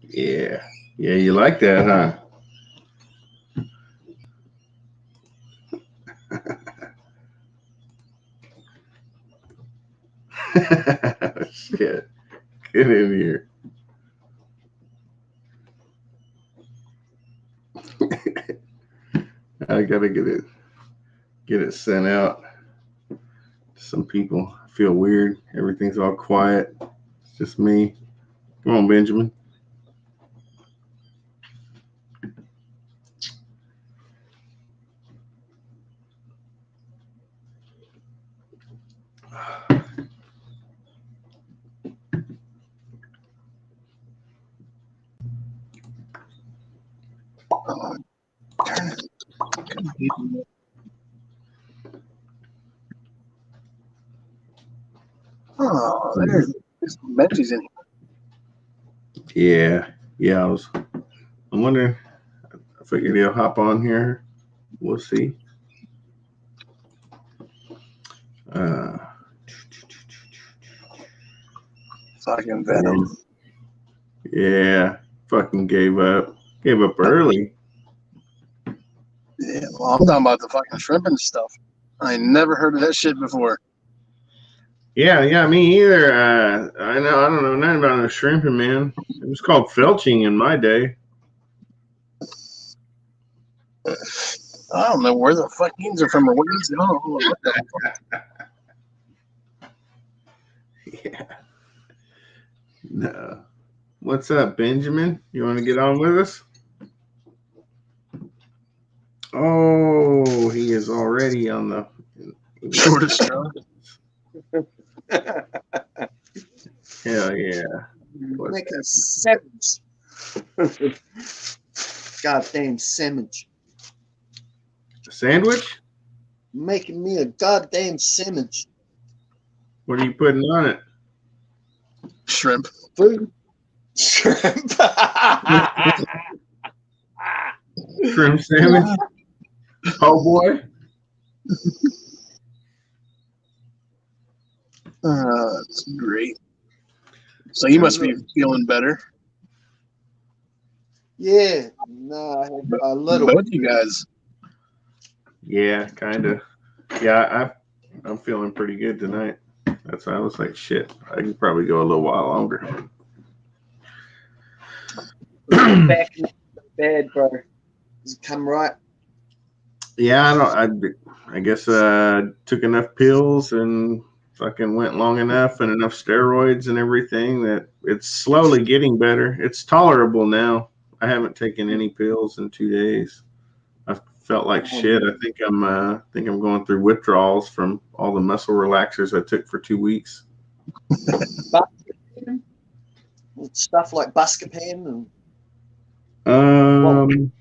Yeah. Yeah, you like that, huh? Shit. Get in here. I gotta get it sent out to some people. I feel weird. Everything's all quiet. It's just me. Come on, Benjamin. Oh, turn it. Oh, there's Benji's in Yeah. Yeah, I'm wondering. I figured he'll hop on here. We'll see. Uh, fucking Venom. yeah. Fucking gave up. Gave up early. Yeah, well, I'm talking about the fucking shrimping stuff. I never heard of that shit before. Yeah, yeah, me either. I don't know nothing about no shrimping, man. It was called felching in my day. I don't know where the fuck beans are from or what is. I don't know what the fuck. Yeah. No. What's up, Benjamin? You want to get on with us? Oh, he is already on the Shortest straw. Hell yeah. Making sandwich. Goddamn sandwich. A sandwich? Making me a goddamn sandwich. What are you putting on it? Shrimp. Food. Shrimp. Shrimp sandwich? Oh boy. That's great. So you must be feeling better. Yeah. No, I had a little. Both you guys. Yeah, kind of. Yeah, I'm feeling pretty good tonight. That's why I was like, shit, I can probably go a little while longer. Back in bed, bro. Does it come right? Yeah, I guess took enough pills and fucking went long enough and enough steroids and everything that it's slowly getting better. It's tolerable now. I haven't taken any pills in 2 days. I felt like shit. I think I'm going through withdrawals from all the muscle relaxers I took for 2 weeks. Buscopan? Stuff like Buscopan and Um,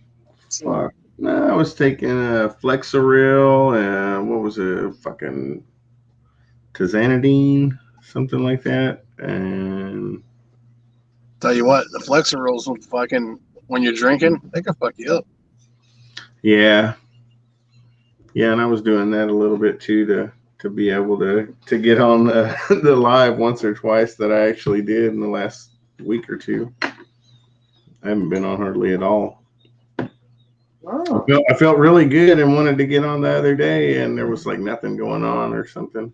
fuck. No, I was taking a Flexeril and what was it? Fucking Tizanidine, something like that. And Tell you what, the Flexor rolls will fucking when you're drinking, they can fuck you up. yeah, yeah, and I was doing that a little bit too to be able to get on the, the live once or twice that I actually did in the last week or two. I haven't been on hardly at all. Oh. I felt really good and wanted to get on the other day, and there was like nothing going on or something.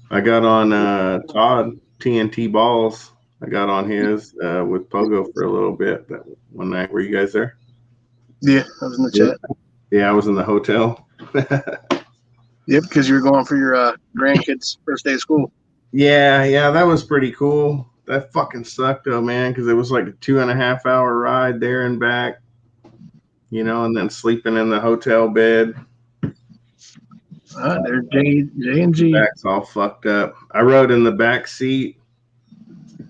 I got on Todd TNT Balls. I got on his with Pogo for a little bit that one night. Were you guys there? Yeah, I was in the chat. Yeah, I was in the hotel. Yep, because you were going for your grandkids' first day of school. Yeah, that was pretty cool. That fucking sucked though, man, because it was like a 2.5 hour ride there and back, and then sleeping in the hotel bed. There's J and G. Back's all fucked up. I rode in the back seat.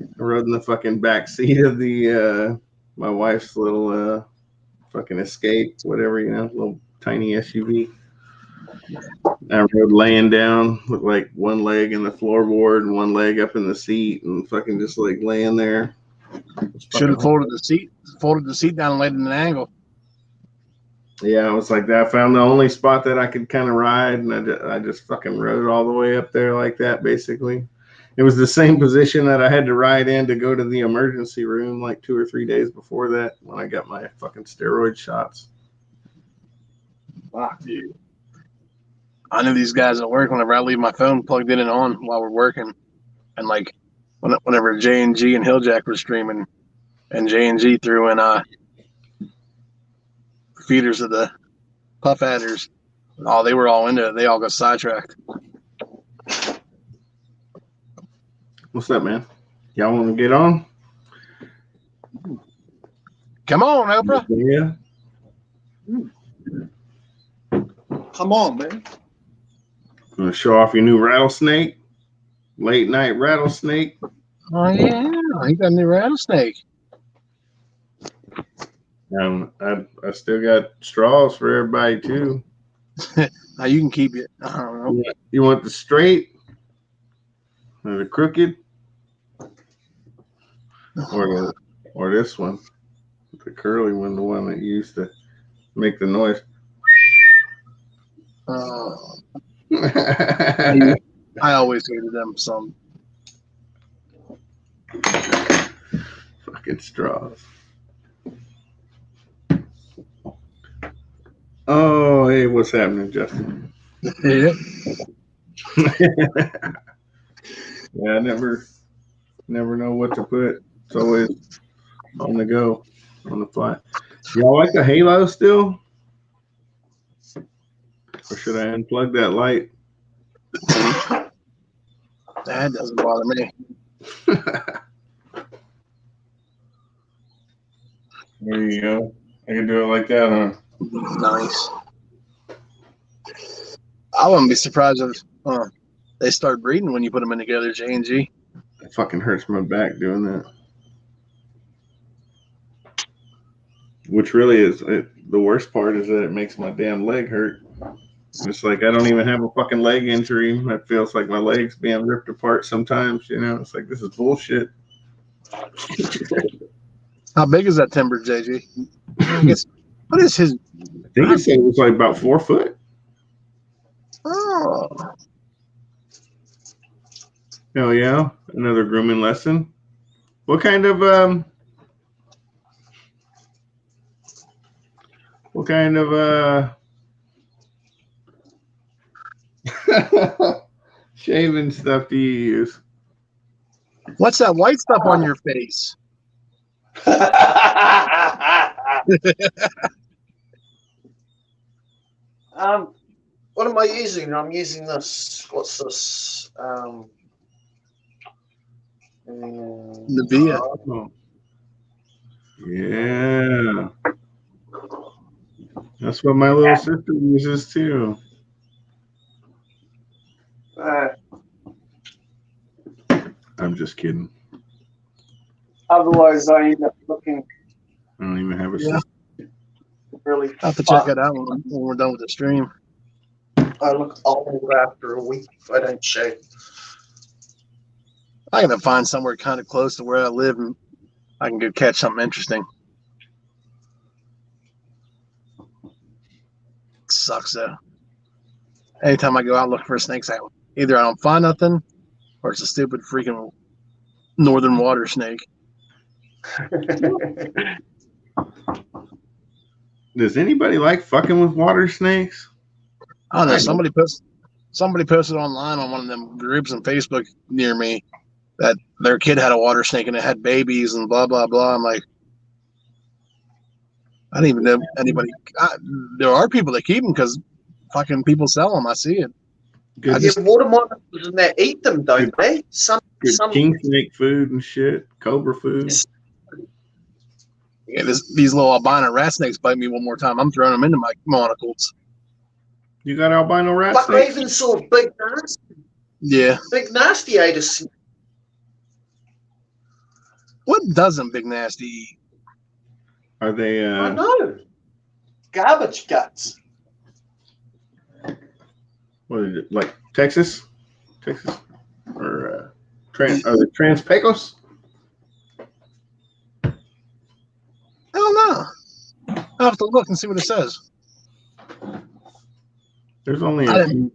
I rode in the fucking back seat of the my wife's little fucking Escape, whatever, little tiny SUV. I rode laying down with like one leg in the floorboard and one leg up in the seat and fucking just like laying there. Should have folded the seat down and laid it in an angle. Yeah, I was like that. I found the only spot that I could kind of ride, and I just fucking rode all the way up there like that, basically. It was the same position that I had to ride in to go to the emergency room like 2 or 3 days before that when I got my fucking steroid shots. Fuck. Dude. I knew these guys at work whenever I leave my phone plugged in and on while we're working. And like whenever J&G and Hilljack were streaming and J&G threw in feeders of the puff adders, oh, they were all into it. They all got sidetracked. What's up, man? Y'all want to get on? Come on, Oprah. Yeah. Come on, man. Want to show off your new rattlesnake? Late night rattlesnake. Oh, yeah. He got a new rattlesnake. I still got straws for everybody, too. Now you can keep it. I don't know. You want the straight? Or the crooked? Or this one? The curly one, the one that used to make the noise. I always hated them some. Fucking straws. Oh, hey, what's happening, Justin? Yeah. Yeah, I never know what to put. It's always on the go, on the fly. Y'all like the Halo still? Or should I unplug that light? That doesn't bother me. There you go. I can do it like that, huh? Nice. I wouldn't be surprised if they start breeding when you put them in together, J&G. It fucking hurts my back doing that. Which really is the worst part is that it makes my damn leg hurt. It's like I don't even have a fucking leg injury. It feels like my leg's being ripped apart sometimes, you know. It's like this is bullshit. How big is that timber, JG? I guess, what is his? I think he said it was like about 4 foot. Oh. Hell yeah. Another grooming lesson. What kind of shaving stuff do you use? What's that white stuff on your face? What am I using? I'm using this. What's this? Nivea. Oh. Yeah. That's what my little sister uses too. I'm just kidding. Otherwise, I end up looking I don't even have a Yeah. sister. really. I'll have to check it out when we're done with the stream. I look old after a week if I don't shave. I gotta find somewhere kind of close to where I live and I can go catch something interesting. Sucks though. Anytime I go out looking for snakes, either I don't find nothing or it's a stupid freaking northern water snake. Does anybody like fucking with water snakes? I don't know. Somebody posted online on one of them groups on Facebook near me that their kid had a water snake and it had babies and blah blah blah. I'm like, I don't even know anybody. There are people that keep them because fucking people sell them. I see it. Good, Water monitors and they eat them, don't they? Some king snake food and shit, cobra food. Yeah, these little albino rat snakes bite me one more time. I'm throwing them into my monocles. You got albino rat But I snakes? even saw Big Nasty. Yeah. Big Nasty ate a snake. What doesn't Big Nasty eat? Are they I know. Garbage guts. what is it, like Texas? Or are they Trans-Pecos? I don't know. I'll have to look and see what it says. There's only I a few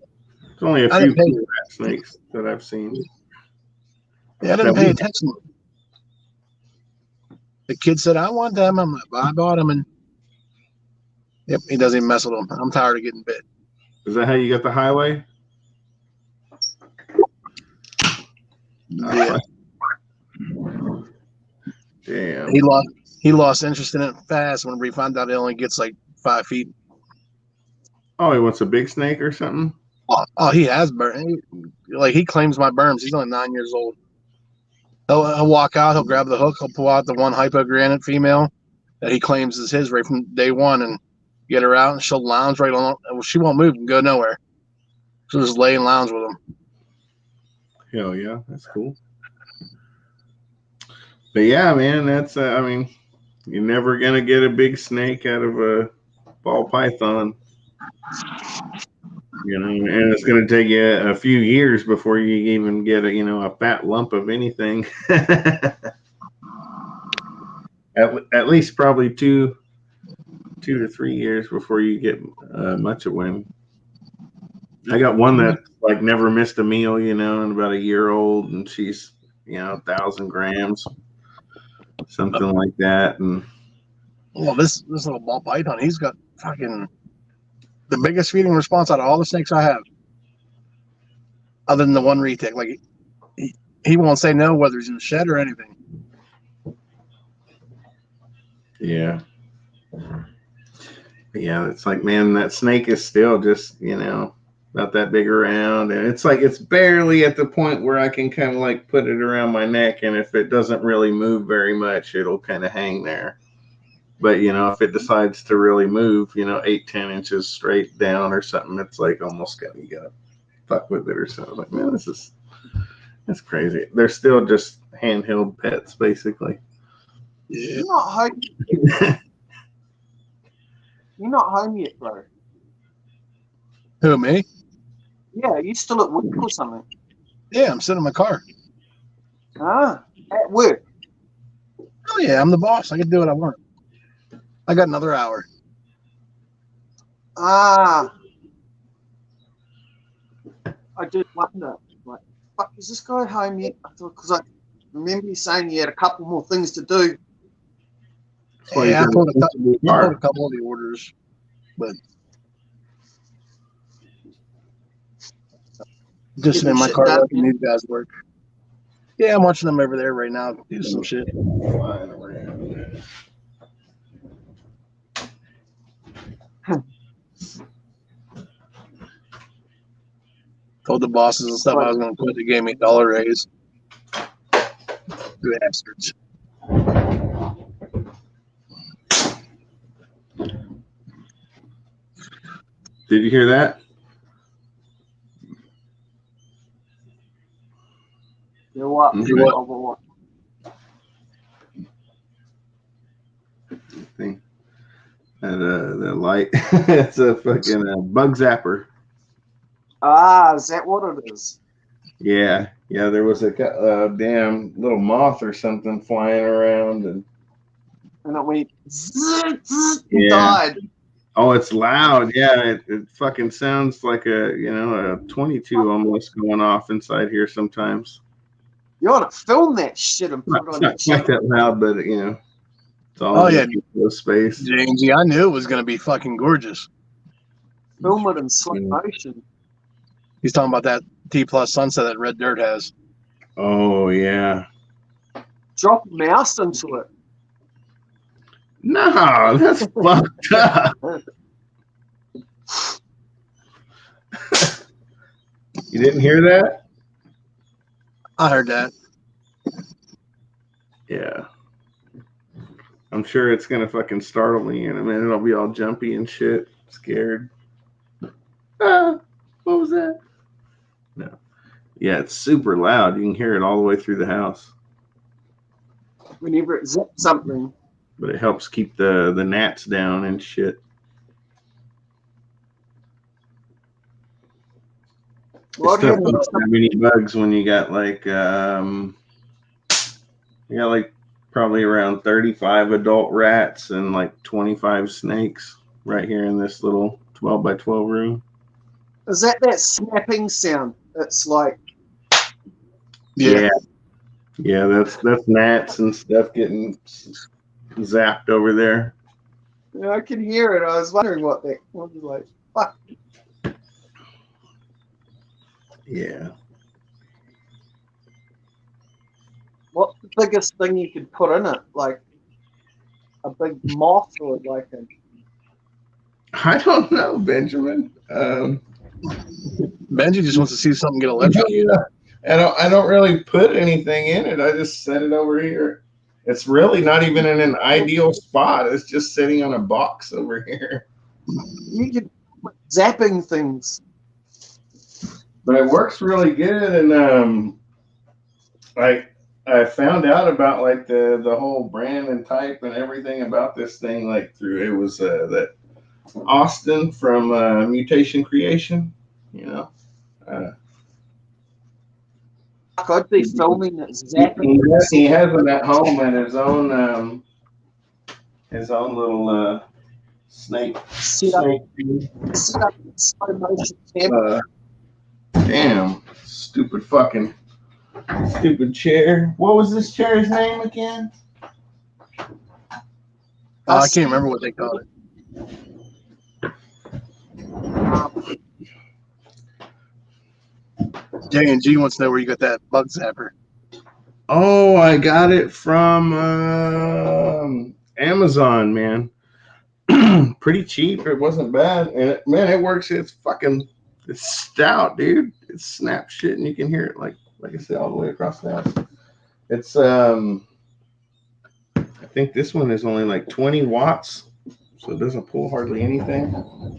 didn't pay- rat snakes that I've seen. Yeah, I didn't pay attention. The kid said, I want them. I'm like, well, I bought them. And yep, he doesn't even mess with them. I'm tired of getting bit. Is that how you got the highway? Yeah. Damn. He lost interest in it fast when we found out it only gets like 5 feet. Oh, he wants a big snake or something? Oh, he has burn. Like he claims my berms. He's only 9 years old. He'll walk out. He'll grab the hook. He'll pull out the one hypogranate female that he claims is his right from day one, and get her out, and she'll lounge right on. She won't move and go nowhere. She'll just lay and lounge with him. Hell yeah, that's cool. But yeah, man, that's I mean, you're never gonna get a big snake out of a ball python. You know, and it's going to take you a few years before you even get a fat lump of anything. at least probably 2 to 3 years before you get much of one. I got one that like never missed a meal, and about a year old, and she's 1,000 grams, something like that. And well, this little ball python, he's got fucking the biggest feeding response out of all the snakes I have, other than the one retake. Like he won't say no whether he's in the shed or anything. Yeah, it's like, man, that snake is still just about that big around, and it's like it's barely at the point where I can kind of like put it around my neck, and if it doesn't really move very much, it'll kind of hang there. But if it decides to really move 8-10 inches straight down or something, it's like almost you gotta fuck with it or something. Like, man, that's crazy. They're still just handheld pets basically. Yeah. You're not home yet, bro. Who, me? Yeah, you still at work or something? Yeah, I'm sitting in my car. Ah, at work. Oh yeah, I'm the boss. I can do what I want. I got another hour. Ah, I did wonder, like, fuck, is this guy home yet? I thought, because I remember you saying you had a couple more things to do. Yeah, I pulled a couple of the orders, but just sitting in my car watching these guys work. Yeah, I'm watching them over there right now do some shit. Told the bosses and stuff I was going to quit. They gave me $1 raise. Bastards. Did you hear that? You know what? What? Thing. The light. It's a fucking bug zapper. Ah, is that what it is? Yeah. There was a damn little moth or something flying around, and it went died. Oh, it's loud. Yeah, it fucking sounds like a 22 almost going off inside here sometimes. You ought to film that shit and put it on your channel. Not quite that loud, but it's all. Oh yeah, space. Jamesy, I knew it was going to be fucking gorgeous. Film it in slow motion. He's talking about that T+ sunset that Red Dirt has. Oh yeah. Drop a mouse into it. No, that's fucked up. You didn't hear that? I heard that. Yeah. I'm sure it's gonna fucking startle me in a minute. I'll be all jumpy and shit, scared. What was that? No. Yeah, it's super loud. You can hear it all the way through the house. Whenever it zips something. But it helps keep the gnats down and shit. What many bugs when you got like probably around 35 adult rats and like 25 snakes right here in this little 12 by 12 room. Is that snapping sound? It's like yeah. Yeah, that's gnats and stuff getting zapped over there. Yeah, I can hear it. I was wondering what that. I was like, fuck. Yeah. What's the biggest thing you could put in it? Like a big moth or like a. I don't know, Benjamin. Benji just wants to see something get electrocuted. I don't really put anything in it. I just set it over here. It's really not even in an ideal spot. It's just sitting on a box over here. You could put zapping things. But it works really good, and I found out about like the whole brand and type and everything about this thing like through it was that Austin from Mutation Creation, you know. I'd be filming it zapping. He has it at home at his own little snake. Set up slow motion camera. Damn, stupid chair. What was this chair's name again? I can't remember what they called it. J&G wants to know where you got that bug zapper. Oh, I got it from Amazon, man. Pretty cheap. It wasn't bad. And it works. It's stout, dude. It snaps shit and you can hear it like I said, all the way across the house. It's I think this one is only like 20 watts. So it doesn't pull hardly anything.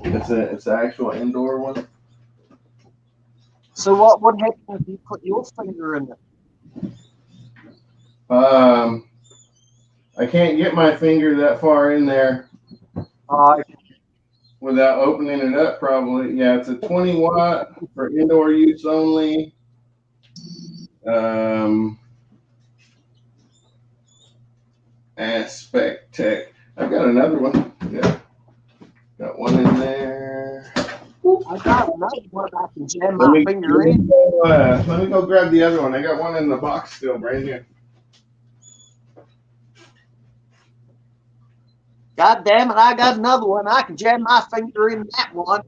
It's an actual indoor one. So what happens if you put your finger in it? I can't get my finger that far in there without opening it up. Probably, yeah. It's a 20 watt for indoor use only. Aspect Tech. I've got another one. Yeah, got one in there. I got another one I can jam my finger in. Let me go grab the other one. I got one in the box still, brand new. God damn it, I got another one. I can jam my finger in that one.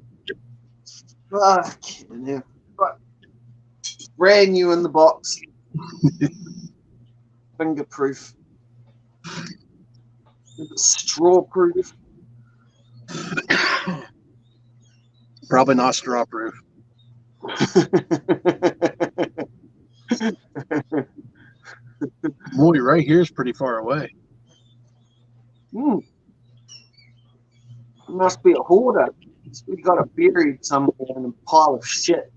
Brand new in the box. Fingerproof. Straw proof. Probably not straw proof. Boy, right here is pretty far away. Must be a hoarder. We got it buried somewhere in a pile of shit.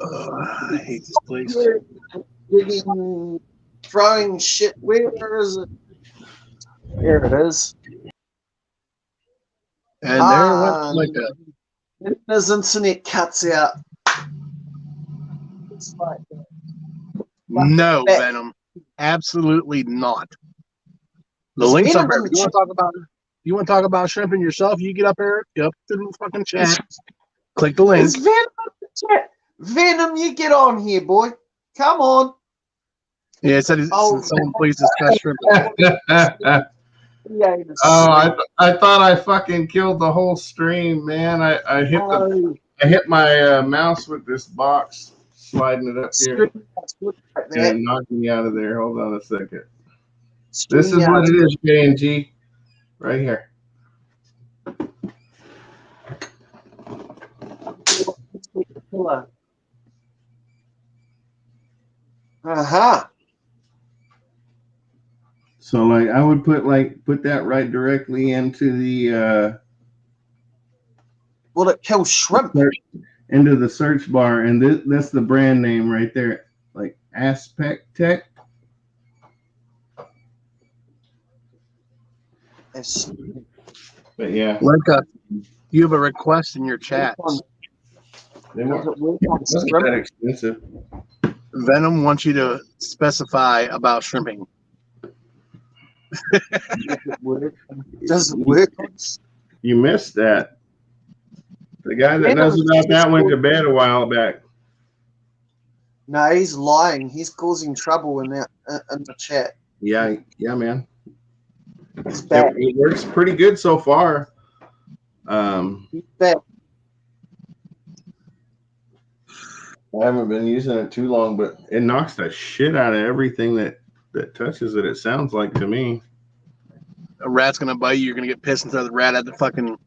I hate this place. Digging, throwing shit. Where is it? There it is. And there it went like that. His internet cuts out. It's like No, Venom. Absolutely not. The link's up there. You want to talk about shrimping yourself? You get up there, up to the fucking chat. Click the link. Is Venom in the chat? Venom, you get on here, boy. Come on. Yeah, it said someone please discuss shrimping. I thought I fucking killed the whole stream, man. I hit my mouse with this box, sliding it up here, and knocked me out of there. Hold on a second. This is what it is, J&G, right here. So like I would put that right directly into the will it kill shrimp? Into the search bar, and that's the brand name right there, like Aspect Tech. But yeah, you have a request in your chat. They weren't that expensive. Venom wants you to specify about shrimping. Does it work? You missed that. The guy that knows about that went to bed a while back. No, he's lying. He's causing trouble in the chat. Yeah, man. He's back. It works pretty good so far. He's back. I haven't been using it too long, but it knocks the shit out of everything that touches it. It sounds like to me. A rat's gonna bite you. You're gonna get pissed and throw the rat at the fucking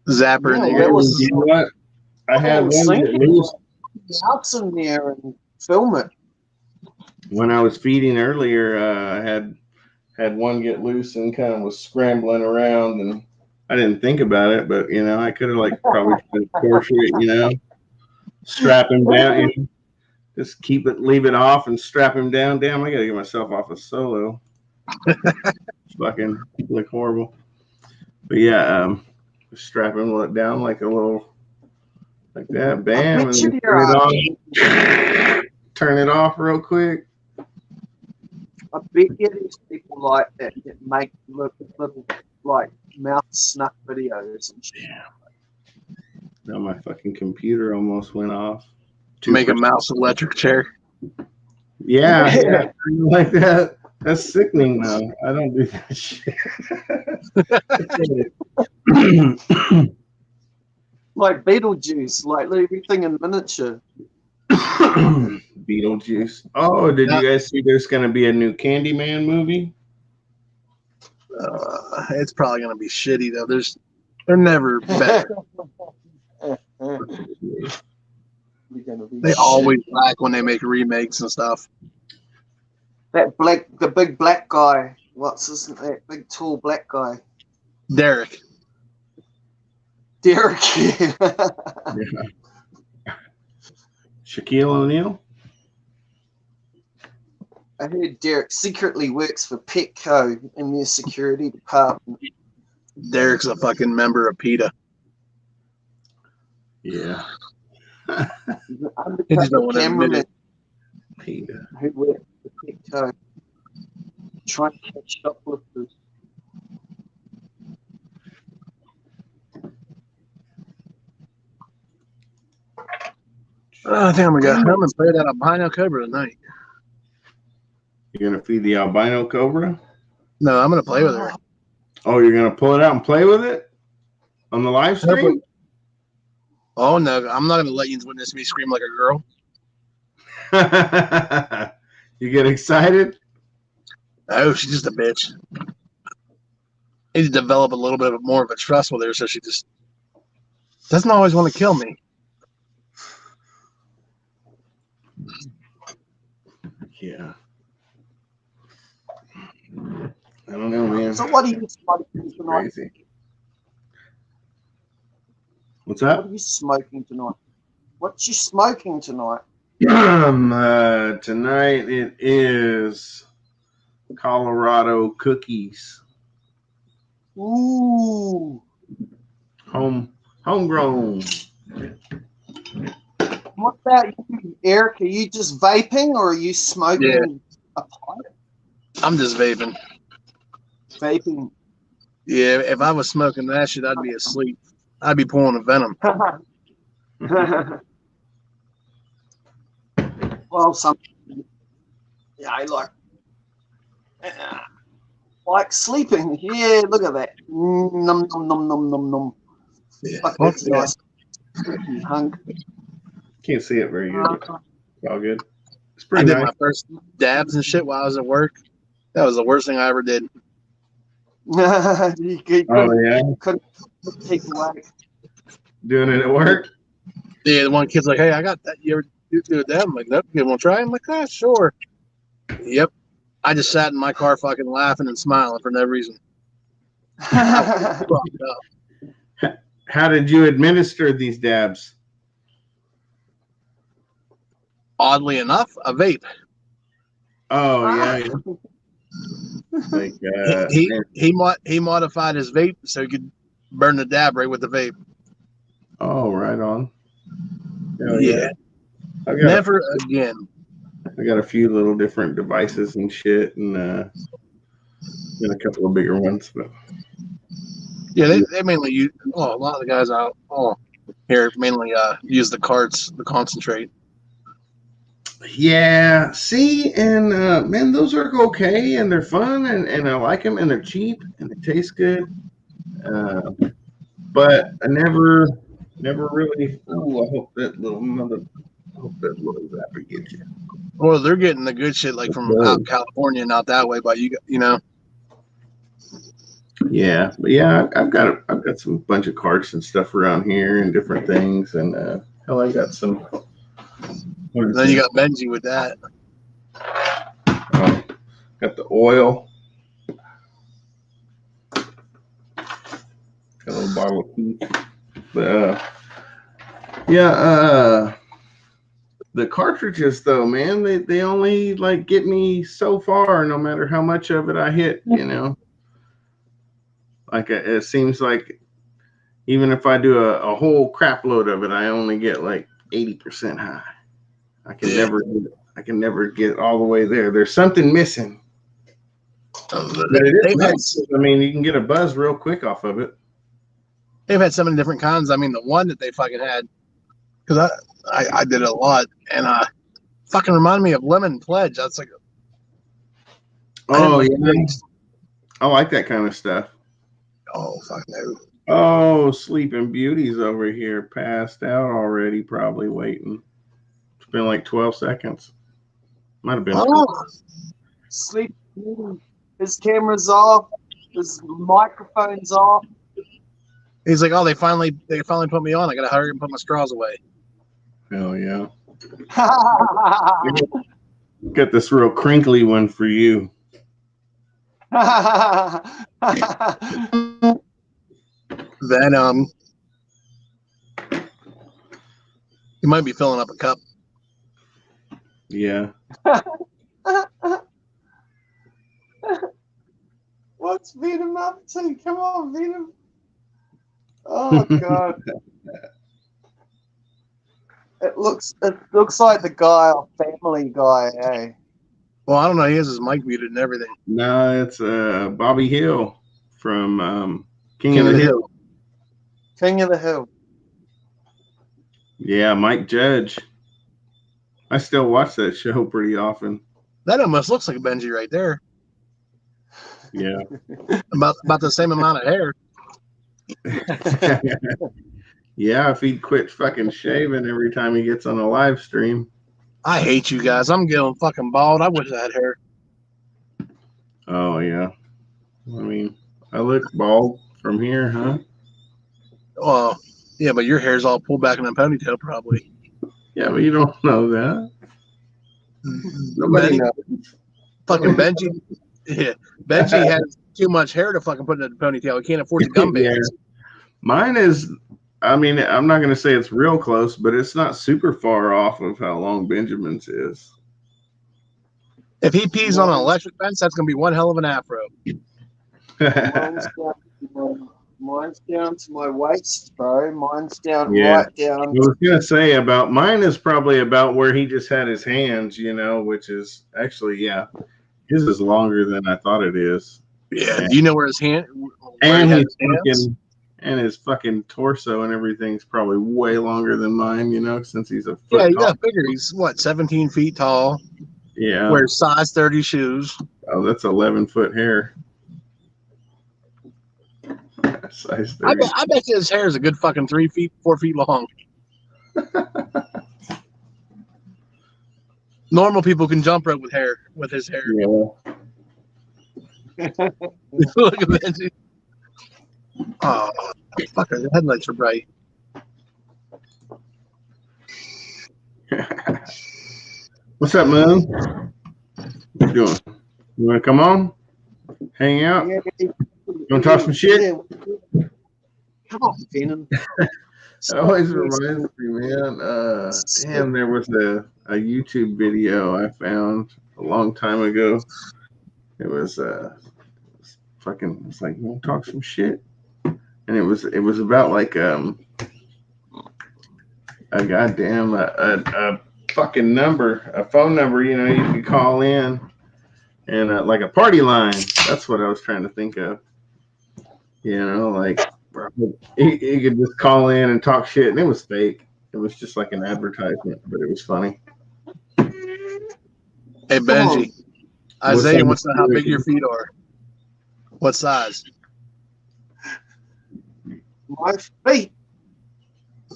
zapper. Yeah, and You know what? I had one get loose out in there and film it. when I was feeding earlier. I had one get loose and kind of was scrambling around, and I didn't think about it, but I could have probably torture it, strap him down, just leave it off and strap him down. Damn, I gotta get myself off a solo. Fucking look horrible. But yeah, strap him down like that, bam, and turn it on. Turn it off real quick. I bet you there's people like that make little mouth snuff videos and shit. Now my fucking computer almost went off. To make a mouse electric chair. Yeah, like that. That's sickening though. I don't do that shit. Like Beetlejuice, like everything in miniature. Beetlejuice. Oh, did you guys see there's going to be a new Candyman movie? It's probably going to be shitty though. They're never better. They always lack when they make remakes and stuff. The big black guy. What's his name? That big tall black guy? Derek. Yeah. Shaquille O'Neal? I heard Derek secretly works for Petco in their security department. Derek's a fucking member of PETA. Yeah. He just don't want to admit it. PETA. Who works for Petco. Trying to catch shoplifters. I think I'm gonna play that albino cobra tonight. You're gonna feed the albino cobra? No, I'm gonna play with her. Oh, you're gonna pull it out and play with it on the live stream? Oh no, I'm not gonna let you witness me scream like a girl. You get excited? Oh, she's just a bitch. Need to develop a little bit more of a trust with her, so she just doesn't always want to kill me. Yeah. I don't know, man. So what are you smoking tonight? Crazy. What's that? What are you smoking tonight? What you smoking tonight? Tonight it is Colorado cookies. Ooh. Homegrown. What about you, Eric? Are you just vaping or are you smoking a pipe? I'm just vaping. Vaping. Yeah, if I was smoking that shit, I'd be asleep. I'd be pulling a venom. Well, I like sleeping. Yeah, look at that. Num num num num num num. Yeah. Fuck, that's nice. Hunk. Can't see it very good. All good. It's I pretty did nice. my first dabs and shit while I was at work. That was the worst thing I ever did. Oh yeah, couldn't take away. doing it at work. Yeah, the one kid's like, "Hey, I got that. You ever do a dab?" I'm like, "Nope. You want to try?" I'm like, "Ah, sure." Yep. I just sat in my car, fucking laughing and smiling for no reason. How did you administer these dabs? Oddly enough, a vape. Oh yeah. Like He modified his vape so he could burn the dab right with the vape. Oh, right on. Hell Yeah. Never again. I got a few little different devices and shit, and a couple of bigger ones. But Yeah, they mainly use. Oh, a lot of the guys out here mainly use the carts, the concentrate. Yeah, see, and man, those are okay, and they're fun, and I like them, and they're cheap, and they taste good. Uh, but I never really. Oh, I hope that little mother. I hope that little rapper gets you. Well, they're getting the good shit like from out California, not that way, but you know. Yeah, but yeah, I've got some bunch of carts and stuff around here and different things, and hell, I got some. What is Then you this? got Benji with that. Oh, got the oil. Got a little bottle of peach. But yeah, the cartridges though, man, they only like get me so far, no matter how much of it I hit. You know, like it seems like even if I do a whole crap load of it, I only get like 80% high. I can never get all the way there. There's something missing. But it is nice. I mean, you can get a buzz real quick off of it. They've had so many different kinds. I mean, the one that they fucking had, because I did it a lot, and fucking reminded me of Lemon Pledge. That's like, oh yeah, I like that kind of stuff. Oh fuck no. Oh, Sleeping Beauty's over here, passed out already, probably waiting. It's been like 12 seconds. Might have been. Oh. Sleep. His camera's off. His microphone's off. He's like, oh, they finally put me on. I gotta hurry and put my straws away. Hell yeah. Got this real crinkly one for you. Then you might be filling up a cup. Yeah. What's Venom up to? Come on, Venom. Oh god. It looks like the guy off Family Guy, eh? Well, I don't know. He has his mic muted and everything. No, it's Bobby Hill from King of the Hill. King of the Hill. Yeah, Mike Judge. I still watch that show pretty often. That almost looks like a Benji right there. Yeah. about the same amount of hair. Yeah, if he'd quit fucking shaving every time he gets on a live stream. I hate you guys. I'm getting fucking bald. I wish I had hair. Oh yeah. I mean, I look bald from here, huh? Well, yeah, but your hair's all pulled back in a ponytail, probably. Yeah, but you don't know that. Nobody knows. Fucking Benji. Yeah, Benji has too much hair to fucking put in a ponytail. He can't afford the gum bands. Yeah. Mine is. I mean, I'm not going to say it's real close, but it's not super far off of how long Benjamin's is. If he pees on an electric fence, that's going to be one hell of an afro. Mine's down to my waist, bro. Mine's down right down. I was going to say about mine is probably about where he just had his hands, you know, which is actually, yeah, his is longer than I thought it is. Yeah. Do you know where his hand? And his fucking torso and everything's probably way longer than mine, you know, since he's a foot Yeah, you tall. got to figure he's, 17 feet tall. Yeah. Wears size 30 shoes. Oh, that's 11-foot hair. Size 30. I bet you his hair is a good fucking 4 feet long. Normal people can jump rope with his hair. Yeah. Look at Benji. Oh, fucker, the headlights are bright. What's up, Moon? What you doing? You want to come on? Hang out? You want to talk some shit? Come on, Venom. It always reminds me, man. Damn, there was a YouTube video I found a long time ago. It was fucking. It's like, you want to talk some shit? And it was about like a goddamn a fucking number, a phone number, you know, you could call in, and like a party line. That's what I was trying to think of. You know, like bro, he could just call in and talk shit, and it was fake. It was just like an advertisement, but it was funny. Hey Come on. Benji, Isaiah wants to know how big your feet are. What size? My feet.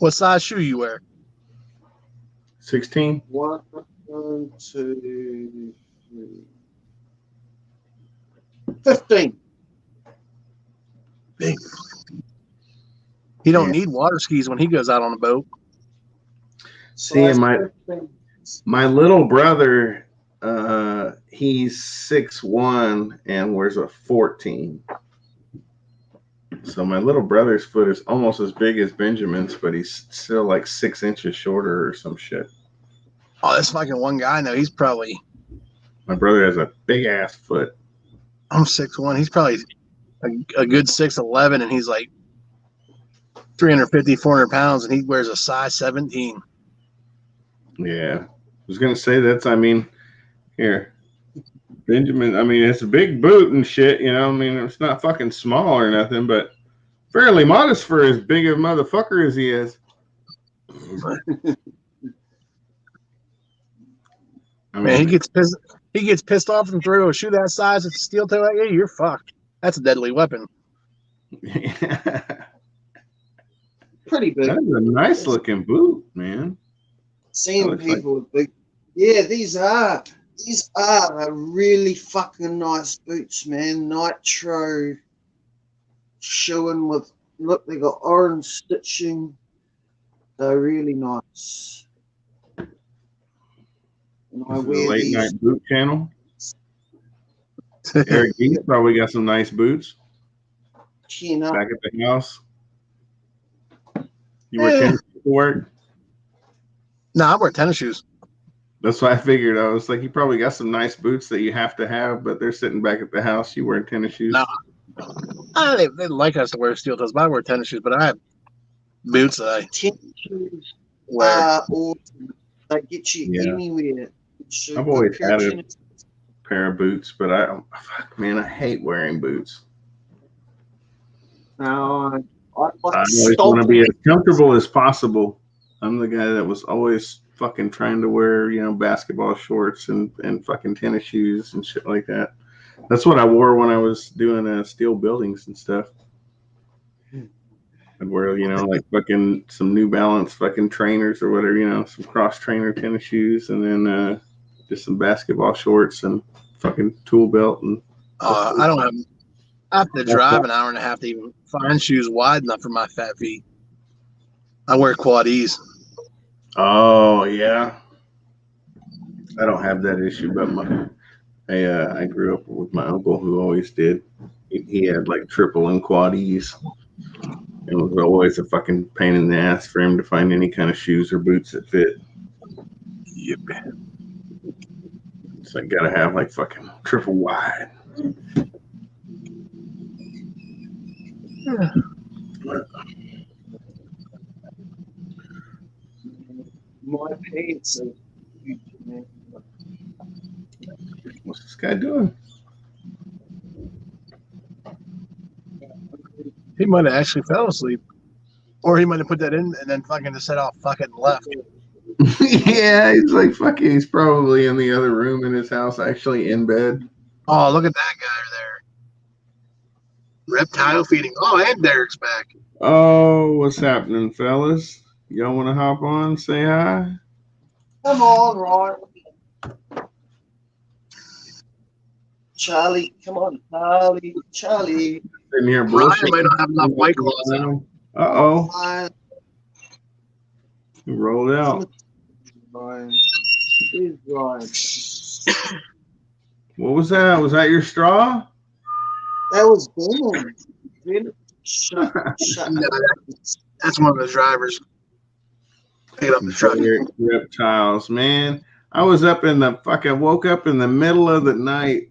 What size shoe you wear? 16. 1, 2, 3. 15. Big. He don't Yeah. need water skis when he goes out on a boat. So See, that's and 15. my little brother, he's 6'1" and wears a 14. So my little brother's foot is almost as big as Benjamin's, but he's still like 6 inches shorter or some shit. Oh, this fucking one guy. No, he's probably. My brother has a big ass foot. I'm 6'1". He's probably a good 6'11", and he's like 350, 400 pounds, and he wears a size 17. Yeah. I was gonna say that's, I mean, here. Benjamin, I mean, it's a big boot and shit, you know. I mean, it's not fucking small or nothing, but fairly modest for as big a motherfucker as he is. I mean, Man, he gets pissed. He gets pissed off and throw a shoe that size with a steel toe. Like, hey, you're fucked. That's a deadly weapon. that Pretty big. is a nice looking boot, man. Seeing looks like- people with big. Yeah, these are really fucking nice boots, man. Nitro showing with, look, they got orange stitching. They're really nice. And I This is a wear late these. night boot channel. Eric Geese probably got some nice boots Chin up. back at the house. You wear Yeah. tennis shoes to work? No, I wear tennis shoes. That's what I figured. I was like, you probably got some nice boots that you have to have, but they're sitting back at the house. You wearing tennis shoes? No. They like us to wear steel toes, but I wear tennis shoes. But I have boots that I Tennis shoes wear. are awesome. They get you Yeah. anywhere. I've always had a pair of boots, but fuck, man, I hate wearing boots. No, I I always want to be as comfortable as possible. I'm the guy that was always fucking trying to wear, you know, basketball shorts and fucking tennis shoes and shit like that. That's what I wore when I was doing steel buildings and stuff. I'd wear, you know, like fucking some New Balance fucking trainers or whatever, you know, some cross trainer tennis shoes, and then just some basketball shorts and fucking tool belt. And I don't have. I have to drive an hour and a half to even find shoes wide enough for my fat feet. I wear quad E's. oh yeah, I don't have that issue, but I grew up with my uncle who always did. He had like triple and quad E's. It was always a fucking pain in the ass for him to find any kind of shoes or boots that fit. Yep. So I gotta have like fucking triple wide. My pants are huge, man. What's this guy doing? He might have actually fell asleep, or he might have put that in and then fucking just set off fucking left. Yeah, he's like fucking. He's probably in the other room in his house, actually in bed. Oh, look at that guy there. Reptile feeding. Oh, and Derek's back. Oh, what's happening, fellas? Y'all want to hop on? Say hi. Come on, Ryan. Charlie, come on, Charlie. Sitting here Ryan bullshitting. might not have enough white claws out. Uh-oh. Ryan, He rolled out. Ryan. Here's Ryan. What was that? Was that your straw? That was Ben. Shut No, that's one of the drivers. Pick it up the truck. Reptiles, man. I was up in the fucking woke up in the middle of the night.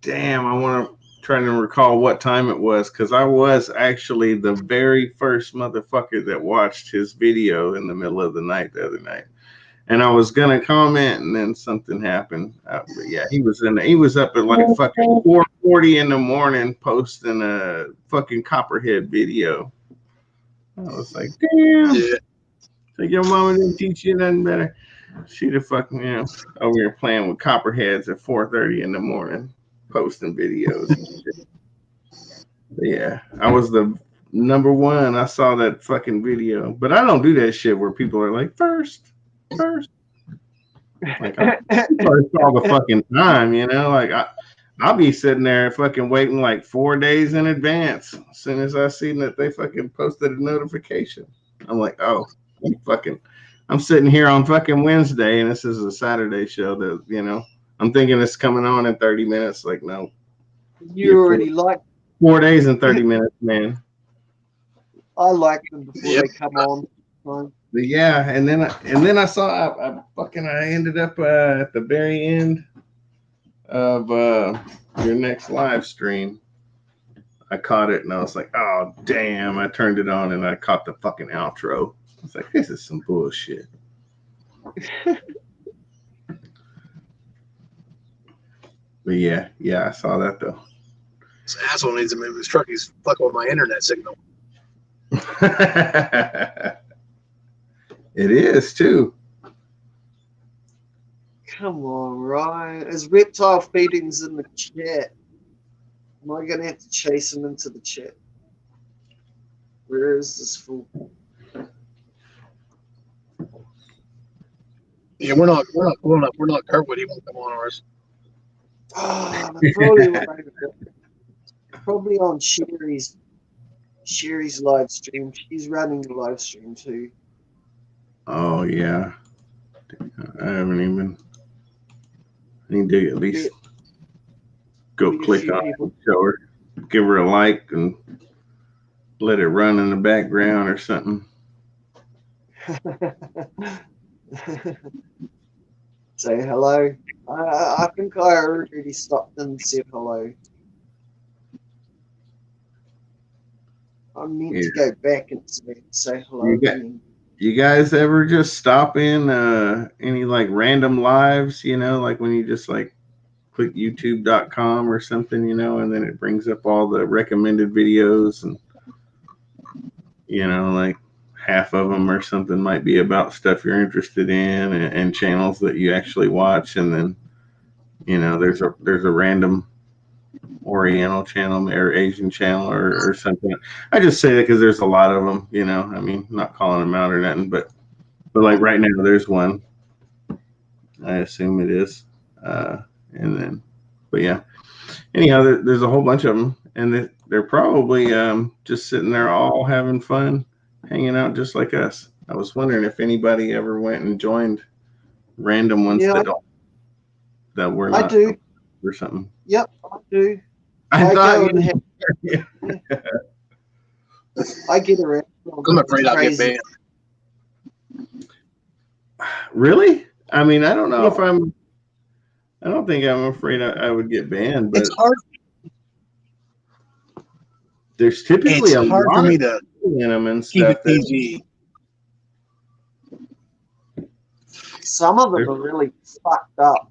Damn, I want to try to recall what time it was, because I was actually the very first motherfucker that watched his video in the middle of the night the other night. and I was gonna comment, and then something happened. But yeah, he was up at like fucking 4:40 in the morning posting a fucking Copperhead video. I was like, damn. Yeah. Like your mama didn't teach you nothing better. She'd have fucking over here playing with Copperheads at 4:30 in the morning, posting videos and shit. But yeah, I was the number one. I saw that fucking video, but I don't do that shit where people are like first. Like I first all the fucking time, Like I'll be sitting there fucking waiting like 4 days in advance. As soon as I seen that they fucking posted a notification, I'm like, oh, I'm sitting here on fucking Wednesday, and this is a Saturday show that I'm thinking it's coming on in 30 minutes. Like no, You already like 4 days and 30 minutes, man. I like them before they come on. But yeah, and then I saw I ended up at the very end of your next live stream. I caught it and I was like, oh damn! I turned it on and I caught the fucking outro. I was like, this is some bullshit. But yeah, I saw that though. This asshole needs to move his truck. He's fucking with my internet signal. It is too. Come on, Ryan. As reptile feedings in the chat. Am I gonna have to chase him into the chat? Where is this fool? Yeah, we're not cool enough. We're not Kurtwood. He won't come on ours. Oh, probably on Sherry's live stream. She's running the live stream too. Oh yeah. I haven't even. I need to at least go click on it and show her, give her a like, and let it run in the background or something. Say hello. I think I already stopped and said hello. I meant to go back and say hello. You guys ever just stop in any like random lives, like when you just like click youtube.com or something, and then it brings up all the recommended videos and, like half of them or something might be about stuff you're interested in and channels that you actually watch. And then, there's a random Oriental channel or Asian channel or something. I just say that because there's a lot of them, I mean, not calling them out or nothing, but like right now there's one. I assume it is. And then, but yeah. Anyhow, there's a whole bunch of them, and they're probably just sitting there all having fun, hanging out just like us. I was wondering if anybody ever went and joined random ones that were not. I do. Or something. Yep, I do. I thought I get around. I'm afraid I'll get banned. Really? I mean, I don't know if I'm. I don't think I'm afraid I would get banned, but it's hard. There's typically it's hard for me to in them and keep stuff. it PG. Some of them are really fucked up.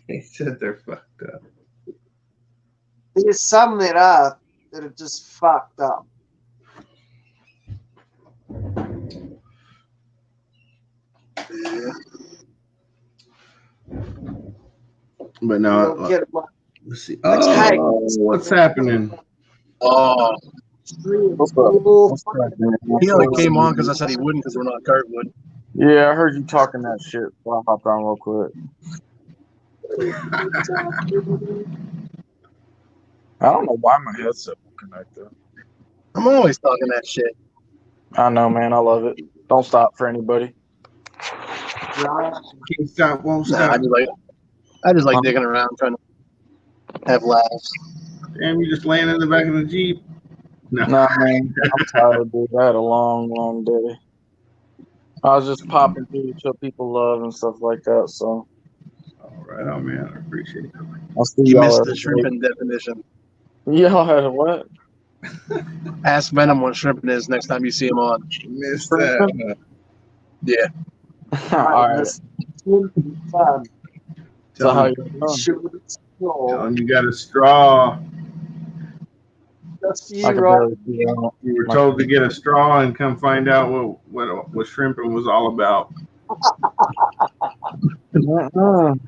He said they're fucked up. There's some that are just fucked up. Yeah. But no, let's see. Oh, what's happening? Oh, What's up? he only came on because I said he wouldn't because we're not Kurtwood. Yeah, I heard you talking that shit, so I hopped on real quick. I don't know why my headset won't connect though. I'm always talking that shit. I know, man. I love it. Don't stop for anybody. Can't stop, won't Nah, stop. I just like digging around trying to have laughs. Damn, you just laying in the back of the Jeep. No, Nah, man. I'm tired, dude. I had a long, long day. I was just popping through to show people love and stuff like that. So, all right, oh man, I appreciate it. I'll see You y'all. missed the shrimpin definition. Y'all had a what? Ask Venom what Shrimpin is next time you see him on. Missed that. Yeah. All right. Fun. So how Tell you doing? Shoot, no, him you got a straw. just I you, can right? barely see out. You were told to get a straw and come find out what shrimping was all about. Mm-mm.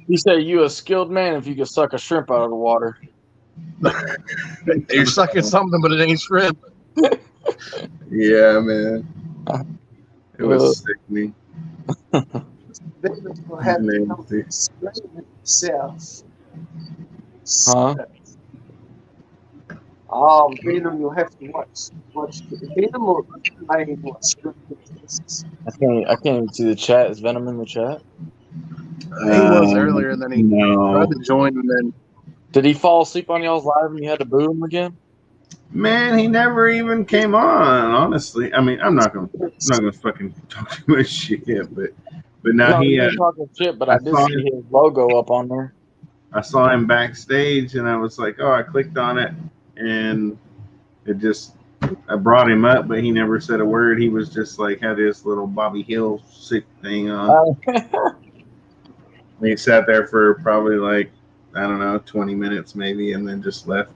You say you a skilled man if you could suck a shrimp out of the water. You're sucking something, but it ain't shrimp. Yeah, man. It Uh, was sickening. Venom will have to come Nasty. explain himself. Huh? Oh, Venom, you'll have to watch Venom will explain what scripture is. I can't even see the chat. Is Venom in the chat? He was earlier, and then he tried No. to join, and then Did he fall asleep on y'all's live and you had to boo him again? Man, he never even came on, honestly. I mean, I'm not gonna fucking talk too much shit, but now No, you he ain't talking shit, but I I did saw see him his logo up on there. I saw him backstage and I was like, oh, I clicked on it and it just I brought him up, but he never said a word. He was just like had his little Bobby Hill sick thing on. He sat there for probably like, I don't know, 20 minutes maybe, and then just left.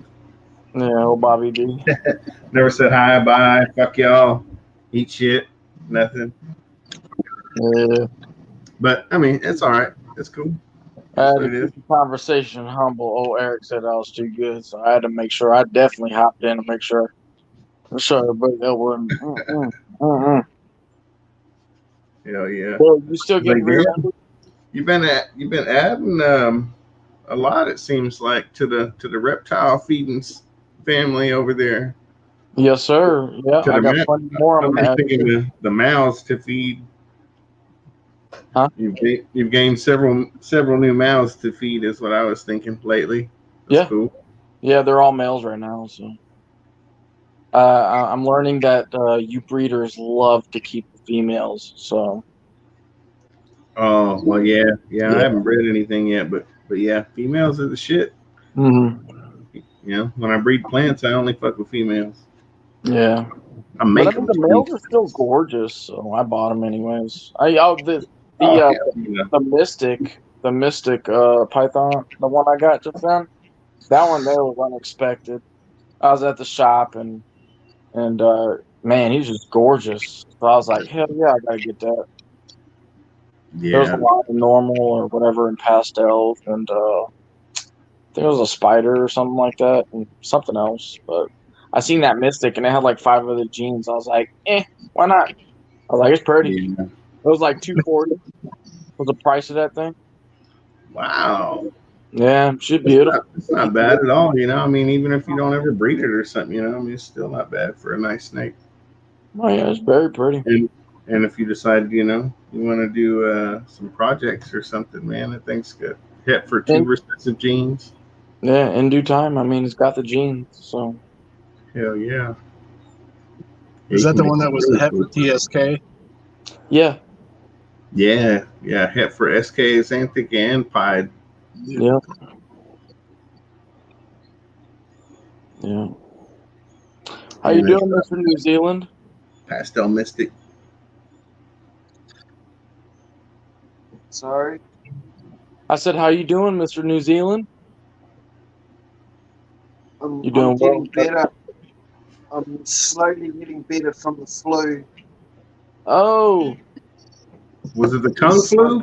Yeah, old Bobby D. Never said hi, bye, fuck y'all, eat shit, nothing. Yeah. But I mean, it's all right. It's cool. I That's had what to it is. keep the conversation humble. Old Eric said I was too good, so I had to make sure. I definitely hopped in to make sure everybody that wasn't. Hell yeah. Well, you still But getting yeah, rear-ended? you've been adding a lot. It seems like to the reptile feeding family over there. Yes, sir. Yeah, To I the got mouth. plenty more. I'm I'm gonna just add thinking to. the mouths to feed. Huh? You've gained several new mouths to feed is what I was thinking lately. That's Yeah, cool. yeah, they're all males right now. So I'm learning that you breeders love to keep the females. So Oh well, yeah. I yeah. haven't bred anything yet, but yeah, females are the shit. Mm-hmm. You know, when I breed plants, I only fuck with females. Yeah. I But I make mean, them the to be. males are still gorgeous, so I bought them anyways. The Oh uh, hell yeah. the mystic python, the one I got just then, that one there was unexpected. I was at the shop and man, he's just gorgeous. So I was like, hell yeah, I gotta get that. There was a Yeah. lot of normal or whatever in pastels, and I think it was a spider or something like that, and something else. But I seen that mystic, and it had like 5 other genes. I was like, why not? I was like, it's pretty. It Yeah. was like 240 was the price of that thing. Wow. Yeah, she's beautiful. It's not bad at all, you know. I mean, even if you don't ever breed it or something, you know, I mean, it's still not bad for a nice snake. Oh yeah, it's very pretty. And if you decide, you know, you want to do some projects or something, man, that thing's good. Hit for two And recessive genes. yeah, in due time. I mean, it's got the genes, so Hell yeah. Yeah, is you that can the make one that some was the really het for cool. TSK? yeah, Yeah. Hit for SK, Xanthic, and Pied. yeah, yeah. How you And it's doing, Mr. New Zealand? Pastel Mystic. Sorry. I said, how you doing, Mr. New Zealand? You I'm doing well? getting better. I'm slowly getting better from the flu. Oh, Was it the tongue It's, flu?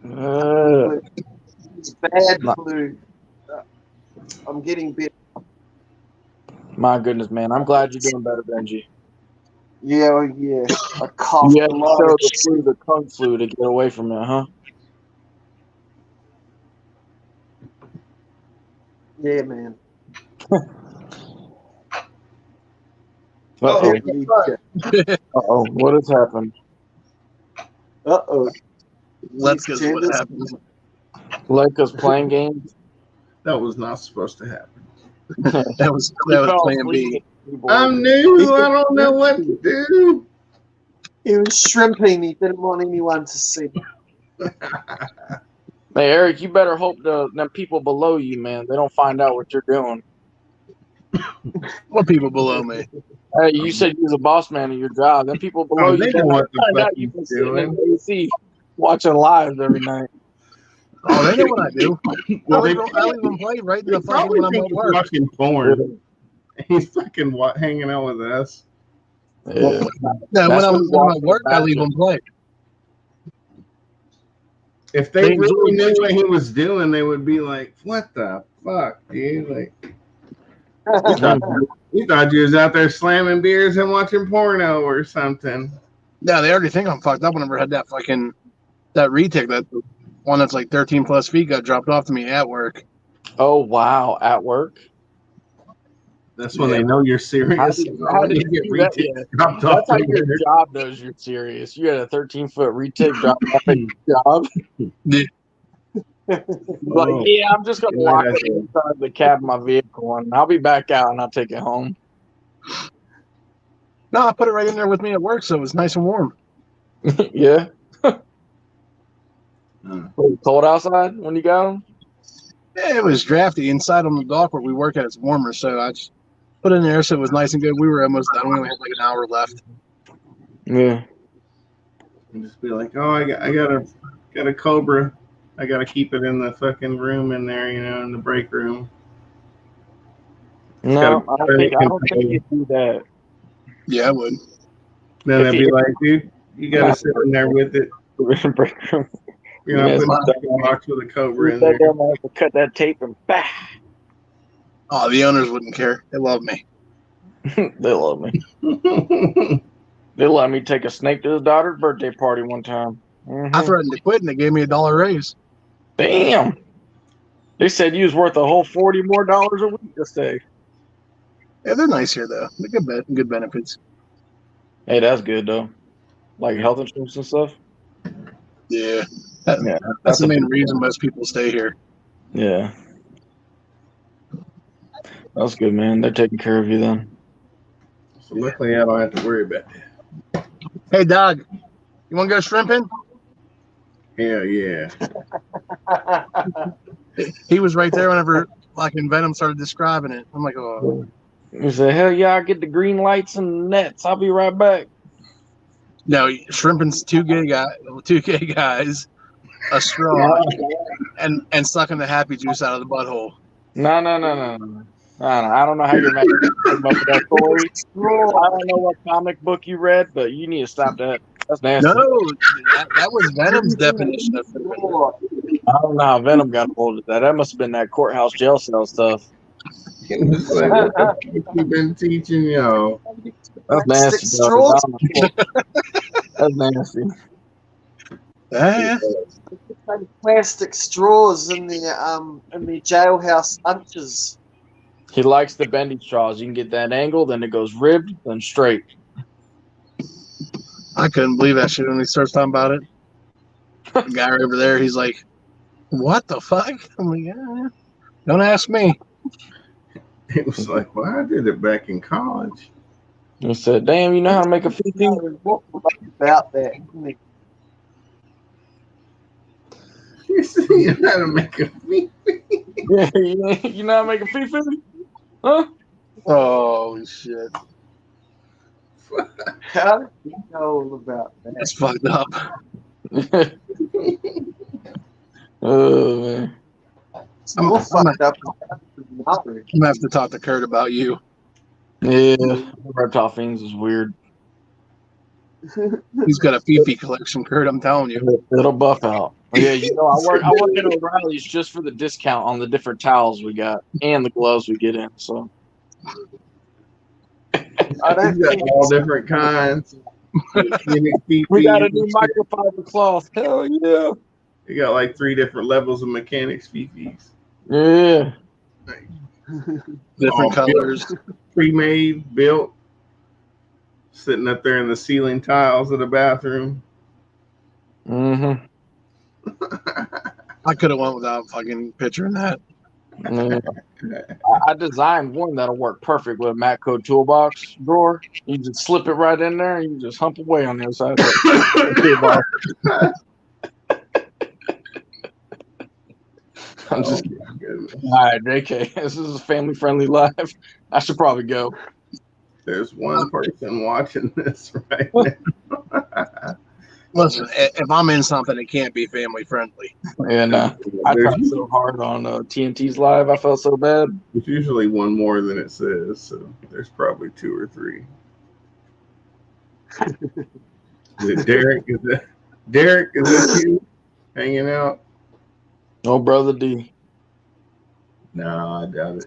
uh, it's bad my, flu. Uh, I'm getting better. my goodness, man. I'm glad you're doing better, Benji. Yeah. I coughed You had a to lot show of the flu, shit. the tongue flu, to get away from it, huh? Yeah, man. Uh-oh. Uh Uh-oh. What has happened? oh. Let's guess what happened. Like us playing games? That was not supposed to happen. That was He Plan fell asleep B. at the keyboard. I'm new. I don't know what to do. He was shrimping. He didn't want anyone to see. Hey, Eric, you better hope the people below you, man, they don't find out what you're doing. What people below me? Hey, you said you was a boss man in your job. Then people below Oh, you they better know not what the find fuck out you've been he's sitting in doing. the AC watching lives every night. Oh, they know what I do. I Well, leave them play right in they the fucking probably when I'm think at he's work. watching porn. He's fucking hanging out with us. Yeah. No, when That's I'm what at work, I leave them play. If they They really enjoy knew what he was doing, they would be like, "What the fuck, dude?" Like, you thought you was out there slamming beers and watching porno or something. Yeah, they already think I'm fucked up whenever I had that fucking that retake, that one that's like 13 plus feet got dropped off to me at work. Oh wow, at work. That's when Yeah. they know you're serious. How did You you get do that? retaken, Yeah. dropped That's off how the your beer. job knows you're serious. You had a 13-foot retake drop off at your job. Yeah. Like, Oh, yeah, I'm just gonna good lock night, it inside the cab of my vehicle and I'll be back out and I'll take it home. No, I put it right in there with me at work, so it was nice and warm. Yeah. Uh, Was it cold outside when you got them? Yeah, it was drafty inside on the dock where we work at. It's warmer, so I just put it in there so it was nice and good. We were almost done. We only had like an hour left. Yeah. and just be like, "Oh, I got a Cobra. I got to keep it in the fucking room in there, in the break room." No, gotta I don't think you do that. Yeah, I would. Then If they'd be like, "Dude, you got to sit in there with it. break room. You're not Yeah, putting it's a box with a Cobra in That there." damn man could cut that tape and bah. Oh, the owners wouldn't care. They love me. They love me. They let me take a snake to his daughter's birthday party one time. I threatened to quit, and they gave me $1 raise. Damn. They said you was worth a whole $40 more a week to stay. Yeah, they're nice here though. They're good benefits. Hey, that's good though. Like health insurance and stuff. Yeah, Yeah, that's the a main big reason one. most people stay here. Yeah, that's good, man. They're taking care of you then. So luckily, I don't have to worry about that. Hey, Doug, you want to go shrimping? Hell yeah. He was right there whenever fucking Venom started describing it. I'm like, oh. You say, hell yeah, I get the green lights and the nets. I'll be right back. No, shrimping's two gay guys, a straw, and sucking the happy juice out of the butthole. No. I don't know how you're making up with that story. I don't know what comic book you read, but you need to stop that. That's nasty. No, that was Venom's definition of shrimping. I don't know how Venom got a hold of that. That must have been that courthouse jail cell stuff. It's like, what the fuck you been teaching y'all? That's Plastic nasty. straws? That's nasty. Yeah. Plastic straws in the jailhouse lunches. He likes the bendy straws. You can get that angle, then it goes ribbed, then straight. I couldn't believe that shit when he starts talking about it. The guy over there, he's like, "What the fuck?" I'm like, "Yeah, don't ask me." It was like, well, I did it back in college. He said, "Damn, you know how to make a fifi?" About that. You see, you know how to make a feet. Yeah, you know how to make a fifi? Huh? Oh shit, How did you know about that? that's fucked up. Oh man. It's more fucked up. I'm gonna have to talk to Kurt about you. Yeah, reptile fiends is weird. He's got a Fifi collection, Kurt. I'm telling you. It'll buff out. Yeah, I work at O'Reilly's just for the discount on the different towels we got and the gloves we get in. So I don't You got think all different kinds. we got a new microfiber cloth. Hell yeah. You got like 3 different levels of mechanics fifis. Yeah. Different colors. Pre-made, built, sitting up there in the ceiling tiles of the bathroom. Mm-hmm. I could have went without fucking picturing that. Yeah. I designed one that'll work perfect with a Matco toolbox drawer. You just slip it right in there and you just hump away on the other side of the toolbox. I'm just kidding. All right, JK. This is a family-friendly live. I should probably go. There's one person watching this right now. Listen, if I'm in something, it can't be family friendly. And I tried so hard on TNT's live. I felt so bad. There's usually one more than it says, so there's probably 2 or 3. Is it Derek? Derek? Is that you hanging out? Oh, brother D. No, I doubt it.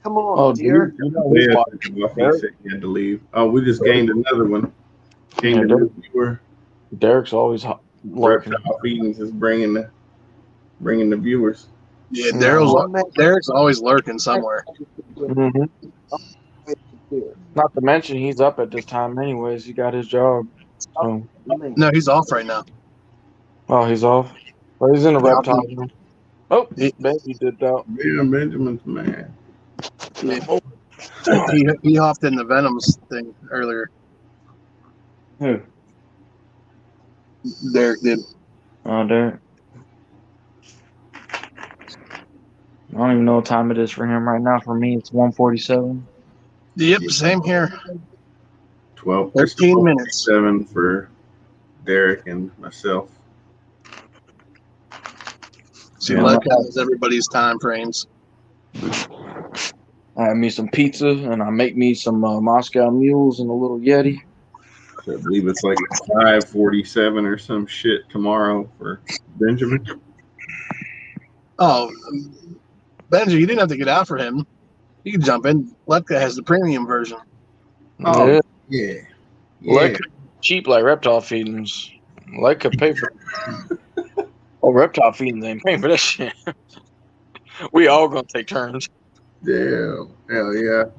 Come on, Oh, dear. dude, you know his Yeah, wife. he said he had to leave. Oh, we just gained another one. Gained a new viewer. Derek's always lurking. Reptile Feedings is bringing the viewers. Yeah, No. Derek's always lurking somewhere. Mm-hmm. Not to mention, he's up at this time anyways. He got his job. So. No, he's off right now. Oh, he's off? Well, he's in a Yeah, reptile room. Oh, baby did that. Yeah, Benjamin's man. Yeah. He hopped in the Venoms thing earlier. Who? Derek did. Oh, Derek. I don't even know what time it is for him right now. For me, it's 1:47. Yep, same here. 13 minutes. 7 for Derek and myself. See, Yeah. that has everybody's time frames. I have me some pizza, and I make me some Moscow mules and a little Yeti. I believe it's like 5:47 or some shit tomorrow for Benjamin. Oh, Benji, you didn't have to get out for him. You can jump in. Letka has the premium version. Oh, Yeah. yeah. Like cheap like reptile feedings. Like could pay for. Oh, reptile feedings ain't paying for that shit. We all gonna take turns. Damn. Hell yeah.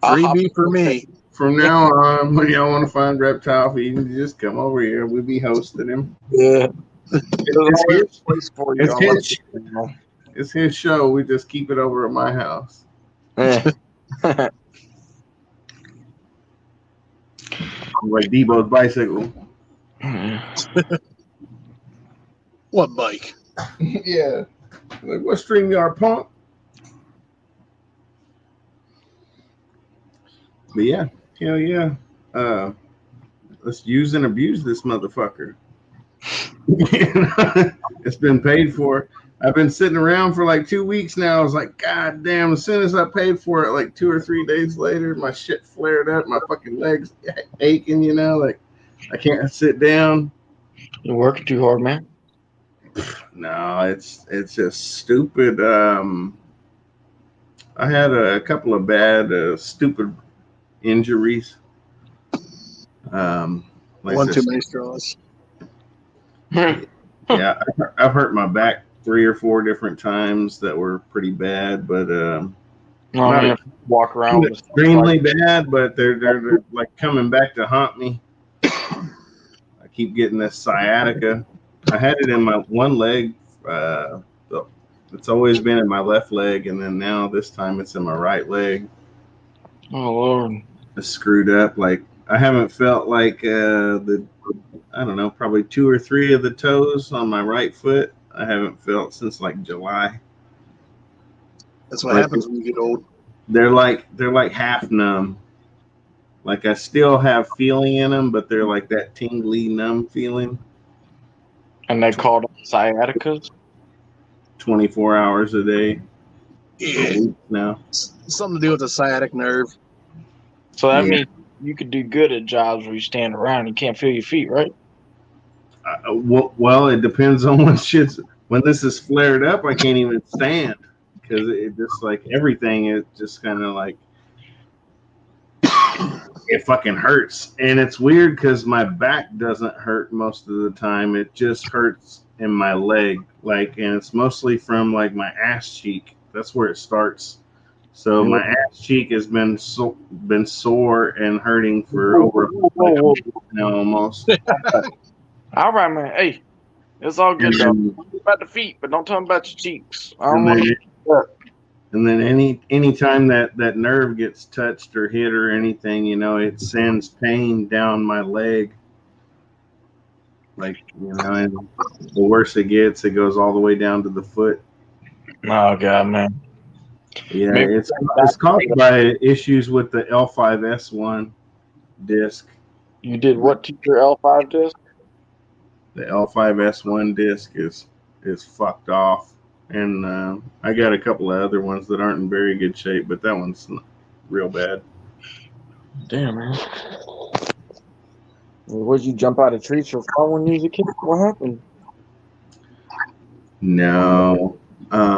Freebie for me. From now on, when y'all want to find reptile feedings, you just come over here. We'll be hosting him. Yeah. It's his, place for you. it's his show. We just keep it over at my house. Yeah. Like Debo's bicycle. What bike? Yeah. Like, what StreamYard, punk? But yeah, hell yeah. Let's use and abuse this motherfucker. It's been paid for. I've been sitting around for like 2 weeks now. I was like, God damn, as soon as I paid for it, like 2 or 3 days later, my shit flared up. My fucking legs aching, like I can't sit down. You're working too hard, man. No, it's just stupid. I had a couple of bad, stupid injuries. Like One too many straws. Yeah, I've hurt my back 3 or 4 different times that were pretty bad, but not walk around with extremely bad. But they're like coming back to haunt me. I keep getting this sciatica. I had it in my one leg. It's always been in my left leg, and then now this time it's in my right leg. Oh Lord, It's screwed up. Like I haven't felt like I don't know, probably 2 or 3 of the toes on my right foot. I haven't felt since like July. That's what happens when you get old. They're like half numb. Like I still have feeling in them, but they're like that tingly, numb feeling. and they called them sciaticas. 24 hours a day. Yeah. Now. Something to do with the sciatic nerve. So that means you could do good at jobs where you stand around and you can't feel your feet, right? Well, it depends on when this is flared up. I can't even stand because it just like everything is just kind of like it fucking hurts, and it's weird because my back doesn't hurt most of the time. It just hurts in my leg, and it's mostly from like my ass cheek. That's where it starts. So my ass cheek has been sore and hurting for over a week now almost. All right, man. Hey, it's all good though. About the feet, but don't tell them about your cheeks. I don't want to. And then any time that nerve gets touched or hit or anything, it sends pain down my leg. Like, and the worse it gets, it goes all the way down to the foot. Oh god, man. Yeah, Maybe it's caused by issues with the L5S1 disc. you did what to your L5 disc? The L5S1 disc is fucked off, and I got a couple of other ones that aren't in very good shape, but that one's real bad. Damn, man. Would you jump out of trees for fun when you was a kid? What happened? No, I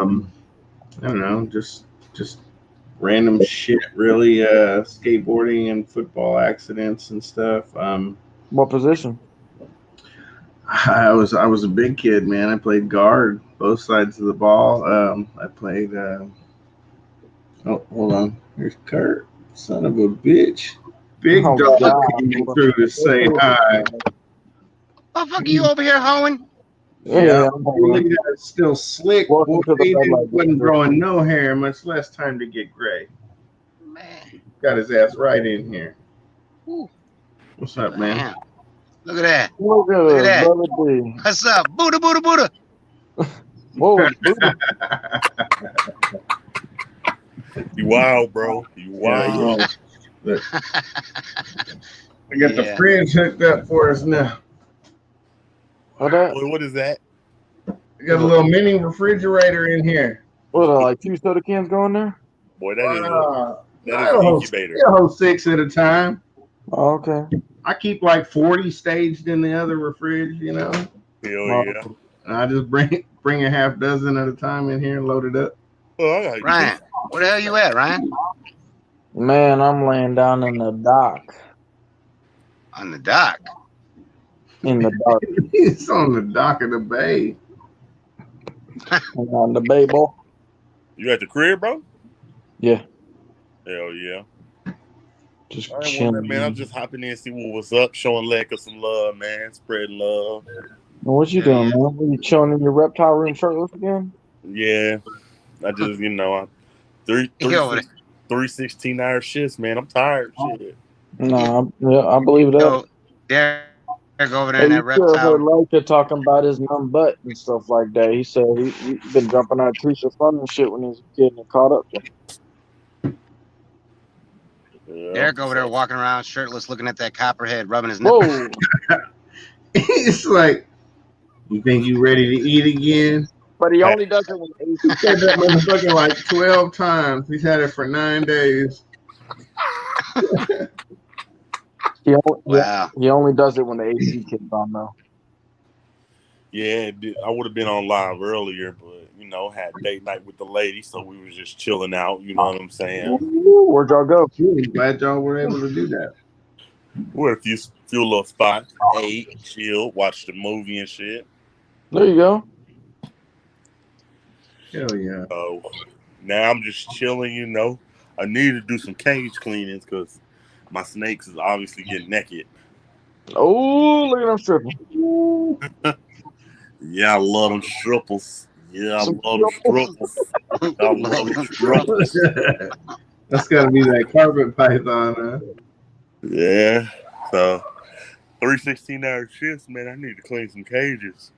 don't know, just random shit, really. Skateboarding and football accidents and stuff. What position? I was a big kid, man. I played guard, both sides of the ball. I played. Oh, hold on. Here's Kurt, son of a bitch. Big Oh dog god. coming through to say hi. Oh, fuck you over here hoeing? Yeah, Look at that, it's still slick. Welcome to the He Red Light wasn't District. growing no hair, much less time to get gray. Man. Got his ass right in here. Ooh. What's up, man? Man. Look at that. Look at Look at that. Brother D. What's up? Buddha, Buddha, Buddha. Whoa, Buddha. You wild, bro. You wild. Oh, look. I got the fridge hooked up for us now. What that? Boy, what is that? We got a little mini refrigerator in here. What, like 2 soda cans going there? Boy, that is I'll an hold, incubator. I'll hold 6 at a time. Oh, okay. I keep like 40 staged in the other fridge, you know. Hell yeah. And I just bring a half dozen at a time in here and load it up. Oh, I got Ryan, where the hell you at, Ryan? Man, I'm laying down in the dock. On the dock. In the dock. It's on the dock of the bay. On the bay ball. You at the crib, bro? Yeah. Hell yeah. Just I ain't chilling. wondering, man. I'm just hopping in, see what was up, showing Lecker some love, man. Spreading love. Well, what you doing, man? Are you chilling in your reptile room shirtless again? Yeah. I just, three 16-hour shifts, man. I'm tired. Shit. Nah, I believe that. So, Derek over there in Hey, that you sure heard reptile. Leica talking about his numb butt and stuff like that. He said he been jumping out of trees for fun and shit when he was a kid and caught up to him. Yeah. Derek over there walking around shirtless, looking at that copperhead, rubbing his Whoa. nipples. It's like, you think you ready to eat again? But he only does it when He said that motherfucker like 12 times. He's had it for 9 days. Wow. He only does it when the AC kicks on, though. Yeah, I would have been on live earlier, but had date night with the lady, so we was just chilling out. You know what I'm saying? Where'd y'all go? Glad y'all were able to do that. We're at a few little spots, ate, chilled, watched the movie and shit. There you go. Hell yeah. So now I'm just chilling. I need to do some cage cleanings because my snakes is obviously getting naked. Oh, look at them stripping. Yeah, I love them strippers. Yeah, I love them strippers. I love them strippers. That's got to be that carpet python, huh? Yeah. So 3 16-hour shifts, man. I need to clean some cages.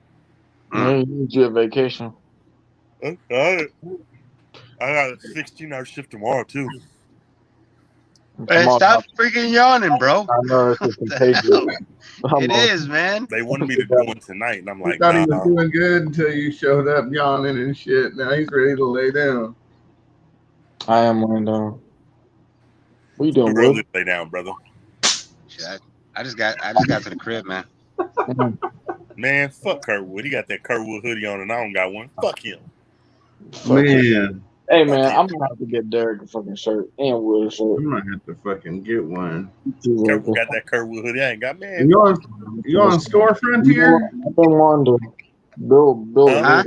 Yeah, you need you a vacation. I got a 16-hour shift tomorrow too. Hey, stop freaking yawning, bro. I know it's contagious. It is, man. They wanted me to do it tonight, and I'm like, He thought nah. he was doing good until you showed up yawning and shit. Now he's ready to lay down. I am laying down. What you doing, Really Wood? lay down, brother. Shit, I just got to the crib, man. Man, fuck Kurtwood. He got that Kurtwood hoodie on, and I don't got one. Fuck him. Man. Hey, man, I'm going to have to get Derek a fucking shirt and Wood a shirt. I might have to fucking get one. Kurtwood got that Kurtwood hoodie. I ain't got, man. You on Store Frontier? I've been wanting to build Huh?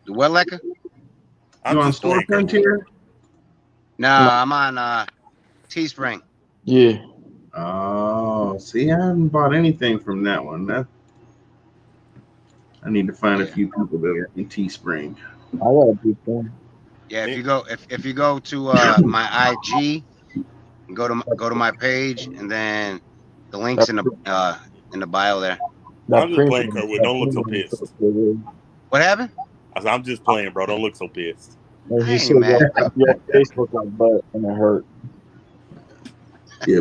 The what, Lecker? You on Store Frontier? No, I'm on Teespring. Yeah. Oh, see, I haven't bought anything from that one. I need to find a few people that are in Teespring. I got a big thing. Yeah, if you go to my IG, go to my page, and then the links in the bio there. I'm just playing Kurtwood. Don't look so pissed. What's What happened? I said, I'm just playing, bro. Don't look so pissed. And I he ain't said mad. your face looked like butt and it hurt. Yeah,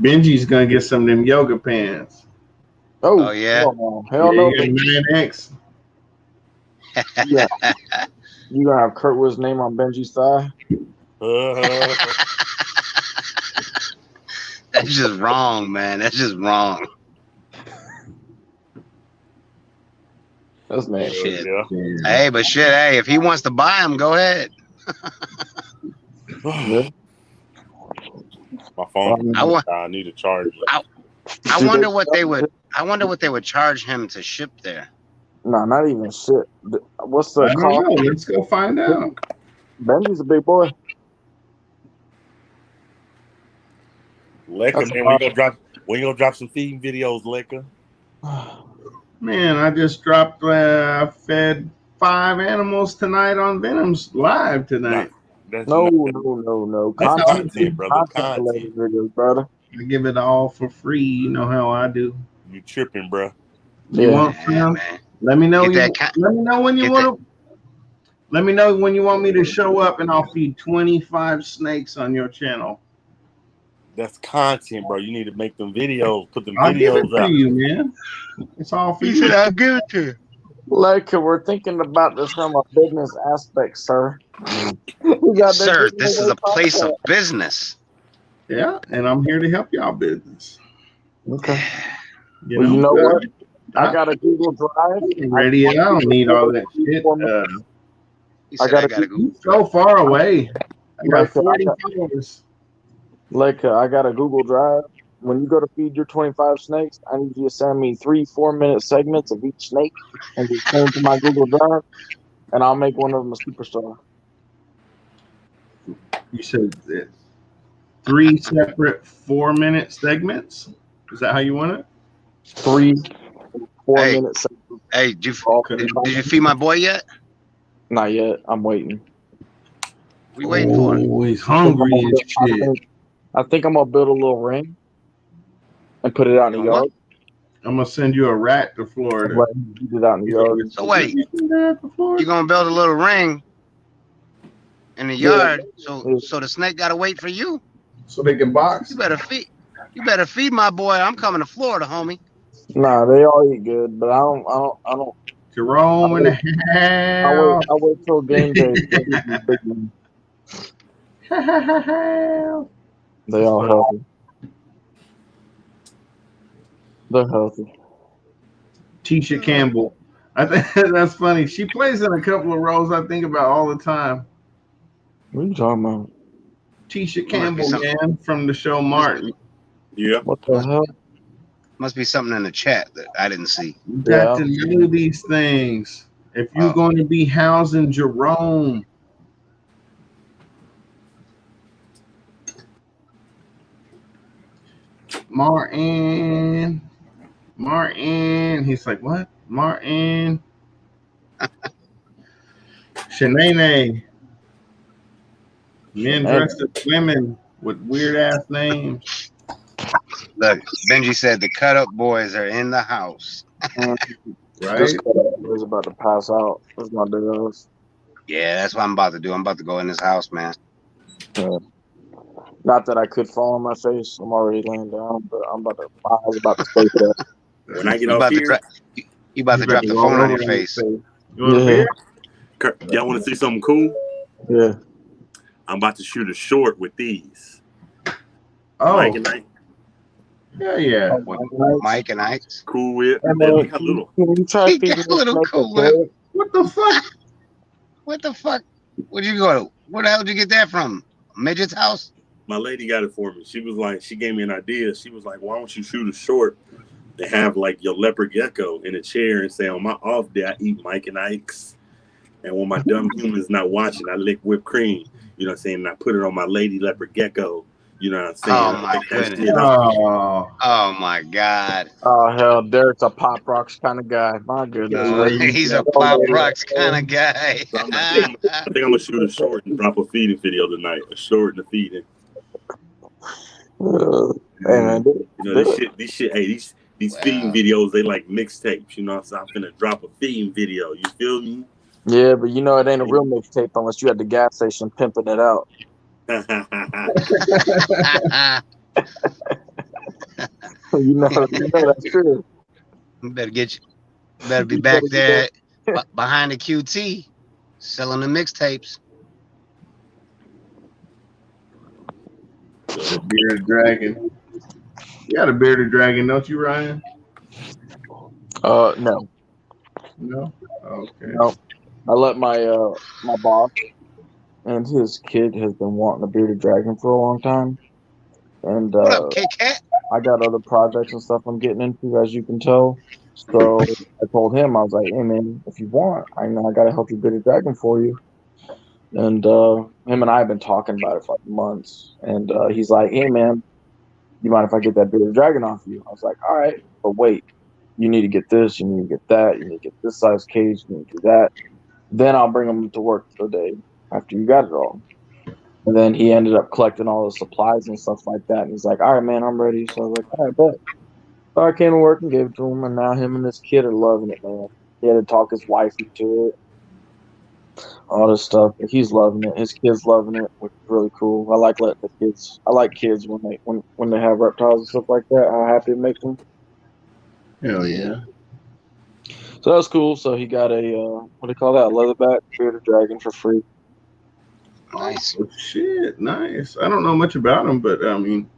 Benji's gonna get some of them yoga pants. Oh Oh, yeah. hell no. Yeah, Hell no, you got Benji. 9X. Yeah. You gonna have Kurtwood's name on Benji's thigh? That's just wrong, man. That's just wrong. That's nasty. Shit. Yeah. Hey, but shit, hey, if he wants to buy them, go ahead. Yeah. My phone. I want. I need to charge it. I wonder what they would. I wonder what they would charge him to ship there. No, not even shit. What's I the don't cost? know. Let's go find out. Benji's a big boy. Lecca, That's man, when you gonna drop some feeding videos, Lecca? Man, I just dropped fed 5 animals tonight on Venom's live tonight. That's No. That's Content, content, brother. related Content. videos, brother. I give it all for free. You know how I do. You tripping, bro? You Yeah. want Yeah, some? man. Let me know. Get that Let me know when you get want to. Let me know when you want me to show up, and I'll feed 25 snakes on your channel. That's content, bro. You need to make them videos. Put them I'll give it videos to out. you, man. It's all for He you. said, "I'll give it to you." Like we're thinking about this from a business aspect, sir. We got Sir, this is a place of business. Yeah, and I'm here to help y'all business. Okay. You Well, know, you know what? I I- got a Google Drive. I'm ready. I don't need all that shit. He said, I "I gotta gotta go." You're so far away. I got Like, 40 followers. I got a Google Drive. When you go to feed your 25 snakes, I need you to send me 3 4-minute segments of each snake and just send to my Google Drive, and I'll make one of them a superstar. You said that 3 separate 4-minute segments. Is that how you want it? 3 4 Hey. minute segments. Hey, did Okay. you feed my boy yet? Not yet. I'm waiting. What you waiting for? Oh, he's hungry as shit. I think I'm gonna build a little ring and put it out in the You know what? yard. I'm gonna send you a rat to Florida. Let him eat it out in the yard. So wait, You send that to Florida? you're gonna build a little ring in the Yeah. yard, so the snake gotta wait for you. So they can box. You better feed my boy. I'm coming to Florida, homie. Nah, they all eat good, but I don't. Jerome in the house. I wait till game day. Big one. They all healthy. They're healthy. Tisha Campbell. I think that's funny. She plays in a couple of roles I think about all the time. What are you talking about? Tisha Campbell, something. man, from the show Martin. Yeah. What the hell? Must be something in the chat that I didn't see. You got Yeah. to know these things. If you're Oh. going to be housing Jerome, Martin, he's like, what? Martin, Shanae, men dressed as women with weird ass names. Look, Benji said the cut up boys are in the house. Right? This was about to pass out. That's my big ass. Yeah, that's what I'm about to do. I'm about to go in this house, man. Yeah. Not that I could fall on my face. I'm already laying down, but my eyes about to stay there. When I get You off about to here, drop, you about to drop the phone on your face. You want a Yeah. beer? y'all want to see something cool? Yeah. I'm about to shoot a short with these. Oh, Mike and I yeah. With Mike and Ike's. cool with. And, They got little. Can you try He feeding got a this little snake cool a carrot? What the fuck? What the fuck? Where'd you go? Where the hell did you get that from? Midget's house? My lady got it for me. She was like, she gave me an idea. She was like, why don't you shoot a short and have like your leopard gecko in a chair and say, on my off day, I eat Mike and Ike's. And when my dumb human's not watching, I lick whipped cream. You know what I'm saying? And I put it on my lady leopard gecko. You know what I'm saying? Oh my Like, that goodness. shit up. Oh my God. Oh hell, Derek's a Pop Rocks kind of guy. My goodness. He's a Pop Rocks kind of guy. So I think I'm gonna shoot a short and drop a feeding video tonight. A short and a feeding. Hey man, You know, this shit. Hey, These feeding videos, they like mixtapes, you know. So I'm finna drop a feeding video. You feel me? Yeah, but you know it ain't a real mixtape unless you at the gas station pimping it out. you know that's true. You better be back there behind the QT selling the mixtapes. The bearded dragon. You got a bearded dragon, don't you, Ryan? No. No. Okay. No. I let my boss and his kid has been wanting a bearded dragon for a long time. And What up, Kit Kat? I got other projects and stuff I'm getting into, as you can tell. So I told him, I was like, hey man, if you want, I know I gotta help you bearded dragon for you. And him and I have been talking about it for like months. And he's like, hey man, you mind if I get that bearded dragon off you? I was like, all right, but wait, you need to get this, you need to get that, you need to get this size cage, you need to do that. Then I'll bring them to work for the day after you got it all. And then he ended up collecting all the supplies and stuff like that. And he's like, all right, man, I'm ready. So I was like, all right, bet. So I came to work and gave it to him. And now him and this kid are loving it, man. He had to talk his wife into it, all this stuff. But he's loving it. His kid's loving it, which is really cool. I like letting the kids. I like kids when they have reptiles and stuff like that. How happy it makes them. Hell yeah. So that's cool. So he got a what do you call that? A leatherback bearded dragon for free. Nice. Oh, shit, nice. I don't know much about him, but I mean,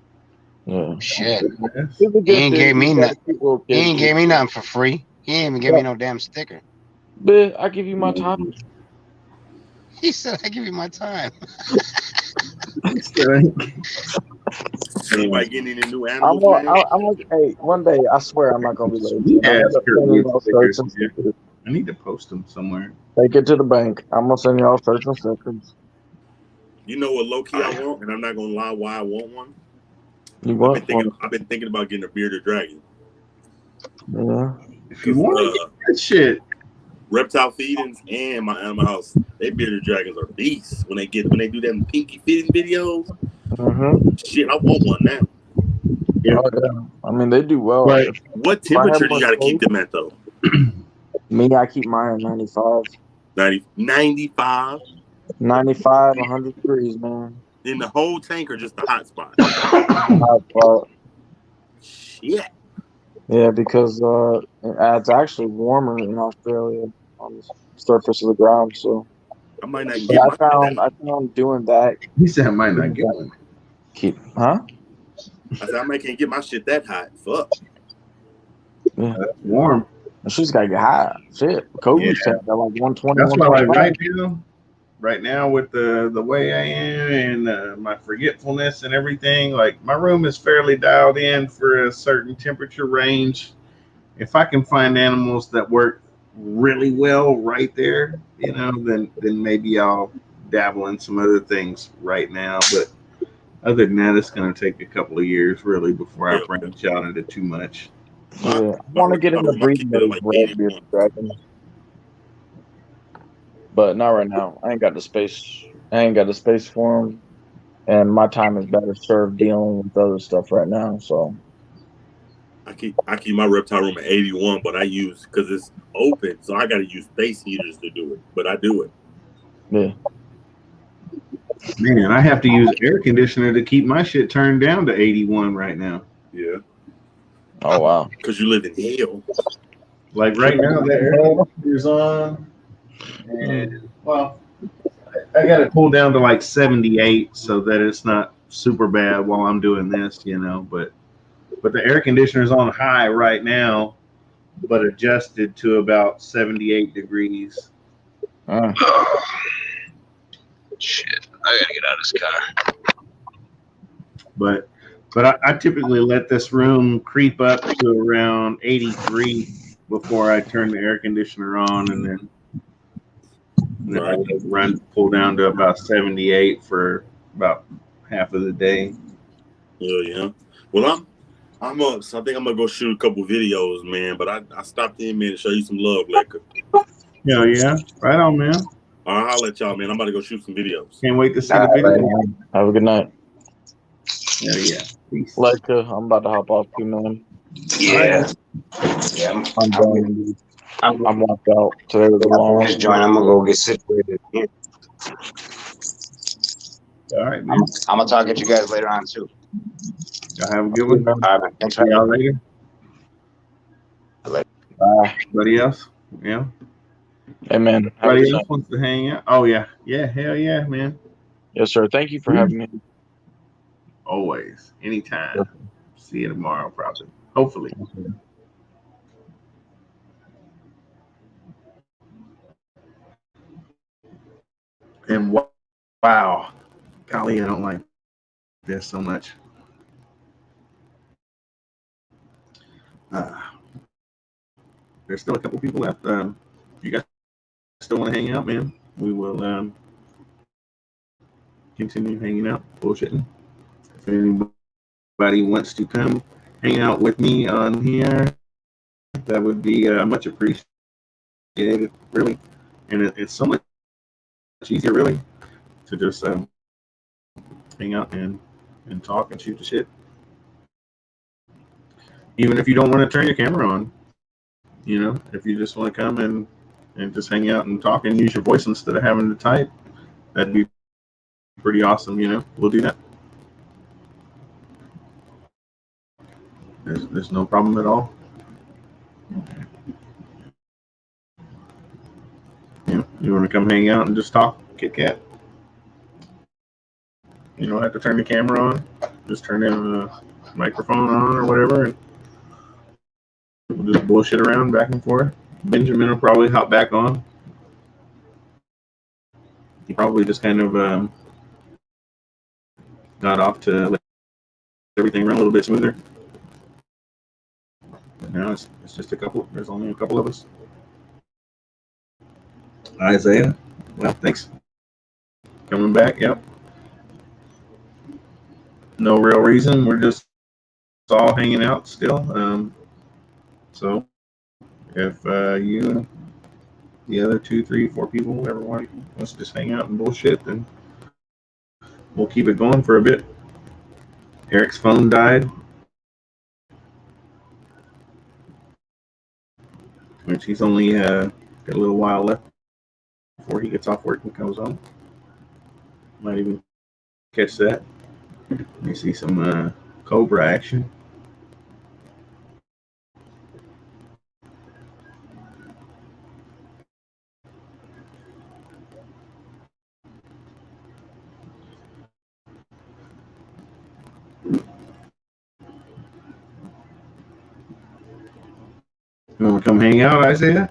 Yeah. Shit. yes. He ain't gave me nothing. He ain't gave me nothing for free. He ain't even gave me no damn sticker. But I give you my time. He said, "I give you my time." Anybody getting any new animals, man? I'm like, hey, one day I swear I'm not gonna be lazy. Yeah, I'm gonna send y'all shirts and stickers. I need to post them somewhere. Take it to the bank. I'm gonna send y'all shirts and stickers. You know what low key I want, and I'm not gonna lie why I want one. You want one? I've been thinking about getting a bearded dragon. Yeah. If you want to get that shit. Reptile feedings and my animal house, they bearded dragons are beasts. When they do them pinky feeding videos, shit, I want one now. Yeah. Oh, yeah. I mean, they do well. Right. What temperature do you got to keep them at though? Me, I keep mine at 95. 95? 95, 100 degrees, man. In the whole tank or just the hot spot? Hot spot. Shit. Yeah, because it's actually warmer in Australia on the surface of the ground. So I might not get I found doing that. He said I might not get one. Huh? I said I can't get my shit that hot. Fuck. Yeah. That's warm. She's gotta get hot. Shit. Kobe's at like 120. That's why right now with the way I am and my forgetfulness and everything, like my room is fairly dialed in for a certain temperature range. If I can find animals that work really well right there, you know, then maybe I'll dabble in some other things right now. But other than that, it's going to take a couple of years really before I branch out into too much. Yeah, I want to get into breeding those red bearded dragons, but not right now. I ain't got the space. For them, and my time is better served dealing with other stuff right now. So I keep my reptile room at 81, but I use because it's open, so I got to use space heaters to do it. But I do it. Yeah. Man, I have to use air conditioner to keep my shit turned down to 81 right now. Yeah. Oh wow. Because you live in hell. Like right now, the air conditioner's on, and well, I got it pulled down to like 78 so that it's not super bad while I'm doing this, you know. But the air conditioner's on high right now, but adjusted to about 78 degrees. Shit, I gotta get out of this car. But I typically let this room creep up to around 83 before I turn the air conditioner on, and then I pull down to about 78 for about half of the day. Yeah. Well, I'm up, so I think I'm gonna go shoot a couple videos, man. But I stopped in, man, to show you some love, Lecker. Hell yeah, right on, man. I'll holler at y'all, man. I'm about to go shoot some videos. Can't wait to see the video. Have a good night. Hell yeah. Peace. Lecker, I'm about to hop off too, man. Yeah. Yeah. I'm done. I'm locked out. Today was a After long this joint, I'm gonna go get situated. Yeah. All right, man. I'm gonna talk at you guys later on too. Y'all have a good one. All right, man. Thanks for See y'all having me. later. Bye. Anybody else? Yeah. Hey, man. Have a Anybody good else night. wants to hang out? Oh yeah. Yeah. Hell yeah, man. Yes, sir. Thank you for having me. Always. Anytime. See you tomorrow, probably. Hopefully. And wow. Golly, I don't like this so much. Uh, there's still a couple people left. If you guys still want to hang out, man, we will continue hanging out, bullshitting. If anybody wants to come hang out with me on here, that would be much appreciated, really. And it's so much easier, really, to just hang out and talk and shoot the shit. Even if you don't want to turn your camera on, if you just want to come and just hang out and talk and use your voice instead of having to type, that'd be pretty awesome. We'll do that. There's no problem at all. You want to come hang out and just talk, Kit Kat? You don't have to turn the camera on. Just turn the microphone on or whatever, and we'll just bullshit around back and forth. Benjamin will probably hop back on. He probably just kind of got off to let everything run a little bit smoother. But now it's just a couple. There's only a couple of us. Isaiah, well, thanks. Coming back, yep. No real reason. We're just all hanging out still. So if you and the other 2, 3, 4 people, whoever wants to just hang out and bullshit, then we'll keep it going for a bit. Eric's phone died, which he's only got a little while left before he gets off work and comes home. Might even catch that. Let me see some Cobra action. You want to come hang out, Isaiah?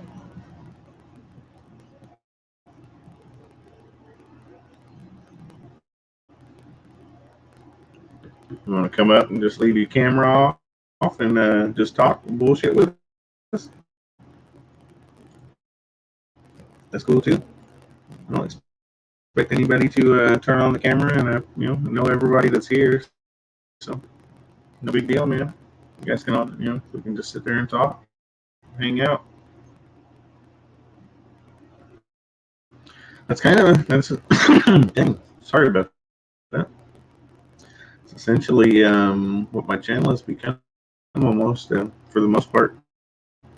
You want to come up and just leave your camera off and just talk and bullshit with us? That's cool too. I don't expect anybody to turn on the camera, and know everybody that's here. So no big deal, man. You guys can all, we can just sit there and talk, hang out. That's dang. Sorry about that. It's essentially what my channel has become almost for the most part.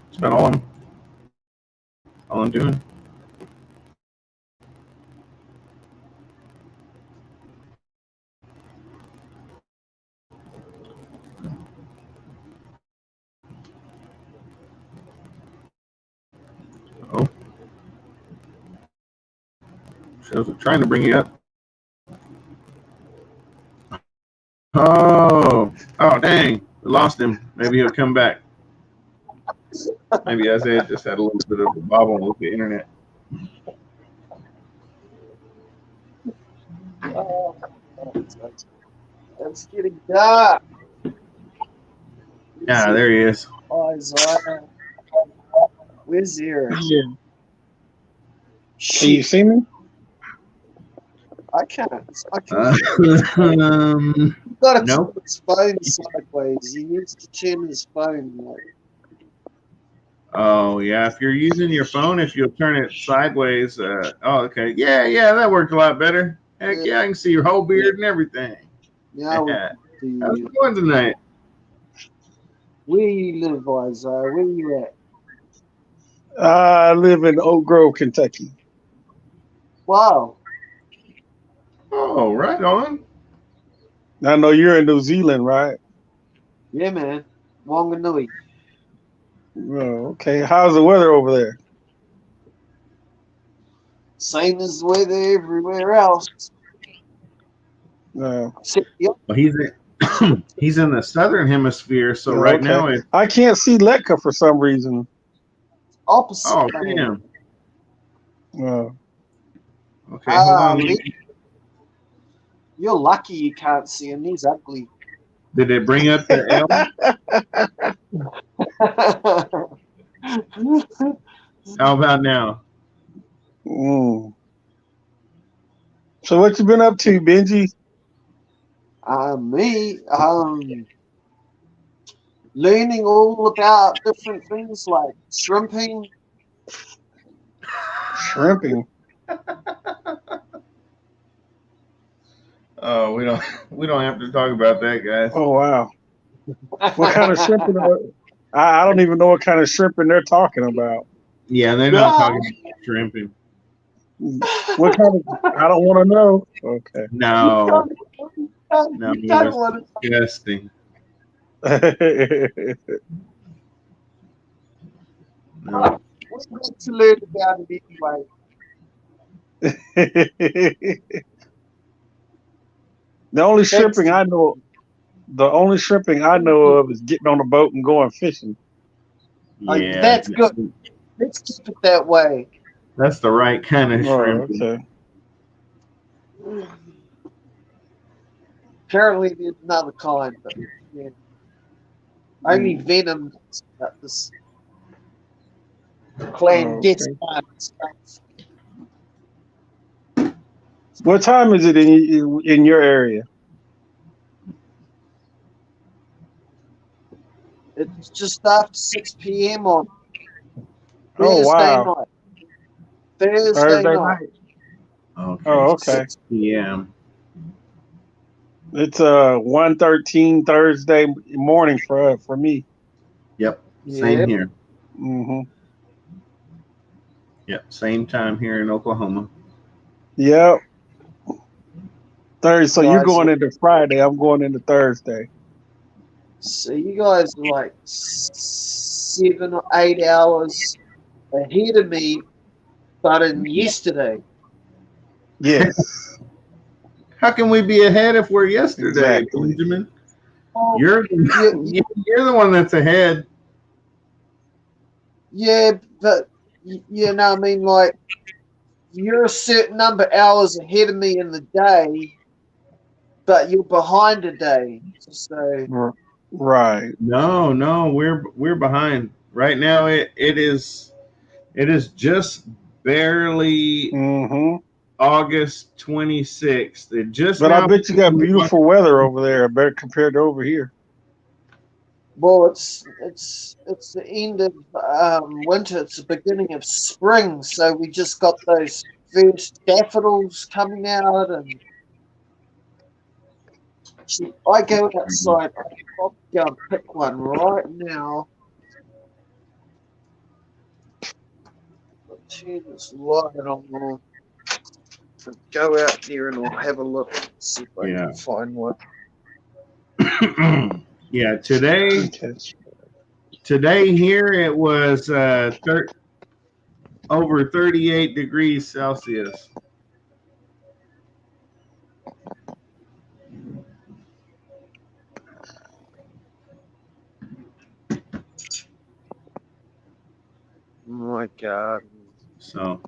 It's about all I'm doing. Oh, I was trying to bring you up. Oh, dang. We lost him. Maybe he'll come back. Maybe Isaiah just had a little bit of a bobble with the internet. Oh, it's getting dark. Yeah, there he is. Oh, Isaiah. Where's Eric? Yeah. Can you see me? I can't. Um, You've got to no. turn his phone sideways. He needs to turn his phone. Oh yeah, if you're using your phone, if you'll turn it sideways. Okay. Yeah, that worked a lot better. Heck yeah, I can see your whole beard and everything. Yeah. How's it going tonight? Where you live, Isaiah? Where you at? I live in Oak Grove, Kentucky. Wow. Oh, right on. I know you're in New Zealand, right? Yeah, man. Wanganui. Oh, okay. How's the weather over there? Same as the weather everywhere else. Uh, Except the Well, he's in the southern hemisphere, so right okay. now it's I can't see Letka for some reason. opposite, oh man. damn. Uh, Okay, hold on. Lee, you're lucky you can't see him. He's ugly. Did it bring up the L? How about now? mm. So what you been up to, Benji? Me, learning all about different things like shrimping. Shrimping. Oh, we don't have to talk about that, guys. Oh wow. What kind of shrimping? I don't even know what kind of shrimping they're talking about. Yeah, they're not talking about shrimping. What kind of? I don't want to know. Okay. No, no, You it don't was want disgusting. No. we need to learn about it anyway. The only Thanks. shrimping I know, the only shrimping I know of is getting on a boat and going fishing. Yeah, That's good. Let's keep it that way. that's the right kind of Oh, shrimping. okay. Apparently, there's another kind, but yeah. Only Venom knows about this clandestine stuff. What time is it in your area? It's just after 6 p.m. on Oh Thursday wow, night. Thursday Thursday night. night. Okay, Oh okay. 6 p.m. It's 1:13 Thursday morning for me. Yep, same Yeah. here. Hmm. Yep, same time here in Oklahoma. Yep. Thursday. So you're Guys, going into Friday. I'm going into Thursday. so you guys are like 7 or 8 hours ahead of me, but in yesterday. Yes. How can we be ahead if we're yesterday, Exactly. Benjamin? Oh, You're yeah, you're the one that's ahead. yeah, but you know, I mean, like you're a certain number of hours ahead of me in the day, but you're behind a day. So Right. No, no, we're behind right now. It is just barely Hmm. August 26th. It just But I now. bet you got beautiful weather over there, better compared to over here. well, it's the end of winter. It's the beginning of spring. So we just got those first daffodils coming out, and I go outside. I'll go and pick one right now. I'll turn this light on. And go out there and I'll have a look. See if I Yeah. can find one. Yeah, today Okay. here it was over 38 degrees Celsius. Oh my God. So,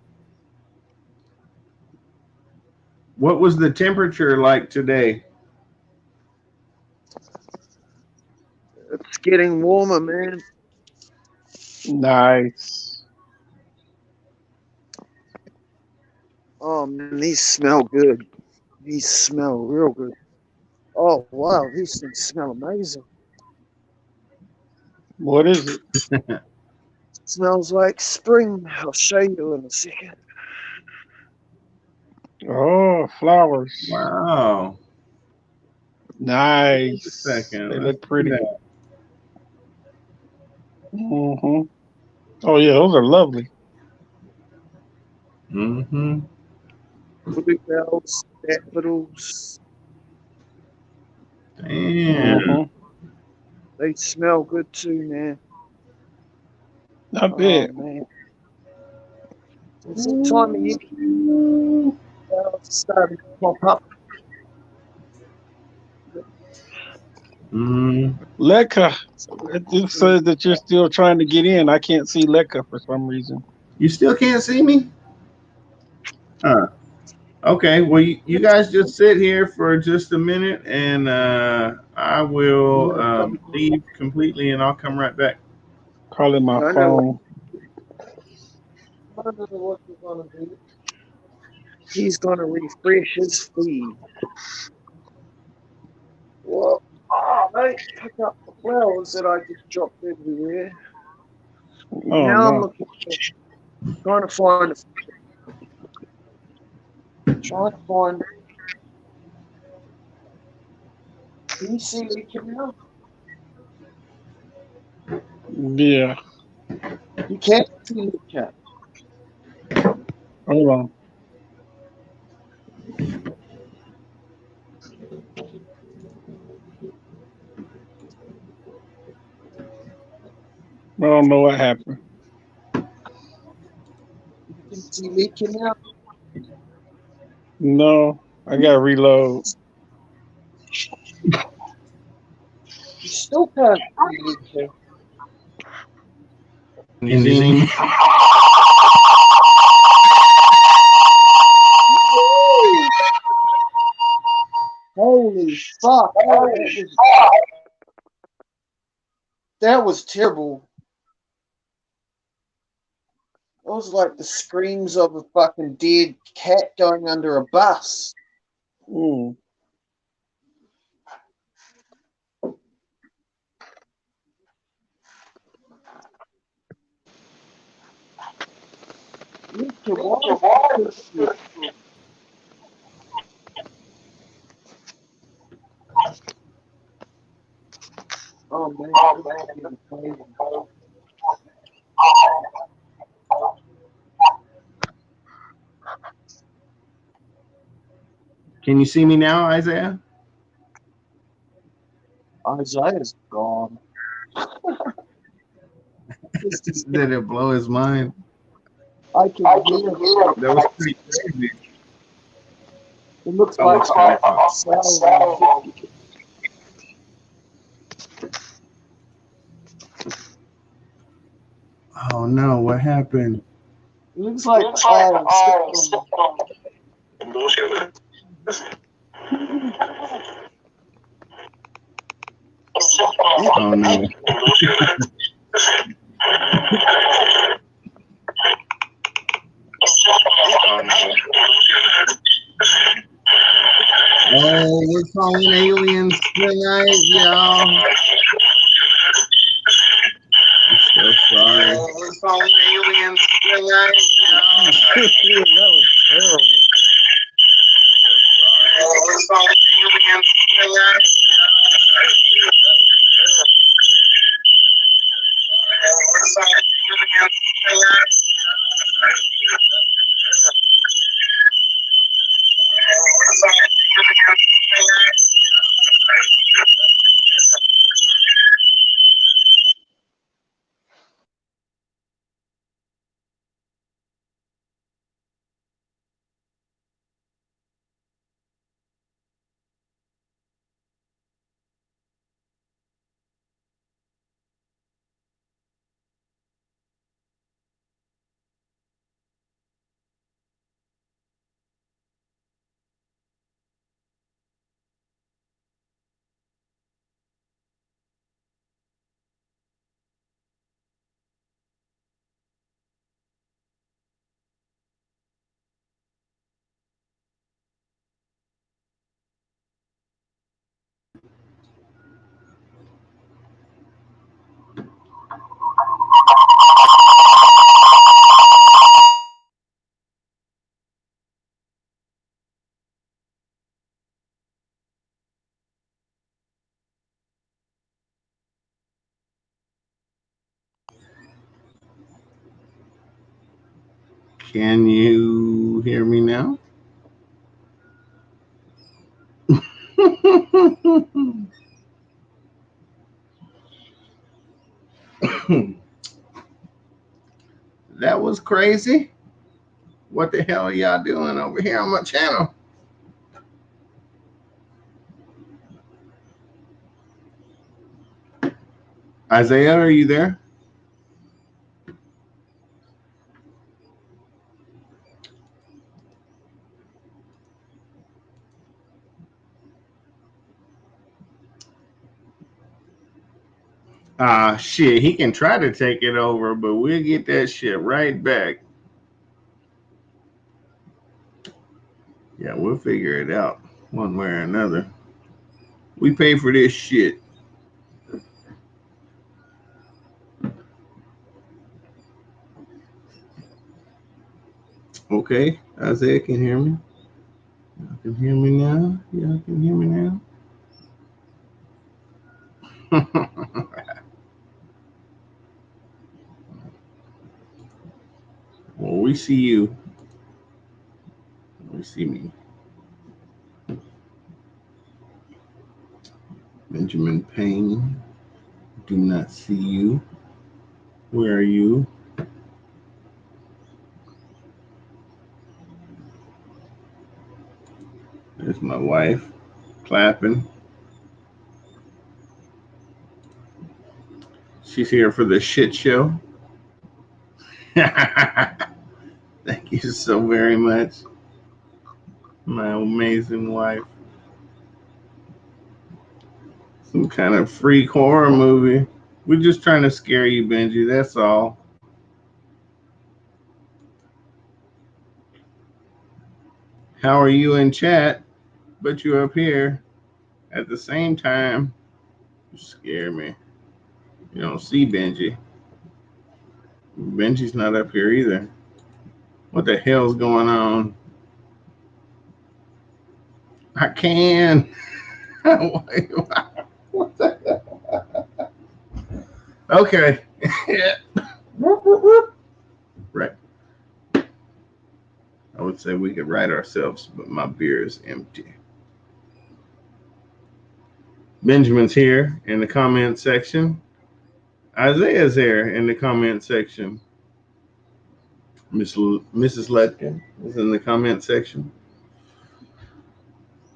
what was the temperature like today? It's getting warmer, man. Nice. Oh man, these smell good. These smell real good. Oh wow, these things smell amazing. What is it? Smells like spring. I'll show you in a second. Oh, flowers. Wow. Wait a Nice. second. They Let's look see pretty. that. Mm-hmm. Oh yeah, those are lovely. Mm-hmm. Bluebells, daffodils. Damn. Mm-hmm. They smell good too, man. I Oh bet. man, it's that time of year flowers starting to pop up. Mm. Lekka. It just says that you're still trying to get in. I can't see Lekka for some reason. You still can't see me? Huh. Okay. Well, you guys just sit here for just a minute, and I will leave completely, and I'll come right back. Calling my I know phone. what you're gonna do. He's gonna refresh his feed. Well, mate, pick up the flowers that I just dropped everywhere. Oh Now I'm no. looking, trying to find, trying to find. Can you see me now? Yeah. You can't see me, cat. Hold on. I don't know what happened. You can see me now. No. I gotta reload. You still can't see me, cat. Can you see me? Holy fuck! That was terrible. It was like the screams of a fucking dead cat going under a bus. Mm. Richard, why is this? Oh man, this is getting crazy. Can you see me now, Isaiah? Isaiah's gone. Did it blow his mind? I can hear it. That was pretty crazy. It looks Oh, like it's my fault. sound. Oh no, what happened? It looks like Oh no. Oh, we're calling aliens tonight, y'all. I'm so sorry. Oh, we're calling aliens tonight, y'all. That was terrible. Oh, we're calling aliens tonight. Oh, we're calling aliens tonight. Can you hear me now? That was crazy. What the hell are y'all doing over here on my channel? Isaiah, are you there? Shit, he can try to take it over, but we'll get that shit right back. Yeah, we'll figure it out one way or another. We pay for this shit. Okay, Isaiah can hear me. Y'all can hear me now. Y'all can hear me now. Well, we see you. We see me. Benjamin Payne. Do not see you. Where are you? There's my wife clapping. She's here for the shit show. Thank you so very much, my amazing wife. Some kind of freak horror movie. We're just trying to scare you, Benji. That's all. How are you in chat? But you up here at the same time. You scare me. You don't see Benji. Benji's not up here either. What the hell's going on? I can. What the hell? Okay. Right. I would say we could write ourselves, but my beer is empty. Benjamin's here in the comment section. Isaiah's here in the comment section. Mrs. Letkin is in the comment section.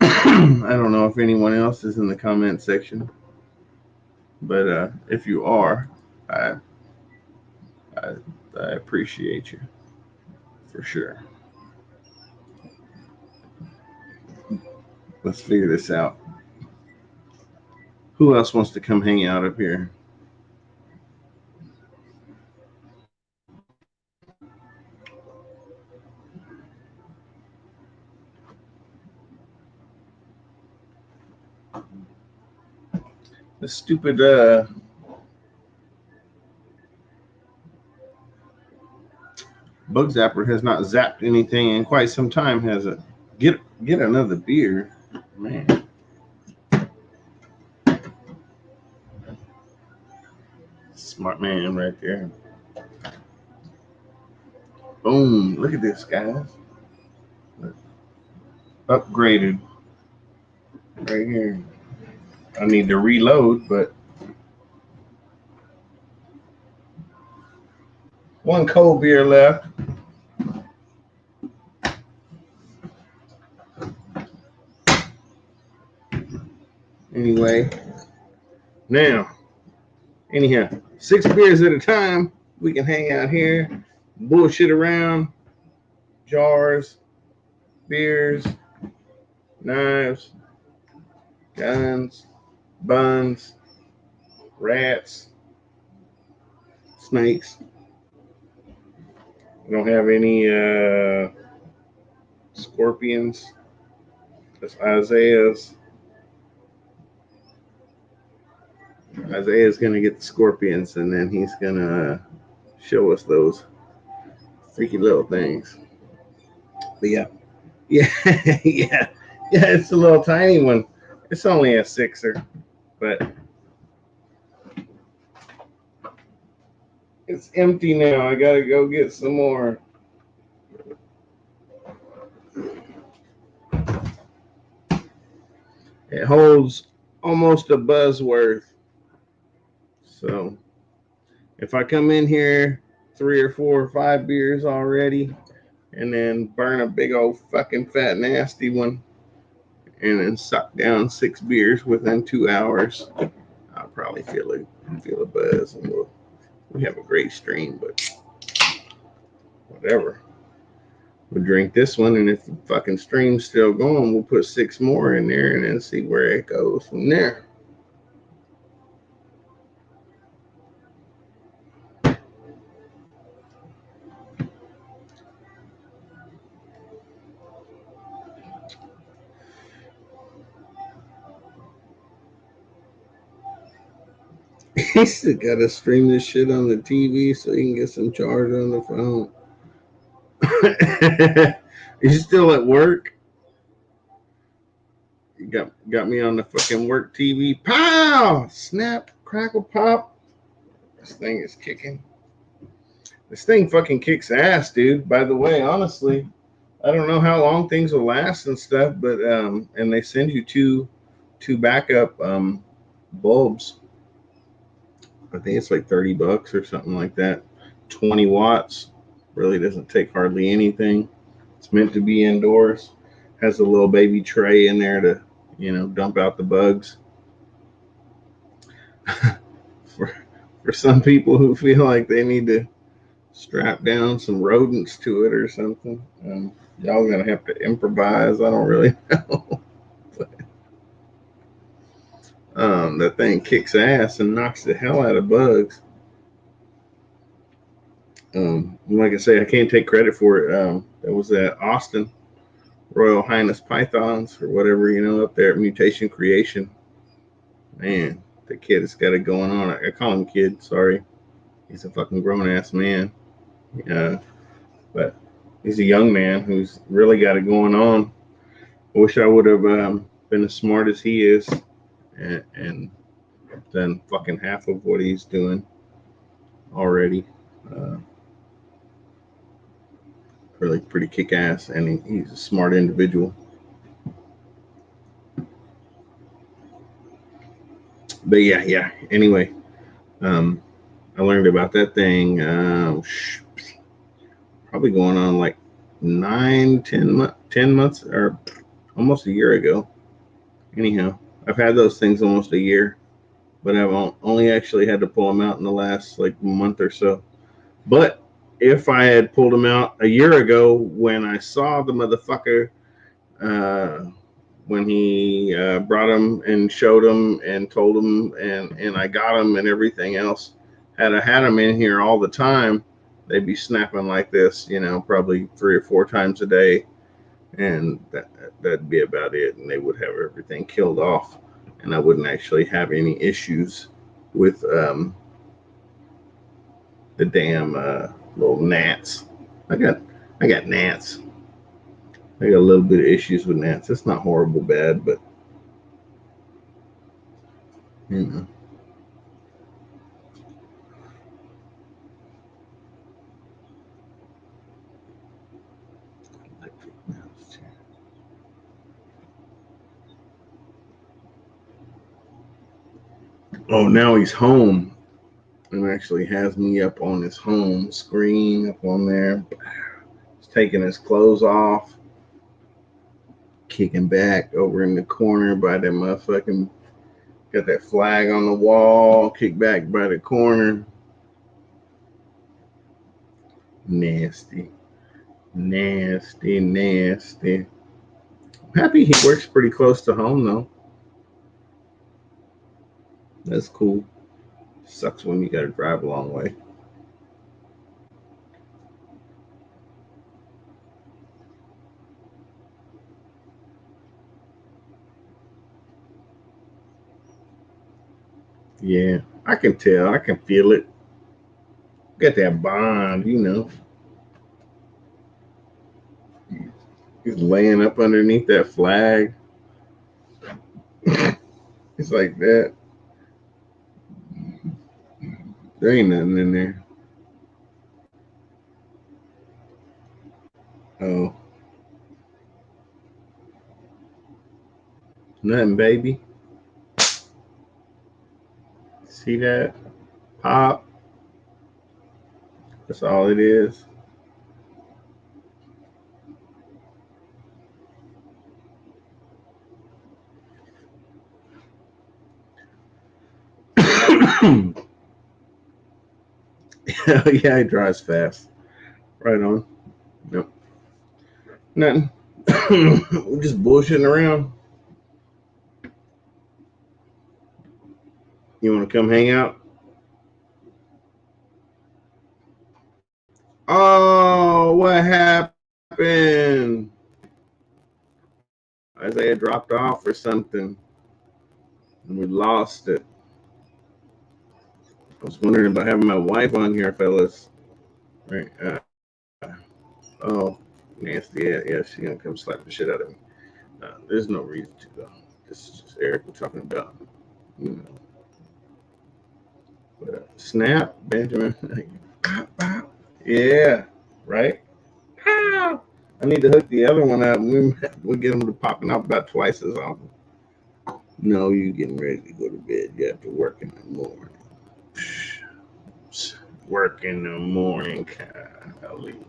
I don't know if anyone else is in the comment section, but if you are, I, I appreciate you for sure. Let's figure this out. Who else wants to come hang out up here? The stupid bug zapper has not zapped anything in quite some time, has it? Get another beer, man. Smart man right there. Boom! Look at this, guys. Upgraded right here. I need to reload, but one cold beer left. Anyway, now, anyhow, 6 beers at a time. We can hang out here, bullshit around, jars, beers, knives, guns, buns, rats, snakes. We don't have any scorpions. That's Isaiah's. Isaiah's gonna get the scorpions, and then he's gonna show us those freaky little things. But yeah, yeah. It's a little tiny one. It's only a 6er, but it's empty now. I gotta go get some more. It holds almost a buzz worth. So if I come in here 3 or 4 or 5 beers already, and then burn a big old fucking fat nasty one, and then suck down 6 beers within 2 hours, I'll probably feel a buzz, and we have a great stream. But whatever. We'll drink this one, and if the fucking stream's still going, we'll put 6 more in there and then see where it goes from there. He still gotta stream this shit on the TV so he can get some charge on the phone. You still at work? You got me on the fucking work TV. Pow! Snap, crackle, pop. This thing is kicking. This thing fucking kicks ass, dude. By the way, honestly, I don't know how long things will last and stuff, but and they send you two backup bulbs. I think it's like $30 or something like that. 20 watts. Really doesn't take hardly anything. It's meant to be indoors. Has a little baby tray in there to, dump out the bugs. for for some people who feel like they need to strap down some rodents to it or something, y'all gonna have to improvise. I don't really know. But, that thing kicks ass and knocks the hell out of bugs. Like I say, I can't take credit for it. That was at Austin Royal Highness Pythons or whatever, up there at Mutation Creation. Man, the kid has got it going on. I call him kid. Sorry, he's a fucking grown ass man. But he's a young man who's really got it going on. I wish I would have been as smart as he is and done fucking half of what he's doing already. Uh, Really pretty kick ass, and he's a smart individual. But yeah. Anyway, I learned about that thing probably going on like 10 months or almost a year ago. Anyhow, I've had those things almost a year, but I've only actually had to pull them out in the last like month or so. But if I had pulled them out a year ago when I saw the motherfucker, uh, when he brought him and showed him and told him and I got him and everything else, had I had him in here all the time, they'd be snapping like this, probably 3 or 4 times a day, and that'd be about it. And they would have everything killed off, and I wouldn't actually have any issues with the damn little gnats. I got gnats. I got a little bit of issues with gnats. It's not horrible bad, but you know. Oh, now he's home and actually has me up on his home screen up on there. He's taking his clothes off, kicking back over in the corner by that motherfucking, got that flag on the wall, kick back by the corner. Nasty, nasty, nasty. I'm happy he works pretty close to home though. That's cool. Sucks when you gotta drive a long way. Yeah, I can tell. I can feel it. Got that bond. He's laying up underneath that flag. It's like that. There ain't nothing in there. Oh, Nothing, baby. See that? Pop. That's all it is. Yeah, it dries fast. Right on. Nope. Nothing. We're just bullshitting around. You want to come hang out? Oh, what happened? Isaiah dropped off or something, and we lost it. I was wondering about having my wife on here, fellas. Right? Oh, nasty. Yeah, she gonna come slap the shit out of me. There's no reason to though. This is just Eric we're talking about. You know. But, snap, Benjamin. Yeah, right. Pow! I need to hook the other one up. We get them to popping off about twice as often. No, you getting ready to go to bed. You have to work in the morning. Work in the morning, Kylie.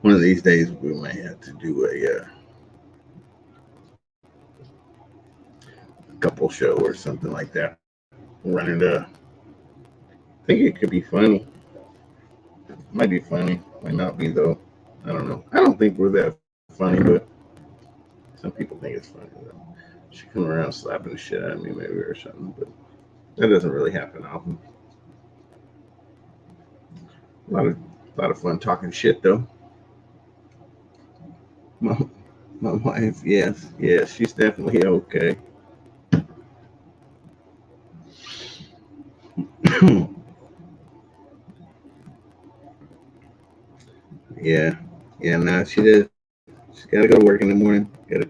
One of these days we might have to do a couple show or something like that. Run it up. I think it could be funny. Might be funny. Might not be though. I don't know. I don't think we're that funny, but some people think it's funny. Though. She come around slapping the shit out of me maybe or something, but that doesn't really happen often. A lot of fun talking shit though. My, my wife, yes, she's definitely okay. Yeah, yeah. Nah, she did. She's got to go to work in the morning. Got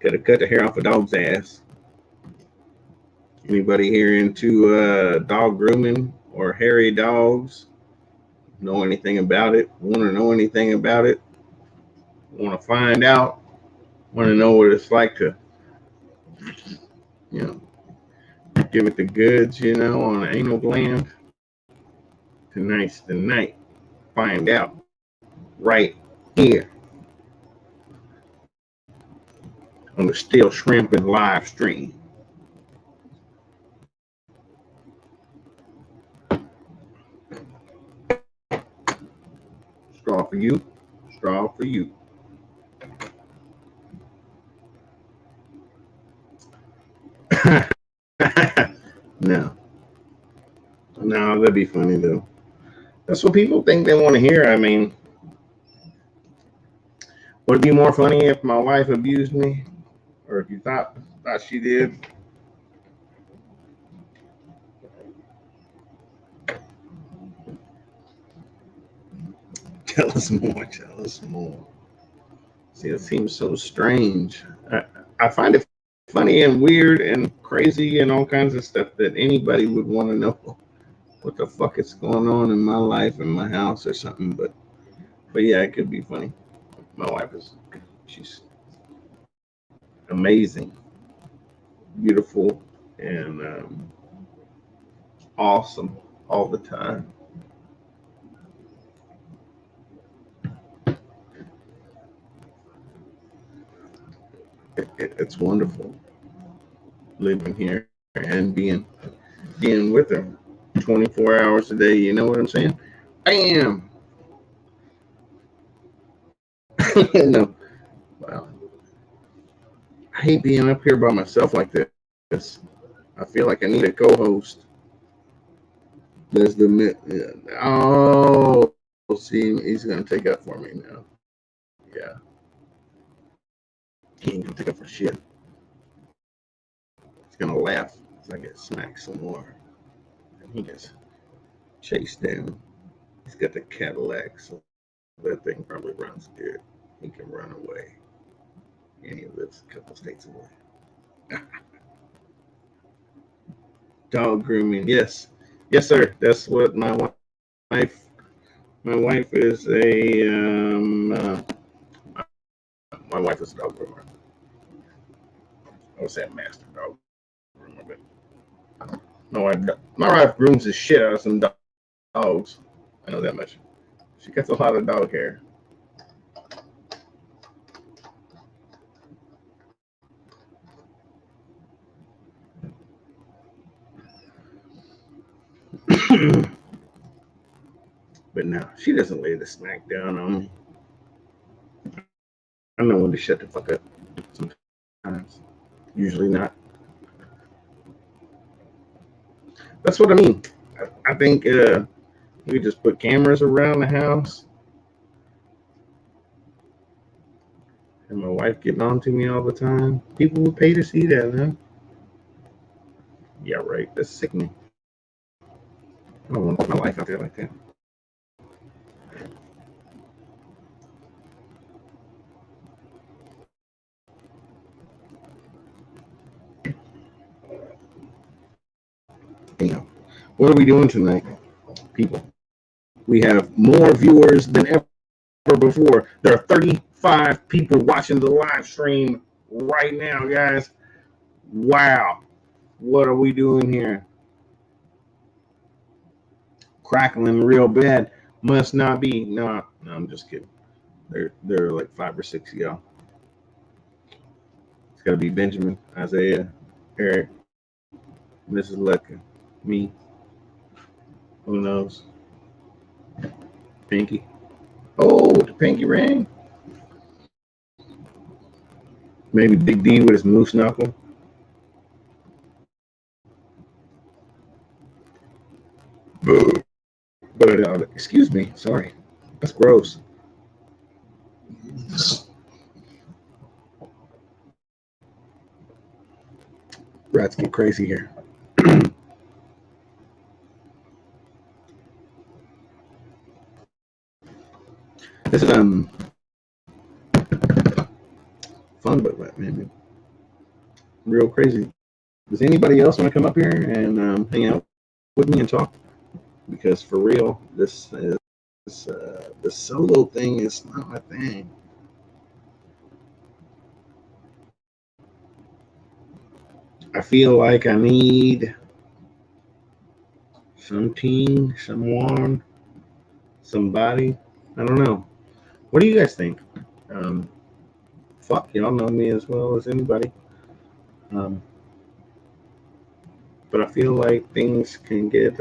to cut the hair off a dog's ass. Anybody here into dog grooming or hairy dogs? Know anything about it? Want to know anything about it? Want to find out? Want to know what it's like to, you give it the goods, on the anal gland? Tonight's the night. Find out right here on the Still Shrimpin live stream. Straw for you. Straw for you. No. No, that'd be funny though. That's what people think they want to hear. I mean, would it be more funny if my wife abused me, or if you thought she did? Tell us more. Tell us more. See, it seems so strange. I find it funny and weird and crazy and all kinds of stuff that anybody would want to know what the fuck is going on in my life in my house or something. But yeah, it could be funny. My wife she's amazing, beautiful, and awesome all the time. It's wonderful living here and being with her 24 hours a day. You know what I'm saying? Bam. No, wow. I hate being up here by myself like this. I feel like I need a co-host. There's oh, see, he's gonna take up for me now. Yeah, he ain't gonna take up for shit. He's gonna laugh as I get smacked some more, and he gets chased down. He's got the Cadillac, so that thing probably runs good. He can run away, and he lives a couple states away. Dog grooming, yes. Yes, sir. That's what wife. My wife is a my wife is a dog groomer. I would say a master dog groomer, but my wife grooms the shit out of some dogs. I know that much. She gets a lot of dog hair. But no, she doesn't lay the smack down on me. I know when to shut the fuck up. Sometimes, usually not. That's what I mean. I think we just put cameras around the house, and my wife getting on to me all the time. People would pay to see that, huh? Yeah, right. That's sickening. I don't want to put my life out there like that. Anyhow, what are we doing tonight, people? We have more viewers than ever before. There are 35 people watching the live stream right now, guys. Wow. What are we doing here? Crackling real bad. Must not be. No, I'm just kidding. There are like 5 or 6 of y'all. It's gotta be Benjamin, Isaiah, Eric, Mrs. Lecca, me. Who knows? Pinky. Oh, the pinky ring. Maybe Big D with his moose knuckle. But excuse me, sorry. That's gross. Rats get crazy here. This is fun, but man, real crazy. Does anybody else want to come up here and hang out with me and talk? Because for real, this is the solo thing is not my thing. I feel like I need something, someone, somebody. I don't know. What do you guys think? Um, Fuck, y'all know me as well as anybody. Um, but I feel like things can get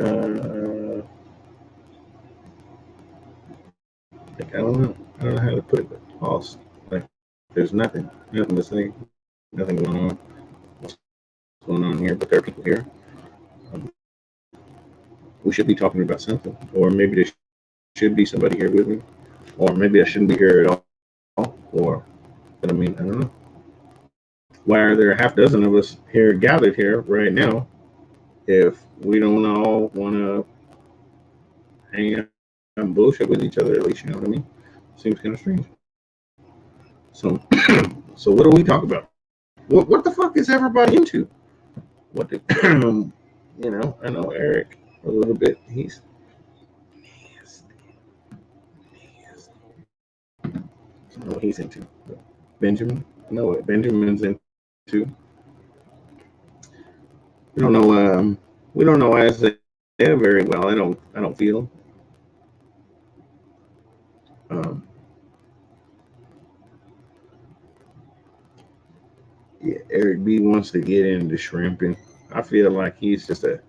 like I don't know how to put it, but lost. Like there's nothing to say, nothing going on. What's going on here? But there are people here. Um, we should be talking about something, or maybe there should be somebody here with me, or maybe I shouldn't be here at all. Or, but I mean, I don't know. Why are there a half dozen of us here gathered here right now if we don't all want to hang out and bullshit with each other? At least you know what I mean. Seems kind of strange. So, so what do we talk about? What the fuck is everybody into? What did you know? I know Eric a little bit. He's I don't know what he's into. Benjamin, I know what Benjamin's into. We don't know. We don't know Isaiah very well. I don't feel. Um, yeah, Eric B wants to get into shrimping. I feel like he's just a.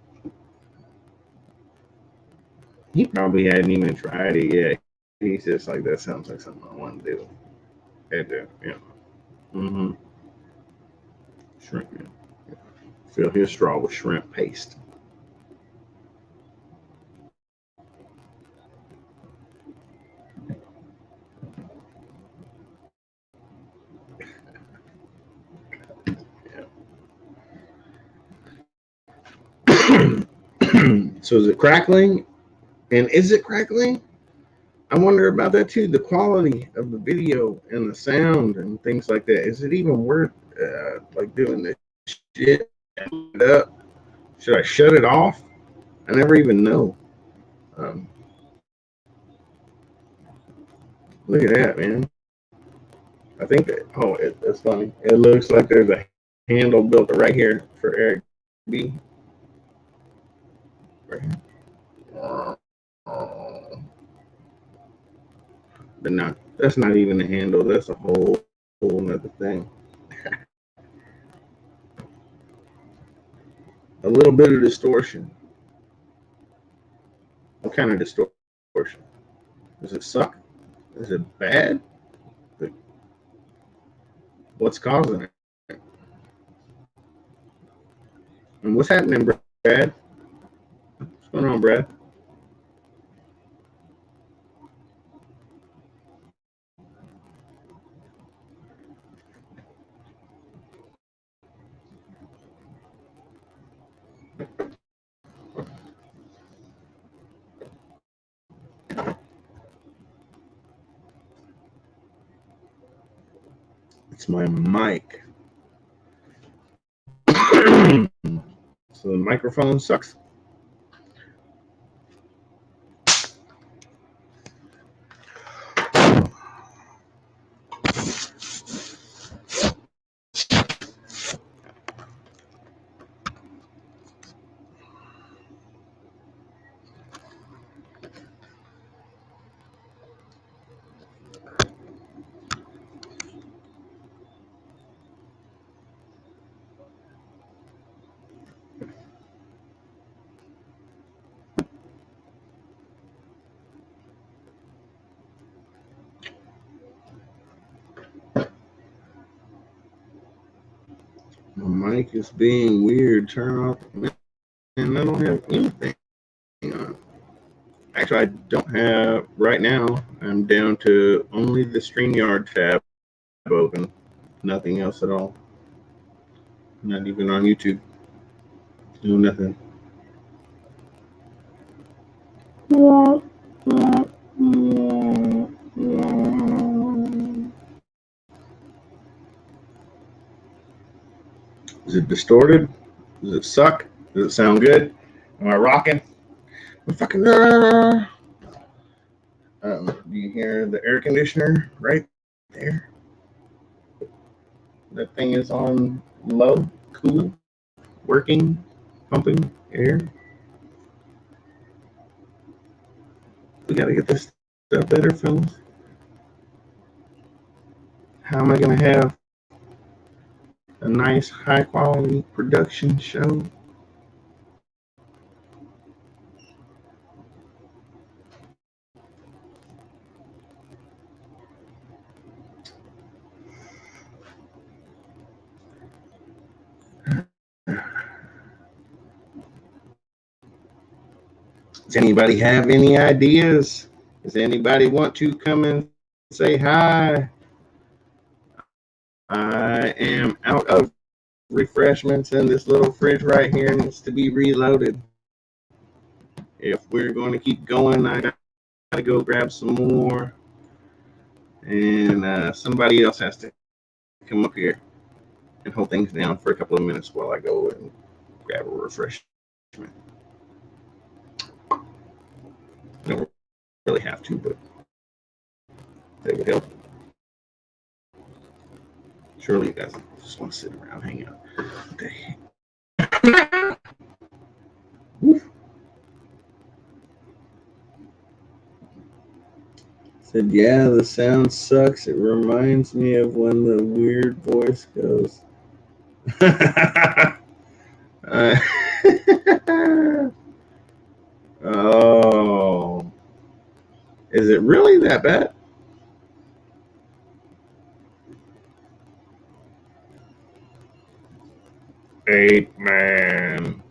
He probably hadn't even tried it yet. He's just like that. Sounds like something I want to do. And yeah. Mm-hmm. Shrimping. Fill his straw with shrimp paste. So is it crackling? And is it crackling? I wonder about that too. The quality of the video and the sound and things like that. Is it even worth like doing this shit? Up? Should I shut it off? I never even know. Um, Look at that, man. I think that, oh, it's funny. It looks like there's a handle built right here for Eric B. Right here. But no, that's not even a handle. That's a whole nother thing. A little bit of distortion. What kind of distortion? Does it suck? Is it bad? What's causing it? And what's happening, Brad? What's going on, Brad? It's my mic. So the microphone sucks. My mic is being weird. Turn off. And I don't have anything on. Actually, I don't have right now. I'm down to only the StreamYard tab open. Nothing else at all. Not even on YouTube. No nothing. Is it distorted? Does it suck? Does it sound good? Am I rocking? I'm fucking. Do you hear the air conditioner right there? That thing is on low, cool, working, pumping air. We gotta get this stuff better, fellas. How am I gonna have a nice, high quality production show? Does anybody have any ideas? Does anybody want to come and say hi? I am out of refreshments, and this little fridge right here needs to be reloaded. If we're going to keep going, I gotta go grab some more, and somebody else has to come up here and hold things down for a couple of minutes while I go and grab a refreshment. I don't really have to, but they would help. Surely you guys just want to sit around, hang out. Okay. Said, yeah, the sound sucks. It reminds me of when the weird voice goes. Oh. Is it really that bad? Eight man.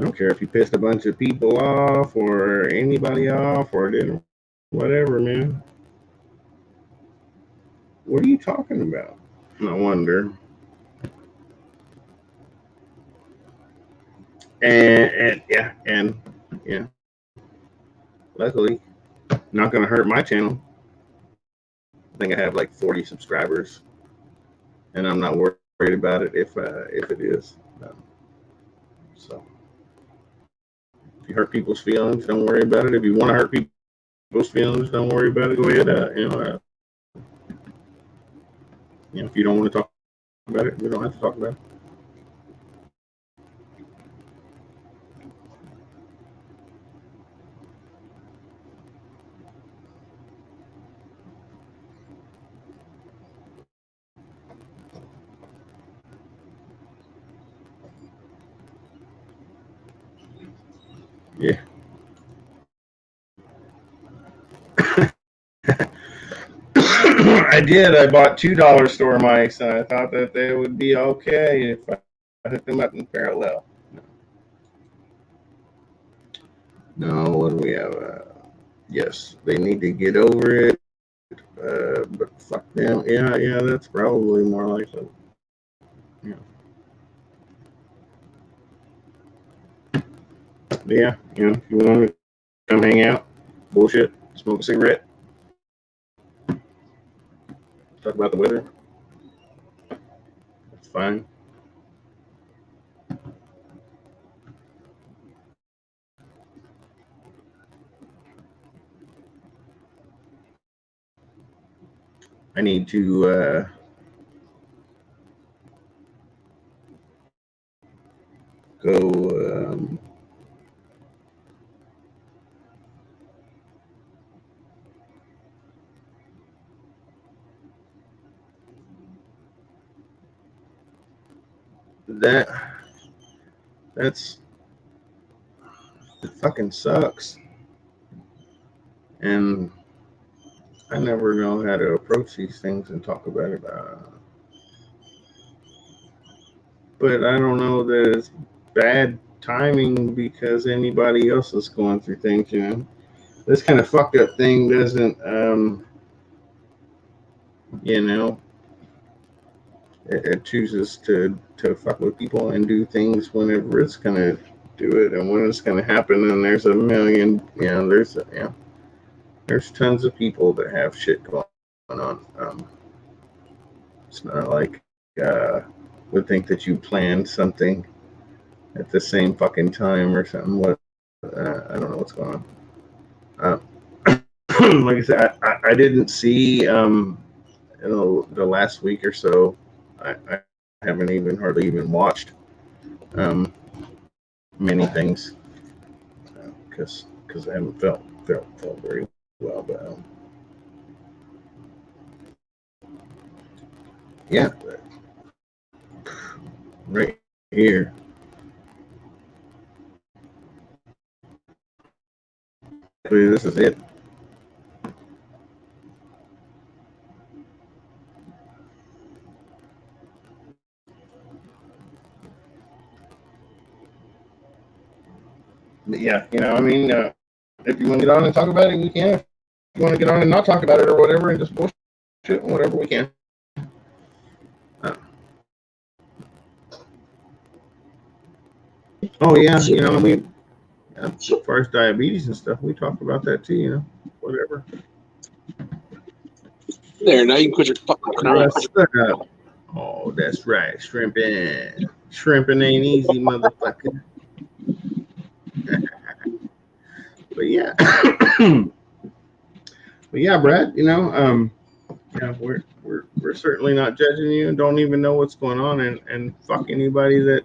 don't care if you pissed a bunch of people off or anybody off or didn't, whatever, man. What are you talking about? I wonder. And yeah, luckily, not gonna hurt my channel. I think I have like 40 subscribers, and I'm not worried about it if it is. So if you hurt people's feelings, don't worry about it. If you want to hurt people's feelings, don't worry about it. Go ahead. If you don't want to talk about it, we don't have to talk about it. Yeah. I did. I bought $2 store mics, and I thought that they would be okay if I hooked them up in parallel. No, what do we have? Yes, they need to get over it. But fuck them. Yeah, that's probably more likely. Yeah. Yeah, if you want to come hang out, bullshit, smoke a cigarette, talk about the weather, that's fine. I need to go that's it fucking sucks. And I never know how to approach these things and talk about it. But I don't know that it's bad timing because anybody else is going through things. This kind of fucked up thing doesn't, it chooses to fuck with people and do things whenever it's going to do it and when it's going to happen. And there's a million, there's tons of people that have shit going on. It's not like would think that you planned something at the same fucking time or something. I don't know what's going on. Like I said, I didn't see the last week or so. I haven't hardly even watched many things because I haven't felt very well. But yeah, right here. This is it. But yeah, if you want to get on and talk about it, we can. If you want to get on and not talk about it or whatever, and just bullshit, whatever we can. Oh yeah, as far as diabetes and stuff, we talk about that too. Whatever. There, now you can quit your fucking crying. Oh, that's right, Shrimpin. Shrimpin ain't easy, motherfucker. But yeah, Brad. We're certainly not judging you and don't even know what's going on, and fuck anybody that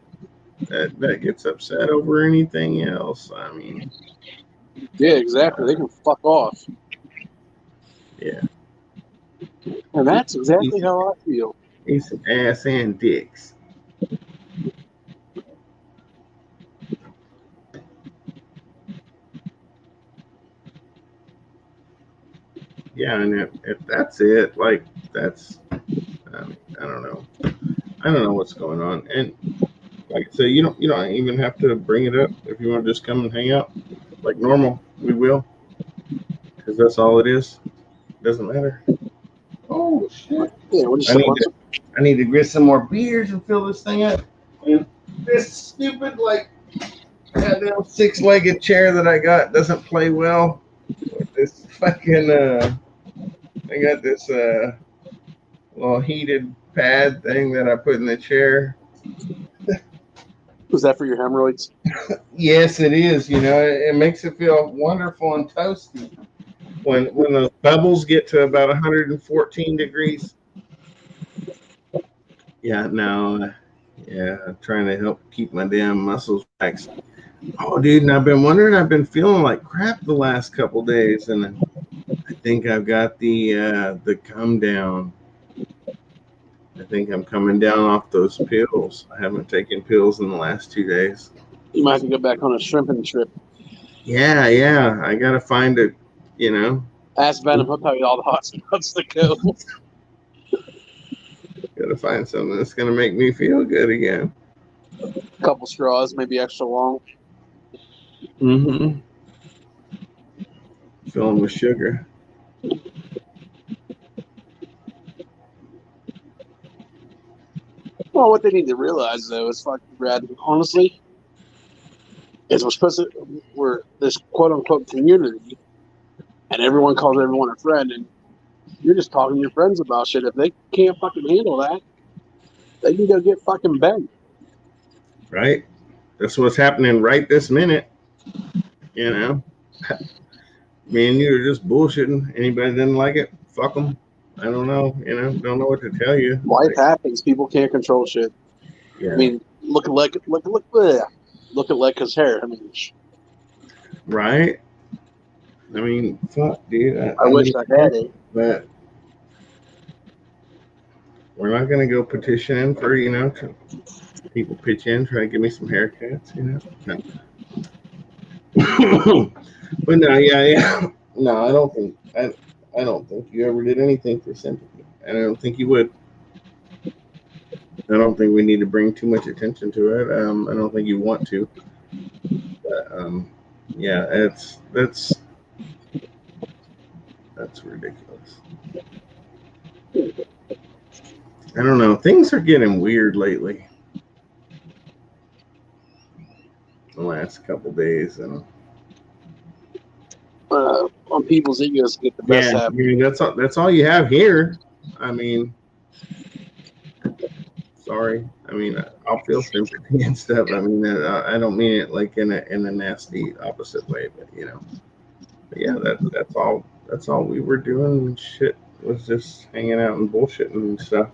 gets upset over anything else. I mean, yeah, exactly. They can fuck off. Yeah, and that's exactly how I feel. It's ass and dicks. Yeah, and if that's it, that's I don't know what's going on, and Like I said, you don't even have to bring it up. If you want to just come and hang out like normal, we will, because that's all it is. Doesn't matter. Oh shit! Yeah, we're just I a need bunch to I need to get some more beers and fill this thing up. And this stupid like goddamn six-legged chair that I got doesn't play well with this fucking I got this little heated pad thing that I put in the chair. Was that for your hemorrhoids? Yes, it is. It makes it feel wonderful and toasty when those bubbles get to about 114 degrees. Yeah, no, yeah, trying to help keep my damn muscles relaxed. Oh, dude, and I've been wondering. I've been feeling like crap the last couple days, and I think I've got the come down. I think I'm coming down off those pills. I haven't taken pills in the last 2 days. You might have to go back on a shrimping trip. Yeah. I gotta find it. You know, Ask Venom, he'll tell you all the hot spots to go. gotta find something that's gonna make me feel good again. A couple straws, maybe extra long. Mm-hmm. Fill them with sugar. Well, what they need to realize though is fucking Brad. Honestly, is we're this quote unquote community, and everyone calls everyone a friend, and you're just talking to your friends about shit. If they can't fucking handle that, they can go get fucking bent. Right. That's what's happening right this minute. You know, me and you are just bullshitting. Anybody didn't like it? Fuck them. I don't know. Don't know what to tell you. Life happens. People can't control shit. Yeah. I mean, look at Lekka's hair. I mean, Right. I mean, fuck, dude. I wish I had it. But we're not gonna go petitioning for people pitch in, try to give me some haircuts. No. But no, yeah. No, I don't think you ever did anything for sympathy, and I don't think you would. I don't think we need to bring too much attention to it. I don't think you want to. But yeah, that's ridiculous. I don't know. Things are getting weird lately. The last couple days, and on people's egos get the best yeah, happen. that's all you have here. I mean, sorry. I mean, I'll feel sympathy and stuff. I mean, I don't mean it like in a nasty opposite way, but But yeah, that's all. That's all we were doing. Shit was just hanging out and bullshitting and stuff.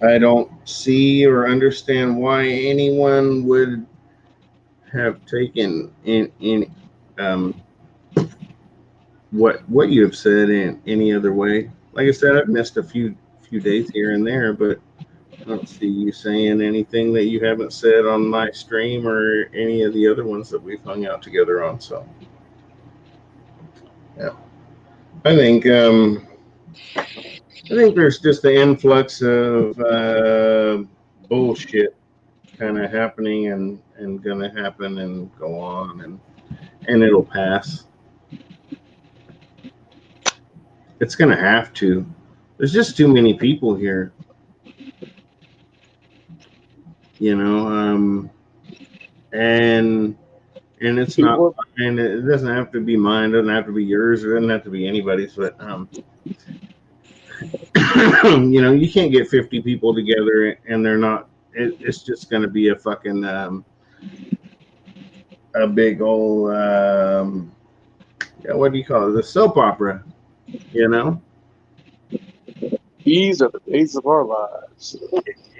I don't see or understand why anyone would have taken in what you have said in any other way. Like I said, I've missed a few days here and there, but I don't see you saying anything that you haven't said on my stream or any of the other ones that we've hung out together on. So, yeah, I think there's just an influx of bullshit kind of happening and gonna happen and go on and it'll pass. It's gonna have to. There's just too many people here. And it's not, and it doesn't have to be mine, doesn't have to be yours, it doesn't have to be anybody's, but you can't get 50 people together and they're not, it's just going to be a fucking a big old what do you call it, the soap opera. These are the days of our lives.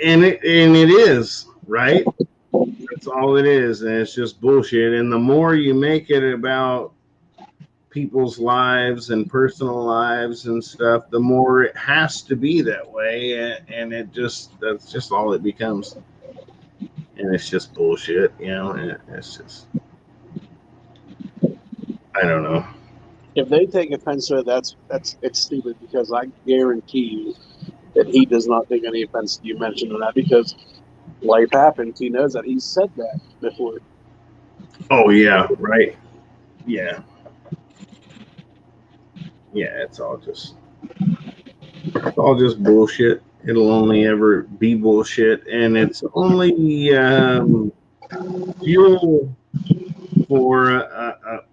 And it is, right? That's all it is, and it's just bullshit. And the more you make it about people's lives and personal lives and stuff, the more it has to be that way, and that's just all it becomes. And it's just bullshit, and it's just, I don't know. If they take offense to it, it's stupid, because I guarantee you that he does not take any offense to you mentioning that, because life happens. He knows that. He's said that before. Oh yeah, right. Yeah. Yeah, it's all just bullshit. It'll only ever be bullshit, and it's only fuel for a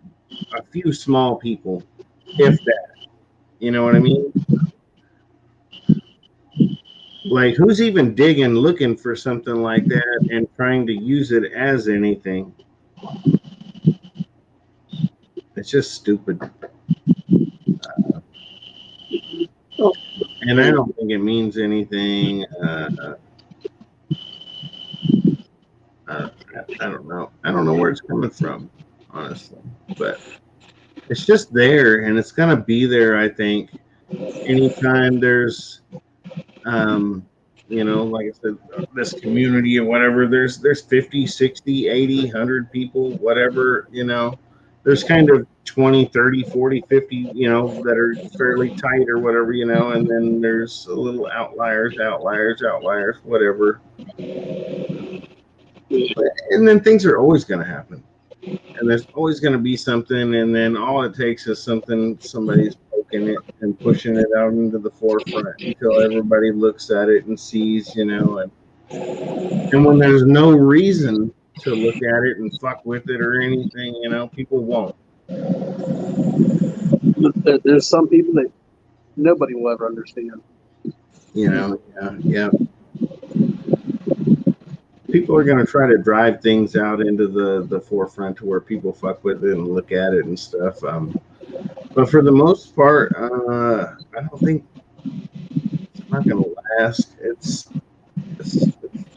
few small people, if that. You know what I mean? Like, who's even digging, looking for something like that, and trying to use it as anything? It's just stupid. And I don't think it means anything. I don't know. I don't know where it's coming from, honestly. But it's just there, and it's gonna be there. I think anytime there's, like I said, this community or whatever. There's 50, 60, 80, 100 people, whatever. There's kind of 20, 30, 40, 50, that are fairly tight or whatever, and then there's a little outliers, whatever. And then things are always going to happen. And there's always going to be something, and then all it takes is somebody's poking it and pushing it out into the forefront until everybody looks at it and sees, and when there's no reason to look at it and fuck with it or anything, people won't. There's some people that nobody will ever understand. Yeah. People are going to try to drive things out into the forefront to where people fuck with it and look at it and stuff. But for the most part, I don't think it's not going to last. It's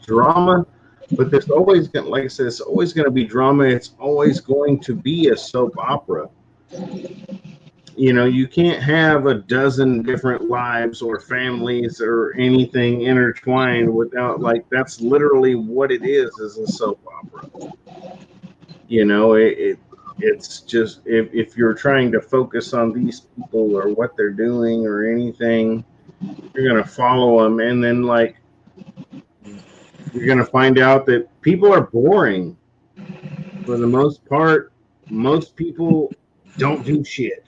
drama, but there's always going, like I said, it's always going to be drama. It's always going to be a soap opera. You can't have a dozen different lives or families or anything intertwined without, like, that's literally what it is a soap opera. It's just, if you're trying to focus on these people or what they're doing or anything, you're going to follow them. And then, like, you're going to find out that people are boring. For the most part, most people don't do shit.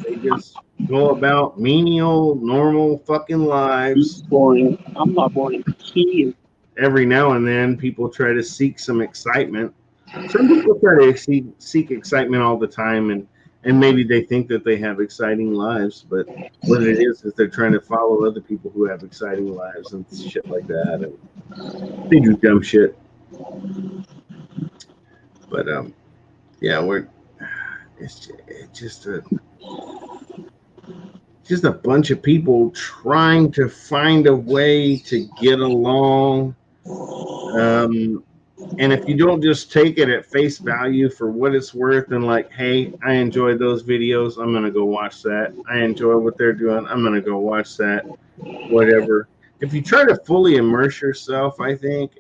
They just go about menial, normal fucking lives. Boring. I'm not boring. He is. Every now and then, people try to seek some excitement. Some people try to seek excitement all the time, and maybe they think that they have exciting lives, but what it is they're trying to follow other people who have exciting lives and shit like that, and they do dumb shit. But yeah, it's just a bunch of people trying to find a way to get along. And if you don't just take it at face value for what it's worth and, like, hey, I enjoy those videos, I'm going to go watch that. I enjoy what they're doing, I'm going to go watch that, whatever. If you try to fully immerse yourself, I think,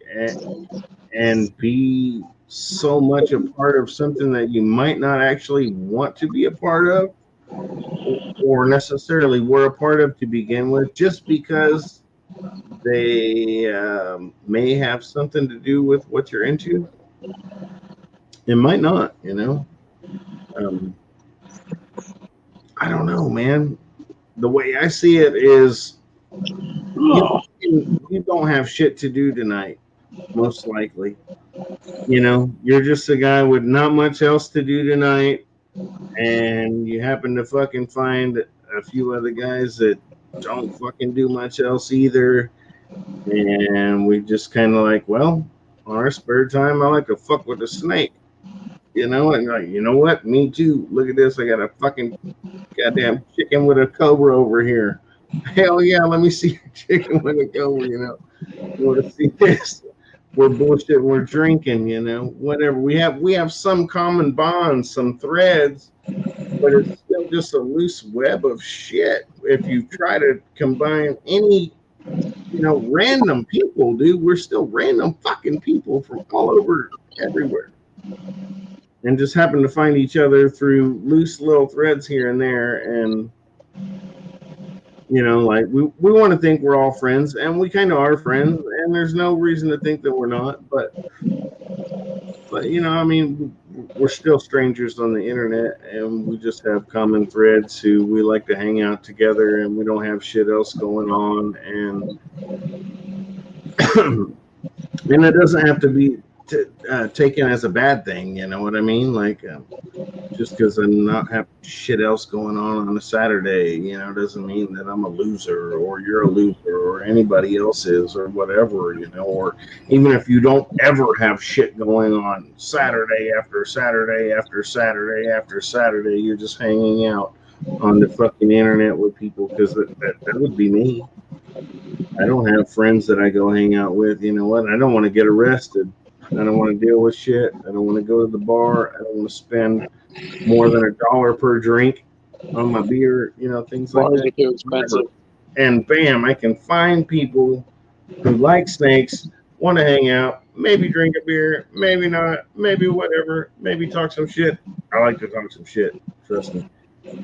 and be so much a part of something that you might not actually want to be a part of or necessarily were a part of to begin with, just because they may have something to do with what you're into, it might not, I don't know, man. The way I see it is, you don't have shit to do tonight, most likely. You're just a guy with not much else to do tonight, and you happen to fucking find a few other guys that don't fucking do much else either, and we just kind of like, well, on our spare time, I like to fuck with a snake, and like, you know what, me too, look at this, I got a fucking goddamn chicken with a cobra over here. Hell yeah, let me see a chicken with a cobra. You want to see this? We're bullshit, we're drinking, whatever. We have some common bonds, some threads, but it's still just a loose web of shit. If you try to combine any, random people, dude, we're still random fucking people from all over everywhere. And just happen to find each other through loose little threads here and there. And, like, we want to think we're all friends, and we kind of are friends, and there's no reason to think that we're not. But you know, I mean, we're still strangers on the internet, and we just have common threads who we like to hang out together, and we don't have shit else going on, and and it doesn't have to be taken as a bad thing. You know what I mean? Like, just because I'm not have shit else going on a Saturday, you know, doesn't mean that I'm a loser or you're a loser or anybody else is or whatever, you know. Or even if you don't ever have shit going on Saturday after Saturday after Saturday after Saturday, you're just hanging out on the fucking internet with people, because that would be me. I don't have friends that I go hang out with. You know what? I don't want to get arrested. I don't want to deal with shit. I don't want to go to the bar. I don't want to spend more than $1 per drink on my beer. You know, things like Bars that. are too expensive. And bam, I can find people who like snakes, want to hang out, maybe drink a beer, maybe not, maybe whatever, maybe talk some shit. I like to talk some shit. Trust me.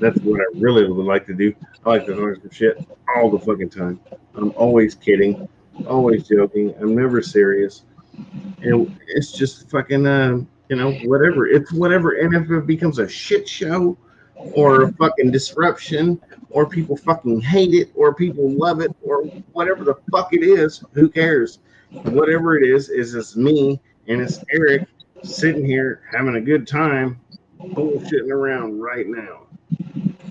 That's what I really would like to do. I like to talk some shit all the fucking time. I'm always kidding, always joking. I'm never serious. And it's just fucking, you know, whatever. It's whatever. And if it becomes a shit show or a fucking disruption or people fucking hate it or people love it or whatever the fuck it is, who cares? Whatever it is it's me and it's Eric sitting here having a good time bullshitting around right now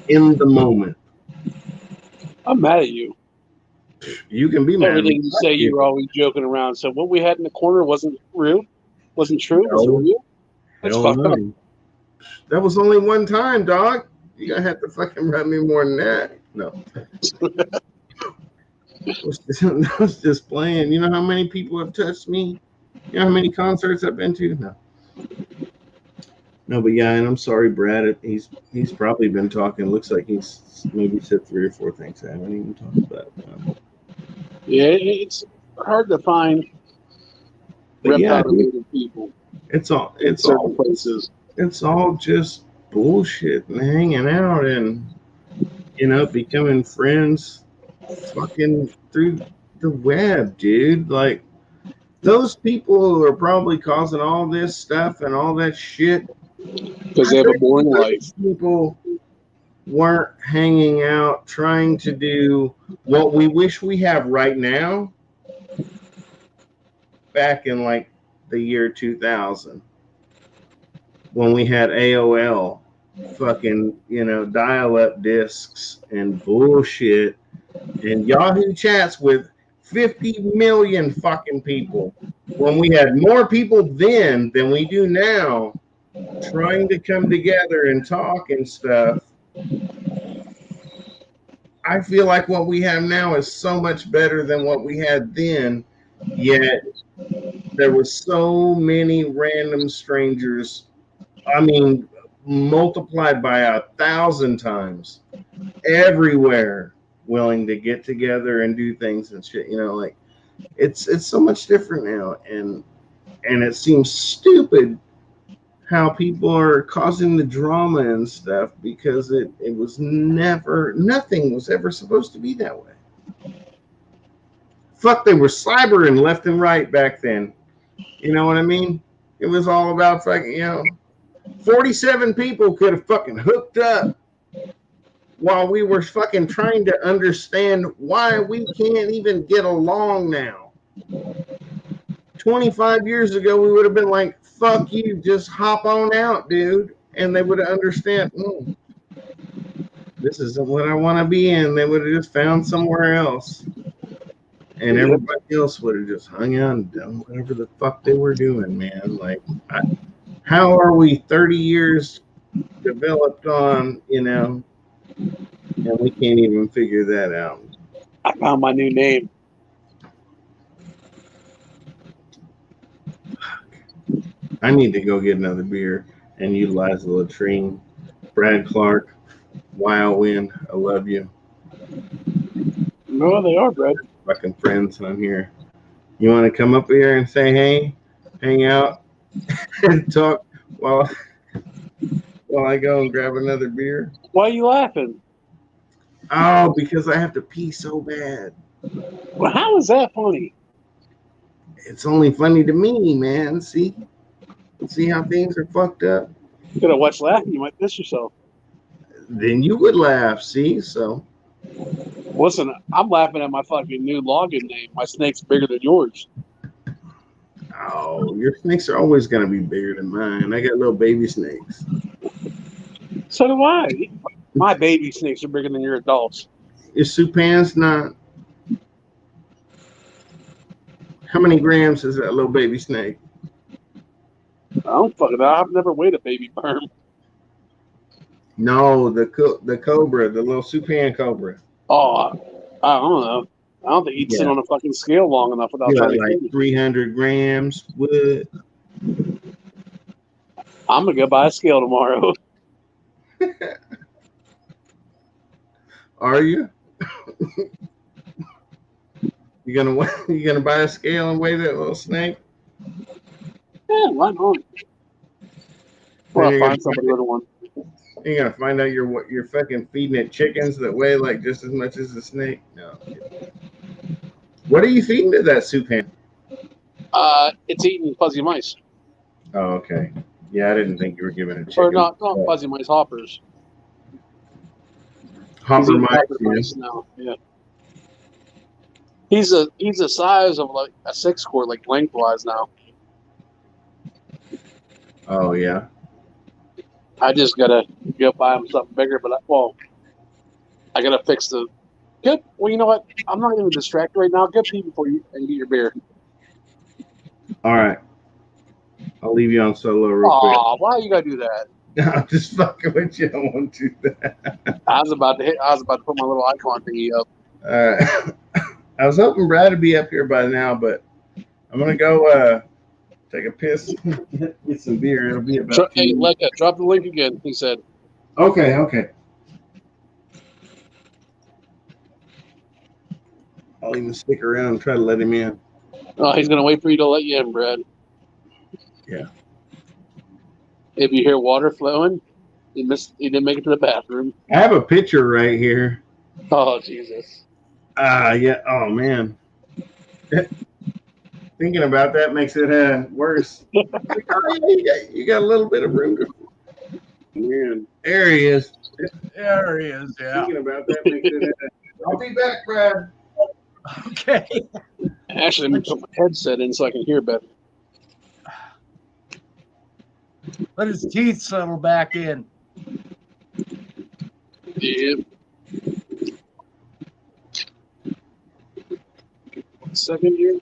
in the moment. I'm mad at you. You can be mad at Everything me. you say, you were always joking around. So what we had in the corner wasn't real? Wasn't true? Was it No. real? That's Hell fucked up. no. That was only one time, dog. You gotta have to fucking rub me more than that. No. I was just playing. You know how many people have touched me? You know how many concerts I've been to? No. No, but yeah, and I'm sorry, Brad. He's probably been talking. Looks like he's maybe said 3 or 4 things I haven't even talked about. Yeah, it's hard to find But yeah, reptile-related people it's all in certain places. it's all just bullshit and hanging out and, you know, becoming friends fucking through the web, dude. Like, those people who are probably causing all this stuff and all that shit, Because they have a boring life. people weren't hanging out trying to do what we wish we have right now back in like the year 2000 when we had AOL, fucking, you know, dial-up discs and bullshit, and Yahoo chats with 50 million fucking people, when we had more people then than we do now trying to come together and talk and stuff. I feel like what we have now is so much better than what we had then, yet there were so many random strangers. I mean, multiplied by 1,000 times everywhere, willing to get together and do things and shit. You know, like, it's so much different now, and it seems stupid how people are causing the drama and stuff, because it was never, nothing was ever supposed to be that way. Fuck, they were cybering left and right back then. You know what I mean? It was all about fucking, you know, 47 people could have fucking hooked up while we were fucking trying to understand why we can't even get along now. 25 years ago, we would have been like, fuck you, just hop on out, dude. And they would have understand, this isn't what I want to be in. They would have just found somewhere else. And everybody else would have just hung out and done whatever the fuck they were doing, man. Like, how are we 30 years developed on, you know, and we can't even figure that out? I found my new name. I need to go get another beer and utilize the latrine. Brad Clark, Wild Wind, I love you. No, they are, Brad. Fucking friends on here. You want to come up here and say hey, hang out, and talk while I go and grab another beer? Why are you laughing? Oh, because I have to pee so bad. Well, how is that funny? It's only funny to me, man. See how things are fucked up. You gotta watch laughing. You might piss yourself. Then you would laugh. See, so Listen, I'm laughing at my fucking new login name. My snake's bigger than yours. your snakes are always gonna be bigger than mine. I got little baby snakes. So do I. My baby snakes are bigger than your adults. Is Supan's not? How many grams is that little baby snake? I don't fucking know. I've never weighed a baby worm. No, the cobra, the little Supan cobra. Oh, I don't know. I don't think he'd sit Yeah. on a fucking scale long enough without You trying got to like kill me. 300 grams wood. I'm gonna go buy a scale tomorrow. Are you? You gonna buy a scale and weigh that little snake? Yeah, why not? Well, I'll find somebody with one. You're gonna find out you're fucking feeding it chickens that weigh like just as much as the snake. No. What are you feeding to that Supan? It's eating fuzzy mice. Oh, okay. Yeah, I didn't think you were giving it chicken. Or not fuzzy mice, hoppers. Hopper He's mice. hopper mice now. Yeah. He's the size of like a 6-quart, like lengthwise now. Oh yeah. I just gotta go buy him something bigger, but I gotta fix the. Good. Well, you know what? I'm not even distracted right now. Go pee before you and get your beer. All right. I'll leave you on solo real Aw, why you gotta do that? quick. I'm just fucking with you. I won't do that. I was about to put my little icon thingy up. All right. I was hoping Brad would be up here by now, but I'm gonna go take a piss, get some beer. It'll be about. Hey, Lekka, drop the link again. He said. Okay. I'll even stick around and try to let him in. Oh, he's gonna wait for you to let you in, Brad. Yeah. If you hear water flowing, he didn't make it to the bathroom. I have a picture right here. Oh Jesus. Yeah. Oh man. Thinking about that makes it worse. You got a little bit of room to. Man, there he is. There he is. Yeah. Thinking about that makes it. I'll be back, Brad. Okay. Actually, let me put my headset in so I can hear better. Let his teeth settle back in. Yeah. 1 second here.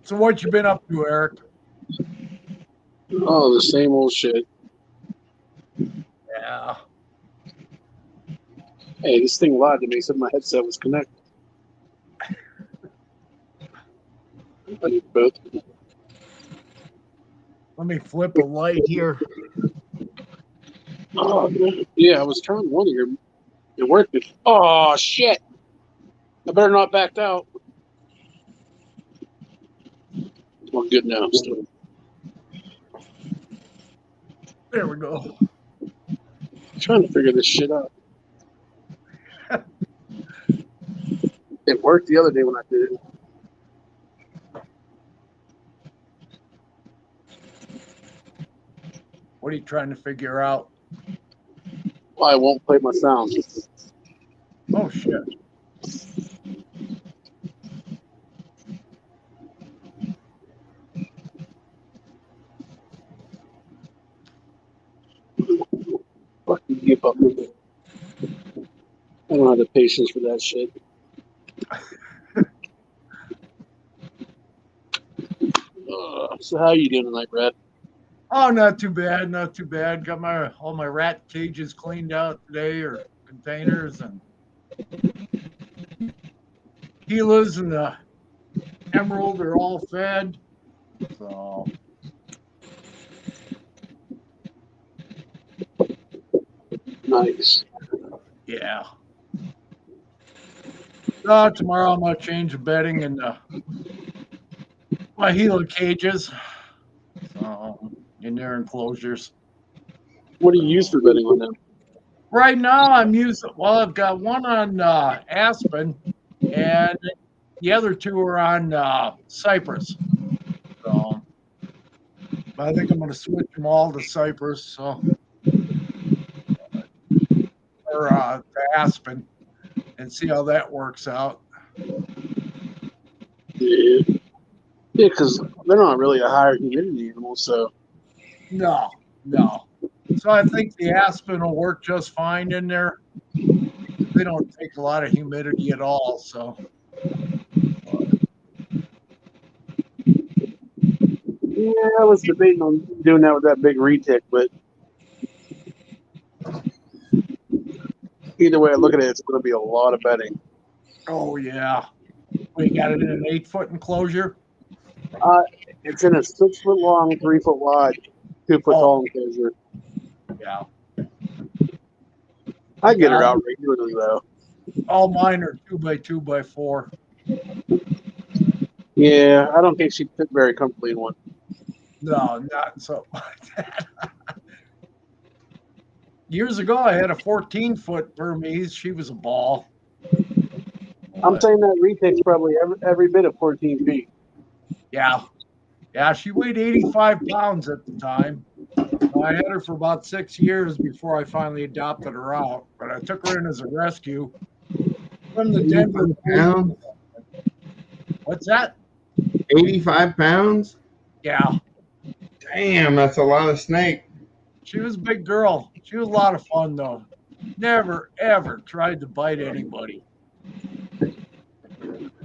So what you been up to, Eric? Oh, the same old shit. Yeah. Hey, this thing lied to me. Said my headset was connected. I need both. Let me flip a light here. Oh, yeah, I was trying one of your. It worked. Oh shit! I better not backed out. We're good now. Still. There we go. I'm trying to figure this shit out. It worked the other day when I did it. What are you trying to figure out? Why I won't play my sound. Oh shit. Fucking give up. I don't have the patience for that shit. So how you doing tonight, Brad? Oh, not too bad, not too bad. Got all my rat cages cleaned out today, or containers, and Gilas and the emerald are all fed. So Nice. Yeah. Tomorrow I'm gonna change the bedding in my Gila cages. So in their enclosures. What do you use for bedding on them? Right now I'm using I've got one on Aspen and the other two are on Cypress. So I think I'm gonna switch them all to Cypress, so or to Aspen and see how that works out. Yeah, because they're not really a higher humidity animal, so No. So I think the Aspen will work just fine in there. They don't take a lot of humidity at all, so yeah, I was debating on doing that with that big retic, but either way I look at it, it's going to be a lot of bedding. oh yeah. We got it in an 8-foot enclosure. It's in a 6 foot long, 3 foot wide, 2 foot tall enclosure. Yeah. I get her out regularly though. All mine are 2x2x4. Yeah, I don't think she'd fit very comfortably in one. No, not so like that. Years ago, I had a 14-foot Burmese. She was a ball. I'm saying that retakes probably every bit of 14 feet. Yeah. She weighed 85 pounds at the time. I had her for about 6 years before I finally adopted her out, but I took her in as a rescue from the Denver. Pounds? What's that? 85 pounds? Yeah. Damn, that's a lot of snake. She was a big girl. She was a lot of fun, though. Never, ever tried to bite anybody.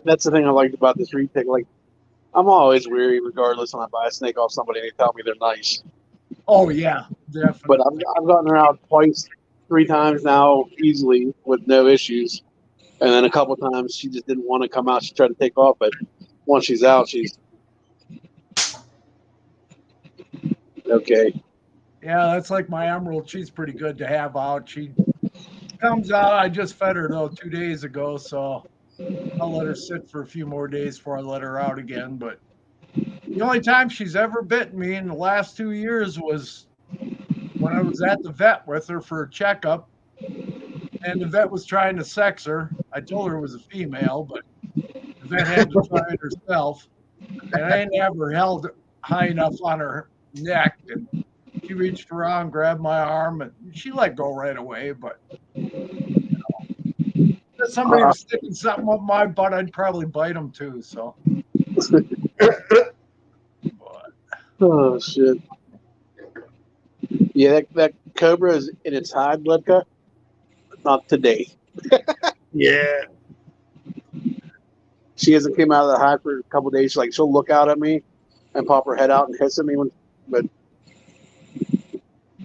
That's the thing I liked about this retake. Like, I'm always weary, regardless when I buy a snake off somebody and they tell me they're nice. Oh, yeah, definitely. But I've gotten her out twice, 3 times now, easily, with no issues. And then a couple times she just didn't want to come out. She tried to take off, but once she's out, she's okay. Yeah, that's like my Emerald. She's pretty good to have out. She comes out. I just fed her, though, 2 days ago, so I'll let her sit for a few more days before I let her out again. But the only time she's ever bitten me in the last 2 years was when I was at the vet with her for a checkup, and the vet was trying to sex her. I told her it was a female, but the vet had to try it herself, and I didn't have her held high enough on her neck, and she reached around, grabbed my arm, and she let go right away. But if somebody was sticking something up my butt, I'd probably bite them too. So. Oh shit! Yeah, that cobra is in its hide, Ledka. Not today. Yeah. She hasn't came out of the hide for a couple of days. She'll look out at me and pop her head out and hiss at me, but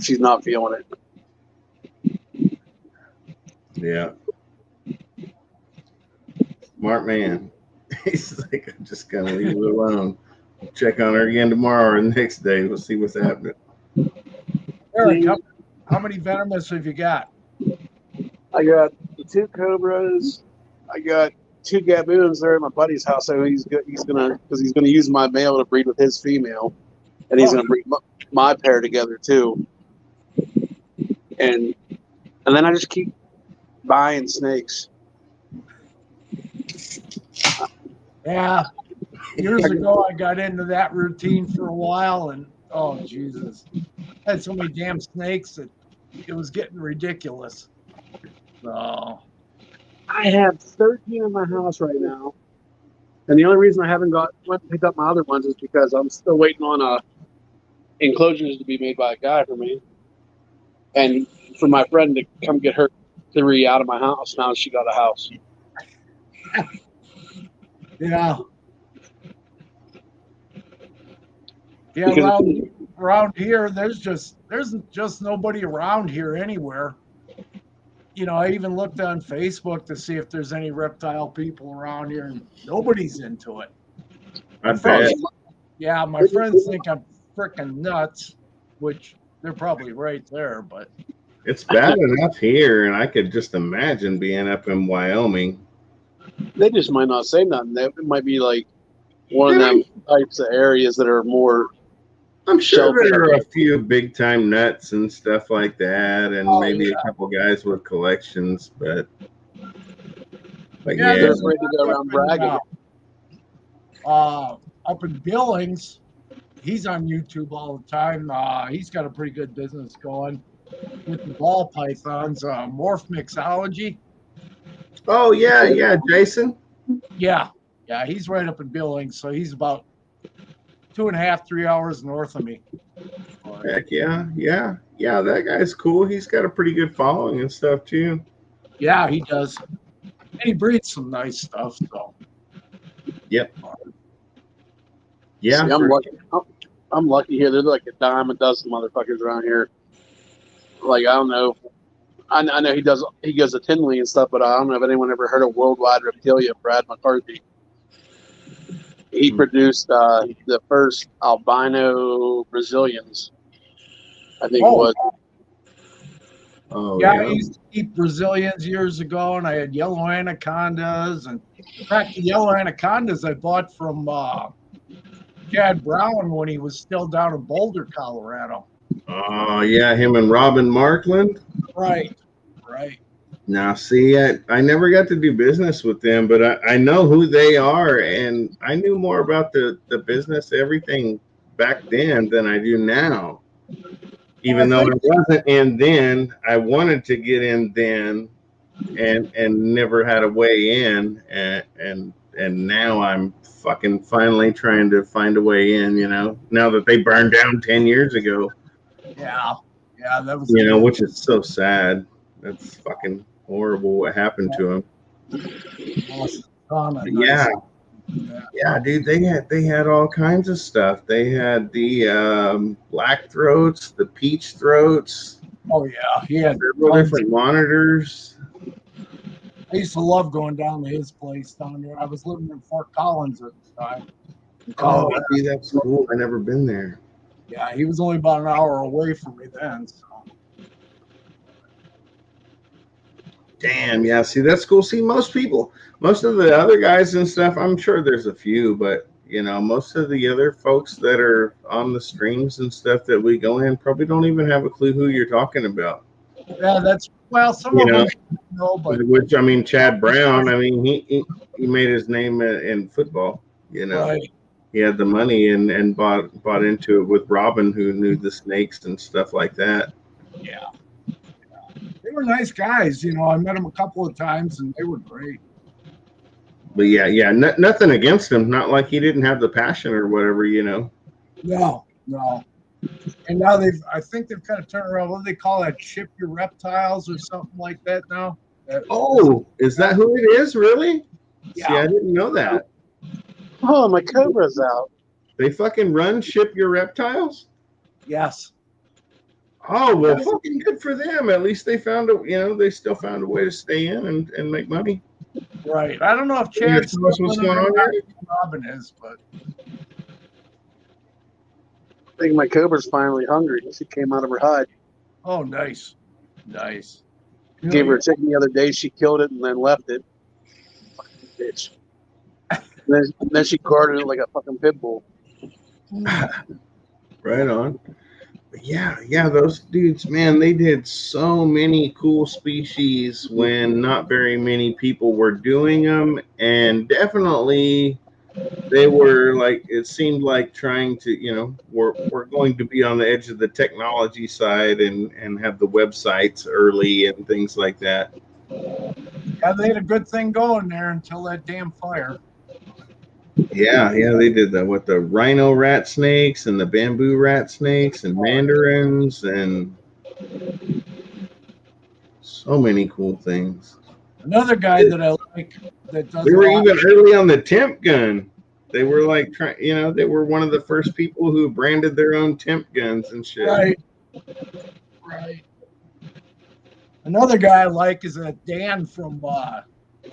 she's not feeling it. Yeah. Smart man. He's like, I'm just gonna leave her alone. Check on her again tomorrow or the next day. We'll see what's happening. Eric, how many venomous have you got? I got the 2 cobras. I got 2 gaboons there at my buddy's house. So he's gonna use my male to breed with his female, and he's gonna breed my pair together too. And then I just keep buying snakes. Yeah. Years ago, I got into that routine for a while, and oh, Jesus. I had so many damn snakes that it was getting ridiculous. So. I have 13 in my house right now. And the only reason I haven't went and picked up my other ones is because I'm still waiting on enclosures to be made by a guy for me. And for my friend to come get her 3 out of my house now she got a house. Yeah. Yeah, around here, there's just nobody around here anywhere. You know, I even looked on Facebook to see if there's any reptile people around here, and nobody's into it. My friends think I'm freaking nuts, which they're probably right there, but It's bad enough here, and I could just imagine being up in Wyoming. They just might not say nothing. It might be like one of Yeah, them types of areas that are more I'm sure sheltered. there are a few big time nuts and stuff like that, and Oh, maybe yeah. a couple guys with collections, but Yeah, yeah, They're there's a afraid to go guy around bragging. up in Billings. He's on YouTube all the time. He's got a pretty good business going with the ball pythons. Morph Mixology. oh yeah, Jason. Yeah, yeah, he's right up in Billings, so he's about 2.5, 3 hours north of me. Heck yeah. That guy's cool. He's got a pretty good following and stuff too. Yeah, he does. And he breeds some nice stuff. So Yep. Yeah, See, I'm lucky here. There's like a dime a dozen motherfuckers around here. Like, I don't know. I know he goes to Tinley and stuff, but I don't know if anyone ever heard of Worldwide Reptilia, Brad McCarthy. He produced the first albino Brazilians, I think it was. Oh yeah, I yeah. used to keep Brazilians years ago, and I had yellow anacondas. And in fact, the yellow anacondas I bought from Chad Brown when he was still down in Boulder, Colorado. Oh yeah, him and Robin Markland. Right. Now, see, I never got to do business with them, but I know who they are, and I knew more about the business, everything back then than I do now. Even though I wasn't in then, I wanted to get in then, and never had a way in, and now I'm fucking finally trying to find a way in. Now that they burned down 10 years ago. Yeah, that was Which is so sad. That's fucking horrible what happened to him. Yeah, dude, they had all kinds of stuff. They had the black throats, the peach throats. Oh yeah, he had several different monitors. I used to love going down to his place down there. I was living in Fort Collins at the time. Oh, dude, that's cool. I never been there. Yeah, he was only about an hour away from me then. So. Damn, yeah. See, that's cool. See, most of the other guys and stuff, I'm sure there's a few, but most of the other folks that are on the streams and stuff that we go in probably don't even have a clue who you're talking about. Yeah, some of them know, but which I mean, Chad Brown. I mean, he made his name in football. Right. He had the money and bought into it with Robin, who knew the snakes and stuff like that. Yeah. They were nice guys. I met them a couple of times, and they were great. But yeah, nothing against him. Not like he didn't have the passion or whatever. No. And now I think they've kind of turned around. What do they call that? Ship your reptiles or something like that now? Is that who it is? Really? Yeah. See, I didn't know that. Oh, my cobra's out. They fucking run Ship Your Reptiles? Yes. Oh, well, fucking good for them. At least they found they still found a way to stay in and make money. Right. I don't know if Chad's what's going on here? Robin is, but I think my cobra's finally hungry. She came out of her hide. Oh, nice. Gave her a chicken the other day. She killed it and then left it. Fucking bitch. And then she guarded it like a fucking pit bull. Right on. But yeah, those dudes, man, they did so many cool species when not very many people were doing them, and definitely they were like, it seemed like trying to, we're going to be on the edge of the technology side and have the websites early and things like that. Yeah, they had a good thing going there until that damn fire. Yeah, they did that with the rhino rat snakes and the bamboo rat snakes and mandarins and so many cool things. Another guy that I like that does. They were even early on the temp gun. They were like they were one of the first people who branded their own temp guns and shit. Right. Another guy I like is Dan from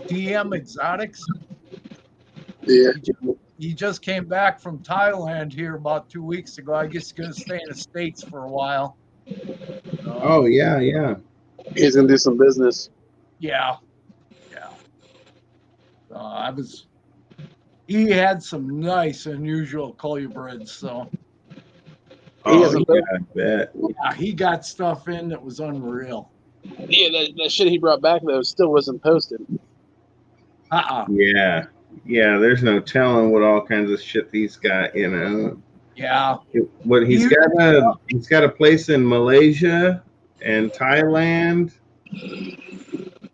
DM Exotics. Yeah. He just came back from Thailand here about 2 weeks ago. I guess he's going to stay in the States for a while. Oh yeah, yeah. He's gonna do some business. Yeah. He had some nice, unusual colubrids. So He Oh hasn't. yeah, I bet. yeah, he got stuff in that was unreal. Yeah, that shit he brought back though still wasn't posted. Yeah, yeah. There's no telling what all kinds of shit he's got. You know. Yeah. What he's got a place in Malaysia and Thailand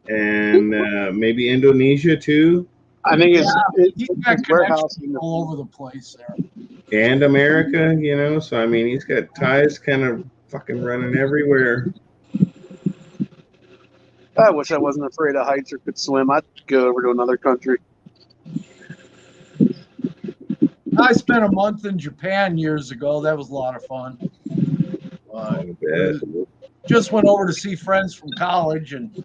and maybe Indonesia too, I think He's got his warehouse. connections all over the place there. and America. You know, so I mean, he's got ties kind of fucking running everywhere. I wish I wasn't afraid of heights or could swim. I'd go over to another country. I spent a month in Japan years ago. That was a lot of fun. I bet. Just went over to see friends from college and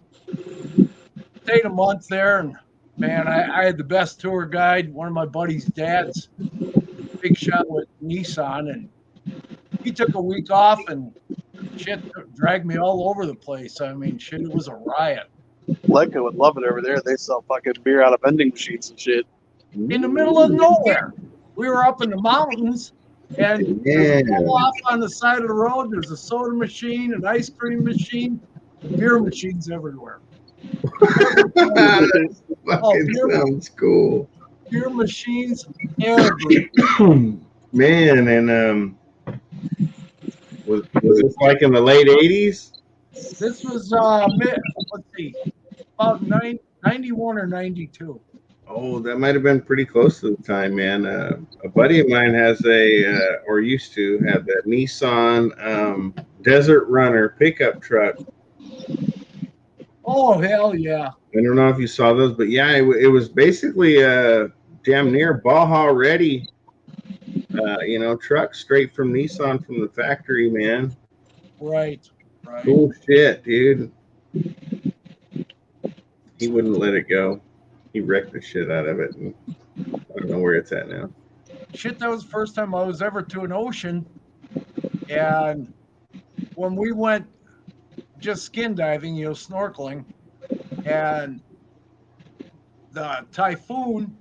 stayed a month there. And man, I had the best tour guide. One of my buddy's dads, big shot with Nissan, and he took a week off and shit dragged me all over the place. I mean, shit, it was a riot. Leica would love it over there. They sell fucking beer out of vending machines and shit. In the middle of nowhere. We were up in the mountains, and there's a pull off on the side of the road. There's a soda machine, an ice cream machine, beer machines everywhere. That fucking sounds cool. Beer machines everywhere. Man, and was this like in the late '80s? This was let's see, about 91 or 92. Oh, that might have been pretty close to the time, man. A buddy of mine has or used to have that Nissan Desert Runner pickup truck. Oh, hell yeah. I don't know if you saw those, but yeah, it was basically damn near Baja ready, truck straight from Nissan from the factory, man. Right. Cool shit, dude. He wouldn't let it go. He wrecked the shit out of it, and I don't know where it's at now. Shit, that was the first time I was ever to an ocean. And when we went just skin diving, snorkeling, and the typhoon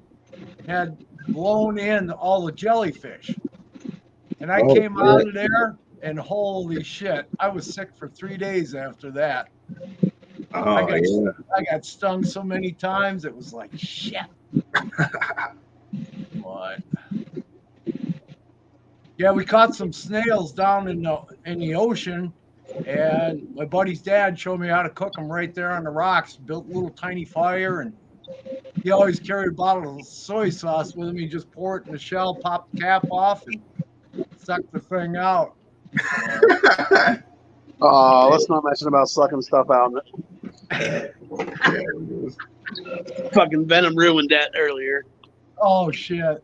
had blown in all the jellyfish. And I came out of there, and holy shit, I was sick for 3 days after that. I got stung so many times, it was like, shit. What? Yeah, we caught some snails down in the ocean, and my buddy's dad showed me how to cook them right there on the rocks. Built a little tiny fire, and he always carried a bottle of soy sauce with him. He just pour it in the shell, pop the cap off, and suck the thing out. Let's not mention about sucking stuff out. Fucking Venom ruined that earlier. Oh shit.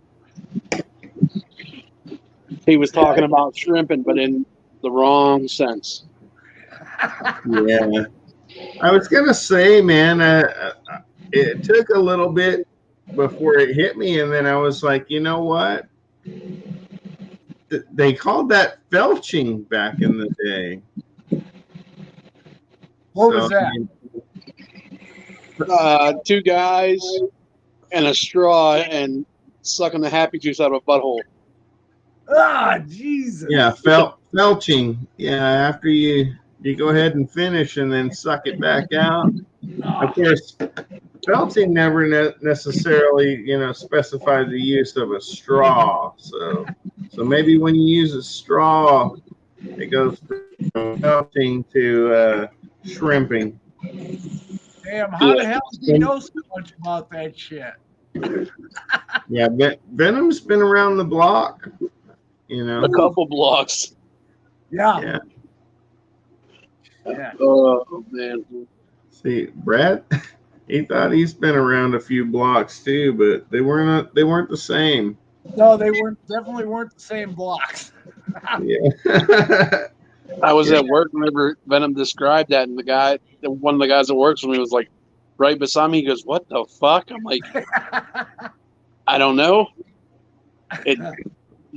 He was talking about shrimping, but in the wrong sense. Yeah. I was gonna say, man, it took a little bit before it hit me, and then I was like, you know what? They called that felching back in the day. What was that? Two guys and a straw and sucking the happy juice out of a butthole. Ah, Jesus. Yeah, felching. Yeah, after you go ahead and finish and then suck it back out. Of course, felching never necessarily, specifies the use of a straw. So maybe when you use a straw, it goes from felching to shrimping. Damn, how the hell do you know so much about that shit? Yeah, Venom's been around the block, A couple blocks. Yeah. Oh, man. See, Brad, he thought he's been around a few blocks too, but they weren't the same. No, they definitely weren't the same blocks. Yeah. I was at work whenever Venom described that, and one of the guys that works with me was like right beside me. He goes, "What the fuck?" I'm like, I don't know. It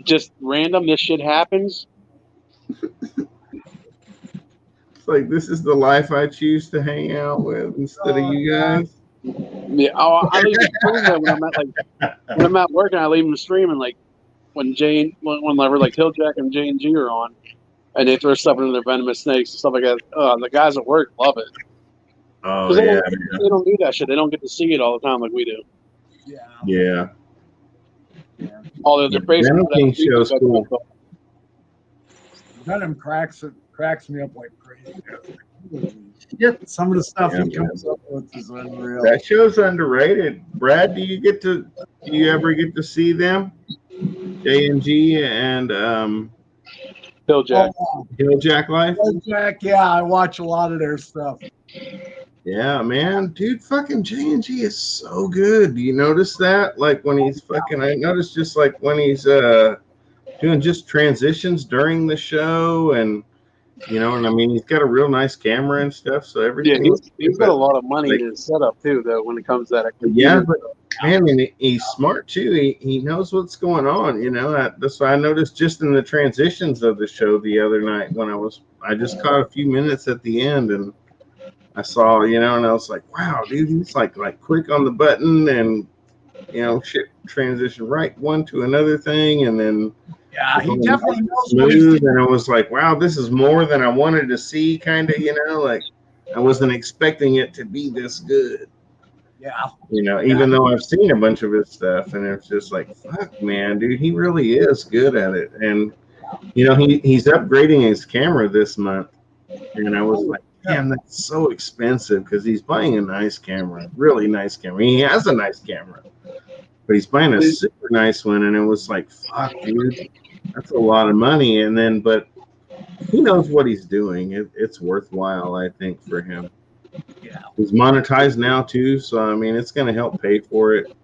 just random. This shit happens. It's like this is the life I choose to hang out with instead of you guys. Yeah, I leave the stream though when I'm at work and I leave them streaming like whenever like Hilljack and J&G are on and they throw stuff into their venomous snakes and stuff like that. The guys at work love it Oh because yeah, they don't do that shit. They don't get to see it all the time like we do. yeah. Although they're crazy. Venom King show's cool. Venom cracks me up like crazy. Yep, some of the stuff he comes up with is unreal. That show's underrated. Brad, do you ever get to see them? J&G and Hilljack. Hilljack Life? Hilljack, yeah, I watch a lot of their stuff. Yeah, man, dude, fucking J&G is so good. Do you notice that? Like when he's fucking, I noticed just like when he's doing just transitions during the show, and and I mean he's got a real nice camera and stuff, so everything. Yeah, he's got a lot of money in his setup too, though. When it comes to that, yeah, but man, and he's smart too. He knows what's going on. That's why I noticed just in the transitions of the show the other night when I just caught a few minutes at the end and. I saw, and I was like, wow, dude, he's like quick on the button and, shit transition right one to another thing. And then he definitely knows smooth. And I was like, wow, this is more than I wanted to see, kind of, like I wasn't expecting it to be this good. Yeah. Even though I've seen a bunch of his stuff and it's just like, fuck, man, dude, he really is good at it. And, he's upgrading his camera this month. And I was like, damn, that's so expensive because he's buying a nice camera, really nice camera. He has a nice camera, but he's buying a super nice one. And it was like, fuck, dude, that's a lot of money. And then, but he knows what he's doing. It's worthwhile, I think, for him. Yeah. He's monetized now, too. So, I mean, it's going to help pay for it.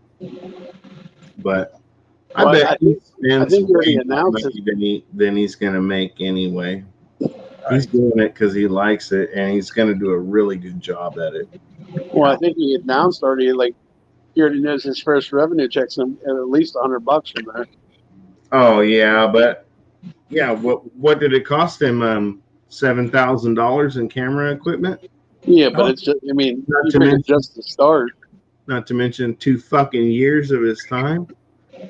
But I bet he spends way more money than he's going to make anyway. He's doing it because he likes it, and he's going to do a really good job at it. Well, I think he announced already, like, he already knows his first revenue checks at least $100 from there. Oh yeah, but yeah, what did it cost him? $7,000 in camera equipment. Yeah, but it's just, I mean, just the start. Not to mention 2 fucking years of his time.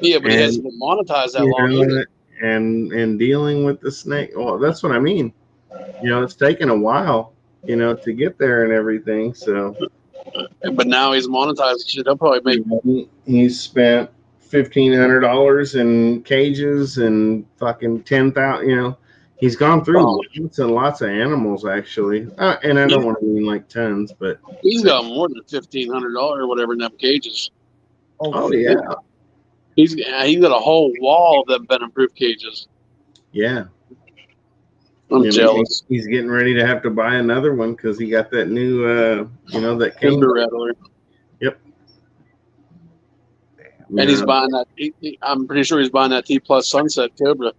Yeah, but he hasn't been monetized that long either. And dealing with the snake. Well, that's what I mean. It's taken a while, to get there and everything. So, but now he's monetized. He'll probably make. He's spent $1,500 in cages and fucking 10,000. He's gone through lots and lots of animals actually, and I don't want to mean like tons, but he's got more than $1,500 or whatever in them cages. Oh yeah, he's got a whole wall of them venom-proof cages. Yeah. I'm jealous. He's getting ready to have to buy another one because he got that new, that Timber Rattler. Yep. And he's buying that. I'm pretty sure he's buying that T Plus Sunset Cobra.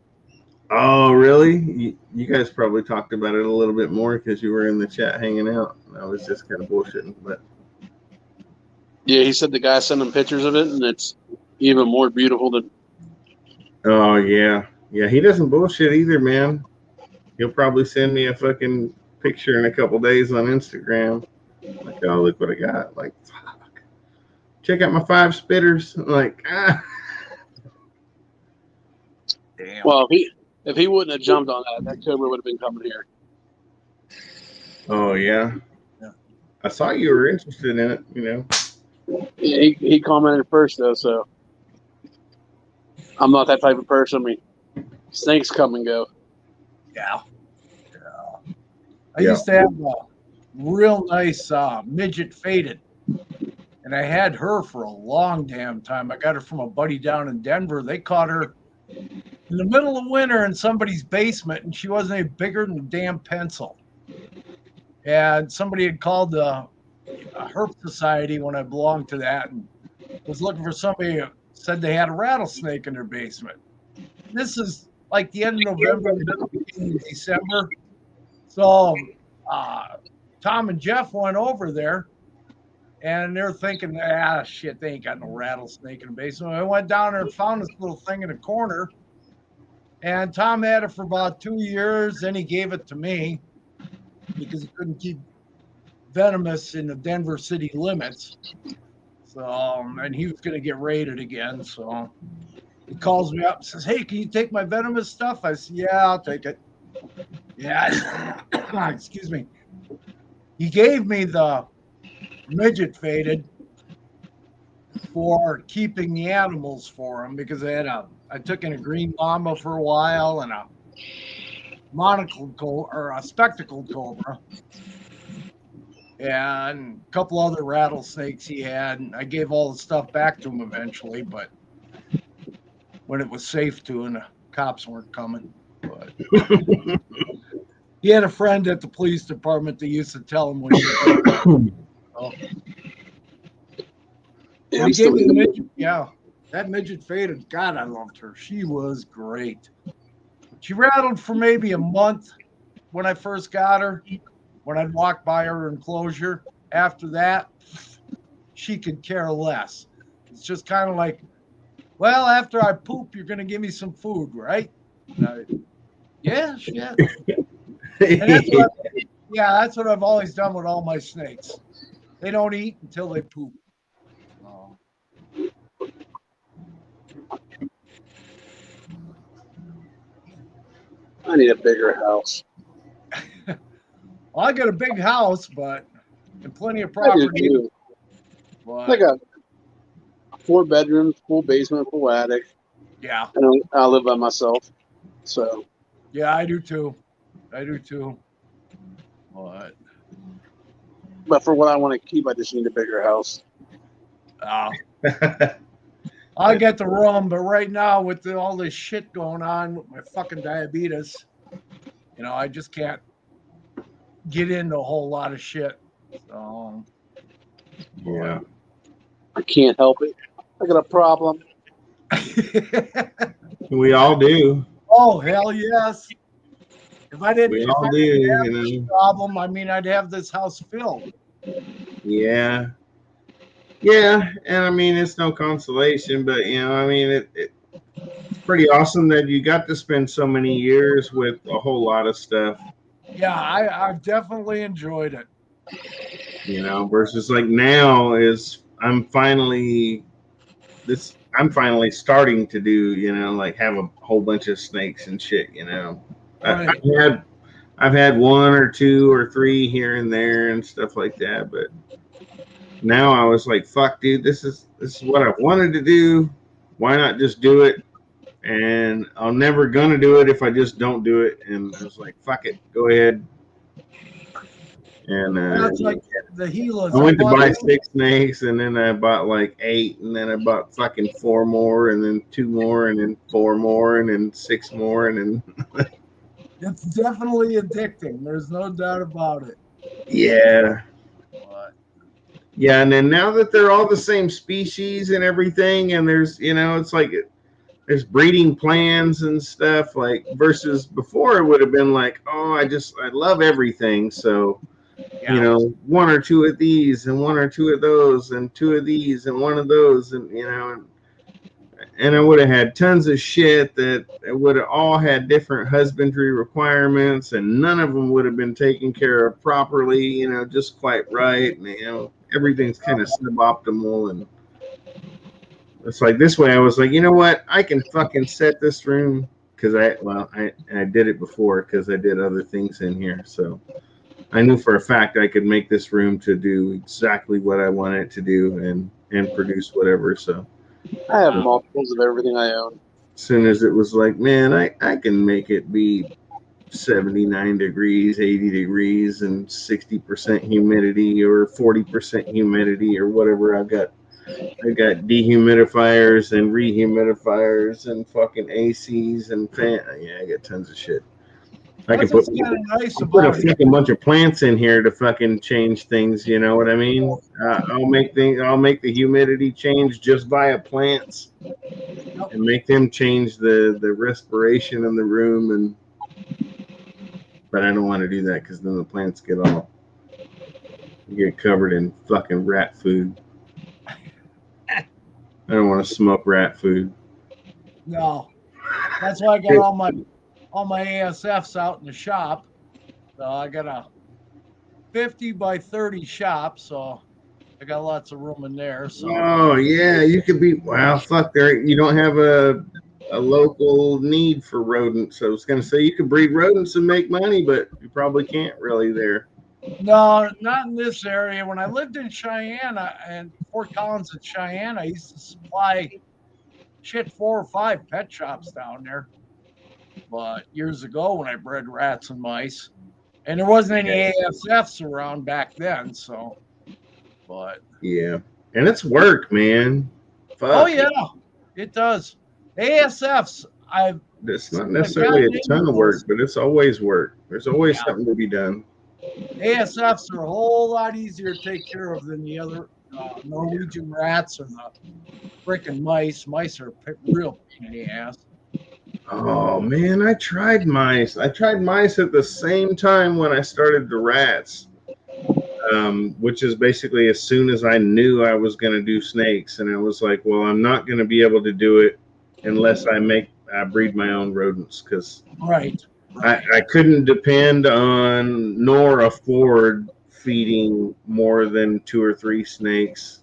Oh, really? You guys probably talked about it a little bit more because you were in the chat hanging out. I was just kind of bullshitting, but yeah, he said the guy sent him pictures of it, and it's even more beautiful than. Oh yeah, he doesn't bullshit either, man. He'll probably send me a fucking picture in a couple days on Instagram. Like, oh, look what I got. Like, fuck. Check out my 5 spitters. I'm like, ah. Damn. Well, if he wouldn't have jumped on that Cobra would have been coming here. Oh, yeah. I saw you were interested in it, Yeah, he commented first, though, so I'm not that type of person. I mean, snakes come and go. Yeah. I used to have a real nice midget faded, and I had her for a long damn time. I got her from a buddy down in Denver. They caught her in the middle of winter in somebody's basement, and she wasn't any bigger than a damn pencil. And somebody had called the Herp Society when I belonged to that and was looking for somebody who said they had a rattlesnake in their basement. This is like the end of November, beginning of December. So Tom and Jeff went over there, and they're thinking, shit, they ain't got no rattlesnake in the basement. I went down there and found this little thing in the corner, and Tom had it for about 2 years. Then he gave it to me, because he couldn't keep venomous in the Denver city limits. So, and he was going to get raided again. So he calls me up and says, "Hey, can you take my venomous stuff?" I said, "Yeah, I'll take it." Yeah, excuse me. He gave me the midget faded for keeping the animals for him because I took in a green mamba for a while and a monocled cobra or a spectacled cobra and a couple other rattlesnakes he had. And I gave all the stuff back to him eventually, but when it was safe to and the cops weren't coming. But he had a friend at the police department that used to tell him when he was so, Yeah, but I'm he still gave me the eating. midget. Yeah, that midget faded. God, I loved her. She was great. She rattled for maybe a month when I first got her, when I'd walk by her enclosure. After that, she could care less. It's just kind of like, well, after I poop, you're going to give me some food, right? Yeah, shit. And that's what I've always done with all my snakes. They don't eat until they poop. Oh. I need a bigger house. Well, I got a big house, but and plenty of I do property. too. But I got 4 bedrooms, full basement, full attic. yeah, And I live by myself. So yeah, I do too. I do too. But but for what I want to keep, I just need a bigger house. I get the room, but right now with all this shit going on with my fucking diabetes, I just can't get into a whole lot of shit. So Yeah. I can't help it. I got a problem. We all do. oh hell yes! If I We didn't all have do, you this know. problem, I mean, I'd have this house filled. Yeah. Yeah. And I mean, it's no consolation, but, I mean, it's pretty awesome that you got to spend so many years with a whole lot of stuff, Yeah, I've definitely enjoyed it. versus like now is I'm finally starting to do, like have a whole bunch of snakes and shit, Right. I've had one or two or three here and there and stuff like that, but now I was like, fuck, dude, this is what I wanted to do. Why not just do it? And I'm never gonna do it if I just don't do it. And I was like, fuck it, go ahead. And That's like the I Gilas. I went to bought buy 6 snakes, and then I bought like 8, and then I bought fucking 4 more, and then 2 more, and then 4 more, and then 6 more, and then It's definitely addicting. There's no doubt about it. yeah. But Yeah, and then now that they're all the same species and everything, and there's, it's like there's breeding plans and stuff, like versus before it would have been like, oh, I love everything, so yeah, 1 or 2 of these and 1 or 2 of those and 2 of these and 1 of those, and and I would have had tons of shit that would have all had different husbandry requirements, and none of them would have been taken care of properly, just quite right. And, everything's kind of suboptimal. And it's like this way, I was like, you know what? I can fucking set this room because I did it before because I did other things in here. So I knew for a fact I could make this room to do exactly what I want it to do and produce whatever. So I have multiples of everything I own. as soon as it was like, man, I can make it be 79 degrees, 80 degrees, and 60% humidity or 40% humidity or whatever. I got dehumidifiers and rehumidifiers and fucking ACs and fan. Yeah, I got tons of shit. I that's could put what's kind of nice a about it. fucking bunch of plants in here to fucking change things. You know what I mean? I'll make the humidity change just via plants and make them change the respiration in the room. But I don't want to do that because then the plants get covered in fucking rat food. I don't want to smoke rat food. No, that's why I got all my ASFs out in the shop. So I got a 50 by 30 shop, so I got lots of room in there. So Oh yeah, you could be. Well, fuck, there. You don't have a local need for rodents. So I was gonna say you could breed rodents and make money, but you probably can't really there. no, not in this area. When I lived in Cheyenne and Fort Collins and Cheyenne, I used to supply shit 4 or 5 pet shops down there. But years ago, when I bred rats and mice, and there wasn't any ASFs around back then, so. But Yeah, and it's work, man. oh Fuck, yeah, it does. ASFs, it's not since I've necessarily gotten a into ton of work, those, but it's always work. There's always yeah, something to be done. ASFs are a whole lot easier to take care of than the other Norwegian rats or the freaking mice. Mice are a real pain in the ass. Oh man, I tried mice. I tried mice at the same time when I started the rats, which is basically as soon as I knew I was going to do snakes, and I was like, well, I'm not going to be able to do it unless I breed my own rodents because Right, right. I couldn't depend on nor afford feeding more than 2 or 3 snakes,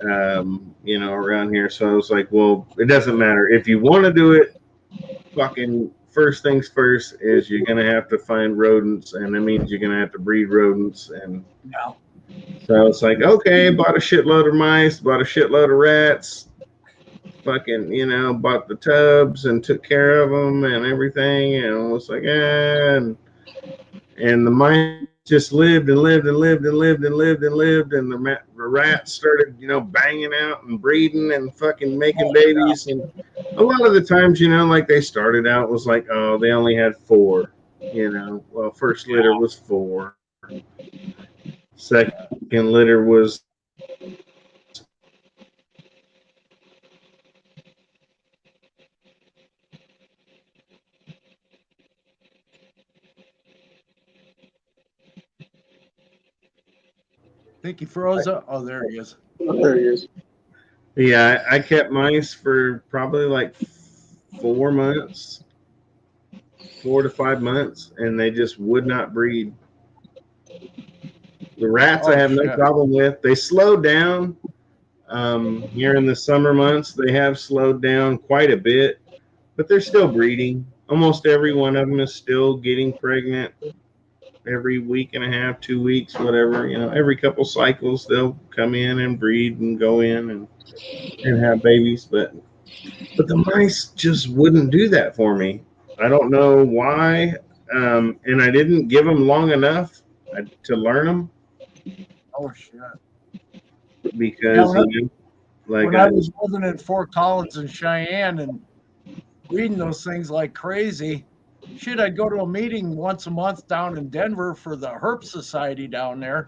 around here. So I was like, well, it doesn't matter if you want to do it. Fucking first things first is you're gonna have to find rodents, and that means you're gonna have to breed rodents. And Yeah. so it's like, okay, bought a shitload of mice, bought a shitload of rats, fucking, bought the tubs and took care of them and everything. And it was like, and the mice just lived and lived and lived and lived and lived and lived, and the rats started, banging out and breeding and fucking making Oh, yeah. babies. And a lot of the times, like they started out was like, oh, they only had 4, well, first litter was 4, second litter was I think he froze up. Oh, there he is. There he is. yeah, I kept mice for probably like 4 months, 4 to 5 months, and they just would not breed. The rats I Oh have no shit. problem with. They slow down. Here in the summer months, they have slowed down quite a bit, but they're still breeding. Almost every one of them is still getting pregnant every week and a half, 2 weeks, whatever. Every couple cycles, they'll come in and breed and go in and have babies. But the mice just wouldn't do that for me. I don't know why. And I didn't give them long enough to learn them Oh shit. Yeah, because, like when I was living in Fort Collins and Cheyenne and reading those things like crazy, shit, I'd go to a meeting once a month down in Denver for the Herp Society down there,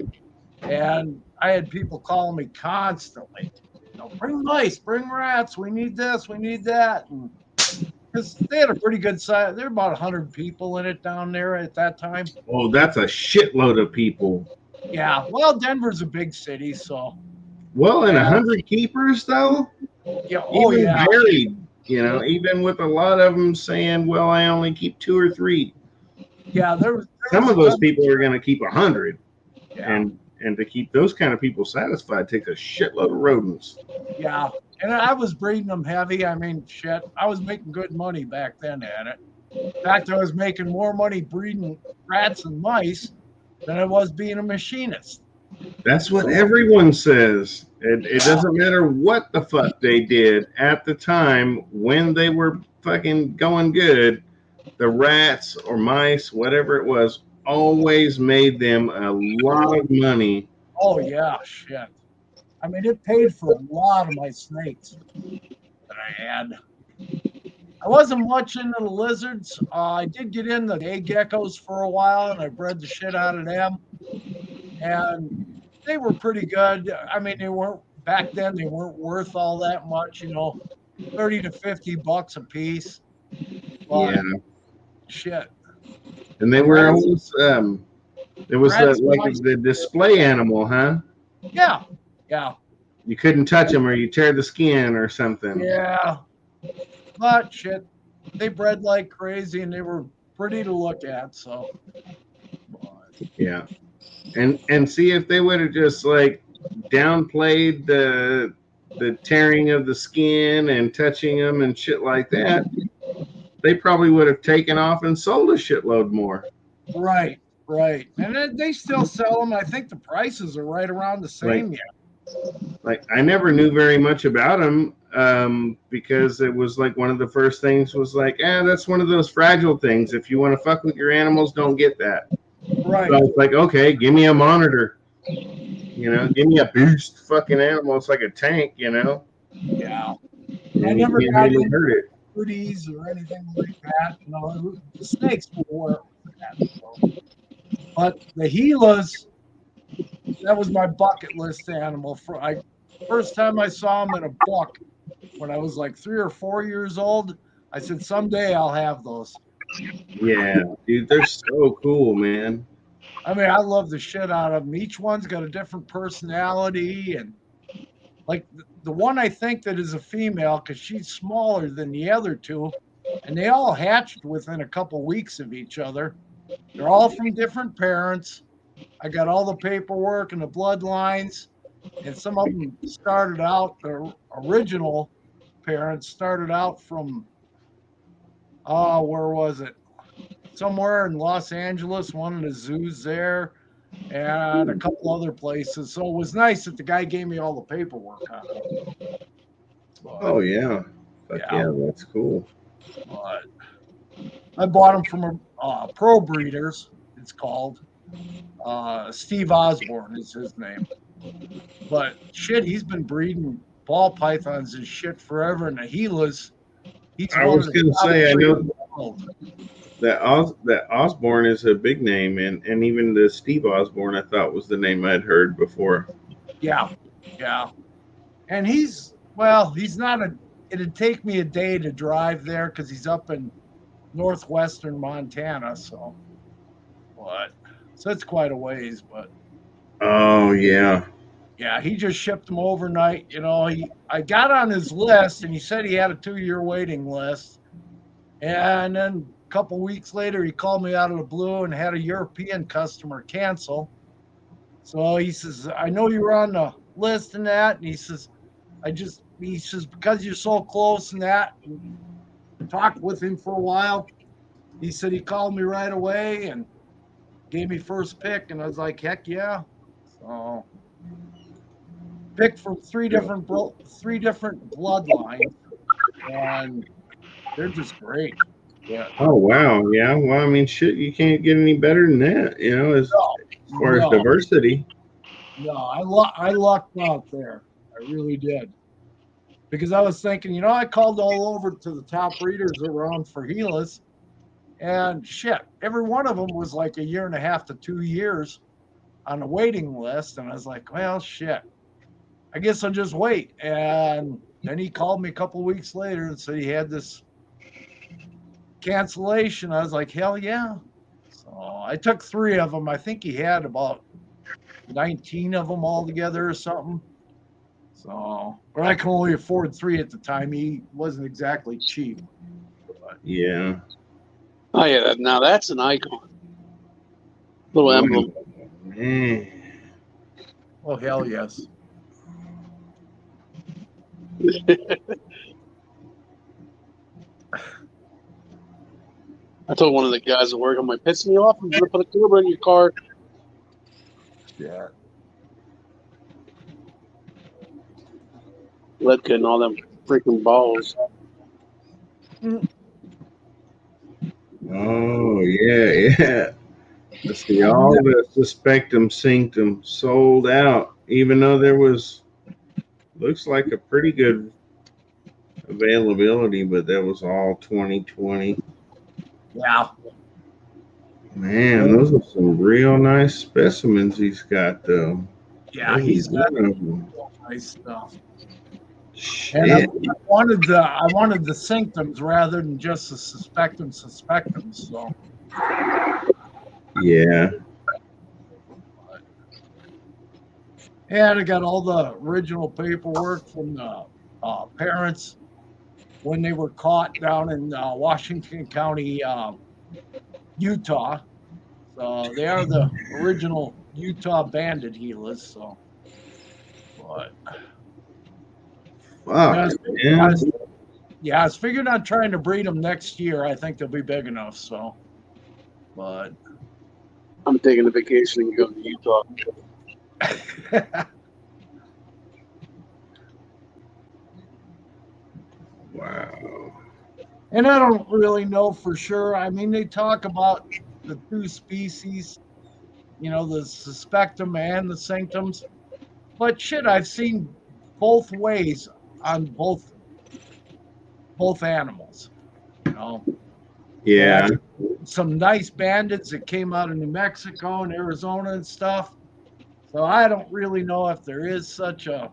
and I had people calling me constantly. Bring mice, bring rats. We need this, we need that, and because they had a pretty good size. There were about 100 people in it down there at that time. oh, that's a shitload of people. Yeah, well, Denver's a big city, so Well, and yeah, 100 keepers though, yeah, oh even yeah, varied. Even with a lot of them saying, "Well, I only keep 2 or 3." yeah. There Some was of a those time. people are going to keep 100, Yeah, and to keep those kind of people satisfied takes a shitload of rodents. yeah. And I was breeding them heavy. I mean, shit, I was making good money back then at it. In fact, I was making more money breeding rats and mice than I was being a machinist. That's what So, everyone says. It yeah, doesn't matter what the fuck they did at the time when they were fucking going good. The rats or mice, whatever it was, always made them a lot of money. oh yeah, shit. I mean, it paid for a lot of my snakes that I had. I wasn't much into the lizards. I did get in the day geckos for a while, and I bred the shit out of them, and they were pretty good. I mean, they weren't back then. They weren't worth all that much, 30 to 50 bucks a piece. Yeah, But shit, and they the were rats, always it was rats, like mice, the display animal, huh? yeah, yeah, You couldn't touch them or you tear the skin or something. yeah. But shit, they bred like crazy, and they were pretty to look at. So, but, Yeah. And see if they would have just like downplayed the tearing of the skin and touching them and shit like that, they probably would have taken off and sold a shitload more. Right, right. And they still sell them. I think the prices are right around the Like, same yet. like I never knew very much about them because it was like one of the first things was like, that's one of those fragile things. If you want to fuck with your animals, don't get that. Right. So it's like, okay, give me a monitor. Give me a beast fucking animal. It's like a tank, Yeah. And I you never can't got really into hurt it. hoodies or anything like that. The snakes were where it was at. So. But the Gilas, that was my bucket list animal. First time I saw them in a book when I was like 3 or 4 years old, I said, someday I'll have those. Yeah, dude, they're so cool, man. I mean, I love the shit out of them. Each one's got a different personality. And like the one I think that is a female, because she's smaller than the other two, and they all hatched within a couple weeks of each other. They're all from different parents. I got all the paperwork and the bloodlines, and some of them started out, the original parents started out from, where was it? Somewhere in Los Angeles, one of the zoos there, and a couple other places. So it was nice that the guy gave me all the paperwork on it. Oh yeah, fuck yeah, that's cool. But I bought them from Pro Breeders. It's called Steve Osborne is his name. But shit, he's been breeding ball pythons and shit forever. And the Gilas, he's I one was of the gonna top say, I three know in the world. that Osborne is a big name, and even the Steve Osborne I thought was the name I'd heard before. Yeah, yeah. And he's not a. It'd take me a day to drive there because he's up in northwestern Montana. So it's quite a ways, but Oh yeah. yeah, he just shipped them overnight. I got on his list, and he said he had a 2-year waiting list. And then a couple weeks later, he called me out of the blue and had a European customer cancel. So he says, "I know you were on the list and that." And he says, "Because you're so close and that." And talked with him for a while. He said he called me right away and gave me first pick, and I was like, "Heck yeah!" So picked from three different bloodlines, and they're just great. Yeah. Oh wow, yeah. Well, I mean, shit, you can't get any better than that, as far as No, diversity. no, I lucked out there. I really did. Because I was thinking, I called all over to the top breeders around for Gilas, and shit, every one of them was like a year and a half to 2 years on a waiting list. And I was like, well, shit, I guess I'll just wait. And then he called me a couple of weeks later and said he had this cancellation. I was like, hell yeah. So I took 3 of them. I think he had about 19 of them all together or something. So, but I can only afford 3 at the time. He wasn't exactly cheap. But, Yeah. Oh yeah, now that's an icon. Little emblem. Man. oh, hell yes. I told one of the guys at work, I'm like, pissing me off. I'm gonna put a turbo in your car. Yeah. Ledka and all them freaking balls. Oh yeah, yeah. Let's see, all the suspectum cinctum sold out, even though there looks like a pretty good availability, but that was all 2020. Yeah. Man, those are some real nice specimens he's got, though. Yeah, he's got one of them. nice stuff. And Shit. I wanted the symptoms rather than just the suspectums. So Yeah. and I got all the original paperwork from the parents when they were caught down in Washington County, Utah. So they are the original Utah banded Gilas. So, but Fuck, I man. was, yeah, I was figuring on trying to breed them next year. I think they'll be big enough. So, but I'm taking a vacation and going to Utah. Wow. and I don't really know for sure. I mean, they talk about the two species, the suspectum and the sanctums. But shit, I've seen both ways on both animals. You know, they Yeah. had some nice bandits that came out of New Mexico and Arizona and stuff. So I don't really know if there is such a.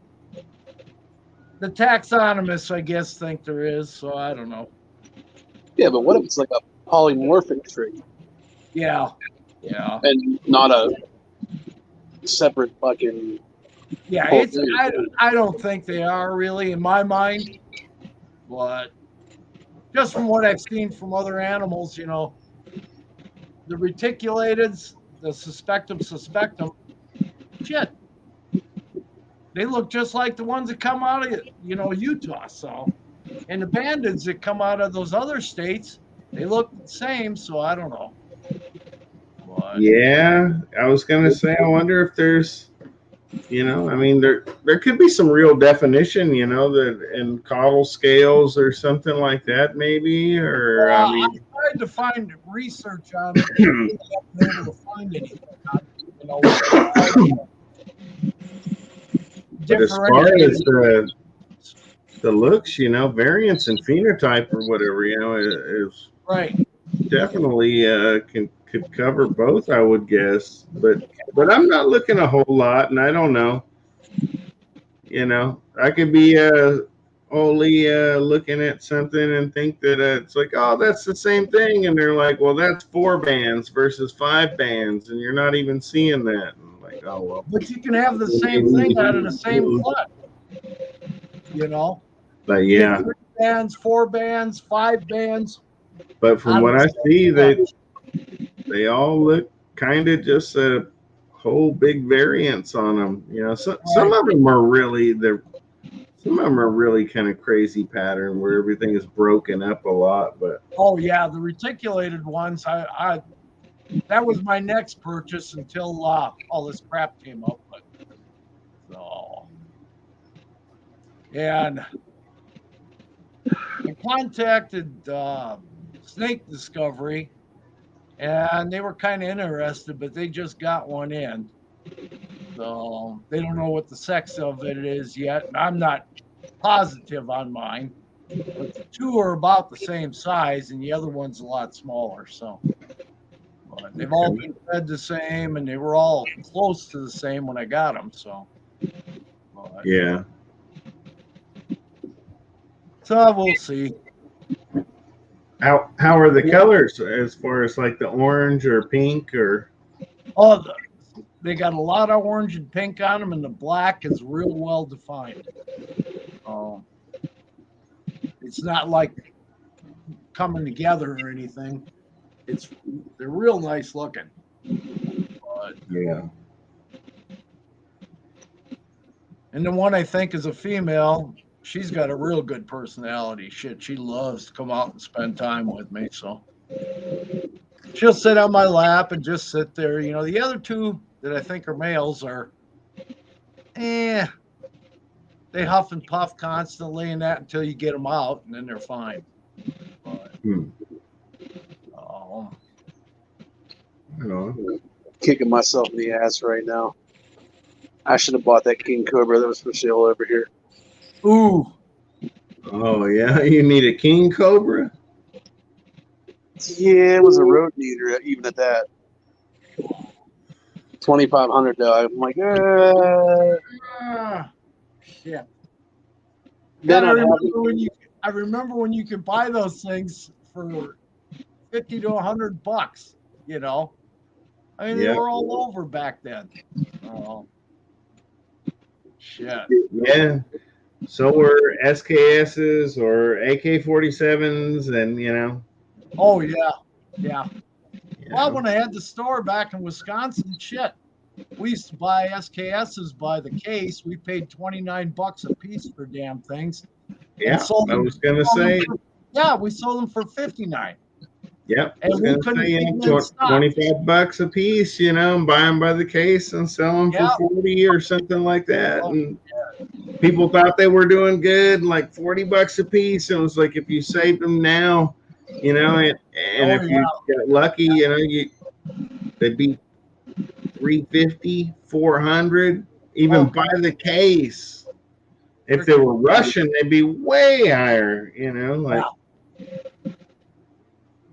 The taxonomists, I guess, think there is. So I don't know. Yeah, but what if it's like a polymorphic tree Yeah, yeah, and not a separate fucking yeah. whole It's thing? I don't think they are really in my mind, but just from what I've seen from other animals, the reticulateds, the suspectum, shit, they look just like the ones that come out of Utah. So, and the bandits that come out of those other states, they look the same. So I don't know. But Yeah. I was gonna say, I wonder if there's, I mean, there could be some real definition, that in caudal scales or something like that, maybe, or I I mean, tried to find research on it, but I really haven't been able to find anything on what but as far differentiated. as the looks, variance and phenotype or whatever, is Right. definitely could cover both, I would guess. But I'm not looking a whole lot, and I don't know. I could be only looking at something and think that it's like, oh, that's the same thing, and they're like, well, that's 4 bands versus 5 bands, and you're not even seeing that. And I'm like, oh well. But you can have the same thing out of the same clip, But Get yeah, 3 bands, 4 bands, 5 bands but from out of what the I same see, clip. they all look kind of just a whole big variance on them. Some Right. of them are really some of them are really kind of crazy pattern where everything is broken up a lot. But Oh yeah, the reticulated ones. I that was my next purchase until all this crap came up. But so and I contacted Snake Discovery, and they were kind of interested, but they just got one in, so they don't know what the sex of it is yet. And I'm not positive on mine, but the two are about the same size, and the other one's a lot smaller. So, but they've all been fed the same, and they were all close to the same when I got them. So, but, yeah, so we'll see. how are the colors as far as like the orange or pink or? Oh, they got a lot of orange and pink on them, and the black is real well defined. It's not like coming together or anything. They're real nice looking. But, Yeah. and the one I think is a female, she's got a real good personality. Shit, she loves to come out and spend time with me. So she'll sit on my lap and just sit there. The other two that I think are males are, they huff and puff constantly and that until you get them out, and then they're fine. But, I don't know. Kicking myself in the ass right now. I should have bought that king cobra that was for sale over here. Ooh. Oh yeah, you need a king cobra. Yeah, it was a road eater, even at that. 2,500 though. I'm like, Shit. Then I remember when you could buy those things for $50 to $100. I mean, they were all over back then. Oh, shit. Yeah. So were SKSs or AK-47s, and Oh yeah, yeah. Well, when I had the store back in Wisconsin, shit, We used to buy SKSs by the case. We paid $29 a piece for damn things, and Yeah, sold I them. was gonna say. Yeah, we sold them for 59, Yep, I and was we gonna couldn't say, keep them in stock. $25 a piece, and buy them by the case and sell them for Yeah. 40 or something like that. Oh, And people thought they were doing good, like $40 a piece. And it was like if you saved them now, and oh if you yeah. got lucky, they'd be 350, 400, even by Okay. the case. If they were Russian, they'd be way higher, like.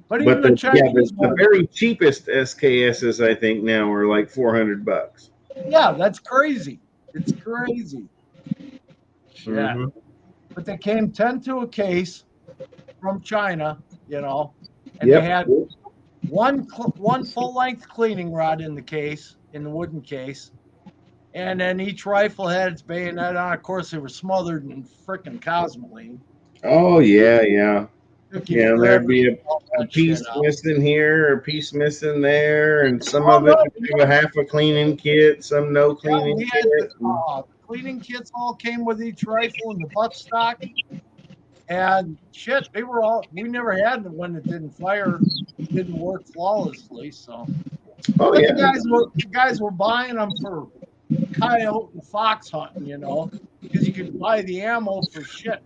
But even But the the Chinese ones, very cheapest SKSs I think now are like $400. yeah, that's crazy. It's crazy. Shit. Mm-hmm. But they came 10 to a case from China, and they Yep. had one full length cleaning rod in the wooden case, and then each rifle had its bayonet on. Of course, they were smothered in frickin' cosmoline. Oh yeah, yeah. Took you Yeah, and there'd forever be to a, all a that shit piece out. missing here, a piece missing there, and some Oh of it no, would have a half a cleaning kit, some no yeah, cleaning we had kit. the cleaning kits all came with each rifle and the buttstock, and shit, we never had one that didn't fire, didn't work flawlessly. So, Oh but yeah, the guys were buying them for coyote and fox hunting, because you could buy the ammo for shit.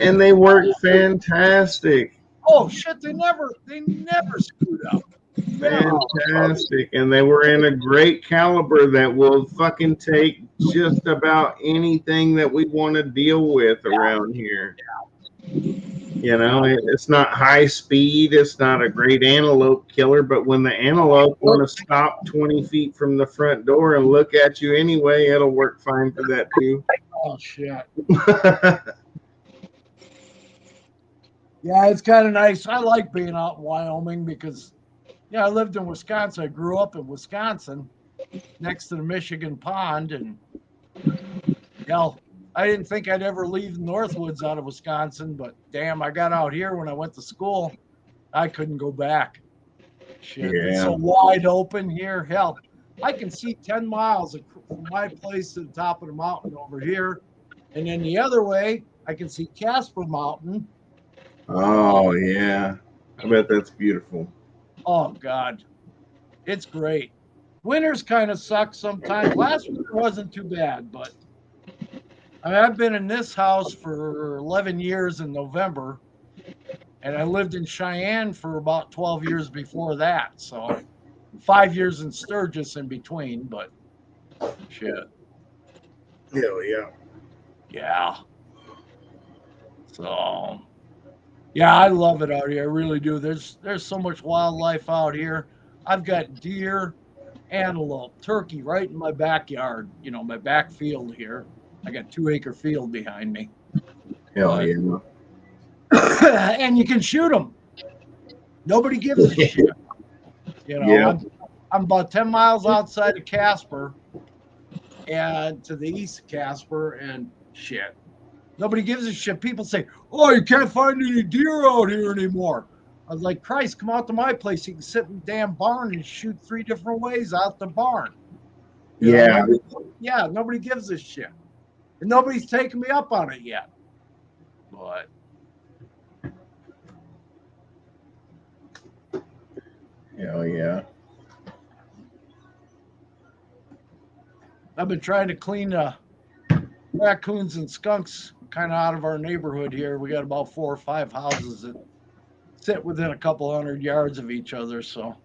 and they work fantastic. Oh shit, they never screwed up. Never. Fantastic. And they were in a great caliber that will fucking take just about anything that we want to deal with around here. It's not high speed, it's not a great antelope killer, but when the antelope want to stop 20 feet from the front door and look at you anyway, it'll work fine for that too. Oh shit. Yeah, it's kind of nice. I like being out in Wyoming because, I lived in Wisconsin. I grew up in Wisconsin, next to the Michigan pond, and hell, I didn't think I'd ever leave the Northwoods out of Wisconsin, but damn, I got out here when I went to school. I couldn't go back. Shit, it's so Yeah. wide open here. Hell, I can see 10 miles from my place to the top of the mountain over here. And then the other way, I can see Casper Mountain. Oh, yeah. I bet that's beautiful. Oh, God. It's great. Winters kind of suck sometimes. Last winter wasn't too bad, but I've been in this house for 11 years in November, and I lived in Cheyenne for about 12 years before that. So 5 years in Sturgis in between, but shit. Hell yeah. Yeah. So, yeah, I love it out here. I really do. There's so much wildlife out here. I've got deer, antelope, turkey right in my backyard, my back field here. I got 2-acre field behind me. Hell yeah. And you can shoot them. Nobody gives a shit. Yeah. I'm about 10 miles outside of Casper and to the east of Casper, and shit. Nobody gives a shit. People say, oh, you can't find any deer out here anymore. I was like, Christ, come out to my place. You can sit in the damn barn and shoot 3 different ways out the barn. Yeah. Nobody gives a shit. And nobody's taken me up on it yet. But Hell yeah. I've been trying to clean raccoons and skunks kind of out of our neighborhood here. We got about 4 or 5 houses that sit within a couple hundred yards of each other. So,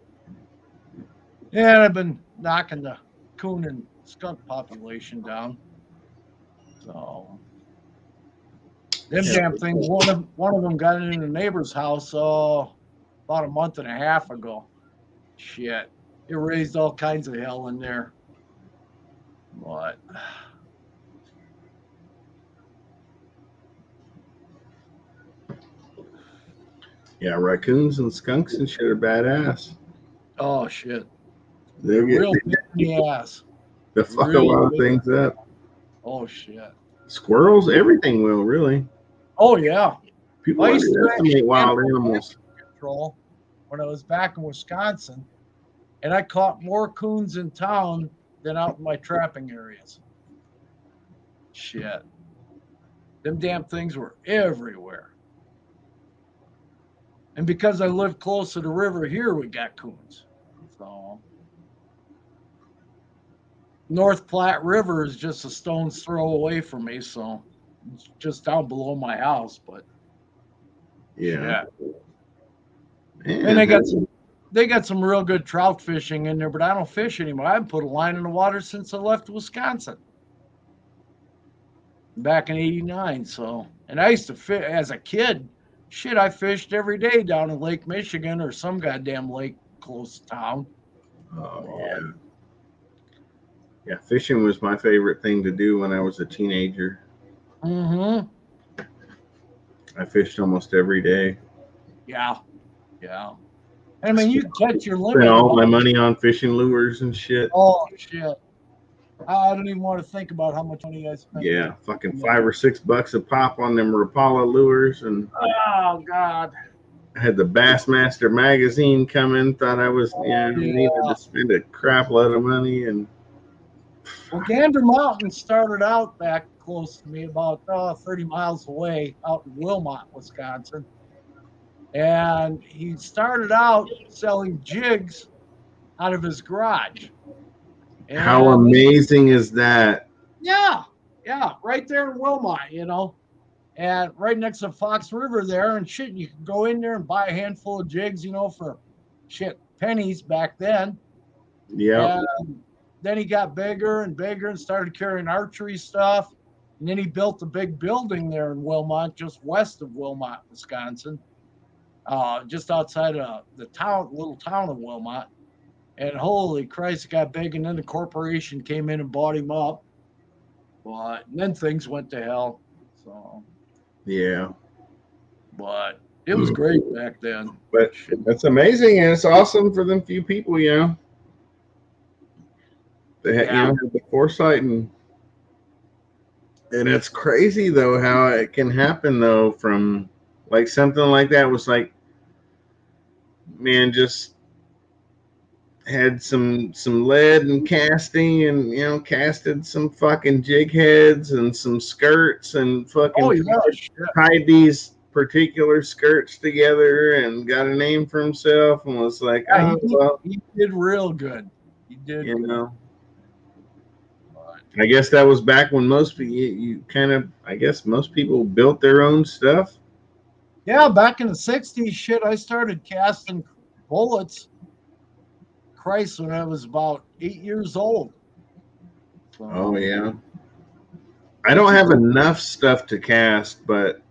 yeah, I've been knocking the coon and skunk population down. So, them damn things. One of them got in a neighbor's house about a month and a half ago. Shit, it raised all kinds of hell in there. What? Yeah, raccoons and skunks and shit are badass. Oh shit! They're Real pain in the ass. They fuck a lot of things up. Oh shit! Squirrels, everything will really. Oh yeah. People underestimate wild animals. Control when I was back in Wisconsin, and I caught more coons in town than out in my trapping areas. Shit. Them damn things were everywhere. And because I live close to the river here, we got coons. So North Platte River is just a stone's throw away from me, so it's just down below my house. But Yeah. and they got some real good trout fishing in there, but I don't fish anymore. I haven't put a line in the water since I left Wisconsin back in '89. So, and I used to fish as a kid. Shit, I fished every day down in Lake Michigan or some goddamn lake close to town. Oh yeah. Yeah, fishing was my favorite thing to do when I was a teenager. Mm-hmm. I fished almost every day. Yeah. Yeah. I mean, you catch your Spent limit. all my money on fishing lures and shit. Oh shit! I don't even want to think about how much money I spent. Yeah, fucking $5 or $6 a pop on them Rapala lures, and Oh god! I had the Bassmaster magazine coming. Thought I was needed to spend a crap load of money, and Well, Gander Mountain started out back close to me, about 30 miles away, out in Wilmot, Wisconsin. And he started out selling jigs out of his garage. how And amazing is that? yeah, right there in Wilmot, and right next to Fox River there, and shit, you could go in there and buy a handful of jigs, for shit pennies back then. Yeah. And then he got bigger and bigger and started carrying archery stuff. And then he built a big building there in Wilmot, just west of Wilmot, Wisconsin, just outside of the little town of Wilmot. And holy Christ, it got big. And then the corporation came in and bought him up. But then things went to hell. So Yeah. But it was great back then. But that's amazing, and it's awesome for them few people, They had, had the foresight, and it's crazy though how it can happen though. From like something like that was like, man, just had some lead and casting, and casted some fucking jig heads and some skirts, and fucking tied these particular skirts together and got a name for himself, and was like, he did real good. He did, I guess that was back when most people, I guess most people built their own stuff. Yeah, back in the '60s, shit, I started casting bullets. Christ, when I was about 8 years old. So, oh yeah. I don't have enough stuff to cast, but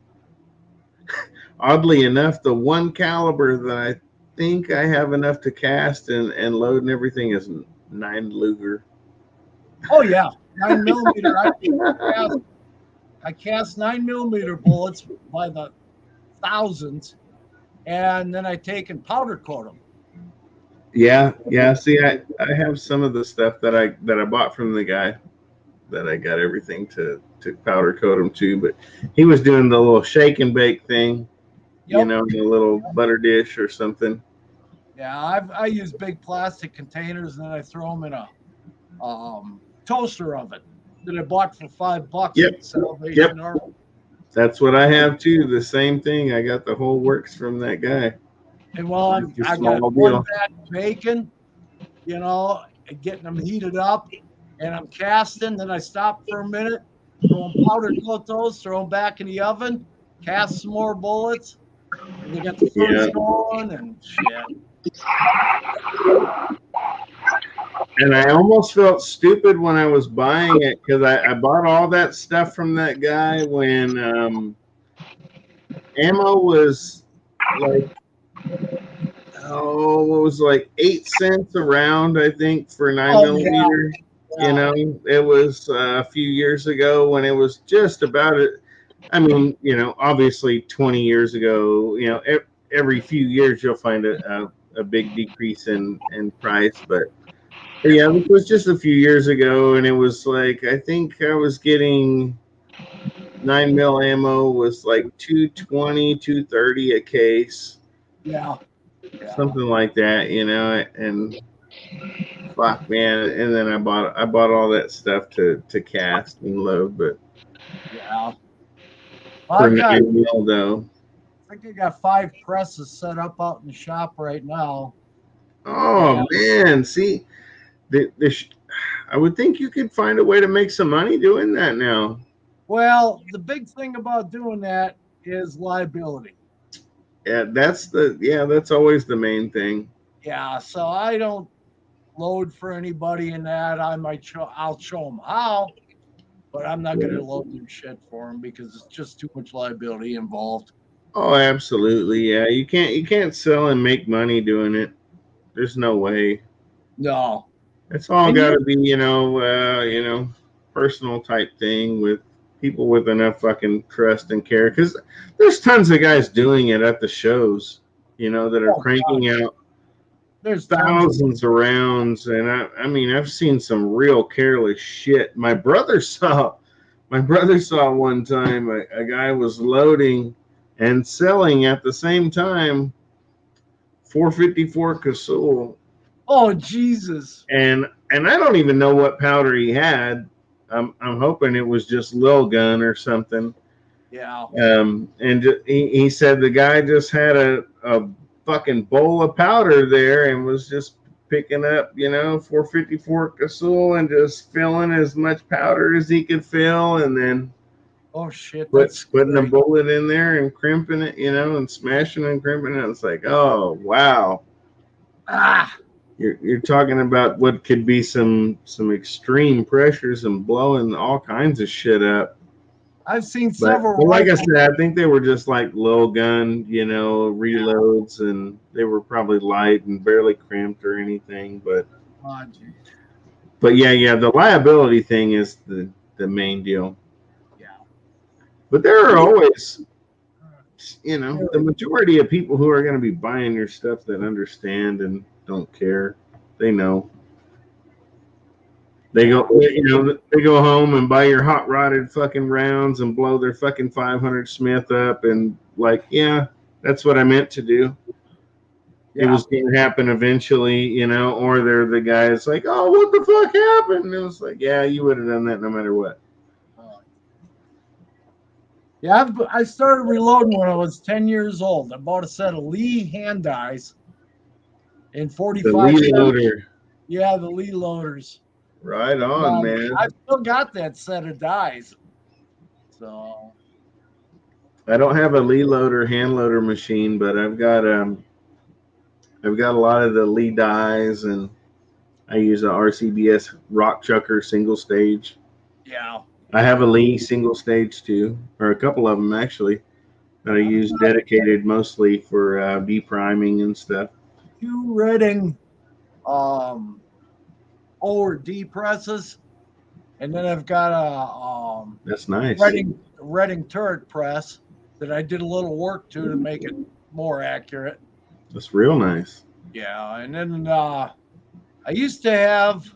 oddly enough, the one caliber that I think I have enough to cast and load and everything is 9 Luger. Oh yeah, 9mm. I cast 9mm bullets by the thousands, and then I take and powder coat them. Yeah. See, I have some of the stuff that I bought from the guy that I got everything to powder coat them to, but he was doing the little shake and bake thing, in a little butter dish or something. Yeah, I use big plastic containers, and then I throw them in a toaster oven that I bought for $5 at Salvation Army. That's what I have too. The same thing. I got the whole works from that guy. And while I got one batch of bacon, getting them heated up, and I'm casting, then I stop for a minute, throw them powder coat those, throw them back in the oven, cast some more bullets, and they got the furnace going and shit. And I almost felt stupid when I was buying it, because I bought all that stuff from that guy when ammo was like, what was like 8 cents a round, I think, for 9mm. It was a few years ago when it was just about it. I mean, obviously 20 years ago, every few years you'll find a big decrease in price, but yeah, it was just a few years ago, and it was like, I think I was getting 9mm ammo was like $220, $230 a case. Yeah. Something like that, and fuck, man. And then I bought all that stuff to cast and load, but Yeah. for I've got, 9 mil though. I think I got 5 presses set up out in the shop right now. Oh And man, see, I would think you could find a way to make some money doing that now. well, the big thing about doing that is liability. That's always the main thing. Yeah, so I don't load for anybody in that. I'll show them how, but I'm not going to load their shit for them because it's just too much liability involved. Oh, absolutely. Yeah, you can't sell and make money doing it. There's no way. No. It's all And got you, to be, personal type thing with people with enough fucking trust and care. Because there's tons of guys doing it at the shows, that are oh God, cranking out there's tons of thousands of rounds. And I mean, I've seen some real careless shit. My brother saw one time a guy was loading and selling at the same time 454 Casull, Oh Jesus. and I don't even know what powder he had. I'm hoping it was just Lil Gun or something. Yeah. He said the guy just had a fucking bowl of powder there and was just picking up, 454 Casull and just filling as much powder as he could fill, and then Oh shit, that's putting a scary. bullet in there and crimping it, and smashing and crimping it. It's like, oh wow. Ah, You're talking about what could be some extreme pressures and blowing all kinds of shit up. I've seen But several like I rifle. said, I think they were just like little gun, reloads, and they were probably light and barely crimped or anything. Oh, gee. But yeah, the liability thing is the main deal. Yeah. But there are always, Scary. the majority of people who are going to be buying your stuff that understand and don't care. They know. They go home and buy your hot rodded fucking rounds and blow their fucking 500 Smith up and like, yeah, that's what I meant to do. It Yeah. was going to happen eventually, or they're the guys like, oh, what the fuck happened? And it was like, yeah, you would have done that no matter what. Yeah, I started reloading when I was 10 years old. I bought a set of Lee hand dies in The 45. Lee loader. Yeah, the Lee loaders. Right on, man. I still got that set of dies. So I don't have a Lee loader hand loader machine, but I've got a lot of the Lee dies, and I use a RCBS rock chucker single stage. yeah. I have a Lee single stage too, or a couple of them actually, that I use dedicated mostly for B priming and stuff. 2 Redding O or D presses, and then I've got a That's nice. Redding turret press that I did a little work to make it more accurate. That's real nice. Yeah, and then I used to have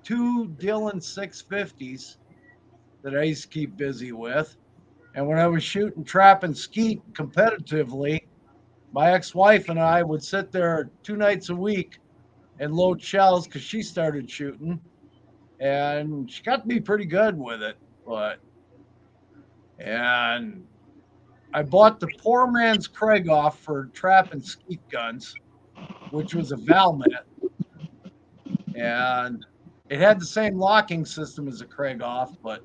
2 Dillon 650s that I used to keep busy with. And when I was shooting trap and skeet competitively, my ex-wife and I would sit there 2 nights a week and load shells because she started shooting, and she got to be pretty good with it. And I bought the poor man's Krieghoff for trap and skeet guns, which was a Valmet, and it had the same locking system as a Krieghoff, but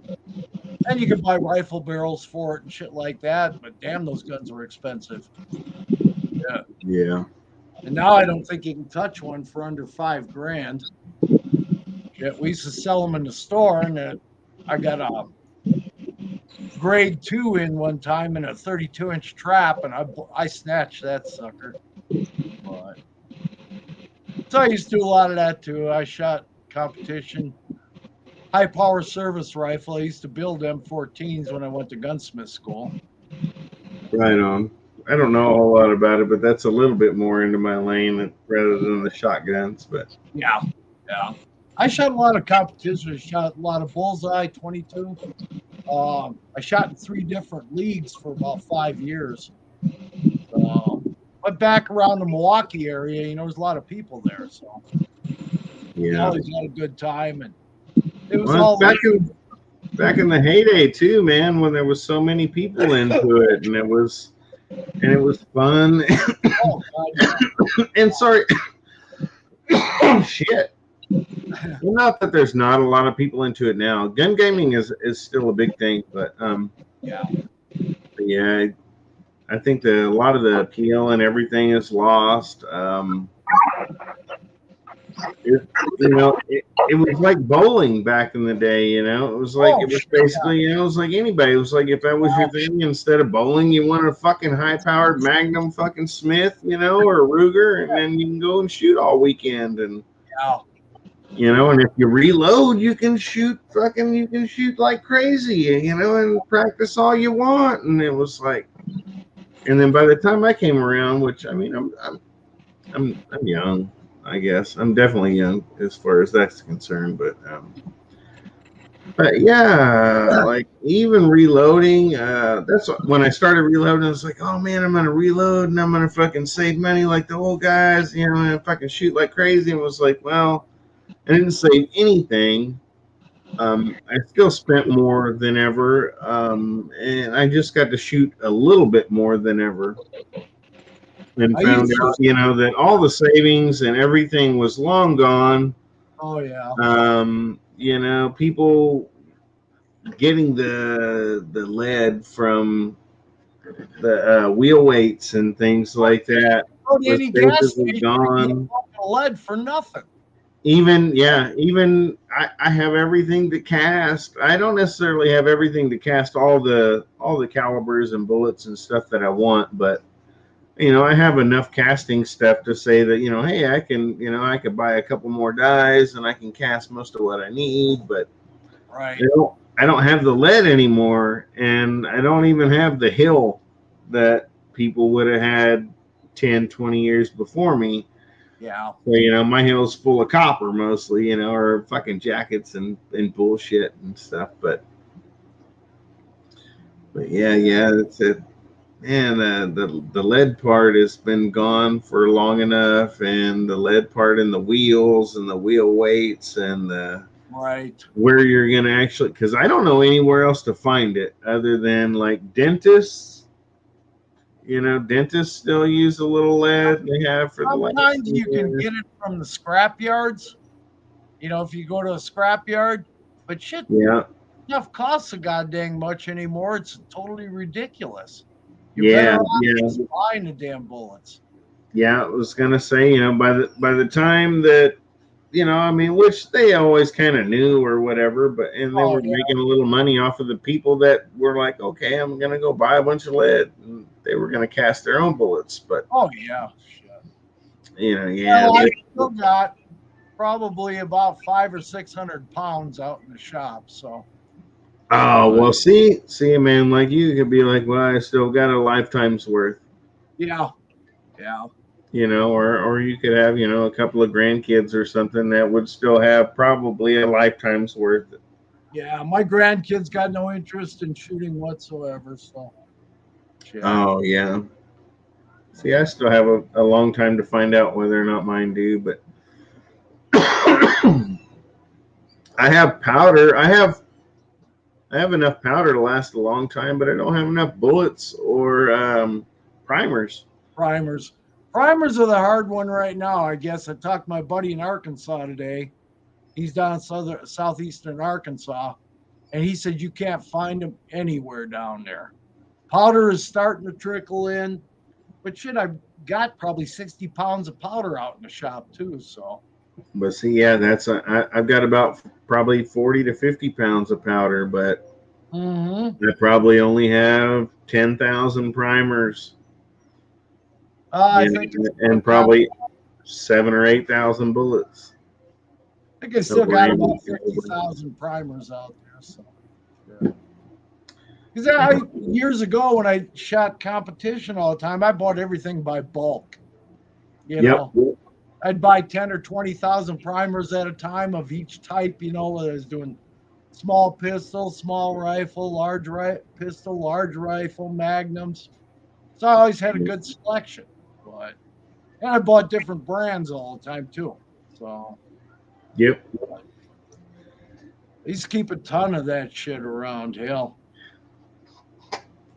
and you could buy rifle barrels for it and shit like that. But damn, those guns were expensive. Yeah. Yeah. And now I don't think you can touch one for under $5,000. Shit, we used to sell them in the store, and I got a grade 2 in one time in a 32-inch trap, and I snatched that sucker. But so I used to do a lot of that too. I shot competition, high power service rifle. I used to build M14s when I went to gunsmith school. Right on. I don't know a whole lot about it, but that's a little bit more into my lane rather than the shotguns. But yeah. I shot a lot of competition. I shot a lot of bullseye 22. I shot in 3 different leagues for about 5 years. But back around the Milwaukee area, there's a lot of people there. So We Yeah. always had a good time, and it was Well, all back in the heyday too, man, when there was so many people into it, and it was fun. oh God, yeah. And sorry, shit. Well, not that there's not a lot of people into it now. Gun gaming is still a big thing, but Yeah. yeah, I think a lot of the appeal and everything is lost. It, it was like bowling back in the day. It was like Oh, it was shit, basically it was like anybody. It was like if that was your thing, instead of bowling, you want a fucking high powered Magnum fucking Smith, or a Ruger, and then you can go and shoot all weekend. And yeah. and if you reload, you can shoot like crazy, and practice all you want. And it was like, and then by the time I came around, which I mean, I'm young, I guess. I'm definitely young as far as that's concerned, but yeah, like even reloading, when I started reloading, I was like, oh man, I'm gonna reload and I'm gonna fucking save money like the old guys, and fucking shoot like crazy. And was like, well, I didn't save anything. I still spent more than ever, and I just got to shoot a little bit more than ever, and I found used to. out, that all the savings and everything was long gone. Oh yeah. People getting the lead from the wheel weights and things like that Go to was any gas basically station and get gone. fucking lead for nothing. Even I have everything to cast. I don't necessarily have everything to cast all the calibers and bullets and stuff that I want, but I have enough casting stuff to say that, hey, I could buy a couple more dies and I can cast most of what I need, but Right. I don't have the lead anymore, and I don't even have the hill that people would have had 10, 20 years before me. Yeah. So, my hill's full of copper mostly, or fucking jackets and bullshit and stuff. But yeah, that's it. And the lead part has been gone for long enough, and the lead part in the wheels and the wheel weights and Right. where you're gonna actually, because I don't know anywhere else to find it other than like dentists. Dentists still use a little lead they have for the last Sometimes few you can years. get it from the scrap yards. If you go to a scrap yard, but shit, Yeah, stuff costs a goddamn much anymore. It's totally ridiculous. You're yeah, better off yeah. just buying the damn bullets. Yeah, I was gonna say, by the time that, I mean, which they always kind of knew or whatever, and they Oh were yeah. making a little money off of the people that were like, okay, I'm gonna go buy a bunch of lead, and they were gonna cast their own bullets, but Oh yeah. Shit. yeah, Well, I still got probably about 500 or 600 pounds out in the shop. So oh well, see, man, like you could be like, well, I still got a lifetime's worth, yeah, yeah, or you could have, a couple of grandkids or something that would still have probably a lifetime's worth. yeah. My grandkids got no interest in shooting whatsoever. So shit. Oh yeah. See, I still have a long time to find out whether or not mine do, but I have powder. I have enough powder to last a long time, but I don't have enough bullets or primers. Primers. Primers are the hard one right now. I guess I talked to my buddy in Arkansas today. He's down in southeastern Arkansas, and he said you can't find them anywhere down there. Powder is starting to trickle in, but shit, I've got probably 60 pounds of powder out in the shop too. So But see, yeah, I've got about probably 40 to 50 pounds of powder, but mm-hmm. I probably only have 10,000 primers, I think and probably 7 or 8,000 bullets. I think I still Over got any about caliber. 50,000 primers out there. So because years ago when I shot competition all the time, I bought everything by bulk. Yep. I'd buy 10 or 20,000 primers at a time of each type, whether I was doing small pistol, small rifle, large pistol, large rifle, magnums. So I always had a good selection. And I bought different brands all the time too. So Yep. They used to keep a ton of that shit around. Hell.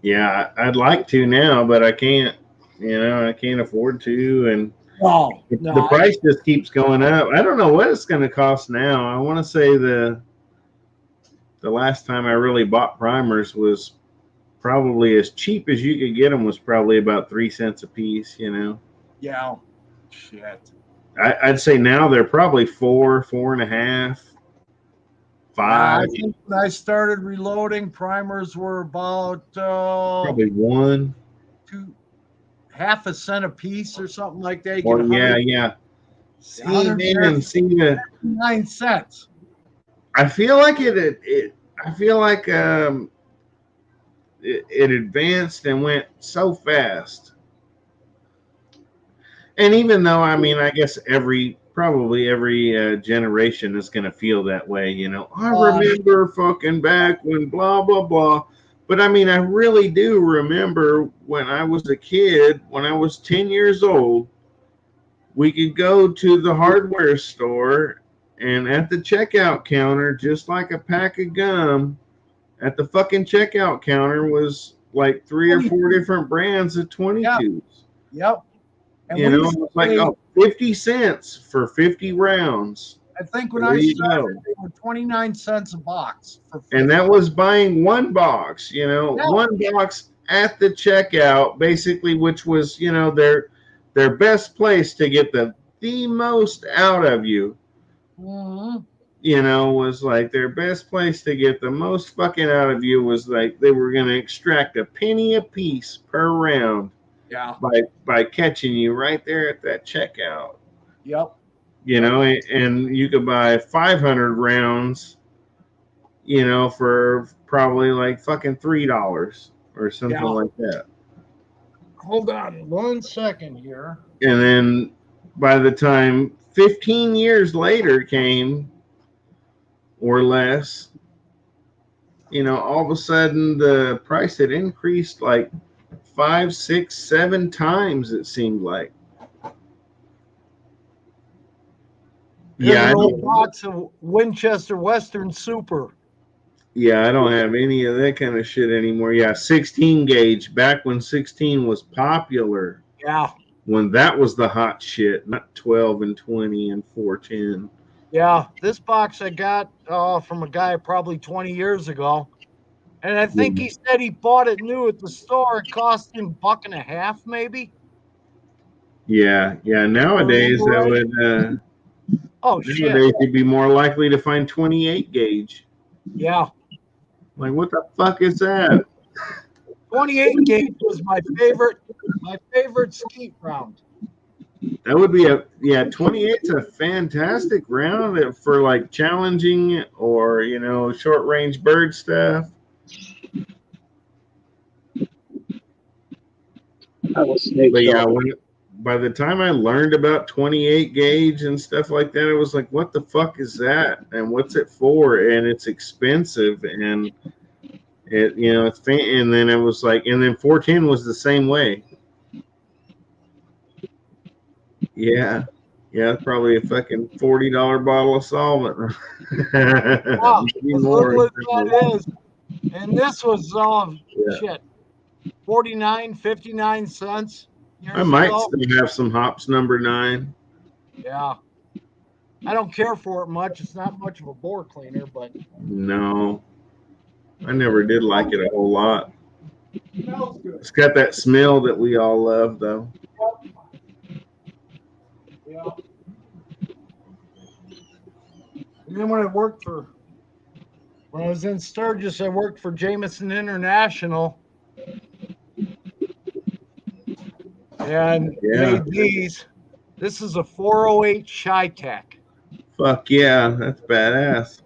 Yeah, I'd like to now, but I can't. I can't afford to, and No, the price just keeps going up. I don't know what it's going to cost now. I want to say the last time I really bought primers was probably as cheap as you could get them, was probably about 3 cents a piece. Yeah. Shit. I'd say now they're probably 4.5, Yeah, 5, I think when I started reloading, primers were about probably 1. half a cent a piece or something like that. You get Well, yeah. See, man, 9 cents. I feel like I feel like it advanced and went so fast. And even though, I mean, I guess probably every generation is going to feel that way. I remember fucking back when blah blah blah. But I mean, I really do remember when I was a kid, when I was 10 years old, we could go to the hardware store, and at the checkout counter, just like a pack of gum, at the fucking checkout counter was like 3 or 4 different brands of 22s. Yep. And It was like 50 cents for 50 rounds. I think when I started, they were 29 cents a box. And that was buying one box, one box at the checkout, basically, which was, their best place to get the most out of you. Mm-hmm. Was like their best place to get the most fucking out of you was like they were going to extract a penny a piece per round. Yeah. By catching you right there at that checkout. Yep. And you could buy 500 rounds, for probably like fucking $3 or something like that. Hold on 1 second here. And then by the time 15 years later came or less, all of a sudden the price had increased like 5, 6, 7 times, it seemed like. Here's an old box of Winchester Western Super. Yeah, I don't have any of that kind of shit anymore. Yeah, 16 gauge, back when 16 was popular. Yeah. When that was the hot shit, not 12 and 20 and 410. Yeah, this box I got from a guy probably 20 years ago. And I think he said he bought it new at the store. It cost him $1.50, maybe. Yeah. Nowadays, that would. Shit! Nowadays, you'd be more likely to find 28 gauge. Yeah. Like, what the fuck is that? 28 gauge was my favorite skeet round. That would be 28's a fantastic round for like challenging or short range bird stuff. But yeah, by the time I learned about 28 gauge and stuff like that, it was like, what the fuck is that? And what's it for? And it's expensive, and it's and then it was like, and then 410 was the same way. Yeah, probably a fucking $40 bottle of solvent. Wow, more as that is. And this was shit, 49, 59 cents. I might still have some hops number 9. Yeah. I don't care for it much. It's not much of a bore cleaner, but no, I never did like it a whole lot. It smells good. It's got that smell that we all love, though. Yeah. And then when I was in Sturgis, I worked for Jameson International. And made these. This is a 408 Chi-Tech. Fuck yeah, that's badass.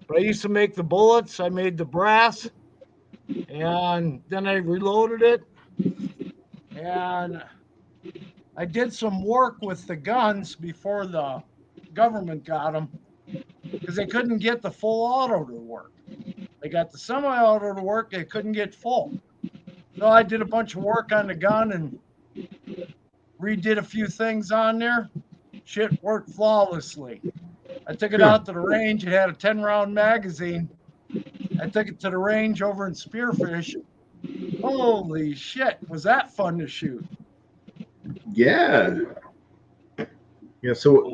But I used to make the bullets. I made the brass. And then I reloaded it. And I did some work with the guns before the government got them. Because they couldn't get the full auto to work. They got the semi-auto to work. They couldn't get full. So I did a bunch of work on the gun and redid a few things on there. Shit worked flawlessly. I took it out to the range. It had a 10-round magazine. I took it to the range over in Spearfish. Holy shit, was that fun to shoot? Yeah. Yeah. So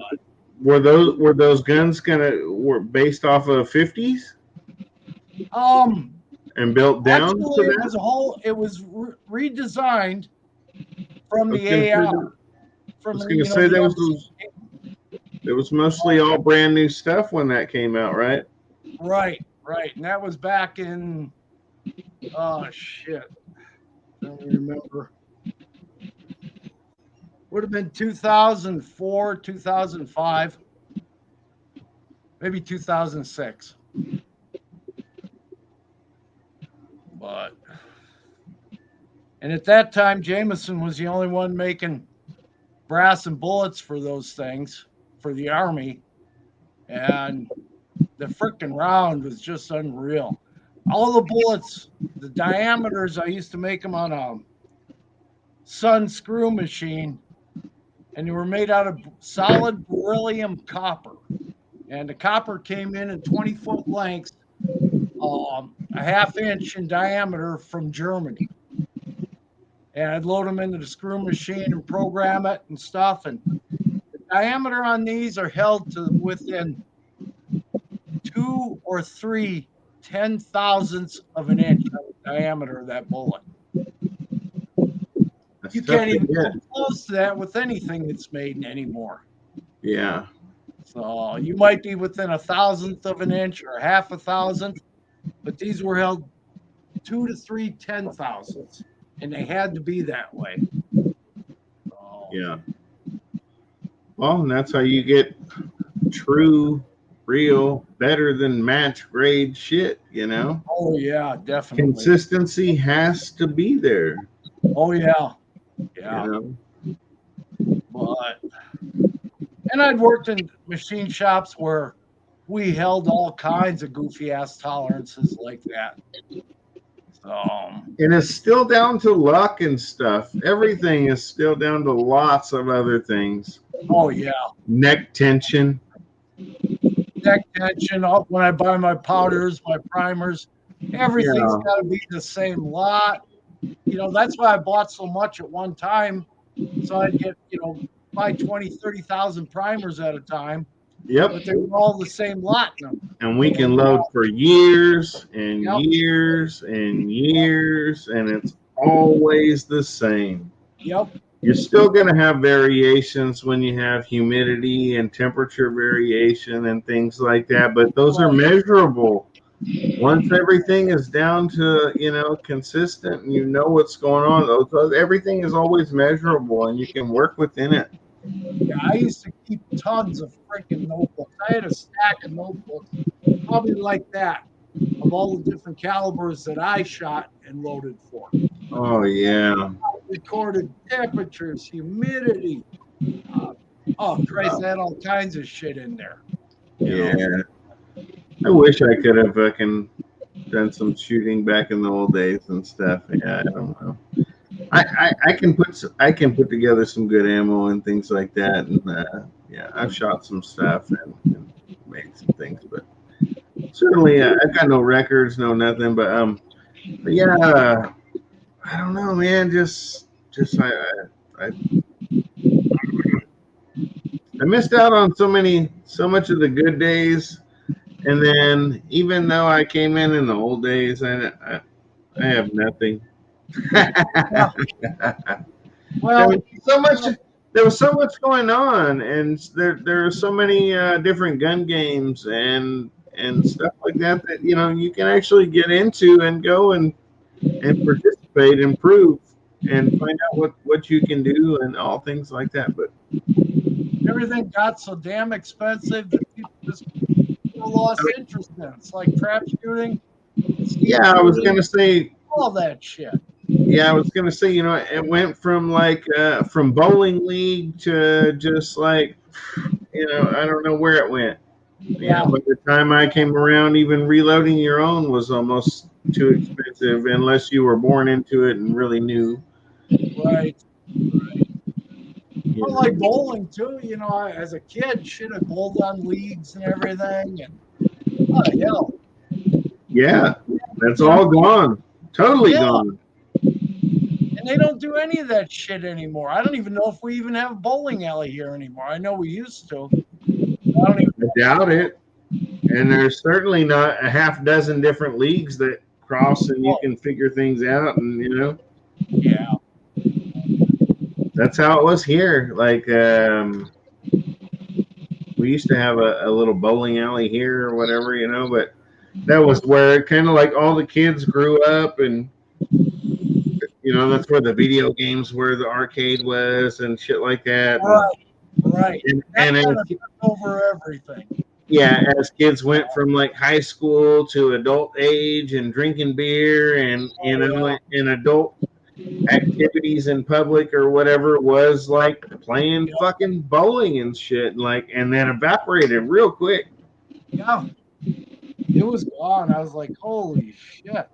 were those guns were based off of 50s and built down to Actually, that? it was redesigned from I was the gonna say AR. I was gonna say that was mostly all brand new stuff when that came out, right? Right. And that was back in, oh shit, I don't remember. Would have been 2004, 2005, maybe 2006. And at that time, Jameson was the only one making brass and bullets for those things for the Army. And the frickin' round was just unreal. All the bullets, the diameters, I used to make them on a Sun screw machine, and they were made out of solid beryllium copper. And the copper came in 20-foot lengths, a half-inch in diameter from Germany. And I'd load them into the screw machine and program it and stuff. And the diameter on these are held to within 2 or 3 10,000ths of an inch of the diameter of that bullet. That's You tough can't to even get. come close to that with anything that's made anymore. Yeah. So you might be within 1,000th of an inch or half a thousandth, but these were held 2 to 3 10,000ths, and they had to be that way. So, Yeah. Well, and that's how you get true, real, better than match grade shit, you know? oh yeah, definitely. Consistency has to be there, Oh yeah, you yeah. know? And I'd worked in machine shops where we held all kinds of goofy ass tolerances like that. So, And it's still down to luck and stuff. Everything is still down to lots of other things. oh yeah, Neck tension. neck tension. When I buy my powders, my primers, everything's Yeah. got to be the same lot. That's why I bought so much at one time. So I'd get, buy 20, 30,000 primers at a time. Yep. But they were all the same lot number. And we can load for years and Yep. years and years, and it's always the same. Yep. You're still going to have variations when you have humidity and temperature variation and things like that, but those are measurable. Once everything is down to, consistent and you know what's going on, everything is always measurable and you can work within it. Yeah, I used to keep tons of freaking notebooks. I had a stack of notebooks, probably like that, of all the different calibers that I shot and loaded for. Oh, yeah. Recorded temperatures, humidity. Oh, Christ, I had all kinds of shit in there. Yeah. I wish I could have fucking done some shooting back in the old days and stuff. Yeah, I don't know. I can put together some good ammo and things like that, and yeah, I've shot some stuff and made some things, but certainly I've got no records, no nothing. But yeah, I don't know, man. Just I missed out on so much of the good days, and then even though I came in the old days, I have nothing. Well, there was so much going on, and there are so many different gun games and stuff like that you can actually get into and go and participate, improve, and find out what you can do and all things like that. But everything got so damn expensive that people just lost interest in it. It's like trap shooting. Yeah, I was gonna say all that shit. Yeah, I was gonna say, it went from from bowling league to just I don't know where it went. Yeah. By the time I came around, even reloading your own was almost too expensive unless you were born into it and really knew. Right. You I know. like bowling too. You know, as a kid, shit, I bowled on leagues and everything. And oh hell, Yeah, that's you know, all gone. Totally yeah. gone. And they don't do any of that shit anymore. I don't even know if we even have a bowling alley here anymore. I know we used to. I don't even. I doubt it. And there's certainly not a half dozen different leagues that cross and you Oh, can figure things out. And, yeah. that's how it was here. Like, we used to have a little bowling alley here or whatever, but that was where kind of like all the kids grew up and, that's where the video games were, the arcade was and shit like that. And, Right. Right. and, That and kind as, of took over everything. yeah, as kids went from like high school to adult age and drinking beer and, Yeah. in adult activities in public or whatever it was, like playing Yeah. fucking bowling and shit, like, and then evaporated real quick. Yeah. It was gone. I was like, holy shit. I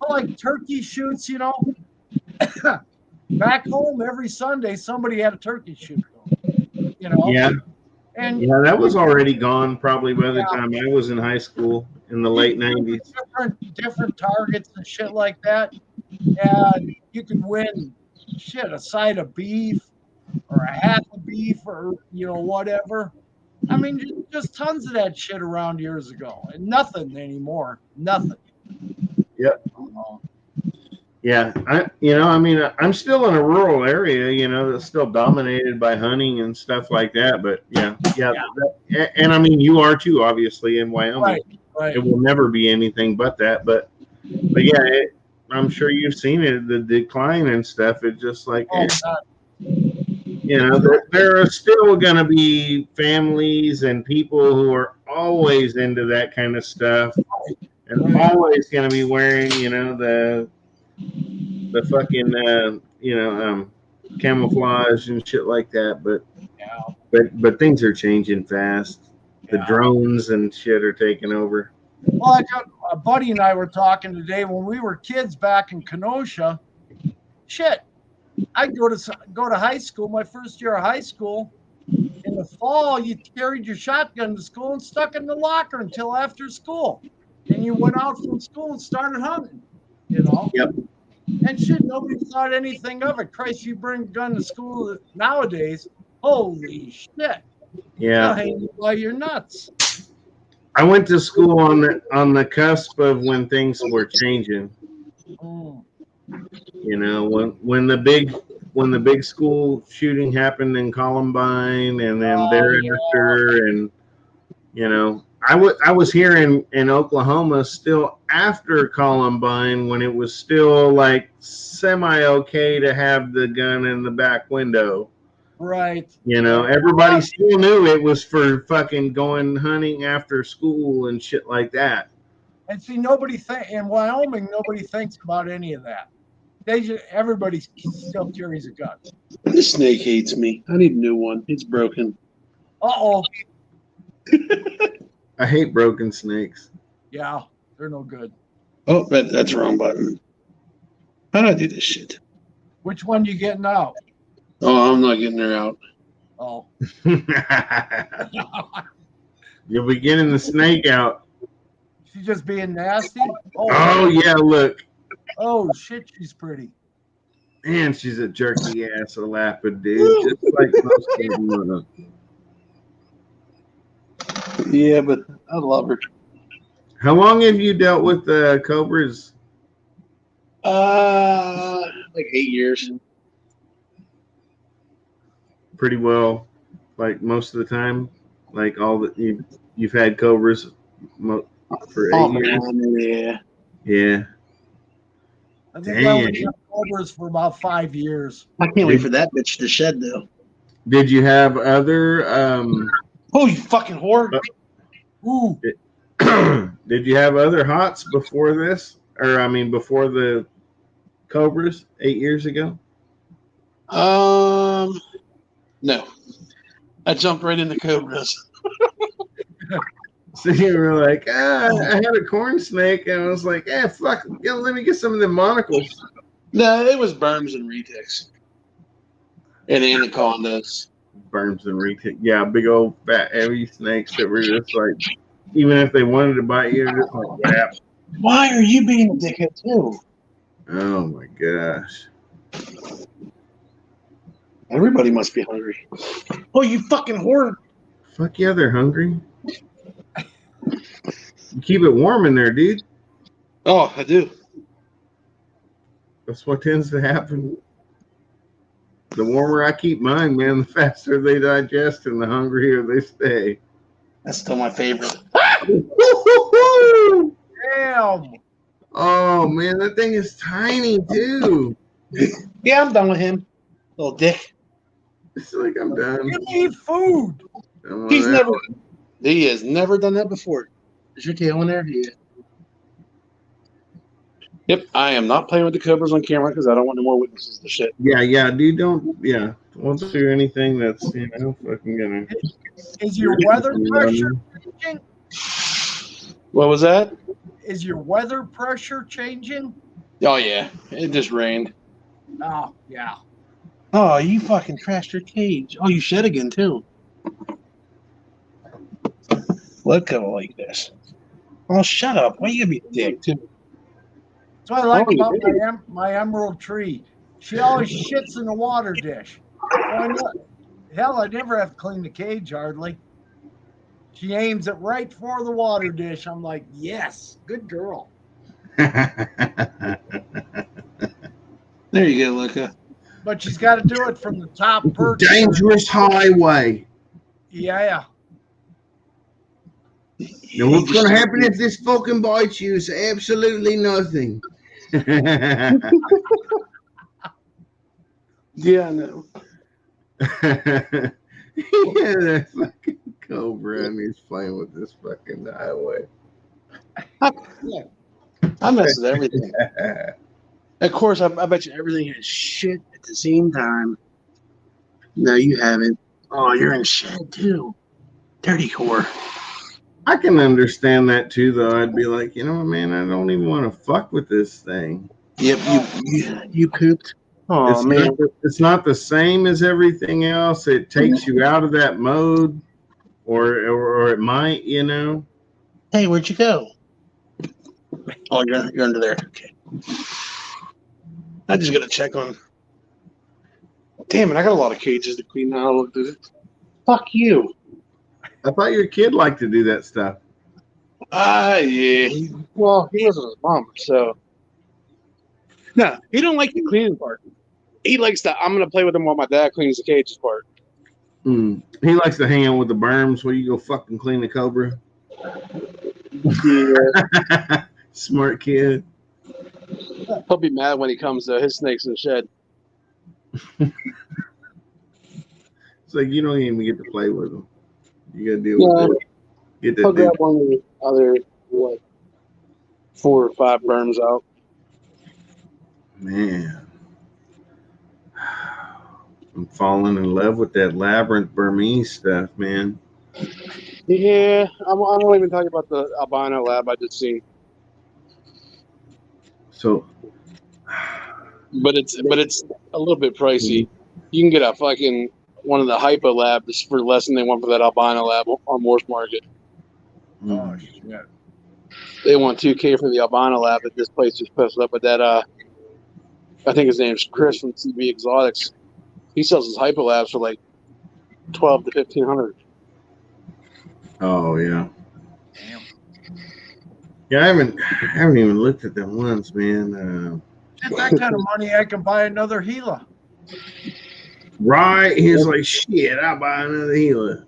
like turkey shoots, Back home every Sunday, somebody had a turkey shoot going, Yeah, And yeah, that was already gone probably by the yeah, time I was in high school in the late you could '90s. different targets and shit like that. And you could win shit, a side of beef or a half of beef or whatever. I mean, just tons of that shit around years ago, and nothing anymore. Nothing. Yep. Uh, Yeah, I'm still in a rural area, that's still dominated by hunting and stuff like that. But yeah, yeah. and I mean, you are too, obviously, in Wyoming. Right. Right. It will never be anything but that. But yeah, I'm sure you've seen it, the decline and stuff. It's just like, Oh, God. there are still going to be families and people who are always into that kind of stuff and Right. always going to be wearing, the fucking, camouflage and shit like that. Yeah. But things are changing fast. The Yeah. drones and shit are taking over. Well, I got a buddy and I were talking today when we were kids back in Kenosha. Shit, I'd go to high school. My first year of high school. In the fall, you carried your shotgun to school and stuck it in the locker until after school. Then you went out from school and started hunting. Yep. And shit, nobody thought anything of it. Christ, you bring a gun to school nowadays. Holy shit! Yeah. They'll hang you by your nuts. I went to school on the cusp of when things were changing. Mm. When the big school shooting happened in Columbine, and then thereafter, and I was here in Oklahoma still after Columbine when it was still like semi okay to have the gun in the back window. Right. Everybody still knew it was for fucking going hunting after school and shit like that. And see, in Wyoming, nobody thinks about any of that. Everybody still carries a gun. This snake hates me. I need a new one. It's broken. Uh-oh. I hate broken snakes. Yeah, they're no good. Oh, that's the wrong button. How do I do this shit? Which one you getting out? Oh, I'm not getting her out. Oh. You'll be getting the snake out. She's just being nasty? Oh yeah, look. Oh, shit, she's pretty. Man, she's a jerky ass a lapid, dude. Just like most people. Yeah, but I love her. How long have you dealt with cobras? Like 8 years. Pretty well, like most of the time. Like all that you've had cobras for 8 years. Yeah. Yeah. I think I was in cobras for about 5 years. I can't wait for that bitch to shed, though. Did you have other? Oh, you fucking whore! Ooh. Did you have other hots before this, or before the cobras 8 years ago? No. I jumped right into cobras. So you were like, I had a corn snake, and I was like, fuck, let me get some of the monocles. No, it was Burms and Retics. And anacondas. Burns and retic. Yeah, big old fat heavy snakes that were just like, even if they wanted to bite you, they're just like whap. Why are you being a dickhead too? Oh my gosh. Everybody must be hungry. Oh, you fucking whore. Fuck yeah, they're hungry. You keep it warm in there, dude. Oh, I do. That's what tends to happen. The warmer I keep mine, man, the faster they digest and the hungrier they stay. That's still my favorite. Damn. Oh man, that thing is tiny too. Yeah, I'm done with him. Little dick. It's like I'm done. Give me food. He has never done that before. Is your tail in there? Yeah. Yep, I am not playing with the cobras on camera because I don't want no more witnesses to shit. Yeah, dude, don't do anything that's, fucking gonna. Is your weather pressure changing? What was that? Is your weather pressure changing? Oh, yeah. It just rained. Oh, yeah. Oh, you fucking trashed your cage. Oh, you shed again, too. Let go like this. Oh, shut up. Why you gonna be a dick, too? That's what I like about my emerald tree. She always shits in the water dish. Hell, I never have to clean the cage hardly. She aims it right for the water dish. I'm like, yes, good girl. There you go, Luca. But she's got to do it from the top perch. Dangerous highway. Yeah. Now, what's going to happen if this fucking bites you is absolutely nothing. Yeah, I know. Yeah, that fucking cobra, and he's playing with this fucking highway. I mess with everything. Of course, I bet you everything has shit at the same time. No, you haven't. Oh, you're in shit, too. Dirty whore. I can understand that, too, though. I'd be like, you know what, man, I don't even want to fuck with this thing. Yep, you pooped. Oh, man. It's not the same as everything else. It takes you out of that mode, or it might, Hey, where'd you go? Oh, you're under there. Okay. I just got to check on. Damn it, I got a lot of cages to clean now. Look at it. Fuck you. I thought your kid liked to do that stuff. Yeah. He wasn't his mom, so. No, he don't like the cleaning part. He likes the I'm going to play with him while my dad cleans the cages part. He likes to hang out with the berms where you go fucking clean the cobra. Yeah. Smart kid. He'll be mad when he comes to his snakes in the shed. It's like you don't even get to play with them. You gotta deal with it. Get that I'll grab dude. one of the other, 4 or 5 berms out. Man. I'm falling in love with that labyrinth Burmese stuff, man. Yeah, I'm not even talking about the albino lab I just seen. So, but it's a little bit pricey. You can get a fucking one of the hypo labs for less than they want for that albino lab on Morse Market. Oh shit! They want $2,000 for the albino lab that this place just posted up with that. I think his name's Chris from CB Exotics. He sells his hypo labs for like $1,200 to $1,500. oh yeah. Damn. Yeah, I haven't even looked at them ones, man. At that kind of money, I can buy another Gila. Right? He's like, shit, I'll buy another Gila.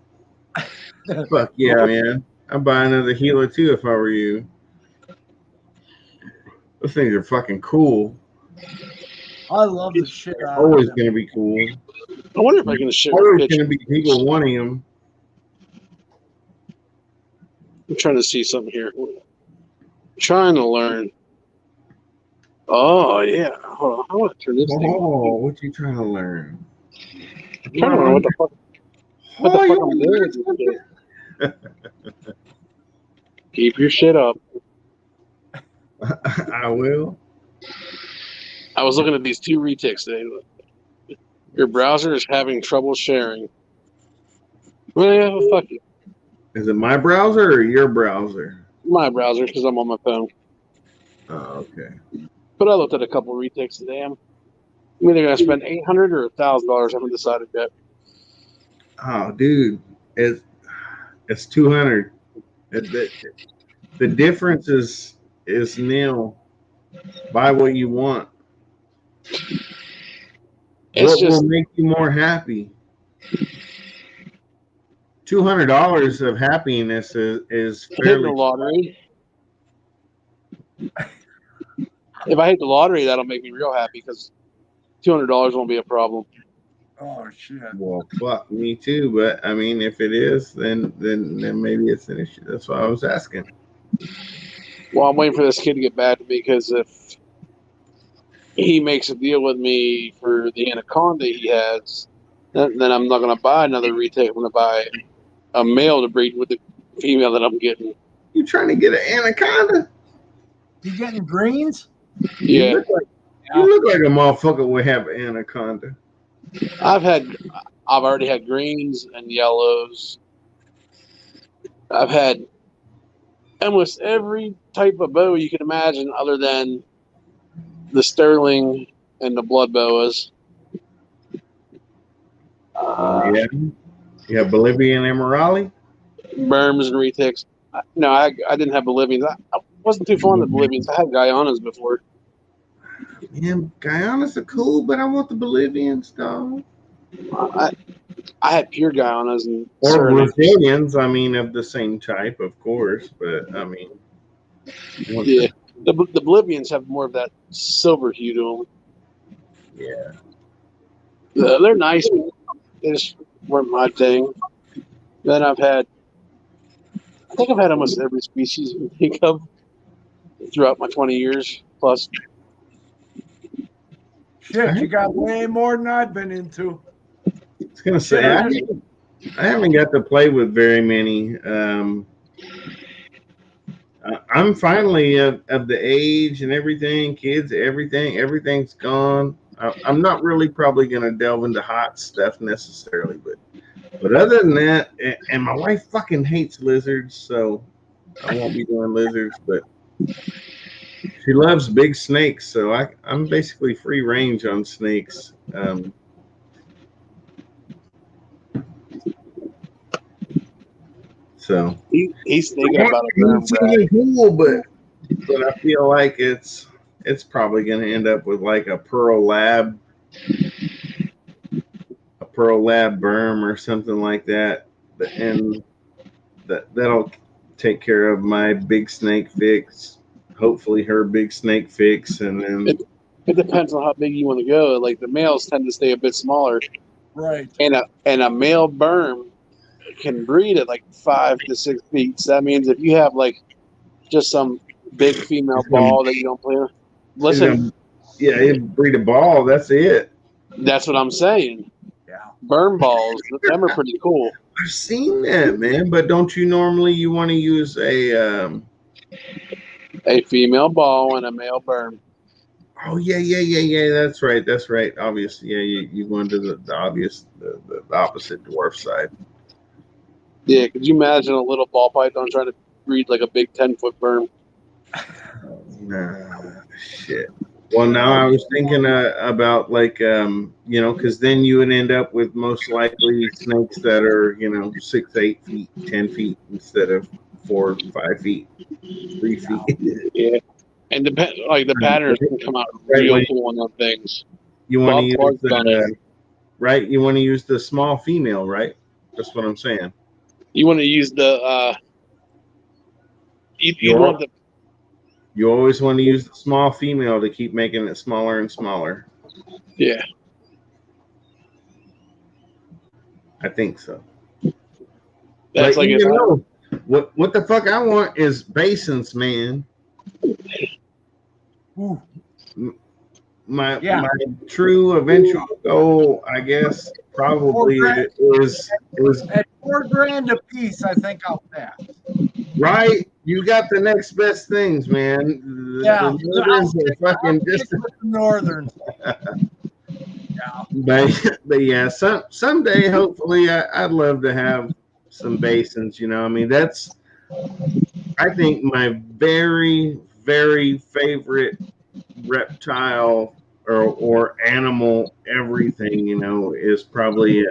Fuck yeah, man. I'd buy another Gila too if I were you. Those things are fucking cool. I love the shit out of Always them. gonna be cool. I wonder if I can share a Always picture. gonna be people wanting them. I'm trying to see something here. Trying to learn. Oh yeah. Hold on. I want to turn this thing on. Oh, what you trying to learn? I'm trying to learn what the fuck. What the fuck I'm doing with this shit. Keep your shit up. I will. I was looking at these 2 reticks today. Your browser is having trouble sharing. Well, yeah, well, fuck it. Is it my browser or your browser? My browser, because I'm on my phone. Oh, okay. But I looked at a couple reticks today. I'm either going to spend $800 or $1,000. I haven't decided yet. Oh, dude, it's 200. The difference is nil. Buy what you want. It's What just will make you more happy? $200 of happiness is hitting the fairly. lottery. If I hit the lottery, that'll make me real happy because $200 won't be a problem. Oh shit. Well, fuck me too. But I mean, if it is, then maybe it's an issue. That's why I was asking. Well, I'm waiting for this kid to get back to me because if he makes a deal with me for the anaconda he has, then I'm not going to buy another retake. I'm going to buy a male to breed with the female that I'm getting. You trying to get an anaconda? You getting greens? You Yeah, look like a motherfucker would have an anaconda. I've already had greens and yellows. I've had almost every type of boa you can imagine, other than the sterling and the blood boas. Yeah. You have Bolivian Emerald? Berms and reticks. No, I didn't have Bolivians. I wasn't too fond of Bolivians. I had Guyanas before. Man, Guyanas are cool, but I want the Bolivians, dog. I had pure Guyanas and Or Suriname. Brazilians, I mean, of the same type, of course, but I mean. Yeah, the Bolivians have more of that silver hue to Yeah. them. They're nice. They just weren't my thing. Then I think I've had almost every species you can think of throughout my 20 years plus. Shit, you got way more than I've been into. I was gonna say I haven't got to play with very many. I'm finally of the age and everything, kids, everything's gone. I'm not really probably gonna delve into hot stuff necessarily, but other than that, and my wife fucking hates lizards, so I won't be doing lizards. But she loves big snakes, so I'm basically free range on snakes. So He's thinking about a berm, it's Brad. cool, but I feel like it's probably going to end up with like a Pearl Lab berm or something like that, and that'll take care of my big snake fix. Hopefully, her big snake fix, and then It depends on how big you want to go. Like the males tend to stay a bit smaller, Right. and a male berm can breed at like 5 to 6 feet. So that means if you have like just some big female ball that you don't play with, listen, yeah, it breed a ball. That's it. that's what I'm saying. Yeah. Berm balls, them are pretty cool. I've seen that, man. But don't you normally want to use a A female ball and a male berm. Oh yeah. That's right. Obviously, yeah. You go into the obvious, the opposite dwarf side. Yeah, could you imagine a little ball python trying to breed like a big 10-foot berm? Nah, shit. Well, now I was thinking about like because then you would end up with most likely snakes that are 6, 8 feet, 10 feet instead of 4, 5 feet, 3 feet. Yeah, and the patterns can come out real cool on those things. You want to use Clark's done it. right? You want to use the small female, right? That's what I'm saying. You want to use the you want the You always want to use the small female to keep making it smaller and smaller. yeah. I think so. That's but like what the fuck I want is basins, man. Ooh. My true eventual goal, I guess, probably it was at $4,000 a piece. I think I'll pass. right. You got the next best things, man. The Northerns are fucking I'll just. stick with the Northern. But yeah, someday, hopefully, I'd love to have some basins. You know, I mean, that's I think my very, very favorite reptile or animal everything, you know, is probably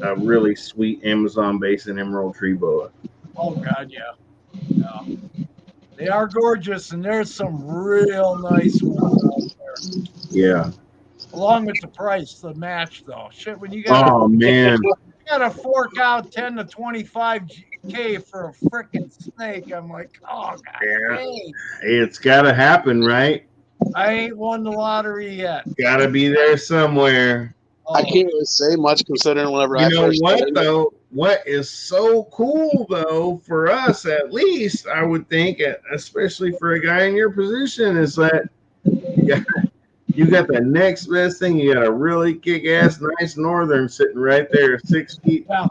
a really sweet Amazon basin emerald tree boa. Oh God, yeah. They are gorgeous, and there's some real nice ones out there. Yeah. Along with the price, the match though. Shit, when you gotta Oh man. fork out 10 to 25K for a freaking snake, I'm like, oh God, Yeah. dang. It's got to happen, right? I ain't won the lottery yet. Got to be there somewhere. I can't really say much considering whenever You I know first what started. though? What is so cool though for us, at least I would think, especially for a guy in your position, is that you got the next best thing. You got a really kick-ass, nice Northern sitting right there, 6 feet, Yeah.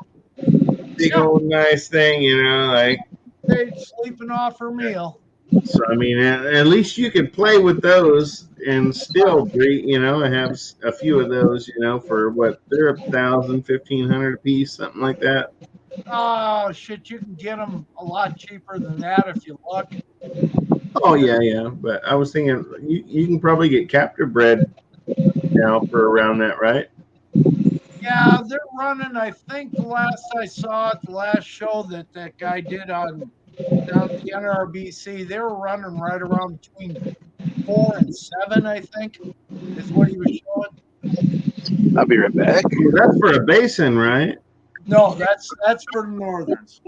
big old nice thing. You know, like They sleeping off her meal. so. I mean, at least you could play with those and still breed. You know, and have a few of those. You know, for what they're 1,000, 1,500 a piece, something like that. Oh shit, you can get them a lot cheaper than that if you look. Oh yeah. But I was thinking you can probably get captive bred now for around that, right? Yeah, they're running. I think the last I saw it, the last show that guy did on down at the NRBC, they were running right around between 4 and 7. I think is what he was showing. I'll be right back. Well, that's for a basin, right? No, that's for the Northerns.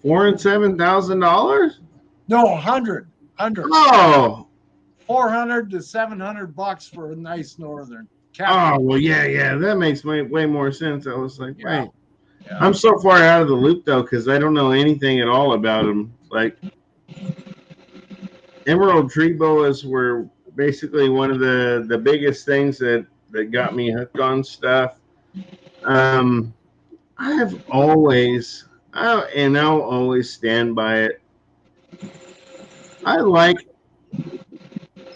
$4,000 and $7,000. No, 100. Oh. 400 to 700 bucks for a nice Northern. Oh well, yeah. That makes way more sense. I was like, Yeah. wait, I'm so far out of the loop though because I don't know anything at all about them. Like emerald tree boas were basically one of the biggest things that got me hooked on stuff. I have always, and I'll always stand by it. I like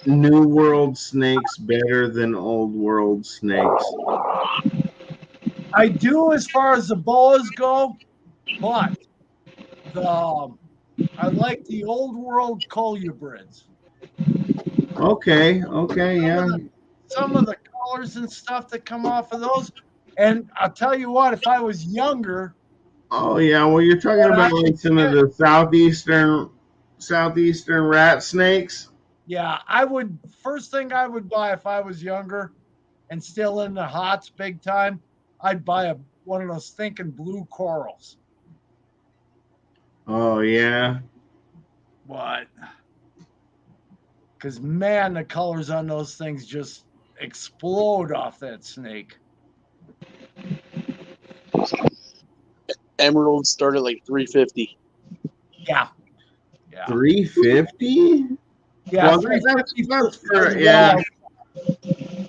New World snakes better than Old World snakes. I do as far as the boas go, but I like the Old World colubrids. Okay, yeah. Some of the colors and stuff that come off of those. And I'll tell you what, if I was younger. Oh yeah, well you're talking about like some of the southeastern rat snakes. Yeah, first thing I would buy if I was younger and still in the hots big time, I'd buy one of those thinking blue corals. Oh yeah. What? Because man, the colors on those things just explode off that snake. Emeralds start at like $350. Yeah. 350? Yeah, well, that's for, yeah.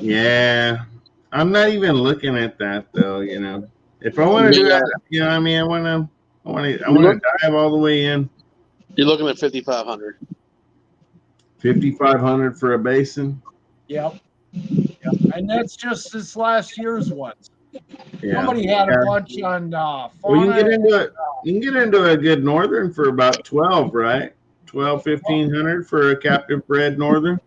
Yeah. I'm not even looking at that though, you know. If I want to do that, you know, I mean, I want to dive all the way in. You're looking at 5,500. 5,500 for a basin. Yep. And that's just this last year's ones. Yeah. Somebody had a bunch on fauna. Well, you can get into a good Northern for about 12, right? 1,500 for a captive bred Northern.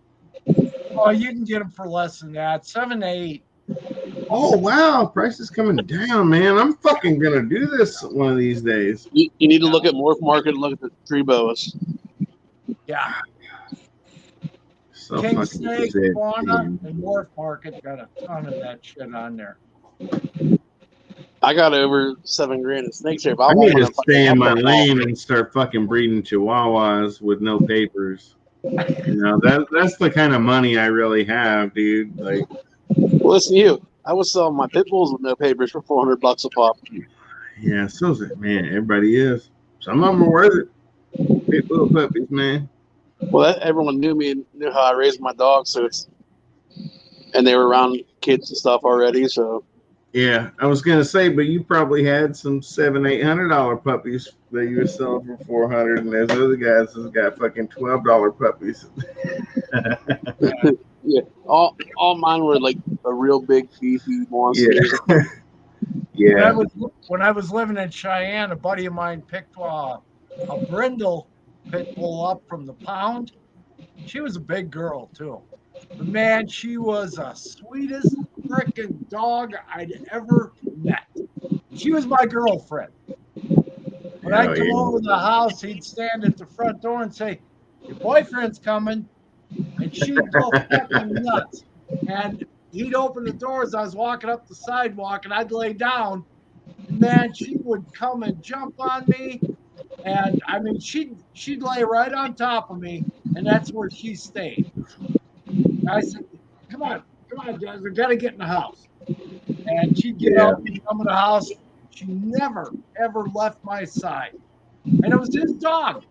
Oh, you can get them for less than that, 7 to 8. Oh wow, price is coming down, man. I'm fucking gonna do this one of these days. You need to look at Morph Market and look at the tree boas. Yeah. So King Snake, Fauna, and Morph Market got a ton of that shit on there. I got over $7,000 in snake shape. I need to stay in my lane and start fucking breeding chihuahuas with no papers. You know, that's the kind of money I really have, dude. Like, well, listen to you. I was selling my pit bulls with no papers for $400 a pop. Yeah, so's it, man. Everybody is. Some of them are worth it. Big little puppies, man. Well, everyone knew me and knew how I raised my dogs, and they were around kids and stuff already. So Yeah, I was gonna say, but you probably had some $700-800 puppies that you were selling for 400, and there's other guys that's got fucking $12 puppies. Yeah, all mine were like a real big beefy monsters. Yeah, When I yeah, was when I was living in Cheyenne, a buddy of mine picked a brindle pit bull up from the pound. She was a big girl too, but man, she was the sweetest freaking dog I'd ever met. She was my girlfriend. When I'd hell come yeah. over to the house, he'd stand at the front door and say, "Your boyfriend's coming," and she'd go fucking nuts. And he'd open the doors. I was walking up the sidewalk, and I'd lay down. Man, she would come and jump on me, and I mean, she'd lay right on top of me, and that's where she stayed. I said, come on, Jazz, we gotta get in the house." And she'd get Yeah, up and come in the house. She never ever left my side, and it was his dog,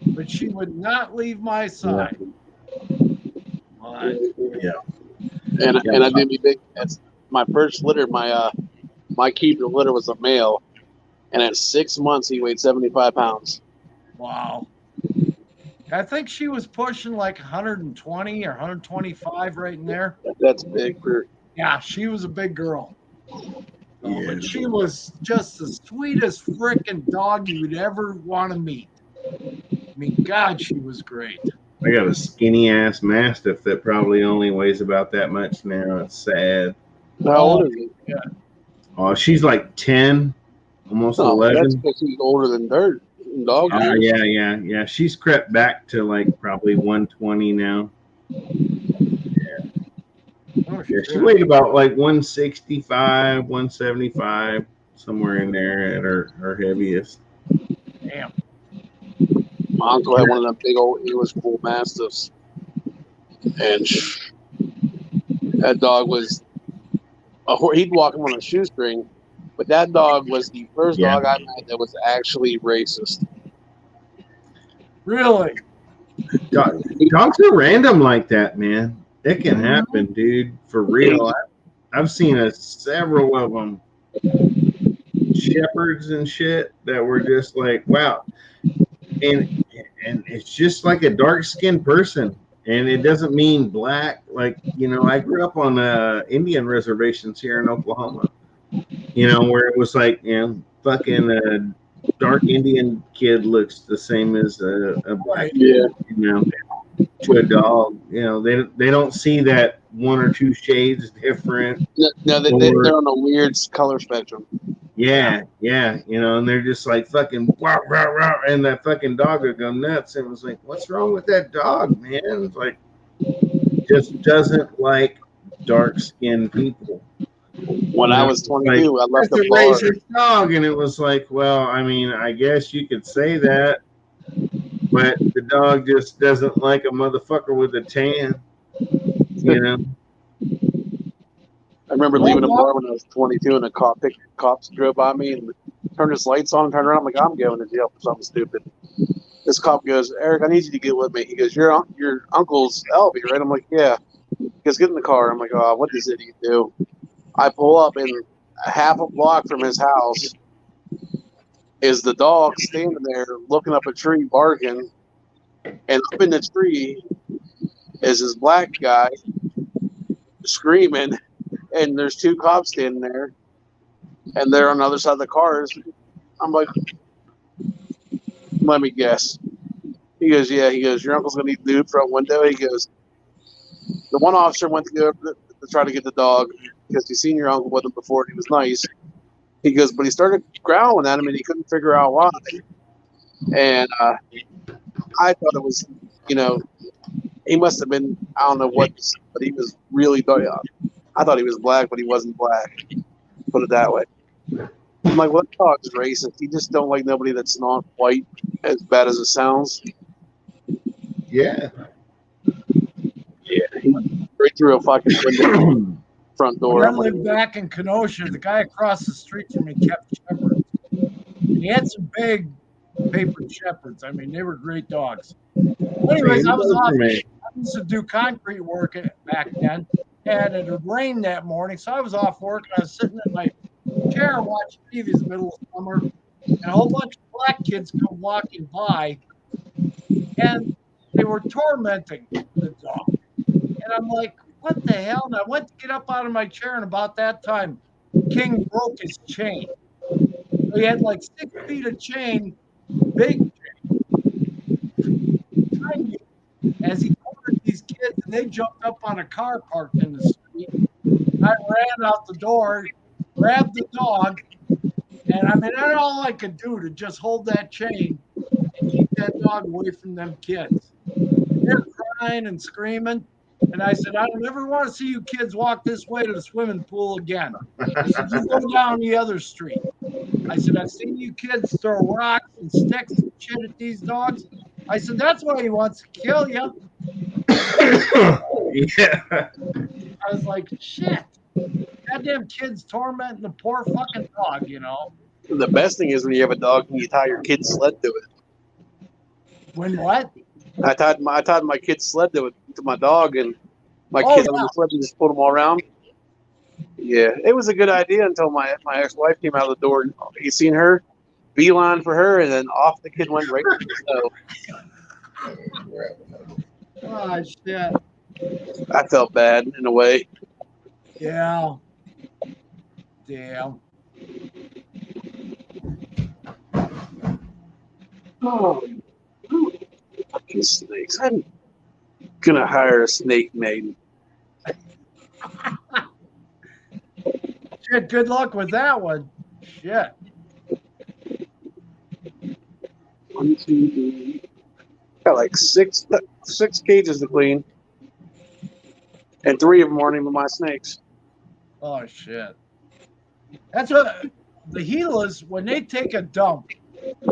but she would not leave my yeah, side. But yeah, And I did me big. That's my first litter. My keeper litter was a male, and at 6 months he weighed 75 pounds. wow, I think she was pushing like 120 or 125 right in there. That's big for. Yeah, she was a big girl. yeah. But she was just the sweetest freaking dog you would ever want to meet. I mean, God, she was great. I got a skinny ass mastiff that probably only weighs about that much now. It's sad. How old is he? Yeah. Oh, she's like 10, almost Oh, that's 11. because he's older than dirt. Dog Oh, years. yeah. She's crept back to like probably 120 now. Oh, Yeah, she sure. weighed about like 165, 175, somewhere in there at her heaviest. Damn. My uncle had one of them big old English bull mastiffs, and that dog was he'd walk him on a shoestring, but that dog was the first Yeah. dog I met that was actually racist. Really? Dogs are random like that, man. It can happen, dude. For real. I've seen several of them, shepherds and shit, that were just like, wow. And it's just like a dark skinned person. And it doesn't mean black. Like, I grew up on Indian reservations here in Oklahoma, where it was like, fucking dark Indian kid looks the same as a black Right. kid, to a dog. They don't see that one or two shades different. No, they're on a weird color spectrum. Yeah, and they're just like fucking rah, rah, rah, and that fucking dog would go nuts. And it was like, what's wrong with that dog, man? It's like, just doesn't like dark skinned people. When I was 22, I left That's the a bar. racist dog, and it was like, well, I mean, I guess you could say that, but the dog just doesn't like a motherfucker with a tan, I remember leaving a bar when I was 22, and cops drove by me and turned his lights on and turned around. I'm like, I'm going to jail for something stupid. This cop goes, Eric, I need you to get with me. He goes, your uncle's Elby, right? I'm like, yeah. He goes, get in the car. I'm like, oh, what does idiot do? I pull up, and half a block from his house is the dog standing there looking up a tree barking, and up in the tree is this black guy screaming, and there's two cops standing there, and they're on the other side of the cars. I'm like, let me guess. He goes, yeah. He goes, your uncle's going to need the front window. He goes, the one officer went to go to try to get the dog because he's seen your uncle with him before and he was nice. He goes, but he started growling at him and he couldn't figure out why. And I thought it was, he must have been, I don't know what, but he was really dark. I thought he was black, but he wasn't black. Put it that way. I'm like, well, that dog's racist. He just don't like nobody that's not white, as bad as it sounds. Yeah. Yeah. He right through a fucking window, front door. When I lived back in Kenosha, the guy across the street from me kept shepherds. He had some big paper shepherds. I mean, they were great dogs. Anyways, I used to do concrete work back then. and it had rained that morning, so I was off work and I was sitting in my chair watching TV. It's middle of summer, and a whole bunch of black kids come walking by, and they were tormenting the dog. And I'm like, what the hell? And I went to get up out of my chair, and about that time, King broke his chain. So he had like 6 feet of chain, big chain, as he cornered these kids, and they jumped up on a car parked in the street. I ran out the door, grabbed the dog, and I mean, that's all I could do to just hold that chain and keep that dog away from them kids. And they're crying and screaming. And I said, I don't ever want to see you kids walk this way to the swimming pool again. I said, you go down the other street. I said, I've seen you kids throw rocks and sticks and shit at these dogs. I said, that's why he wants to kill you. Yeah. I was like, shit. Goddamn kids tormenting the poor fucking dog, you know. The best thing is when you have a dog and you tie your kid's sled to it. When what? I tied my kid's sled to my dog, and my Oh, kids on yeah. the sled and just pulled them all around. Yeah, it was a good idea until my ex-wife came out of the door. And he seen her, beeline for her, and then off the kid went right to the snow. Oh, shit. I felt bad in a way. Yeah. Damn. Oh, fucking snakes! I'm gonna hire a snake maiden. Shit, good luck with that one. Shit. 1, 2, 3. Got like six cages to clean, and 3 of them aren't even my snakes. Oh, shit. That's what the Gilas, when they take a dump,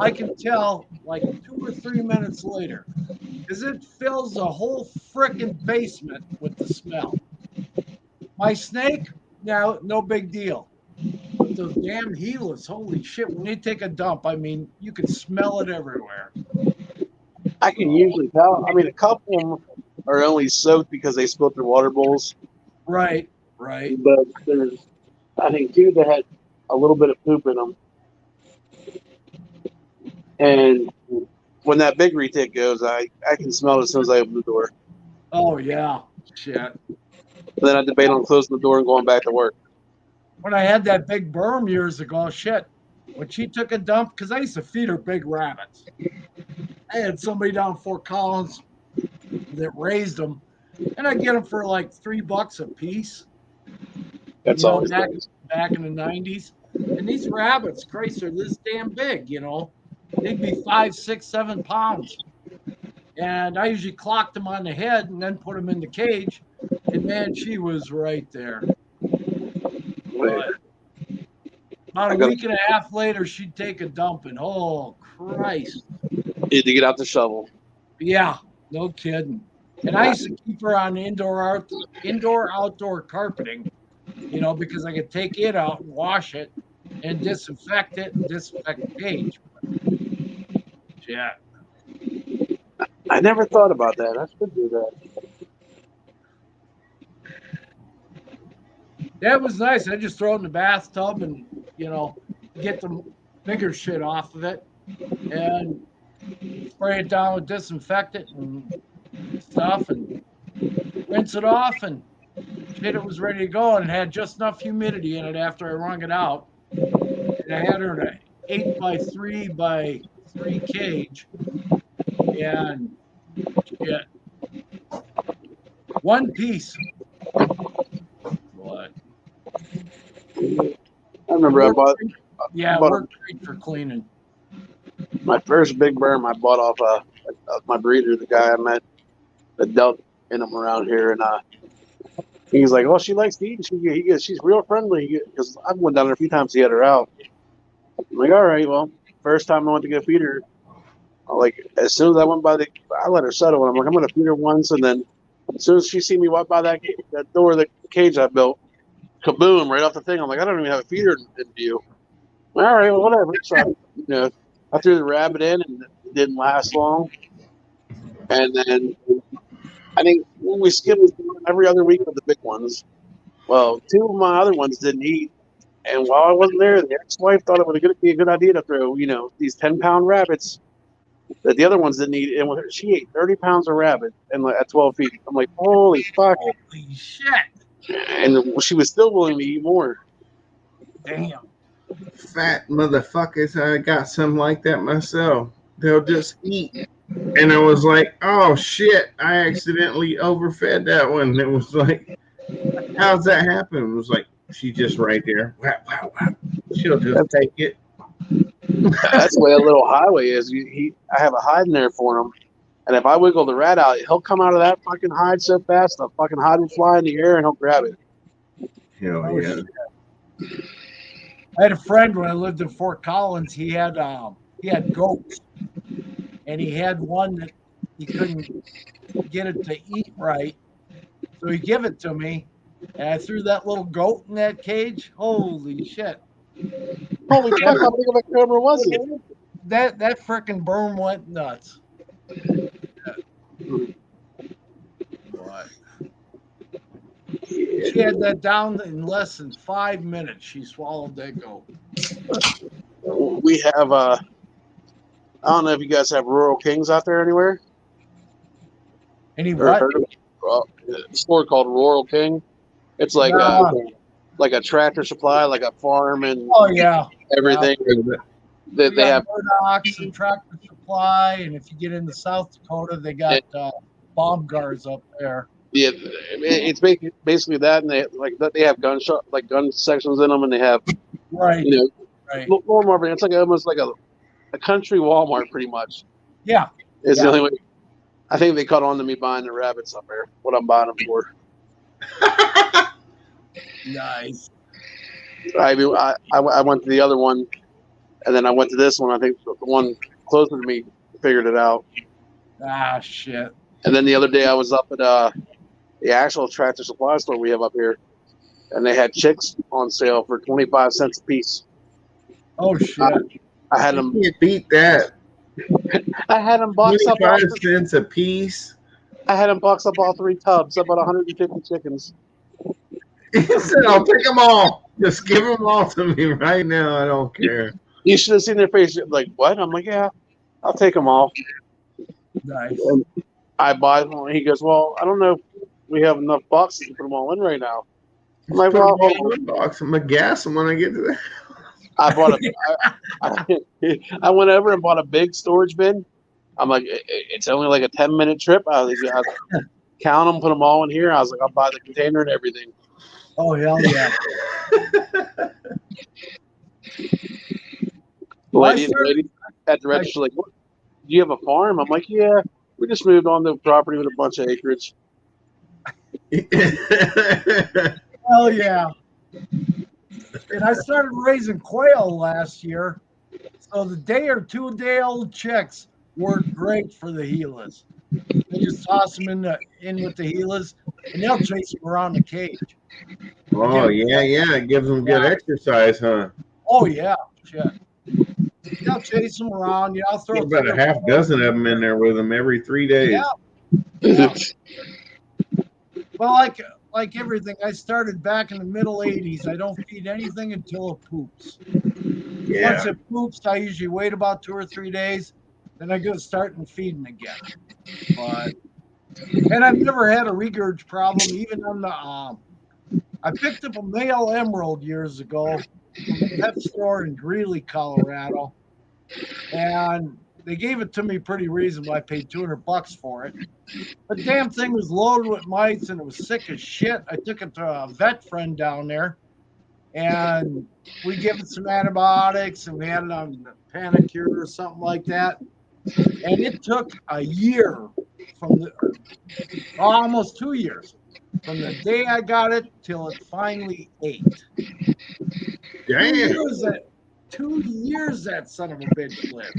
I can tell like 2 or 3 minutes later because it fills the whole frickin' basement with the smell. My snake, now, no big deal. But those damn Gilas, holy shit, when they take a dump, I mean, you can smell it everywhere. I can usually tell. I mean, a couple of them are only soaked because they spilled their water bowls, Right, right. but there's, I think, 2 that had a little bit of poop in them. And when that big retake goes, I can smell it as soon as I open the door. Oh, yeah. Shit. Then I debate on closing the door and going back to work. When I had that big berm years ago, shit, when she took a dump, because I used to feed her big rabbits. I had somebody down Fort Collins that raised them, and I get them for like $3 a piece. That's You know, always back nice. back in the 90s. And these rabbits, Christ, are this damn big, you know. They'd be 5, 6, 7 pounds. And I usually clocked them on the head and then put them in the cage. And man, she was right there. But about I a got week and a half later, she'd take a dump, and oh Christ. need to get out the shovel. Yeah, no kidding. And I used to keep her on indoor outdoor carpeting, you know, because I could take it out and wash it and disinfect it and disinfect the cage. Yeah. I never thought about that. I should do that. That was nice. I just throw it in the bathtub and, you know, get the bigger shit off of it and spray it down with disinfectant and stuff and rinse it off, and shit, it was ready to go, and it had just enough humidity in it after I wrung it out. And I had her in an 8x3x3 cage. And shit, one piece. What? I remember I bought We're great for cleaning. my first big berm. I bought off my breeder, the guy I met that dealt in them around here, and he's like, "Oh, she likes to eat. She's real friendly." Because I've went down there a few times to get her out. I'm like, "All right, well, first time I went to go feed her, like as soon as I went by I let her settle, and I'm like, I'm gonna feed her once, and then as soon as she see me walk by that door, the cage I built, kaboom, right off the thing. I'm like, I don't even have a feeder in view. All right, well, whatever. So, I threw the rabbit in, and it didn't last long. And then I think we skipped every other week with the big ones. Well, two of my other ones didn't eat, and while I wasn't there, the ex-wife thought it would be a good idea to throw, these 10-pound rabbits that the other ones didn't eat. And with her, she ate 30 pounds of rabbit and at 12 feet. I'm like, holy fuck! Holy shit! And she was still willing to eat more. Damn. Fat motherfuckers. I got some like that myself. They'll just eat. And I was like, oh shit, I accidentally overfed that one. It was like, how's that happen? It was like, she just right there. Wow, wow, wow. She'll just take it. That's the way a little highway is. I have a hide in there for him. And if I wiggle the rat out, he'll come out of that fucking hide so fast, the fucking hide will fly in the air and he'll grab it. Hell yeah. Shit. I had a friend when I lived in Fort Collins. He had goats, and he had one that he couldn't get it to eat right, so he gave it to me, and I threw that little goat in that cage. Holy shit! Holy fuck! How big of a cobra was it? That frickin' berm went nuts. What? She had that down in less than 5 minutes. She swallowed that goat. We have I don't know if you guys have Rural Kings out there anywhere. Any what? Heard of a store called Rural King. It's like a Tractor Supply, like a farm and everything. Yeah. They have Murdoch's and Tractor Supply, and if you get into South Dakota, they got bomb guards up there. Yeah, it's basically that, and they have gun sections in them, and they have right. Walmart. It's like almost like a country Walmart, pretty much. Yeah, it's the only way. I think they caught on to me buying the rabbits up there. What I'm buying them for. Nice. I went to the other one, and then I went to this one. I think the one closer to me figured it out. Ah, shit. And then the other day I was up at the actual Tractor Supply store we have up here, and they had chicks on sale for 25 cents a piece. Oh shit! I had them. You beat that. I had them box up 25 cents a piece. I had them box up all 3 tubs, about 150 chickens. He said, "I'll take them all. Just give them all to me right now. I don't care." You should have seen their face. Like, what? I'm like, yeah, I'll take them all. Nice. And I buy one. He goes, well, I don't know if we have enough boxes to put them all in right now. I'm like, well, one box. I'm gonna gas them when I get to that. I bought I went over and bought a big storage bin. I'm like, it's only like a 10-minute trip. I was count them, put them all in here. I was like, I'll buy the container and everything. Oh hell yeah! lady at the register, like, what, do you have a farm? I'm like, yeah, we just moved on to a property with a bunch of acreage. Hell yeah! And I started raising quail last year, so the day or 2 day old chicks work great for the Gilas. They just toss them in with the Gilas, and they'll chase them around the cage. Oh yeah, it gives them good exercise, huh? Oh yeah, shit. They'll chase them around. I'll throw about a half dozen of them in there with them every 3 days. Yeah. Well, like everything, I started back in the middle 80s. I don't feed anything until it poops. Yeah. Once it poops, I usually wait about 2 or 3 days. Then I go start and feeding again. And I've never had a regurg problem, even on the I picked up a male emerald years ago from a pet store in Greeley, Colorado, and they gave it to me pretty reasonable. I paid $200 for it. The damn thing was loaded with mites and it was sick as shit. I took it to a vet friend down there, and we gave it some antibiotics, and we had it on Panicure or something like that. And it took a year almost 2 years. From the day I got it till it finally ate. Damn. 2 years that son of a bitch lived.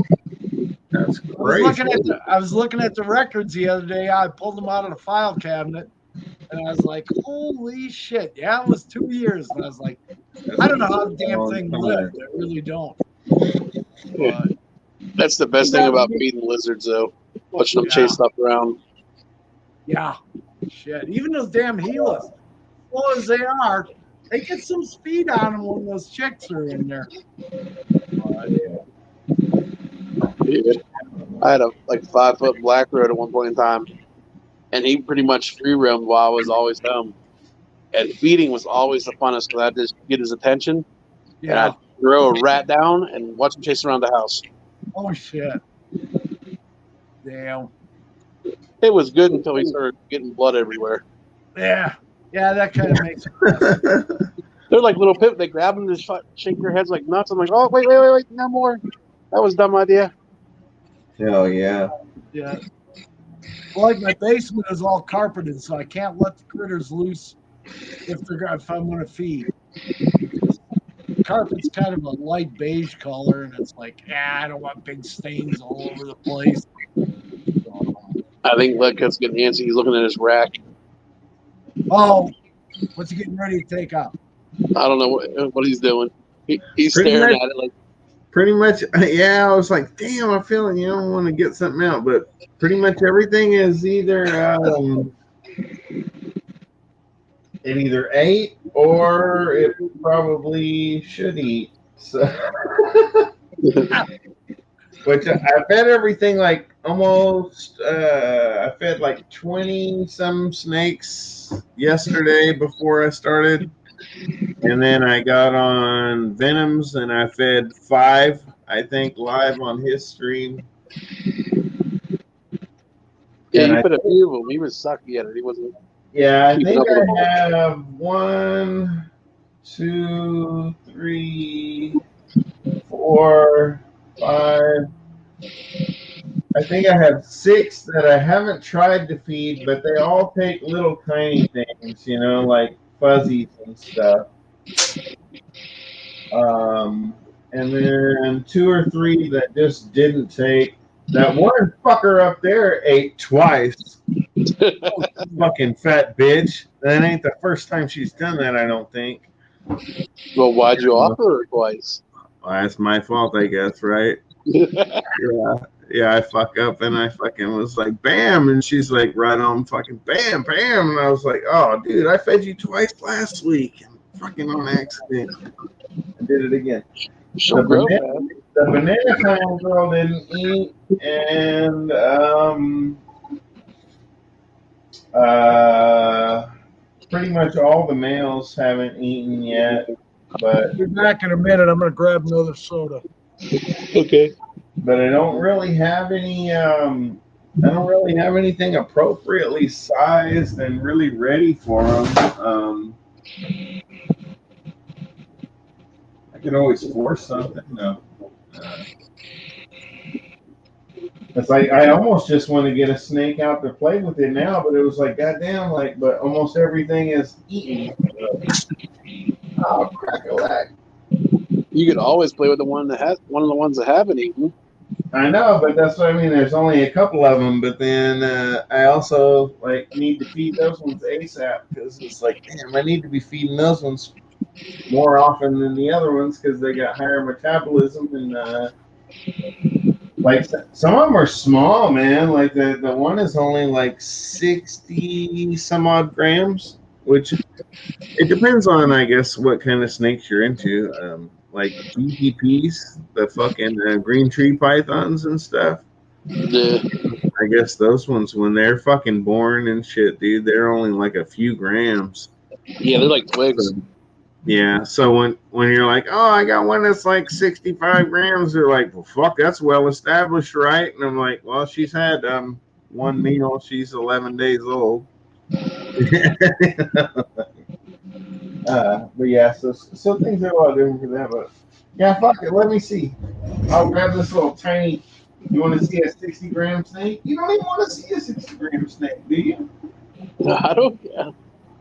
That's crazy. I was looking at the records the other day. I pulled them out of the file cabinet, and I was like, holy shit. Yeah, it was 2 years. And I was like, I don't know how the damn thing lived. I really don't. But, that's the best thing about feeding lizards, though. Watching them chase stuff around. Yeah. Shit. Even those damn Gilas, slow as they are, they get some speed on them when those chicks are in there. Yeah. I had a 5-foot black road at one point in time, and he pretty much free roamed while I was always home. And feeding was always the funnest because I'd just get his attention, and Yeah. I'd throw a rat down and watch him chase around the house. Oh shit. Damn. It was good until he started getting blood everywhere. Yeah. Yeah, that kind of makes it best. They're like little pip. They grab them and just shake their heads like nuts. I'm like, oh, wait, no more. That was a dumb idea. Hell yeah. Yeah. Well, like my basement is all carpeted, so I can't let the critters loose if I'm going to feed. Carpet's kind of a light beige color, and it's like, I don't want big stains all over the place. I think Ledcut's getting antsy. He's looking at his rack. Oh, what's he getting ready to take up? I don't know what he's doing. He's Pretty staring much- at it like, Pretty much, yeah. I was like, damn, I'm feeling you don't want to get something out, but pretty much everything is either it either ate or it probably should eat. So, which I fed everything like almost. I fed like 20 some snakes yesterday before I started. And then I got on Venoms and I fed 5, I think, live on his stream. yeah, And you I put a few of them. He was sucky at it. He wasn't. Yeah, I keeping think up with them all. I have 1, 2, 3, 4, 5. I think I have 6 that I haven't tried to feed, but they all take little tiny things, like fuzzies and stuff. And then 2 or 3 that just didn't take. That one fucker up there ate twice. Fucking fat bitch. That ain't the first time she's done that, I don't think. Well, why'd you offer her twice? Well, that's my fault, I guess, right? Yeah, I fuck up and I fucking was like, bam, and she's like, right on fucking bam, bam, and I was like, oh, dude, I fed you twice last week, and fucking on accident. I did it again. She'll grow, man. The banana time girl didn't eat, and pretty much all the males haven't eaten yet, but I'll be back in a minute. I'm going to grab another soda. Okay. But I don't really have any. I don't really have anything appropriately sized and really ready for them. I can always force something. No. It's like I almost just want to get a snake out to play with it now, but it was like, goddamn, but almost everything is eaten. Oh, crack-a-lack. You could always play with one of the ones that haven't eaten. I know, but that's what I mean. There's only a couple of them, but then I also need to feed those ones ASAP because it's like, damn, I need to be feeding those ones more often than the other ones because they got higher metabolism and some of them are small, man. Like the one is only 60 some odd grams, which it depends on, I guess, what kind of snakes you're into. Like GPPs, the fucking green tree pythons and stuff. Yeah. I guess those ones, when they're fucking born and shit, dude, they're only like a few grams. Yeah, they're like twigs. Yeah, so when you're like, oh, I got one that's like 65 grams, they're like, well, fuck, that's well established, right? And I'm like, well, she's had one meal. She's 11 days old. But yeah, so things are a lot different for that. But yeah, fuck it. Let me see. I'll grab this little tiny. You want to see a 60-gram snake? You don't even want to see a 60-gram snake, do you? I don't.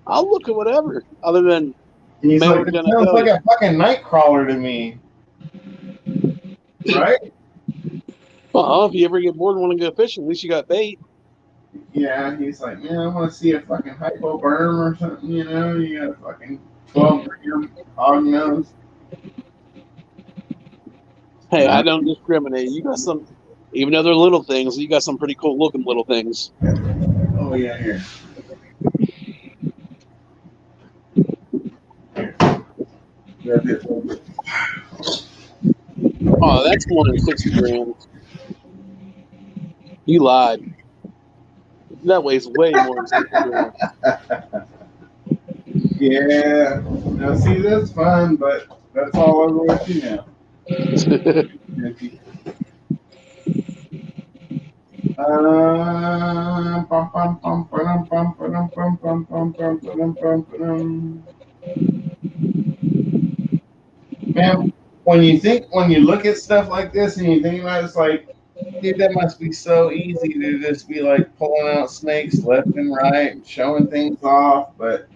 I'll look at whatever other than. He's like, it sounds like a fucking night crawler to me. Right? Well, if you ever get bored and want to go fishing, at least you got bait. Yeah, he's like, I want to see a fucking hypoberm or something, you got a fucking 12-gram hog nose. Hey, I don't discriminate. You got some, even though they're little things, you got some pretty cool looking little things. Oh, Oh yeah, here. Grab this. Oh, that's more than 60 grams. You lied. That weighs way more than 60 grams. Yeah. Now see, that's fun, but that's all over with you now. Bum, bum, bum, ba-dum, bum, ba-dum, bum, bum, bum, bum, ba-dum, bum, ba-dum. Man, when you look at stuff like this and you think about it, it's like, dude, that must be so easy to just be like pulling out snakes left and right and showing things off, but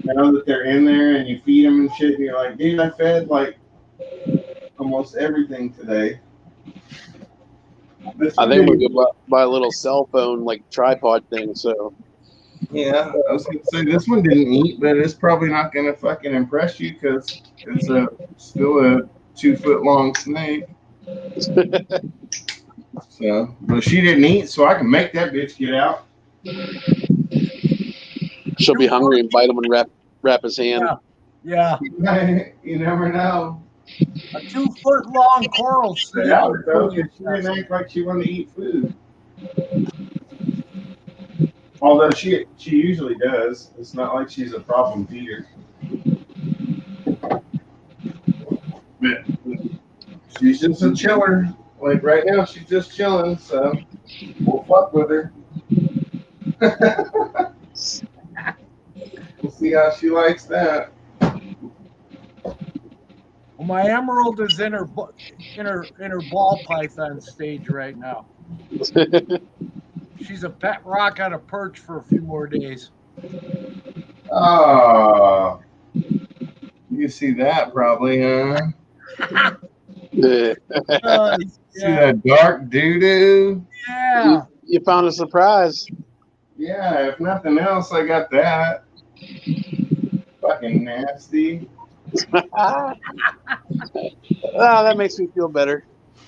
now that they're in there and you feed them and shit, and you're like, dude, I fed like almost everything today. This I one think I'm gonna didn't. go buy a little cell phone like tripod thing. So Yeah, I was gonna say this one didn't eat, but it's probably not gonna fucking impress you because it's still a 2 foot long snake. So, but she didn't eat, so I can make that bitch get out. she'll be hungry and bite him and wrap his hand. Yeah. You never know. A 2 foot long coral I snake. doubt it though, because she didn't act like she wanted to eat food. Although she usually does. It's not like she's a problem feeder. But she's just a chiller. Like right now, she's just chilling, so we'll fuck with her. We'll see how she likes that. Well, my emerald is in her ball python stage right now. She's a pet rock on a perch for a few more days. Oh, you see that probably, huh? Yeah. See that dark doo-doo? Yeah. You found a surprise. Yeah, if nothing else, I got that. Fucking nasty. Oh, that makes me feel better.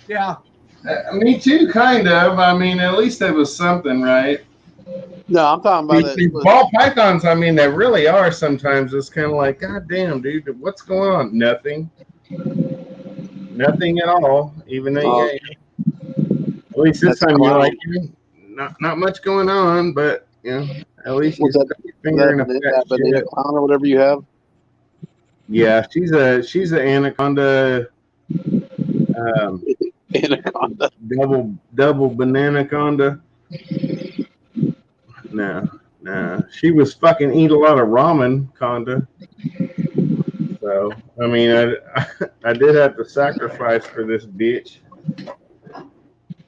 Yeah. Me too, kind of. I mean, at least it was something, right? No, I'm talking about These ball pythons, I mean, they really are sometimes. It's kind of like, God damn, dude, what's going on? Nothing. Nothing at all, even though at least this time you're like, not much going on, but, at least you stuck your finger in a fat banana shit. clown or whatever you have. Yeah, she's an anaconda. Anaconda. Double banana conda. No. She was fucking eat a lot of ramen conda. So I mean, I did have to sacrifice for this bitch.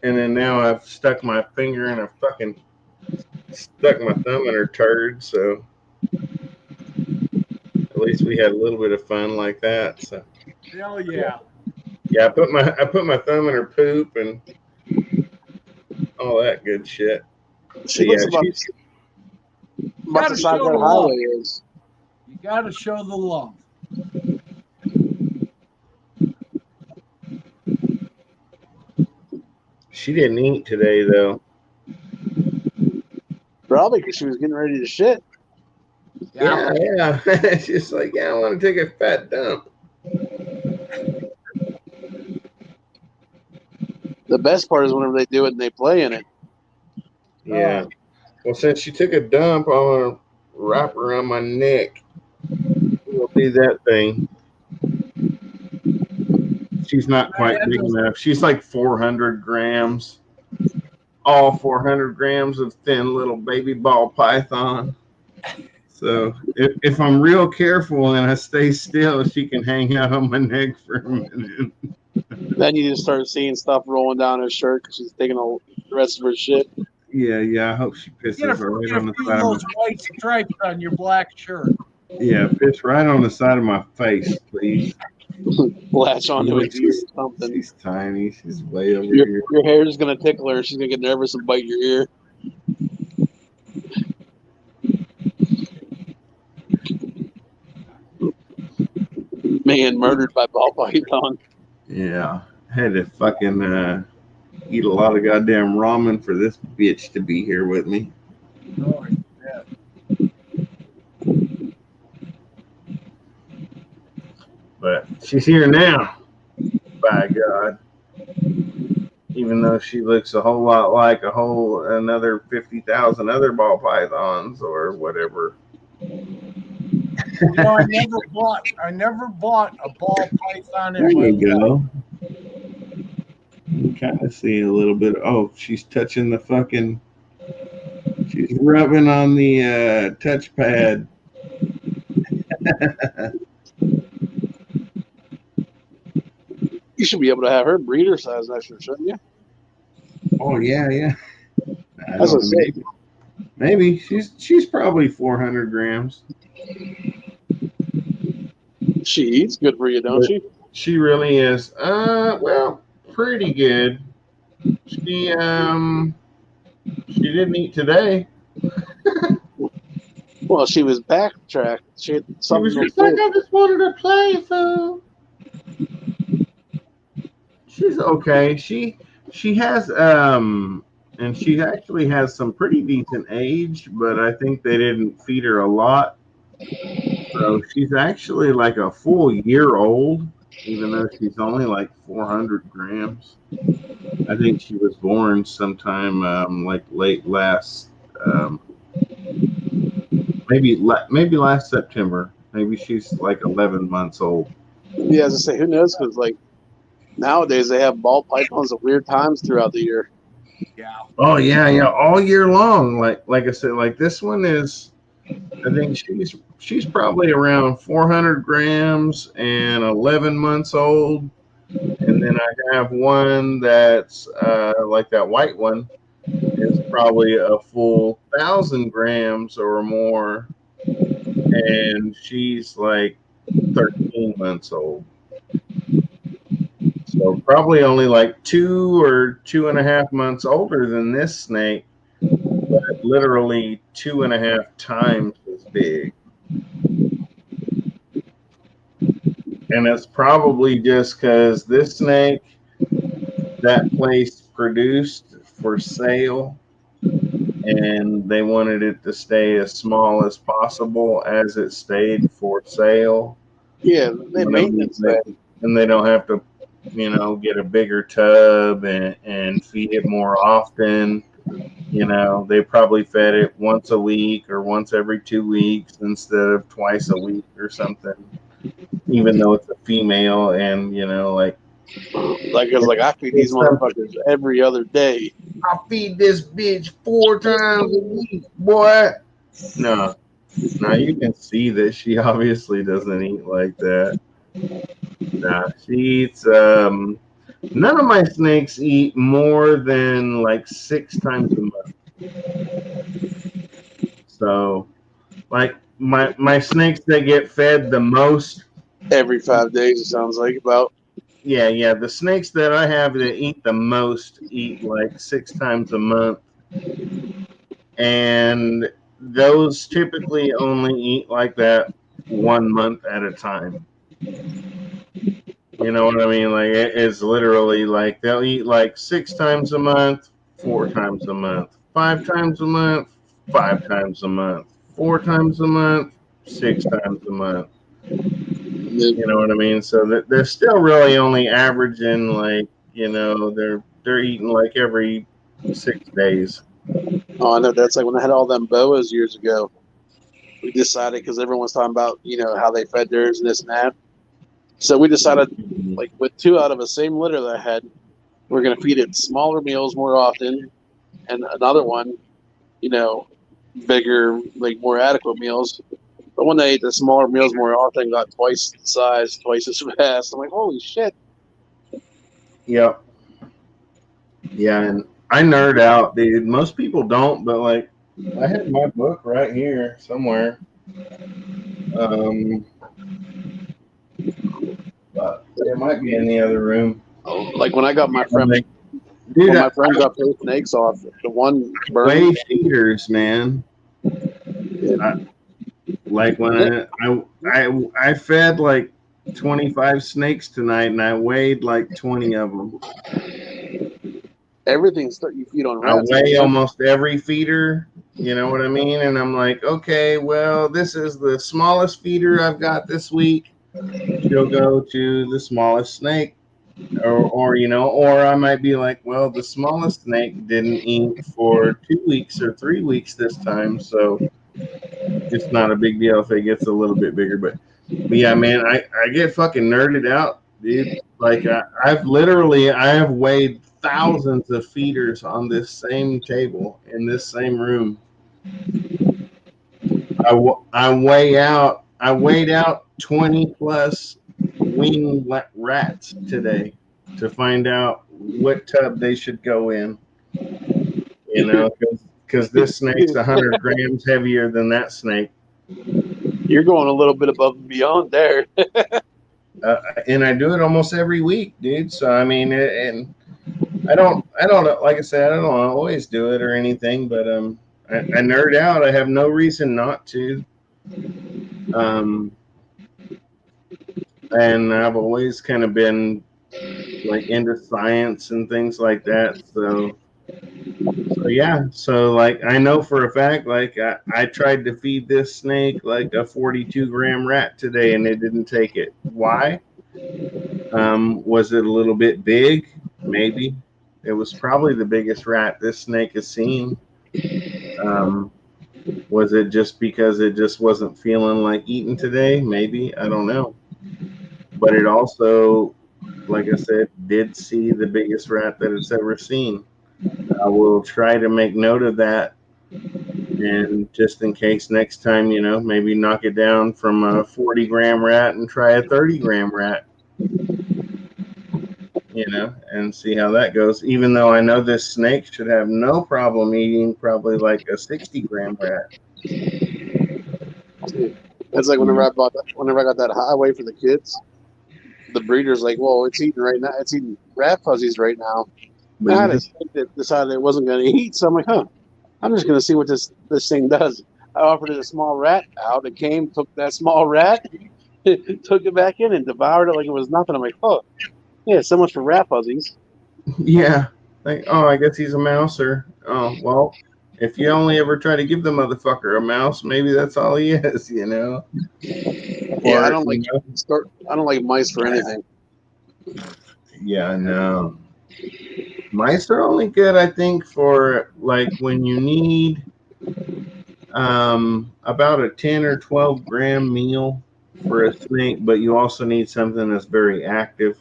And then now I've stuck my finger in stuck my thumb in her turd. So at least we had a little bit of fun like that. So hell yeah. Yeah, I put my thumb in her poop and all that good shit. She looks about the size that highway is. You got to show the love. She didn't eat today though. Probably because she was getting ready to shit. Yeah. She's like, I want to take a fat dump. The best part is whenever they do it and they play in it. Yeah. Well, since she took a dump, I'm gonna wrap her around my neck. We'll do that thing. She's not quite big enough. She's like 400 grams. All 400 grams of thin little baby ball python. So if I'm real careful and I stay still, she can hang out on my neck for a minute. Then you just start seeing stuff rolling down her shirt because she's taking the rest of her shit. Yeah. I hope she pisses right on the side of those white stripes on your black shirt. Yeah, piss right on the side of my face, please. Latch onto his ear or something. She's tiny. She's way over here. Your hair is gonna tickle her. She's gonna get nervous and bite your ear. Man murdered by ball python. Yeah, had to fucking eat a lot of goddamn ramen for this bitch to be here with me. Oh, yeah. But she's here now. By God. Even though she looks a whole lot like another 50,000 other ball pythons or whatever. You know, I never bought a ball python There in my you life. go. You kind of see a little bit. Oh, she's touching the fucking. She's rubbing on the touchpad. You should be able to have her breeder size next year, shouldn't you? Oh yeah, yeah. I That's what don't I know. say. Maybe she's probably 400 grams. She eats good for you, don't But she? she really is. Well, pretty good. She didn't eat today. Well, she was backtracked. She had She was something to just like, do. I just wanted to play, fool. She's okay. She has and she actually has some pretty decent age, but I think they didn't feed her a lot. So she's actually like a full year old, even though she's only like 400 grams. I think she was born sometime like late last, um, maybe last September. Maybe she's like 11 months old. Yeah, as I say, who knows? Because like nowadays they have ball pythons at weird times throughout the year. Yeah. Oh yeah, yeah, all year long. Like I said, like this one is. I think she's probably around 400 grams and 11 months old. And then I have one that's like that white one is probably a full 1,000 grams or more, and she's like 13 months old. So probably only like 2 or 2.5 months older than this snake, but literally 2.5 times as big. And it's probably just because this snake, that place produced for sale, and they wanted it to stay as small as possible as it stayed for sale. Yeah, they You know, maintenance that. and they don't have to, get a bigger tub and feed it more often. They probably fed it once a week or once every 2 weeks instead of twice a week or something, even though it's a female and, like, Like, cause like I feed these it's something. motherfuckers every other day. I feed this bitch 4 times a week, boy. No, now you can see that she obviously doesn't eat like that. Nah, she eats. None of my snakes eat more than like 6 times a month. So, like my snakes that get fed the most. Every 5 days, it sounds like about. Yeah, yeah. The snakes that I have that eat the most eat like 6 times a month, and those typically only eat like that 1 month at a time. You know what I mean? Like it's literally like they'll eat like 6 times a month, 4 times a month, 5 times a month, 5 times a month, 4 times a month, 6 times a month. You know what I mean? So that they're still really only averaging like they're eating like every 6 days. Oh, I know that's like when I had all them boas years ago. We decided because everyone was talking about how they fed theirs and this and that. So we decided, like with two out of the same litter that I had, we're going to feed it smaller meals more often, and another one, bigger, like more adequate meals. But when they ate the smaller meals more often, got twice the size, twice as fast. I'm like, holy shit! Yep. Yeah, and I nerd out, dude. Most people don't, but like I have my book right here somewhere. Um, but it might be in the other room. Like when I got my friend, Like, dude, when my friend got those snakes off, the one way burned. feeders, man. Like when I fed like 25 snakes tonight, and I weighed like 20 of them. Everything's you feed on I rats. weigh almost every feeder. You know what I mean? And I'm like, okay, well, this is the smallest feeder I've got this week. She'll go to the smallest snake. Or I might be like, well, the smallest snake didn't eat for 2 weeks or 3 weeks this time, so it's not a big deal if it gets a little bit bigger. But yeah, man, I get fucking nerded out, dude. Like I have weighed thousands of feeders on this same table in this same room. I weighed out 20 plus wing rats today to find out what tub they should go in. You know, because this snake's 100 grams heavier than that snake. You're going a little bit above and beyond there. And I do it almost every week, dude. So I mean, and I don't, like I said, I don't always do it or anything, but I nerd out. I have no reason not to. And I've always kind of been like into science and things like that. So yeah. So like I know for a fact, like I tried to feed this snake like a 42-gram rat today, and it didn't take it. Why? Was it a little bit big? Maybe. It was probably the biggest rat this snake has seen. Was it just because it just wasn't feeling like eating today? Maybe. I don't know. But it also, like I said, did see the biggest rat that it's ever seen. I will try to make note of that. And just in case next time, maybe knock it down from a 40-gram rat and try a 30-gram rat. And see how that goes. Even though I know this snake should have no problem eating probably like a 60-gram rat. It's like whenever I got that highway for the kids, the breeder's like, "Well, it's eating right now. It's eating rat fuzzies right now." I had a snake that decided it wasn't going to eat, so I'm like, I'm just going to see what this thing does. I offered it a small rat out. It came, took that small rat, took it back in, and devoured it like it was nothing. I'm like, yeah, so much for rat fuzzies. Yeah. Like, I guess he's a mouse, or well, if you only ever try to give the motherfucker a mouse, maybe that's all he is, Yeah, Or, I don't like mice for anything. Yeah, I know. Mice are only good, I think, for like when you need about a 10 or 12-gram meal for a snake, but you also need something that's very active.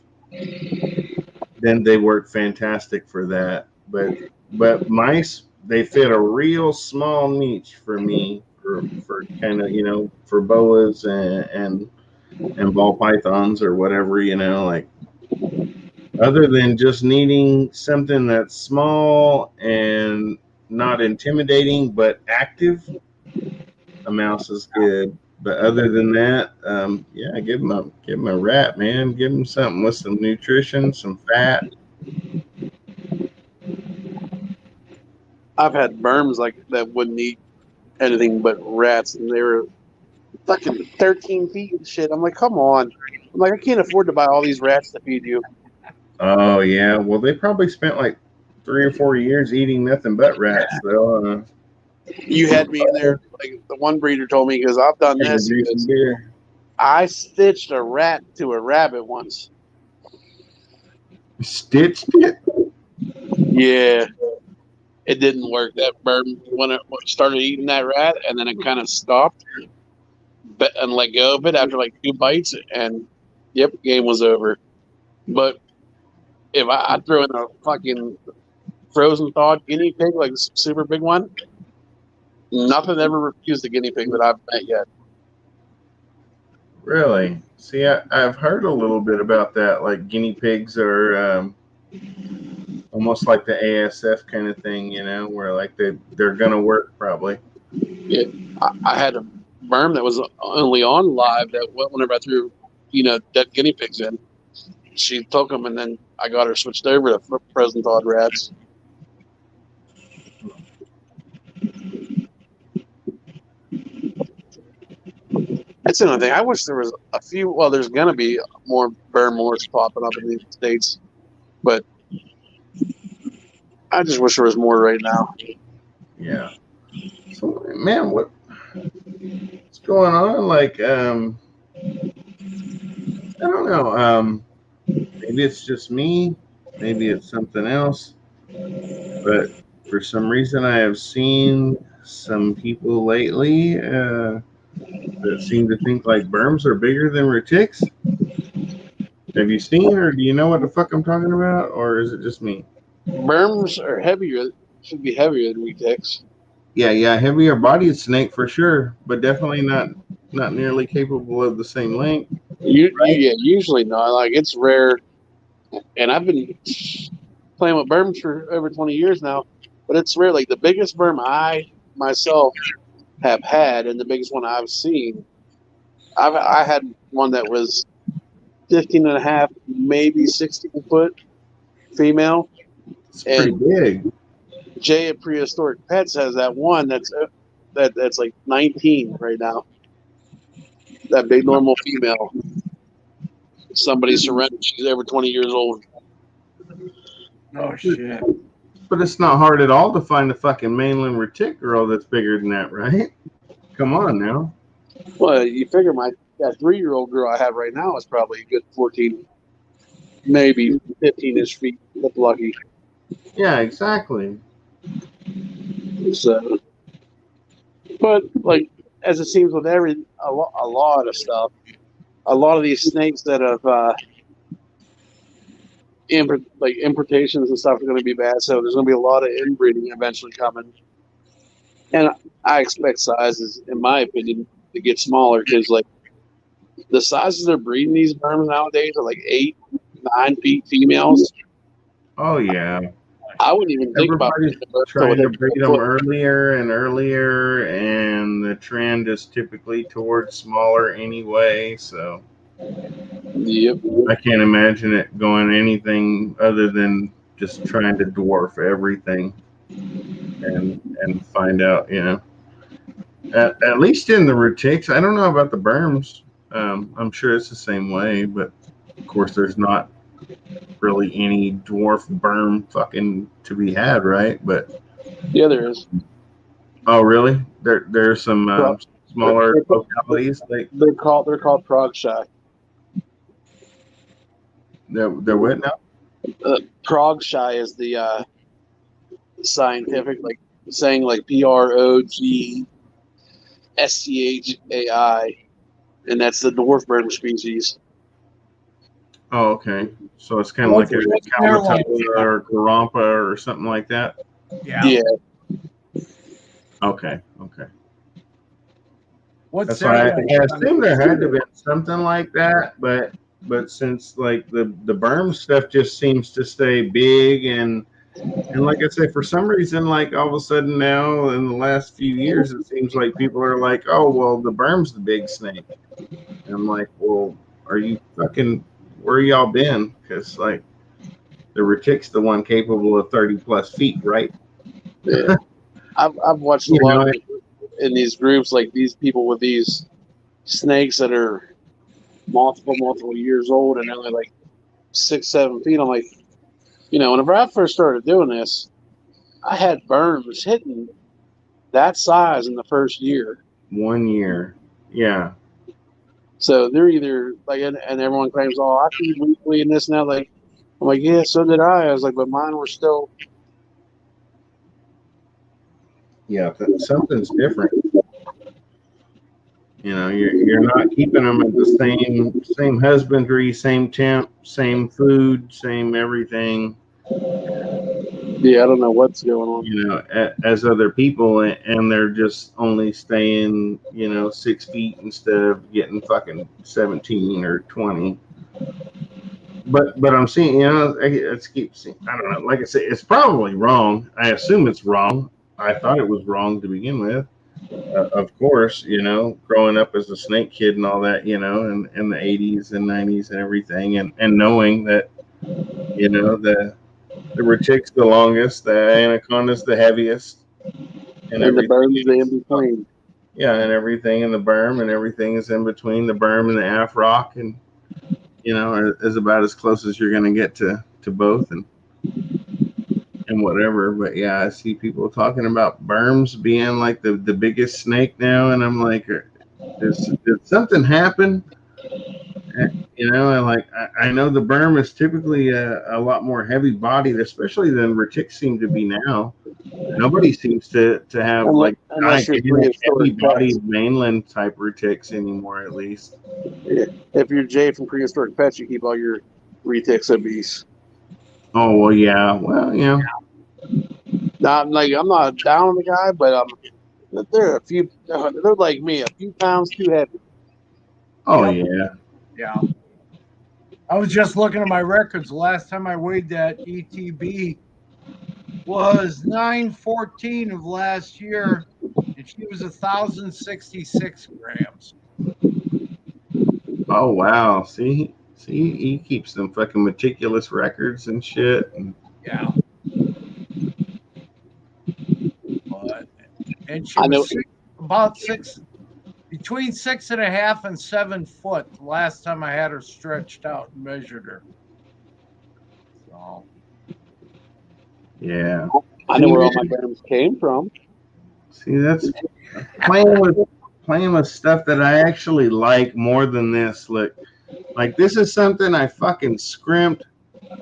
Then they work fantastic for that. But mice, they fit a real small niche for me for kind of for boas and ball pythons or whatever, like other than just needing something that's small and not intimidating but active, a mouse is good. But other than that, yeah, give them a rat, man. Give them something with some nutrition, some fat. I've had berms like that wouldn't eat anything but rats, and they were fucking 13 feet and shit. I'm like, come on. I'm like, I can't afford to buy all these rats to feed you. Oh yeah, well they probably spent like 3 or 4 years eating nothing but rats. So You had me in there. Like the one breeder told me, because I've done this. He goes, beer. I stitched a rat to a rabbit once. Stitched it? Yeah, it didn't work. That bird, when it started eating that rat, and then it kind of stopped and let go of it after like 2 bites, and yep, game was over. But if I throw in a fucking frozen thawed guinea pig, like this super big one, nothing ever refused a guinea pig that I've met yet. Really? See, I've heard a little bit about that. Like guinea pigs are almost like the ASF kind of thing, where like they're gonna work probably. Yeah, I had a berm that was only on live that whenever I threw, dead guinea pigs in, she took them, and then I got her switched over to frozen thawed rats. That's another thing. I wish there was a few. Well, there's gonna be more berm morphs popping up in the States, but I just wish there was more right now. Yeah. So, man, what's going on? Like, I don't know. Maybe it's just me. Maybe it's something else. But for some reason, I have seen some people lately that seem to think like berms are bigger than retics. Have you seen, or do you know what the fuck I'm talking about, or is it just me? Berms are heavier. Should be heavier than retics. Yeah, heavier bodied snake for sure, but definitely not nearly capable of the same length. Yeah, usually not. Like it's rare, and I've been playing with berms for over 20 years now, but it's rare. Like the biggest berm I myself have had, and the biggest one I've seen, I had one that was 15 and a half, maybe 16 foot female, It's pretty and big. Jay at Prehistoric Pets has that one that's like 19 right now. That big normal female. Somebody surrendered. She's over 20 years old. Oh shit. But it's not hard at all to find a fucking mainland retic girl that's bigger than that, right? Come on now. Well, you figure that 3-year-old girl I have right now is probably a good 14, maybe 15-ish feet. If lucky. Yeah, exactly. So, but like as it seems with a lot of stuff, a lot of these snakes that have importations and stuff are going to be bad. So there's going to be a lot of inbreeding eventually coming, and I expect sizes, in my opinion, to get smaller because like the sizes they're breeding these berms nowadays are like 8, 9 feet females. Oh yeah. I wouldn't even think about Everybody's trying to breed them earlier and earlier, and the trend is typically towards smaller anyway. So Yep. I can't imagine it going anything other than just trying to dwarf everything and find out, at least in the retics. I don't know about the berms. I'm sure it's the same way, but of course there's not really any dwarf berm fucking to be had, right? But yeah, there is. Oh, really? There's some smaller localities. Like they're called prog shy. they're what now? Prog shy is the scientific saying like PROGSCHAI, and that's the dwarf berm species. Oh, okay. So it's kind of like a Kamatota or Garampa or something like that. Yeah. Okay. What's That's why I assume there had to be something like that, but since like the berm stuff just seems to stay big and like I say, for some reason, like all of a sudden now in the last few years, it seems like people are like, oh well, the berm's the big snake. And I'm like, well, are you fucking where y'all been? Because like the retic's the one capable of 30 plus feet, right? Yeah. I've watched a lot of in these groups, like these people with these snakes that are multiple years old and they're only like 6, 7 feet. I'm like, whenever I first started doing this, I had berms hitting that size in the first year. 1 year. Yeah. So they're either like, and everyone claims, oh, I feed weekly and this and that. Like, I'm like, yeah, so did I. I was like, but mine were still. Yeah, something's different. You're not keeping them at the same husbandry, same temp, same food, same everything. Yeah, I don't know what's going on. As other people, and they're just only staying, 6 feet instead of getting fucking 17 or 20. But I'm seeing, let's keep seeing. I don't know. Like I said, it's probably wrong. I assume it's wrong. I thought it was wrong to begin with. Of course, growing up as a snake kid and all that, in the 80s and 90s and everything, and knowing that, the retic's the longest, the anaconda's the heaviest, and the berm's the in between. Yeah, and everything in the berm and everything is in between the berm and the aft rock, and is about as close as you're going to get to both. And and whatever. But yeah, I see people talking about berms being like the biggest snake now, and I'm like, did something happen? You know, and like I know the berm is typically a lot more heavy bodied, especially than retics seem to be now. Nobody seems to have like Unless you're gigantic, heavy prehistoric pets. bodied mainland type retics anymore, at least. If you're Jay from Prehistoric Pets, you keep all your retics at beast. Oh well, yeah. Well, yeah. Not like I'm not down on the guy, but they're a few. They're like me, a few pounds too heavy. Oh Yep. yeah. Yeah. I was just looking at my records. The last time I weighed that ETB was 9/14 of last year, and she was 1,066 grams. Oh wow. See, he keeps them fucking meticulous records and shit. And Yeah. But, and she I know. was about between 6.5 and 7 foot the last time I had her stretched out and measured her. So, yeah. I know where all my berms came from. See, that's playing with stuff that I actually like more than this. Like this is something I fucking scrimped,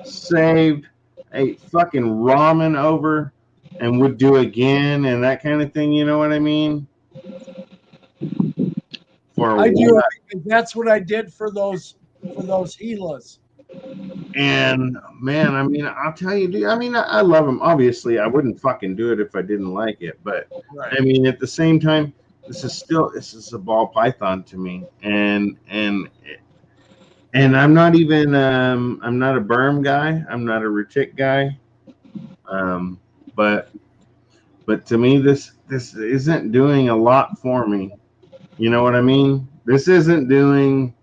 saved, ate fucking ramen over, and would do again, and that kind of thing. You know what I mean? For I do what? it because that's what I did for those Gilas. And man, I mean, I'll tell you, dude. I mean, I love them. Obviously, I wouldn't fucking do it if I didn't like it. But Right. I mean, at the same time, this is a ball python to me, and I'm not even I'm not a berm guy. I'm not a retic guy. Um, but to me, this isn't doing a lot for me. You know what I mean? This isn't doing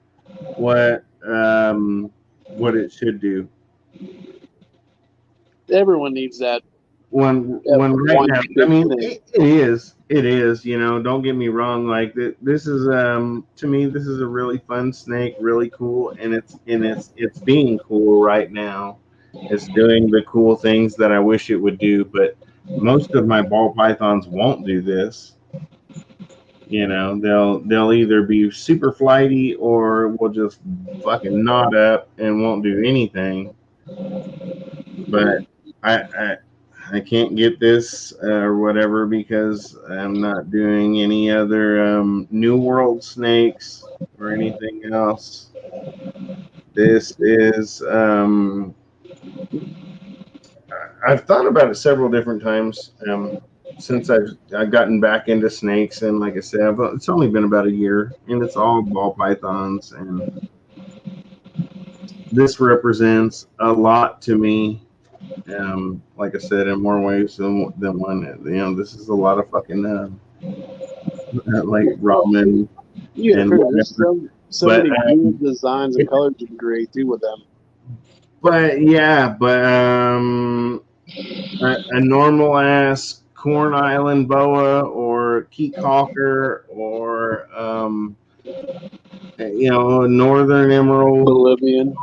what it should do. Everyone needs that. When right one now, I good mean, thing. it is. You know, don't get me wrong. Like this is to me, this is a really fun snake, really cool, and it's being cool right now. It's doing the cool things that I wish it would do, but most of my ball pythons won't do this. You know, they'll either be super flighty or will just fucking knot up and won't do anything. But I I can't get this or whatever because I'm not doing any other New World snakes or anything else. This is I've thought about it several different times since I've gotten back into snakes, and like I said, it's only been about a year, and it's all ball pythons, and this represents a lot to me. Like I said, in more ways than one. You know, this is a lot of fucking like ramen Yeah, and there's whatever. so But many weird designs and colors you can create too with them. but a normal ass Corn Island boa or Keat Hawker or you know, Northern Emerald Bolivian.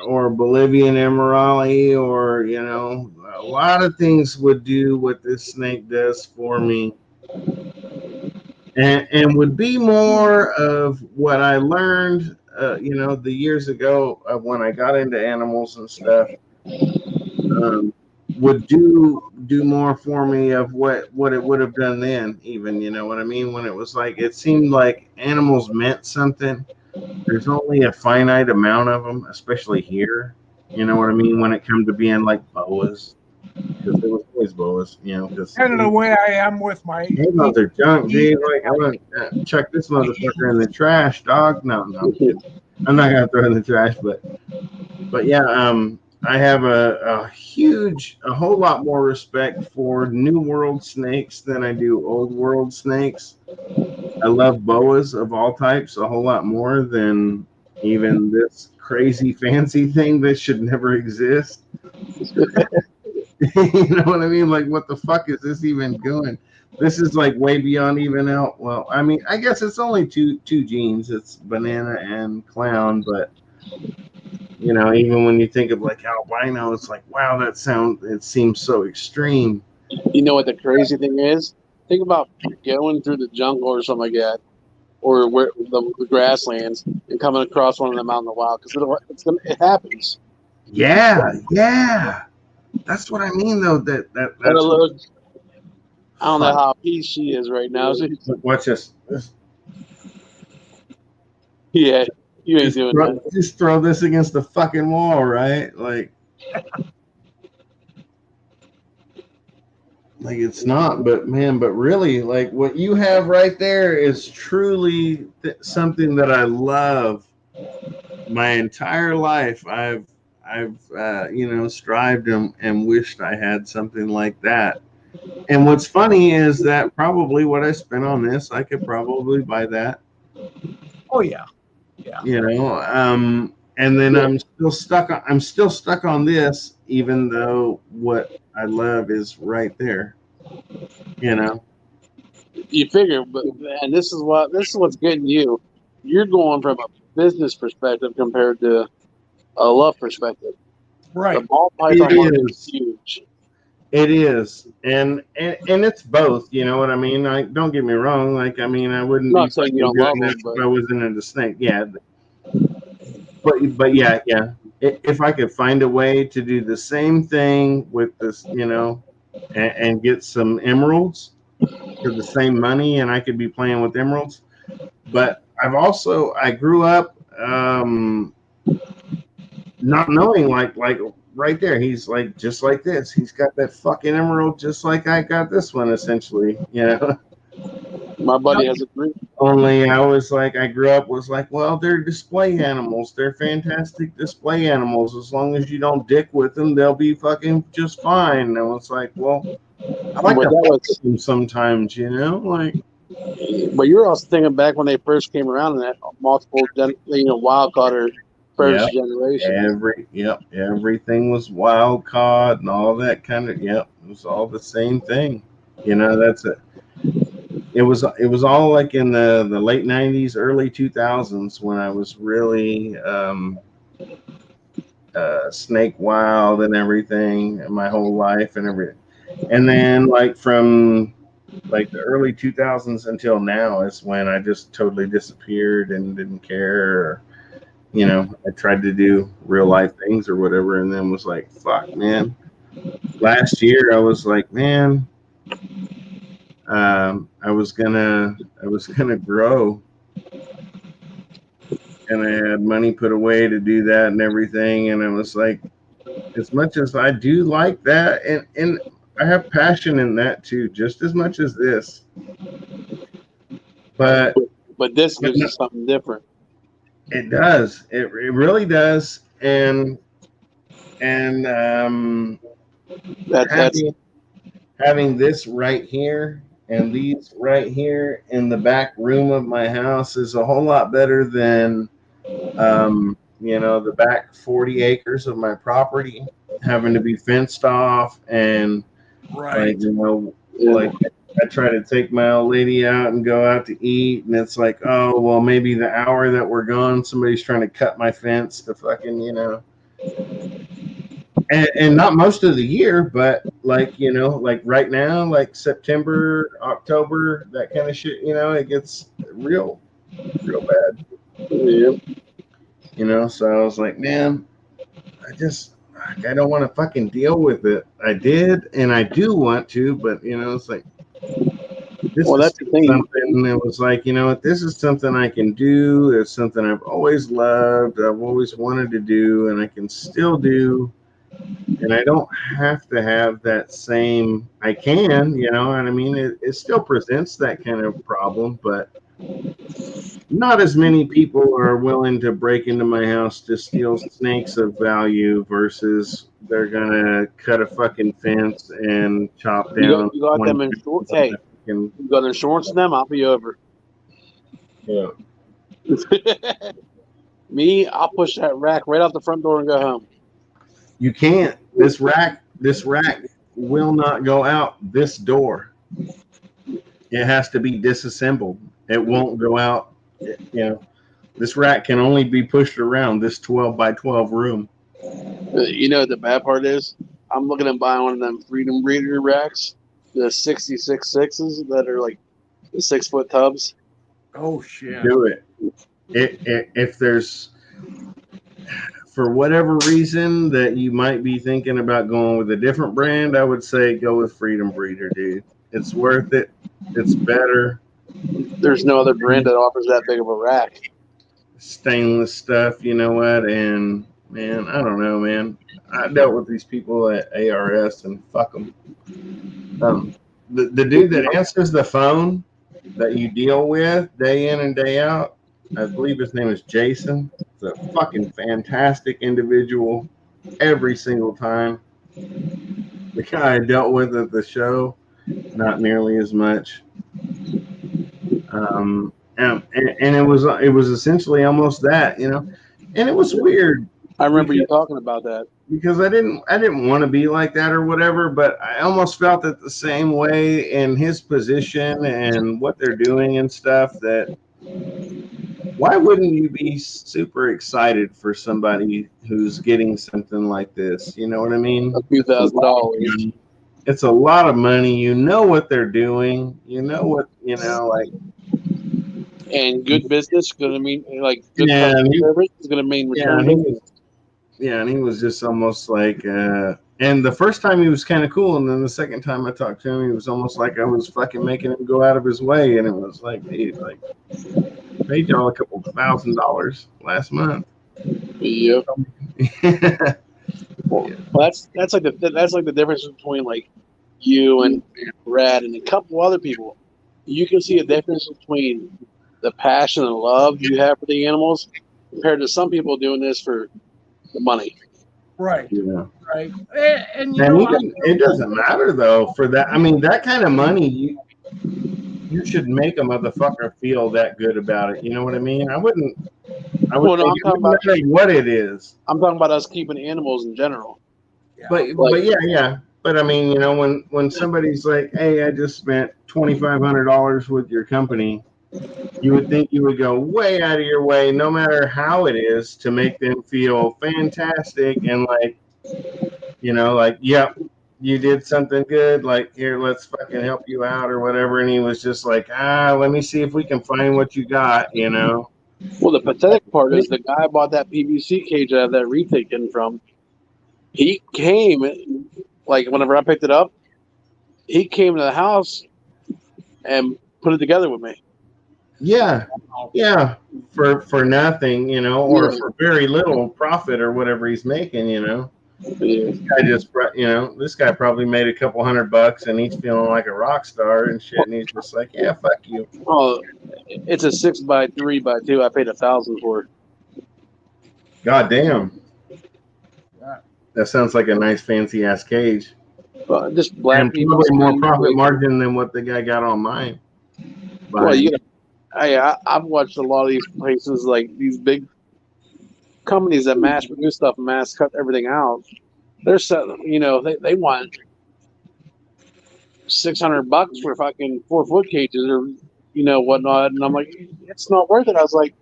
or Bolivian Emerald, or you know, a lot of things would do what this snake does for me, and would be more of what I learned, you know, the years ago of when I got into animals and stuff. Would do more for me of what it would have done then, even, you know what I mean, when it was like it seemed like animals meant something. There's only a finite amount of them, especially here. You know what I mean? When it comes to being like boas, because there was always boas, you know. Because Kind of the way I am with my those are junk, dude. Like I want to chuck this motherfucker in the trash, dog. No, I'm kidding. I'm not gonna throw it in the trash, but yeah, I have a whole lot more respect for New World snakes than I do Old World snakes. I love boas of all types a whole lot more than even this crazy fancy thing that should never exist. You know what I mean? Like, what the fuck is this even doing? This is like way beyond even out. Well, I mean, I guess it's only two genes. It's banana and clown, but You know, even when you think of like albino, it's like, wow, it seems so extreme. You know what the crazy thing is? Think about going through the jungle or something like that, or where the grasslands, and coming across one of them out in the wild, because it happens. Yeah, yeah. That's what I mean, though. And That's what. look, I don't know Fuck. how peace she is right now. Look, watch this. Yeah, you ain't doing that. Just throw this against the fucking wall, right? Like it's not, but man, but really, like what you have right there is truly something that I love. My entire life, I've strived and wished I had something like that. And what's funny is that probably what I spent on this, I could probably buy that. Oh yeah. And then Yeah. I'm still stuck on this, even though what I love is right there. You know. You figure, but and this is what's getting you. You're going from a business perspective compared to a love perspective. The Right. ball It python market is is. huge. It is, and it's both. You know what I mean? Like, don't get me wrong. Like, I mean, I I'm wouldn't be not saying you fucking don't love doing them, this but if I wasn't into snake. Yeah, but yeah, yeah. If I could find a way to do the same thing with this, and get some emeralds for the same money, and I could be playing with emeralds. But I grew up not knowing like right there, he's like just like this. He's got that fucking emerald just like I got this one essentially. my Yep. buddy has a green. Only I grew up was like, well, they're display animals. They're fantastic display animals. As long as you don't dick with them, they'll be fucking just fine. And I was like, well, I like But to that fuck was, with them sometimes, like. but you're also thinking back when they first came around in that wild caught or Yep. first generation. Everything was wild caught and all that kind of. Yep, it was all the same thing. That's it. It was all like in the late '90s, early 2000s when I was really snake wild and everything, and my whole life and everything. And then like from like the early 2000s until now is when I just totally disappeared and didn't care. I tried to do real life things or whatever, and then was like, fuck, man. Last year, I was like, man, I was gonna grow, and I had money put away to do that and everything, and I was like, as much as I do like that, and I have passion in that too, just as much as this, but But this gives you something different. it does, it really does, and That's having this right here and these right here in the back room of my house is a whole lot better than the back 40 acres of my property having to be fenced off, and Right. like I try to take my old lady out and go out to eat, and it's like, oh well, maybe the hour that we're gone, somebody's trying to cut my fence to fucking and not most of the year, but like like right now, like September, October, that kind of shit. It gets real bad. yeah. So I was like, man, I don't want to fucking deal with it. I did, and I do want to, but it's like this Well, is that's the thing. something that was like, what, this is something I can do. It's something I've always loved. I've always wanted to do, and I can still do. And I don't have to have that same. I can, and I mean, it still presents that kind of problem, but not as many people are willing to break into my house to steal snakes of value versus they're gonna cut a fucking fence and chop down You got 20 them insurance. pounds of Hey, fucking. you got insurance in them. I'll be over. Yeah. Me, I'll push that rack right out the front door and go home. You can't. This rack will not go out this door. It has to be disassembled. It won't go out. This rat can only be pushed around this 12 by 12 room. You know what the bad part is? I'm looking at buying one of them Freedom Breeder racks, the 66.6s that are like the 6-foot tubs. Oh shit. Do it. If there's, for whatever reason that you might be thinking about going with a different brand, I would say go with Freedom Breeder, dude. It's worth it. It's better. There's no other brand that offers that big of a rack. Stainless stuff, you know what? And man, I don't know, man. I dealt with these people at ARS and fuck them. The dude that answers the phone that you deal with day in and day out, I believe his name is Jason. He's a fucking fantastic individual every single time. The guy I dealt with at the show, not nearly as much. And it was essentially almost that, you know. And it was weird. I remember you talking about that. Because I didn't want to be like that or whatever, but I almost felt it the same way in his position and what they're doing and stuff. That why wouldn't you be super excited for somebody who's getting something like this? You know what I mean? A few $1,000s. It's a lot of money. You know what they're doing. You know what, you know, like. And good business going to mean, like, good Yeah, customer service is going to mean return business. Yeah, and he was just almost like, and the first time he was kind of cool, and then the second time I talked to him, he was almost like I was fucking making him go out of his way, and it was like, dude, like, paid y'all a couple $1,000s last month. Yep. Well, that's like the difference between like you and Brad and a couple other people. You can see a difference between the passion and love you have for the animals compared to some people doing this for the money. Right. Yeah. Right. And you know, even, it doesn't matter though for that. I mean, that kind of money, you should make a motherfucker feel that good about it. You know what I mean? I would Well, no, I'm talking about what it is. I'm talking about us keeping animals in general. Yeah. But yeah. But I mean, you know, when somebody's like, "Hey, I just spent $2,500 with your company," you would think you would go way out of your way, no matter how it is, to make them feel fantastic and like, you know, like, yep, you did something good. Like, here, let's fucking help you out or whatever. And he was just like, let me see if we can find what you got, you know. Well, the pathetic part is the guy bought that PVC cage out of that retake in from. He came, like, whenever I picked it up, he came to the house and put it together with me. Yeah, for nothing, you know, or for very little profit or whatever he's making, you know. Yeah. This guy probably made a couple $100 and he's feeling like a rock star and shit, and he's just like, yeah, fuck you. Oh, it's a 6x3x2. I paid $1,000 for it. God damn. That sounds like a nice fancy ass cage. Just black and probably more profit margin than what the guy got on mine. Well, I've watched a lot of these places, like these big companies that mass produce stuff, mass cut everything out. They're selling, you know, they want $600 for fucking 4-foot cages or, you know, whatnot. And I'm like, it's not worth it. I was like,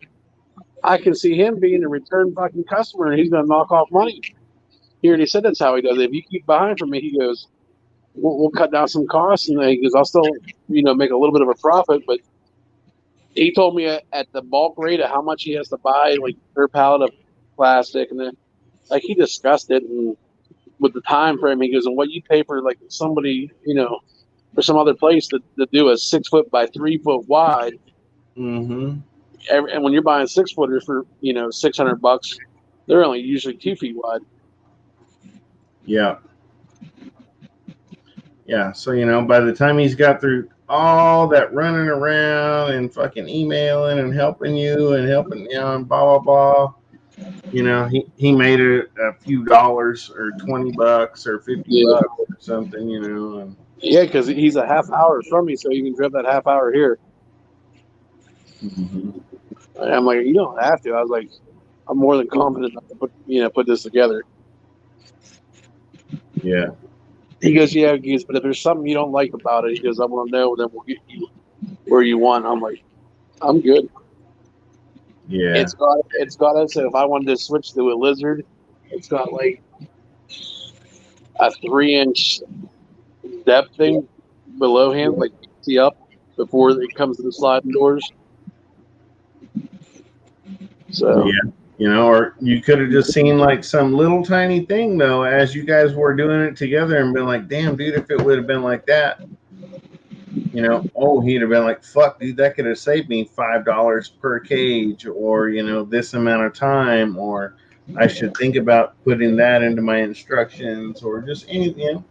I can see him being a return fucking customer and he's going to knock off money. He already said that's how he does it. If you keep buying from me, he goes, we'll cut down some costs. And he goes, I'll still, you know, make a little bit of a profit. But he told me at the bulk rate of how much he has to buy, like per pallet of plastic. And then, like, he discussed it. And with the time frame, he goes, and what you pay for, like, somebody, you know, for some other place to do a 6-foot by 3-foot wide. Mm-hmm. And when you're buying 6-footers for, you know, $600, they're only usually 2 feet wide. Yeah. Yeah. So, you know, by the time he's got through all that running around and fucking emailing and helping you and helping, you know, and blah, blah, blah, you know, he made it a few dollars or $20 or $50 or something, you know. And yeah, because he's a half hour from me, so you can grab that half hour here. Mm-hmm. I'm like, you don't have to. I was like, I'm more than confident enough to put this together. Yeah. He goes, yeah, but if there's something you don't like about it, he goes, I want to know, then we'll get you where you want. I'm like, I'm good. Yeah. It's got us. If I wanted to switch to a lizard, it's got like a 3-inch depth thing below him, like see up before it comes to the sliding doors. So Yeah. You know, or you could have just seen like some little tiny thing though, as you guys were doing it together, and been like, "Damn, dude, if it would have been like that, you know, oh, he'd have been like, fuck, dude, that could have saved me $5 per cage, or you know, this amount of time, or I should think about putting that into my instructions, or just anything."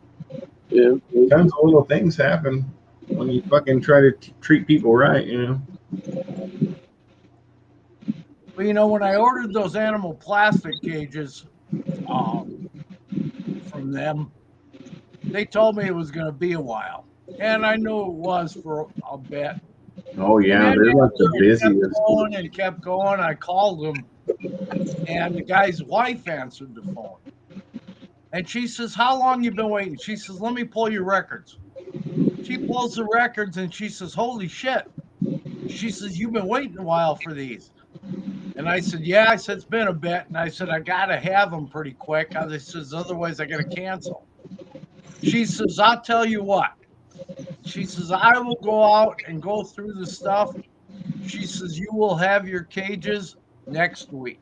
You know, yeah, tons of little things happen when you fucking try to treat people right. You know. Well, you know, when I ordered those animal plastic cages from them, they told me it was going to be a while, and I knew it was for a bit. Oh And yeah, then they're like the it kept busiest. going and kept going. I called them, and the guy's wife answered the phone. And she says, "How long you been waiting?" She says, "Let me pull your records." She pulls the records and she says, "Holy shit." She says, "You've been waiting a while for these." And I said, "Yeah." I said, "It's been a bit." And I said, "I got to have them pretty quick." I says, "Otherwise, I got to cancel." She says, "I'll tell you what." She says, "I will go out and go through the stuff." She says, "You will have your cages next week."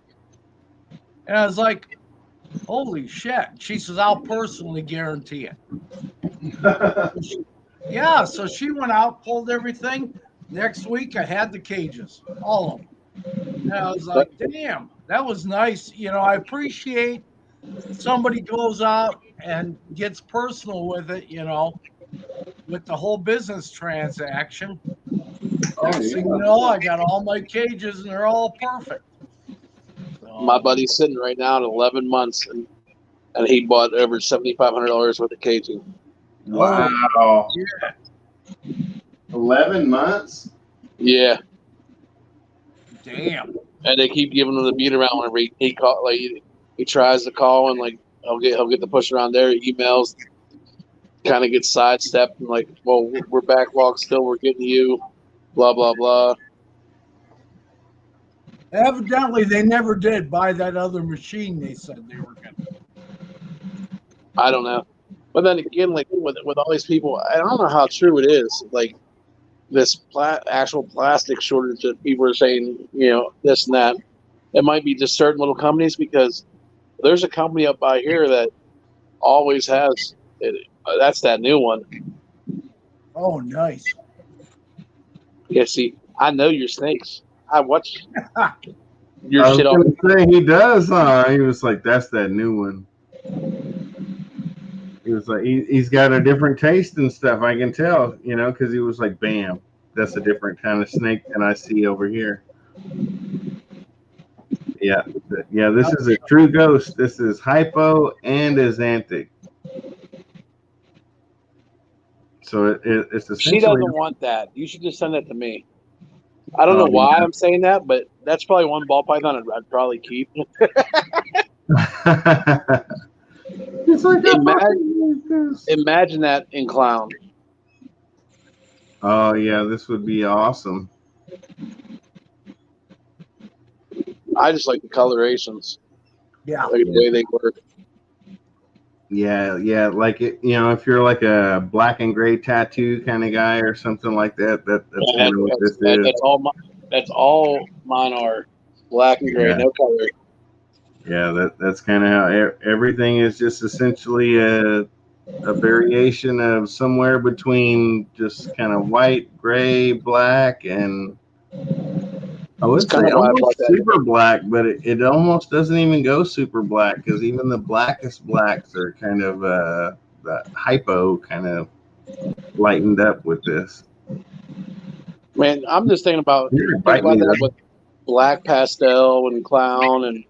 And I was like, "Holy shit." She says, "I'll personally guarantee it." Yeah, so she went out, pulled everything. Next week, I had the cages, all of them. And I was like, damn, that was nice. You know, I appreciate somebody goes out and gets personal with it, you know, with the whole business transaction. Oh Next thing you yeah. know, I got all my cages and they're all perfect. my So, buddy's sitting right now at 11 months, and he bought over $7,500 worth of caging. oh, Wow. yeah, 11 months. Yeah, damn. and they keep giving him the beat around whenever he call, like he tries to call, and like he'll get the push around there. Emails kind of get sidestepped, and like, well, we're backlogged still. We're getting you, blah blah blah. Evidently, they never did buy that other machine they said they were going to. I don't know, but then again, like with all these people, I don't know how true it is. Like this actual plastic shortage that people are saying, this and that. It might be just certain little companies, because there's a company up by here that always has it. That's that new one. Oh, nice. Yeah, see, I know your snakes. I watch your I was shit all. gonna say he does, huh? He was like, "That's that new one." He was like, he's got a different taste and stuff. I can tell, you know, because he was like, "Bam, that's a different kind of snake than I see over here." Yeah, yeah. This is a true ghost. This is hypo and xanthic. So it's She essentially. doesn't want that. You should just send it to me. I don't know Oh why I'm saying that, but that's probably one ball python I'd probably keep. yeah. It's like I fucking hate this. Imagine that in clown. Oh yeah, this would be awesome. I just like the colorations, Yeah. like the way they work. Yeah, yeah, like it, you know, if you're like a black and gray tattoo kind of guy or something like that, that's kind of what this is. That's all mine are black and gray, Yeah, no color. yeah, that's kind of how everything is just essentially a variation of somewhere between just kind of white, gray, black, and I It's would kind say of why I bought almost that. super black, but it almost doesn't even go super black because even the blackest blacks are kind of the hypo kind of lightened up with this. Man, I'm just thinking about You're gonna bite me that though. with black pastel and clown and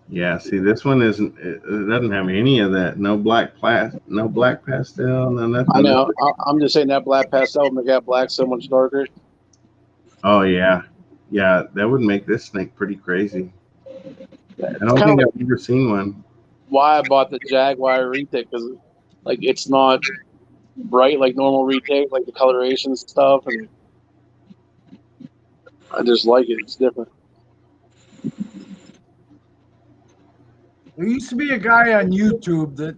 Yeah, see, this one isn't. It doesn't have any of that. No no black pastel, no I nothing. know. I'm just saying that black pastel would make that black so much darker. Oh yeah, yeah, that would make this snake pretty crazy. I It's don't kind of think like I've ever seen one. why I bought the Jaguar retake, because like it's not bright like normal retake, like the colorations and stuff, and I just like it. It's different. There used to be a guy on YouTube that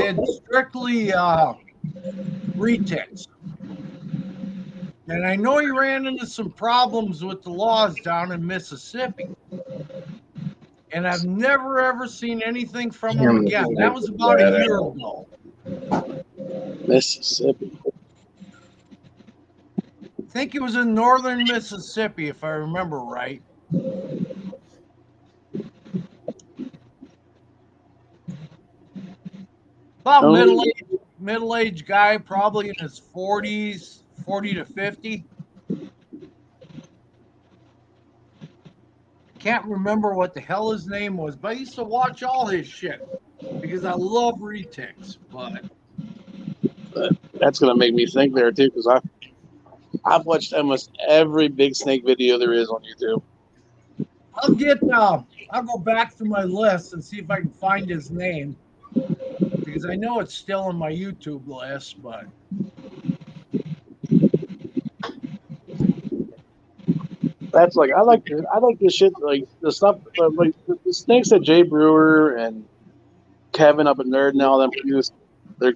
did strictly retics. And I know he ran into some problems with the laws down in Mississippi. And I've never ever seen anything from him again. That was about a year ago. Mississippi. I think it was in northern Mississippi, if I remember right. About middle-aged guy, probably in his 40s, 40 to 50. Can't remember what the hell his name was, but I used to watch all his shit because I love retics. But that's gonna make me think there too, because I've watched almost every big snake video there is on YouTube. I'll go back through my list and see if I can find his name, because I know it's still on my YouTube list, but that's like I like this shit, like the stuff like the snakes that Jay Brewer and Kevin up at Nerd and all them produce. They're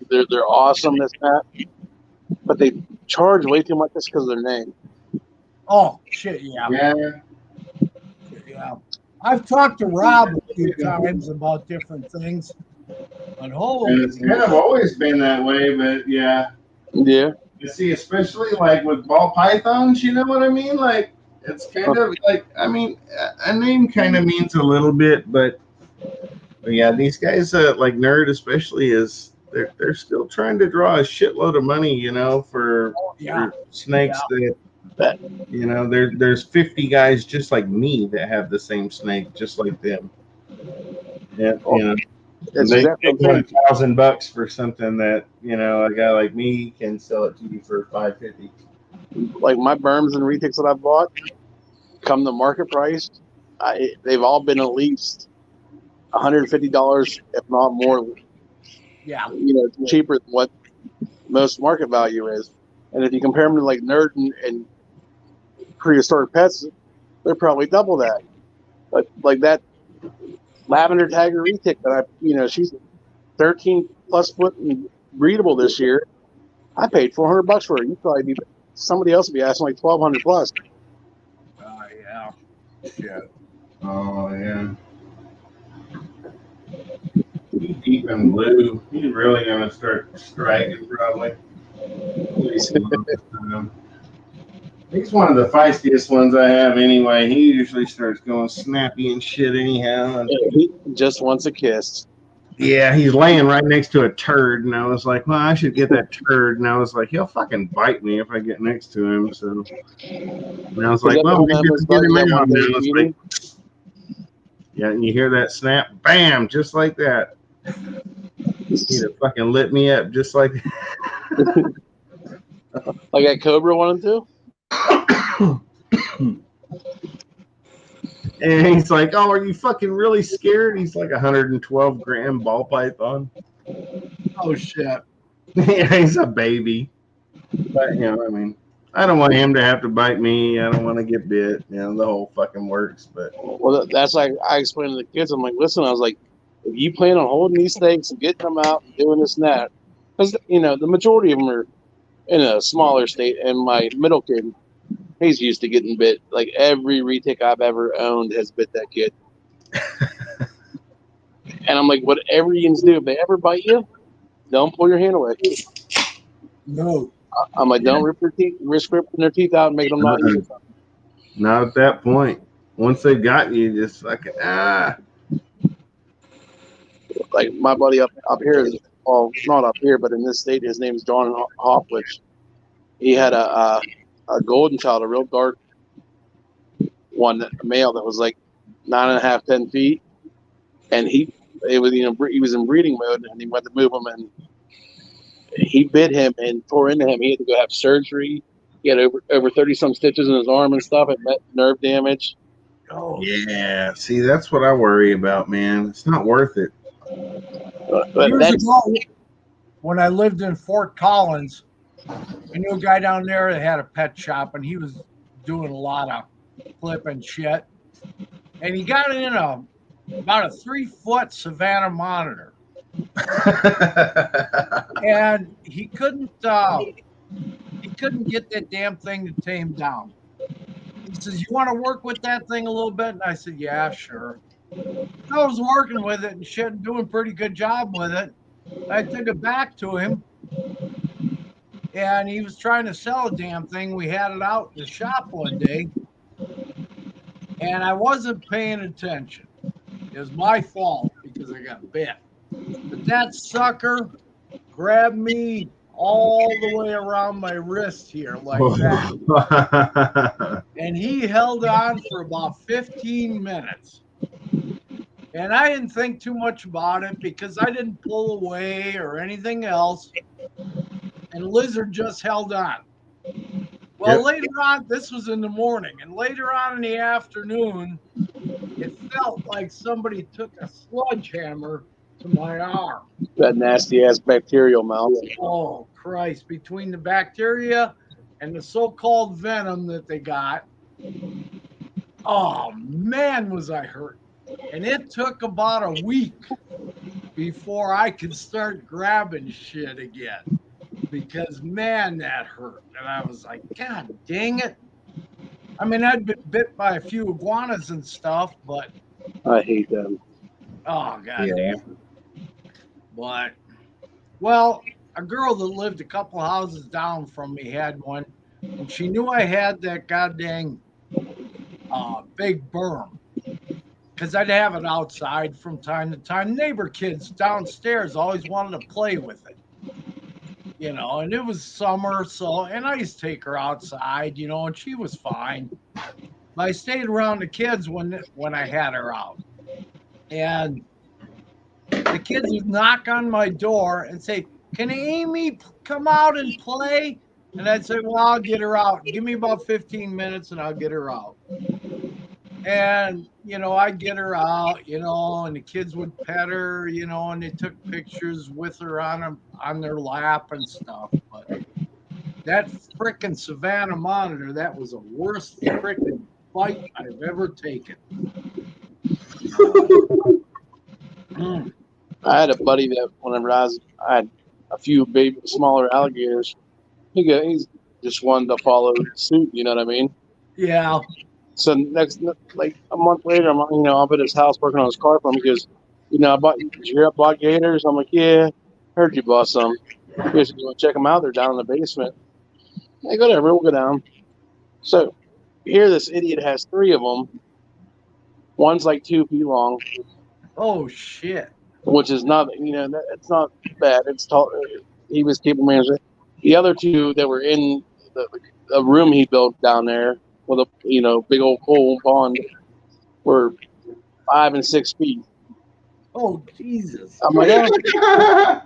awesome. This that, but they charge way too much just because of their name. Oh shit, yeah. I've talked to Rob a few times about different things. But and it's kind of always been that way, but yeah. You see, especially like with ball pythons, you know what I mean? Like, it's kind of like, I mean, a name kind of means a little bit, but yeah, these guys, like Nerd especially, they're still trying to draw a shitload of money, you know, for snakes that you know, there's 50 guys just like me that have the same snake, just like them. Yeah, you know. It's they exactly take $1,000 for something that, you know, a guy like me can sell it to you for $550. Like my berms and retics that I bought, come the market price, they've all been at least $150, if not more. Yeah, you know, cheaper than what most market value is. And if you compare them to like Nerd and Prehistoric Pets, they're probably double that. But like that Lavender Tiger retic that she's 13 plus foot and breedable this year. I paid $400 for it. Somebody else would be asking like $1,200 plus. Yeah. Shit. Oh yeah. He's deep in blue. He's really gonna start striking probably. He's one of the feistiest ones I have anyway. He usually starts going snappy and shit anyhow. He just wants a kiss. Yeah, he's laying right next to a turd, and I was like, well, I should get that turd. And I was like, he'll fucking bite me if I get next to him. So, and I was like, well, maybe just get him out. Like, yeah, and you hear that snap, bam, just like that. He'd have fucking lit me up just like that. Like that Cobra wanted to? And he's like, oh, are you fucking really scared? He's like 112 gram ball python. Oh, shit. Yeah, he's a baby. But, you know, I mean, I don't want him to have to bite me. I don't want to get bit. You know, the whole fucking works. But well, that's like I explained to the kids. I'm like, listen, I was like, if you plan on holding these snakes and getting them out and doing this and that, because, you know, the majority of them are in a smaller state. And my middle kid, he's used to getting bit. Like every retic I've ever owned has bit that kid. And I'm like, whatever you can do, if they ever bite you, don't pull your hand away. No. I'm like, don't risk ripping their teeth out and making them not eat something. Not at that point. Once they got you, just fucking Like my buddy up here is, well, not up here, but in this state, his name is John Hoffwich. He had a golden child, a real dark one, a male that was like 9.5, 10 feet, and he was in breeding mode, and he went to move him, and he bit him and tore into him. He had to go have surgery. He had over 30 some stitches in his arm and stuff, and nerve damage. Oh yeah, see, that's what I worry about, man. It's not worth it. But Years ago, when I lived in Fort Collins, I knew a guy down there that had a pet shop, and he was doing a lot of flipping shit, and he got in about a 3-foot Savannah monitor, and he couldn't get that damn thing to tame down. He says, "You want to work with that thing a little bit?" And I said, "Yeah, sure." I was working with it and shit, and doing a pretty good job with it. I took it back to him, and he was trying to sell a damn thing. We had it out in the shop one day, and I wasn't paying attention. It was my fault because I got bit. But that sucker grabbed me all the way around my wrist here like that. And he held on for about 15 minutes. And I didn't think too much about it because I didn't pull away or anything else. And Lizard just held on. Well, later on, this was in the morning, and later on in the afternoon, it felt like somebody took a sledgehammer to my arm. That nasty ass bacterial mouth. Oh, Christ. Between the bacteria and the so-called venom that they got, oh, man, was I hurt. And it took about a week before I could start grabbing shit again because, man, that hurt. And I was like, God dang it. I mean, I'd been bit by a few iguanas and stuff, but I hate them. oh, God damn. But, well, a girl that lived a couple houses down from me had one, and she knew I had that goddamn big berm because I'd have it outside from time to time. Neighbor kids downstairs always wanted to play with it, you know, and it was summer, so, and I used to take her outside, you know, and she was fine. But I stayed around the kids when I had her out, and the kids would knock on my door and say, "Can Amy come out and play?" And I'd say, "Well, I'll get her out. Give me about 15 minutes and I'll get her out." And, you know, I'd get her out, you know, and the kids would pet her, you know, and they took pictures with her on their lap and stuff. But that frickin' Savannah monitor, that was the worst frickin' bite I've ever taken. I had a buddy that whenever I had a few baby, smaller alligators. He's just wanted to follow suit. You know what I mean? Yeah. So next, like a month later, I'm up at his house working on his car for him. He goes, did you hear I bought gators? I'm like, yeah, heard you bought some. He goes, you want to check them out? They're down in the basement. Hey, whatever, we'll go down. So here, this idiot has 3 of them. One's like 2 feet long. Oh shit. Which is not, it's not bad. It's tall. He was cable manager. The other 2 that were in the room he built down there with a big old pool pond were 5 and 6 feet. Oh Jesus! I'm like, oh.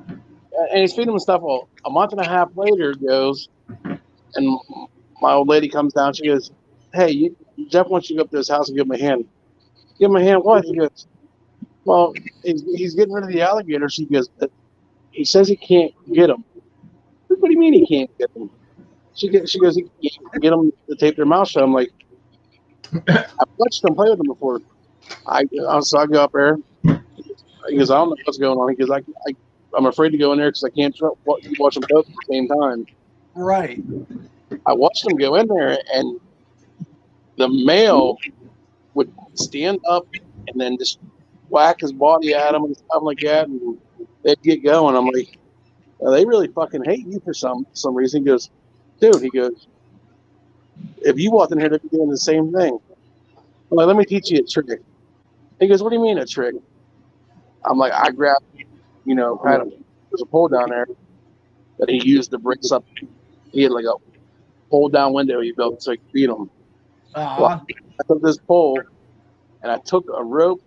And he's feeding him stuff. Well, a month and a half later goes, and my old lady comes down. She goes, "Hey, Jeff wants you to go up to his house and give him a hand." Give him a hand? What? He goes, "Well, he's getting rid of the alligators." She goes, "He says he can't get them." What do you mean he can't get them? She goes, "He can't get them to tape their mouth shut." I'm like, I've watched them play with them before. So I go up there. He goes, "I don't know what's going on." He goes, I'm afraid to go in there because I can't watch them both at the same time." Right. I watched them go in there, and the male would stand up and then just whack his body at him and stuff like that, and they'd get going. I'm like, they really fucking hate you for some reason. He goes, "Dude," he goes, "if you walked in here, they'd be doing the same thing." I'm like, "Let me teach you a trick." He goes, "What do you mean a trick?" I'm like, I grabbed, there's a pole down there that he used to brace up. He had like a pull down window he built so he could feed them. Well, I took this pole and I took a rope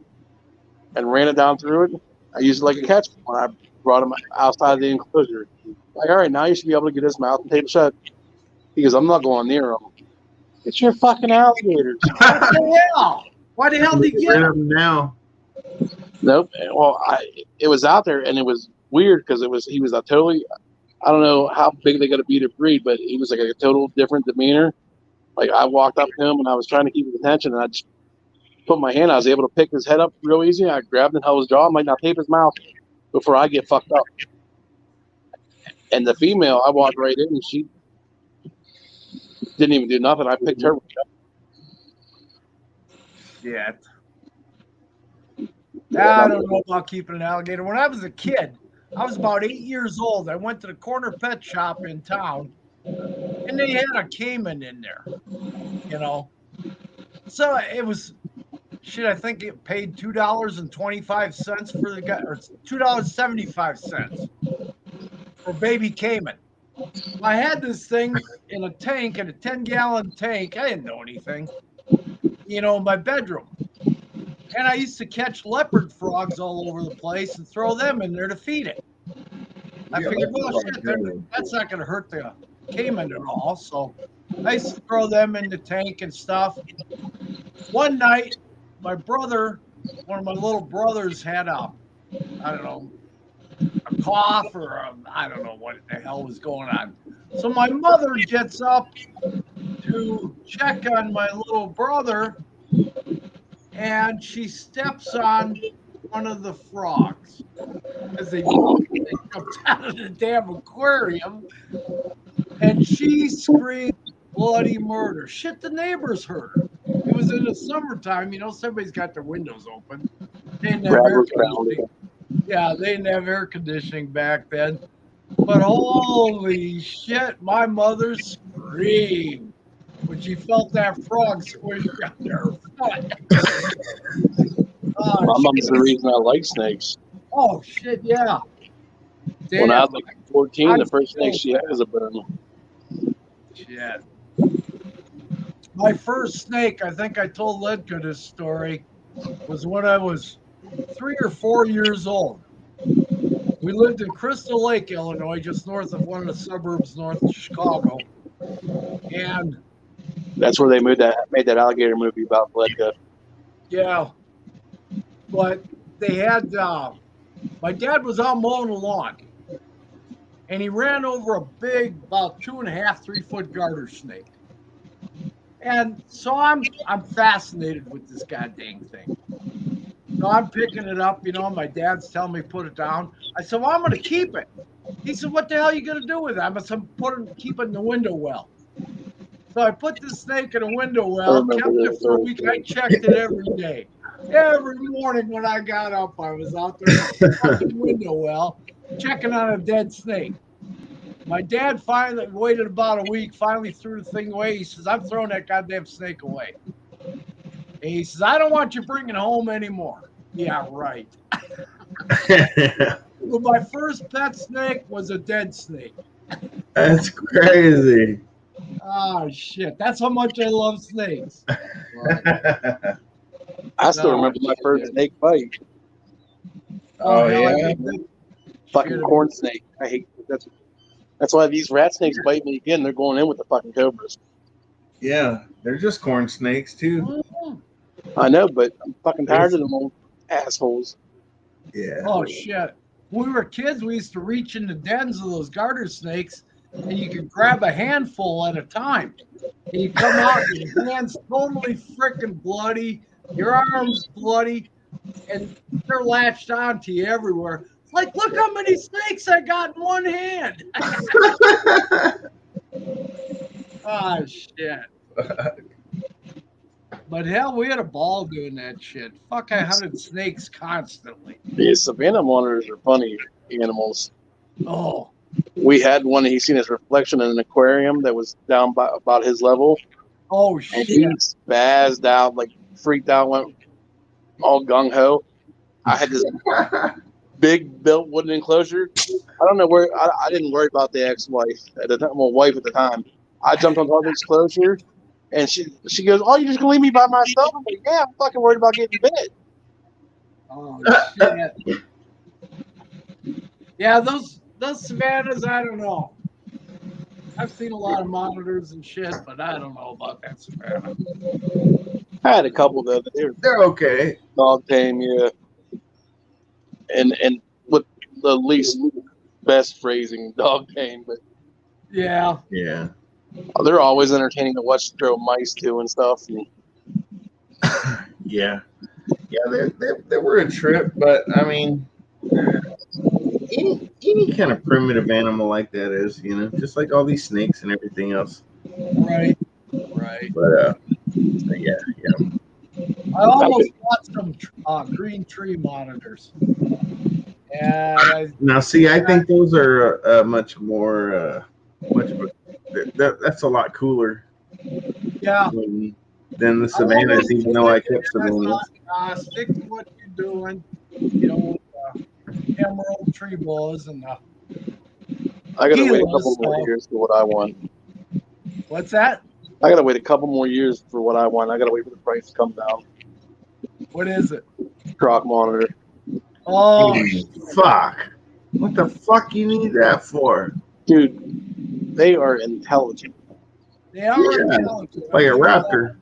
and ran it down through it. I used it like a catch when I brought him outside the enclosure. Like, all right, now you should be able to get his mouth and tape shut. He goes, "I'm not going near him." It's your fucking alligators. What the hell? Why the hell did he get them now? Nope. Well, it was out there, and it was weird because he was a totally. I don't know how big they got to be to breed, but he was like a total different demeanor. Like I walked up to him and I was trying to keep his attention, and I just put my hand. I was able to pick his head up real easy. I grabbed and held his jaw. I'm like, now tape his mouth before I get fucked up. And the female, I walked right in, and she didn't even do nothing. I picked her. Yeah. I don't know about keeping an alligator. When I was a kid, I was about 8 years old. I went to the corner pet shop in town, and they had a caiman in there. You know, so it was shit. I think it paid $2.25 for the guy, or $2.75 for baby caiman. I had this thing in a tank, in a 10-gallon tank. I didn't know anything, in my bedroom. And I used to catch leopard frogs all over the place and throw them in there to feed it. I figured, well, shit, that's not going to hurt the caiman at all. So I used to throw them in the tank and stuff. One night, my brother, one of my little brothers, had I don't know, a cough or I don't know what the hell was going on. So my mother gets up to check on my little brother, and she steps on one of the frogs as they jumped out of the damn aquarium, and she screamed bloody murder. Shit, the neighbors heard her. It was in the summertime, somebody's got their windows open. They didn't have air conditioning. Yeah, they didn't have air conditioning back then. But holy shit, my mother screamed when she felt that frog squish down her foot. My mom's the reason I like snakes. Oh shit, yeah. Damn. When I was like 14, the first snake she had was a burn. Shit. My first snake, I think I told Ledka this story, was when I was 3 or 4 years old. We lived in Crystal Lake, Illinois, just north of one of the suburbs north of Chicago. And that's where they made that alligator movie about Ledka. Yeah. But they had, my dad was out mowing the lawn, and he ran over a big, about 2.5, 3 foot garter snake. And so I'm fascinated with this goddamn thing. So I'm picking it up, my dad's telling me put it down. I said, well, I'm going to keep it. He said, what the hell are you going to do with it? I said, keep it in the window well. So I put the snake in a window well, kept it for a week. I checked it every day. Every morning when I got up, I was out there in the fucking window well, checking on a dead snake. My dad finally waited about a week, finally threw the thing away. He says, I'm throwing that goddamn snake away. And he says, I don't want you bringing it home anymore. Yeah, right. Well, my first pet snake was a dead snake. That's crazy. Oh, shit. That's how much I love snakes. I still remember my first snake bite. Oh, yeah? Fucking corn snake. I hate that. That's why these rat snakes bite me again. They're going in with the fucking cobras. Yeah, they're just corn snakes, too. I know, but I'm fucking tired of them old assholes. Yeah. Oh, shit. When we were kids, we used to reach in the dens of those garter snakes, and you could grab a handful at a time. And you come out, and your hand's totally freaking bloody, your arm's bloody, and they're latched onto you everywhere. It's like, look how many snakes I got in one hand. Oh, shit. But hell, we had a ball doing that shit. Fuck, I hunted snakes constantly. The savannah monitors are funny animals. Oh. We had one, he seen his reflection in an aquarium that was down by about his level. Oh, shit. And he spazzed out, like freaked out, went all gung-ho. I had this big built wooden enclosure. I don't know where, I didn't worry about the ex-wife at the time, well, wife at the time. I jumped on top of the enclosure, and she goes, oh, you're just going to leave me by myself? I'm like, yeah, I'm fucking worried about getting bit. Oh, shit. Yeah, those savannas, I don't know. I've seen a lot of monitors and shit, but I don't know about that savanna. I had a couple though. They're okay. Dog tame, yeah. And with the least best phrasing, dog tame, but yeah. Yeah. They're always entertaining to watch throw mice to and stuff. And Yeah, they were a trip, but I mean, any kind of primitive animal like that is, just like all these snakes and everything else. Right. But yeah. I almost bought some green tree monitors. And Now, see, I think those are much more, that's a lot cooler yeah, than the Savannahs, even though I kept Savannahs. Stick to what you're doing. Emerald tree boas and I gotta wait a couple more years for what I want. What's that? I gotta wait a couple more years for what I want. I gotta wait for the price to come down. What is it? Croc monitor. Oh, fuck! What the fuck you need that for, dude? They are intelligent. They are intelligent. Like a raptor.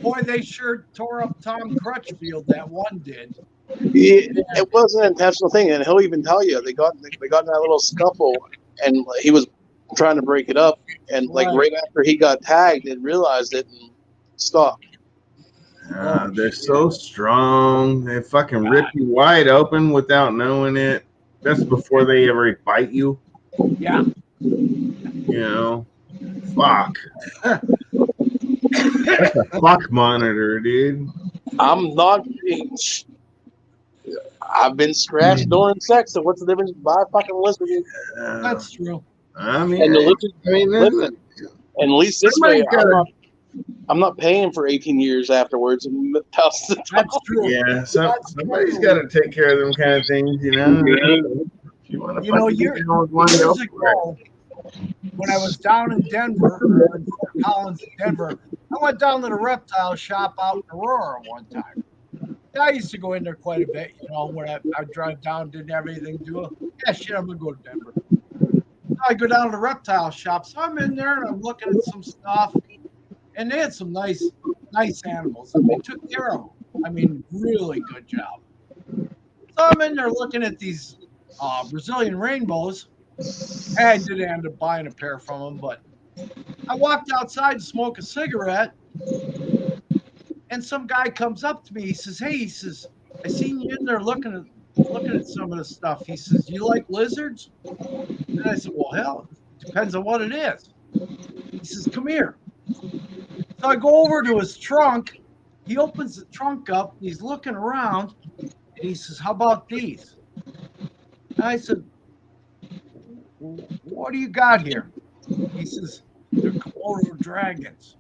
Boy, they sure tore up Tom Crutchfield. That one did. It was an intentional thing, and he'll even tell you they got in that little scuffle, and he was trying to break it up, and right after he got tagged and realized it and stopped. They're so strong. They fucking rip you wide open without knowing it. That's before they ever bite you. Yeah. Fuck. That's a fuck monitor, dude. I'm not. I've been scratched during sex, so what's the difference? Buy a fucking lizard. That's true. I mean, and listen, and at least this way, I'm not paying for 18 years afterwards. That's true. Yeah, somebody's got to take care of them kind of things, If you want to years ago, when I was down in Denver, in Fort Collins, Denver, I went down to the reptile shop out in Aurora one time. I used to go in there quite a bit, when I drive down, didn't have anything to do. Yeah, shit, I'm going to go to Denver. So I go down to the reptile shop. So I'm in there and I'm looking at some stuff. And they had some nice animals. And they took care of them. I mean, really good job. So I'm in there looking at these Brazilian rainbows. And I did end up buying a pair from them, but I walked outside to smoke a cigarette. And some guy comes up to me. He says, "Hey," he says, "I seen you in there looking at some of the stuff." He says, "Do you like lizards?" And I said, "Well, hell, it depends on what it is." He says, "Come here." So I go over to his trunk. He opens the trunk up. He's looking around, and he says, "How about these?" And I said, "What do you got here?" He says, "They're Komodo dragons."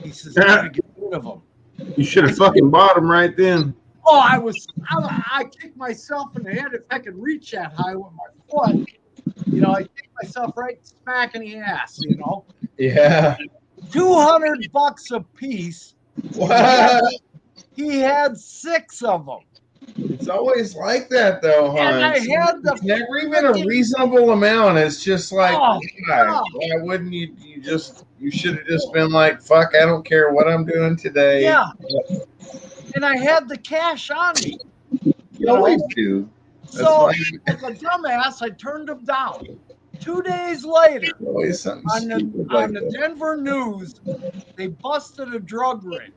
He says, "I gotta get rid of them." You should have fucking bought them right then. Oh, I kicked myself in the head if I could reach that high with my foot. I kicked myself right smack in the ass, Yeah. $200 a piece. What? He had 6 of them. It's always like that, though, And Hans. I had the It's never even a reasonable amount. It's just like, God. why wouldn't you? You should have just been like, fuck, I don't care what I'm doing today. Yeah. And I had the cash on me. You always do. So, like a dumbass, I turned them down. 2 days later, on the Denver news, they busted a drug ring.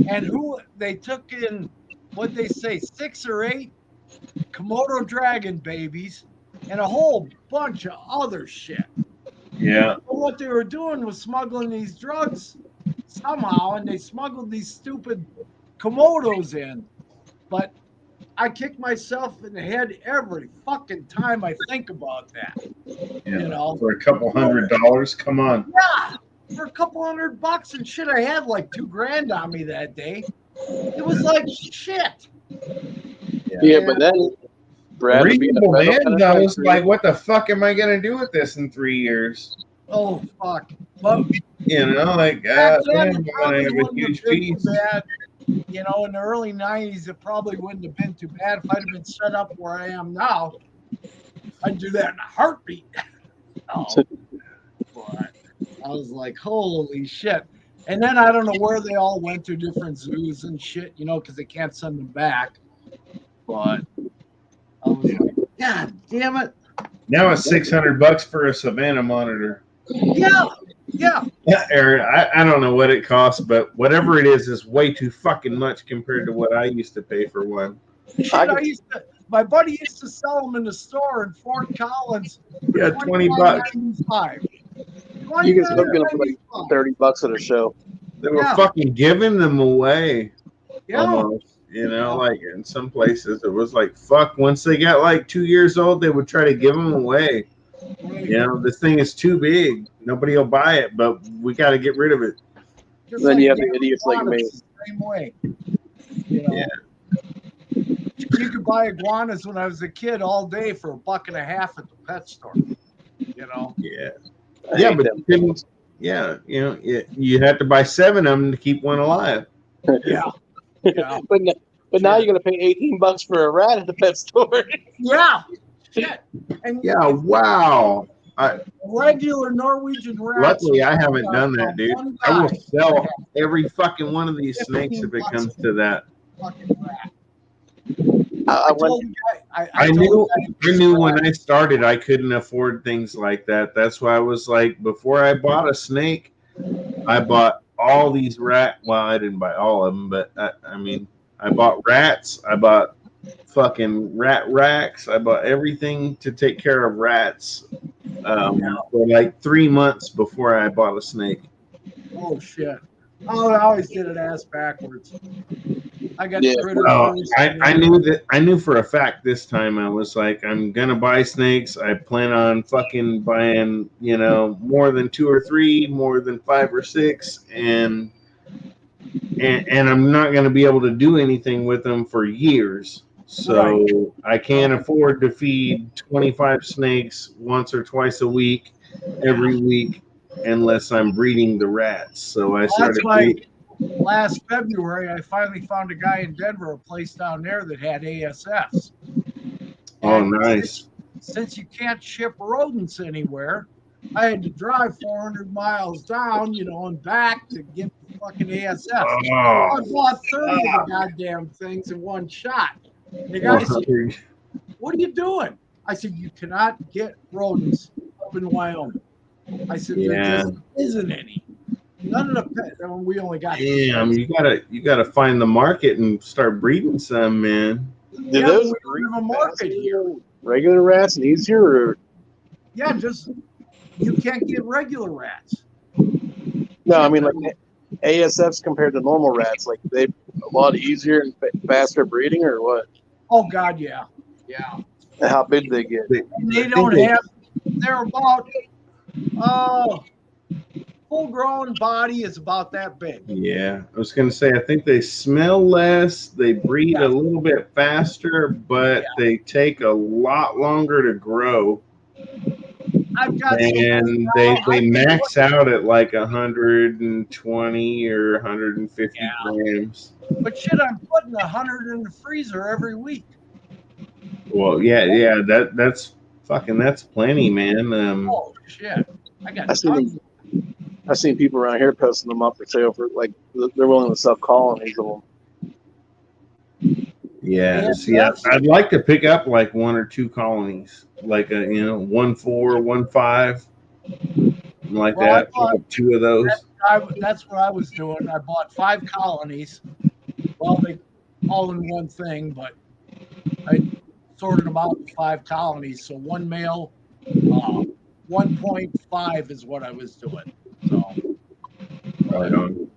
And they took in, what they say, 6 or 8 Komodo dragon babies and a whole bunch of other shit. Yeah. But what they were doing was smuggling these drugs somehow, and they smuggled these stupid Komodos in. But I kick myself in the head every fucking time I think about that. Yeah. For a couple $100, come on. Yeah, for a couple $100 and shit. I had like $2,000 on me that day. It was like shit. Yeah, but then Brad, reasonable man, I was like, what the fuck am I gonna do with this in 3 years? Oh fuck! But, like back then, I'm gonna have a huge piece. In the early '90s, it probably wouldn't have been too bad if I'd have been set up where I am now. I'd do that in a heartbeat. But I was like, holy shit! And then I don't know where they all went to different zoos and shit, because they can't send them back. But I was like, God damn it! Now it's $600 for a Savannah monitor. Yeah, yeah. Yeah, Aaron, I don't know what it costs, but whatever it is way too fucking much compared to what I used to pay for one. Shit, my buddy used to sell them in the store in Fort Collins for Yeah, $20. $29.95. You can still get them for like $30 at a show. They were fucking giving them away. Yeah. Almost. You know, like in some places it was like, fuck, once they got like 2 years old, they would try to give them away. You know, this thing is too big. Nobody will buy it, but we got to get rid of it. Just then you have the idiots like me. Same way. You know? Yeah. You could buy iguanas when I was a kid all day for $1.50 at the pet store. You know? Yeah. Yeah, but you couldn't. Yeah, you know, you had to buy 7 of them to keep one alive. Yeah. Yeah. But now you're gonna pay $18 for a rat at the pet store. Yeah. Shit. And yeah. Wow. Regular Norwegian rats. Luckily, I haven't done that, dude. I will sell every fucking one of these snakes if it comes to that. Fucking rat. I knew when I started I couldn't afford things like that. That's why I was like, before I bought a snake, I bought all these well, I didn't buy all of them, but I mean, I bought rats, I bought fucking rat racks, I bought everything to take care of rats for like 3 months before I bought a snake. Oh shit. Oh, I always did it ass backwards. I got rid of I knew for a fact this time. I was like, I'm gonna buy snakes. I plan on fucking buying, you know, more than 2 or 3, more than 5 or 6, and I'm not gonna be able to do anything with them for years. So I can't afford to feed 25 snakes once or twice a week, every week, unless I'm breeding the rats. So I started. Last February, I finally found a guy in Denver, a place down there that had ASFs. Oh, nice. Since you can't ship rodents anywhere, I had to drive 400 miles down, you know, and back to get the fucking ASFs. I bought 30 of the goddamn things in one shot. The guy said, "What are you doing?" I said, "You cannot get rodents up in Wyoming." I said, "There just isn't any." None of the pets. I mean, we only got. Damn, you gotta find the market and start breeding some, man. Do those a market here? Regular rats and easier, or yeah, just you can't get regular rats. No, I mean like ASFs compared to normal rats, like they a lot easier and faster breeding, or what? Oh God, yeah, yeah. And how big they get? They don't have. They're about full-grown body is about that big. Yeah, I was going to say, I think they smell less, they breed a little bit faster, but they take a lot longer to grow. I've got and they max out at like 120 or 150 grams. But shit, I'm putting 100 in the freezer every week. Well, yeah, that's plenty, man. Oh shit, I've seen people around here posting them up for sale for like they're willing to sell colonies of them. Yeah, see, I'd like to pick up like 1 or 2 colonies, like 1 4, 1 5, like that. Pick up 2 of those. That's what I was doing. I bought 5 colonies. Well, they all in one thing, but I sorted them out in 5 colonies. So 1 male, 1.5 is what I was doing. So, right on.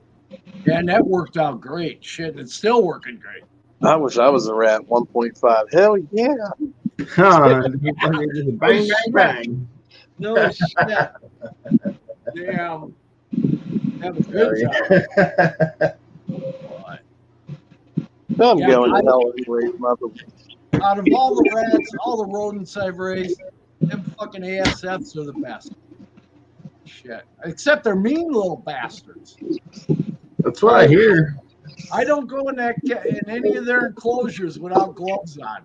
And that worked out great. Shit, it's still working great. I wish I was a rat. 1.5. Hell yeah! Bang, bang, bang. No shit. Damn. Have a good job. I'm going to hell anyway, mother. Out of all the rats, all the rodents I've raised, them fucking ASFs are the best. Shit. Except they're mean little bastards. That's what I hear. I don't go in any of their enclosures without gloves on.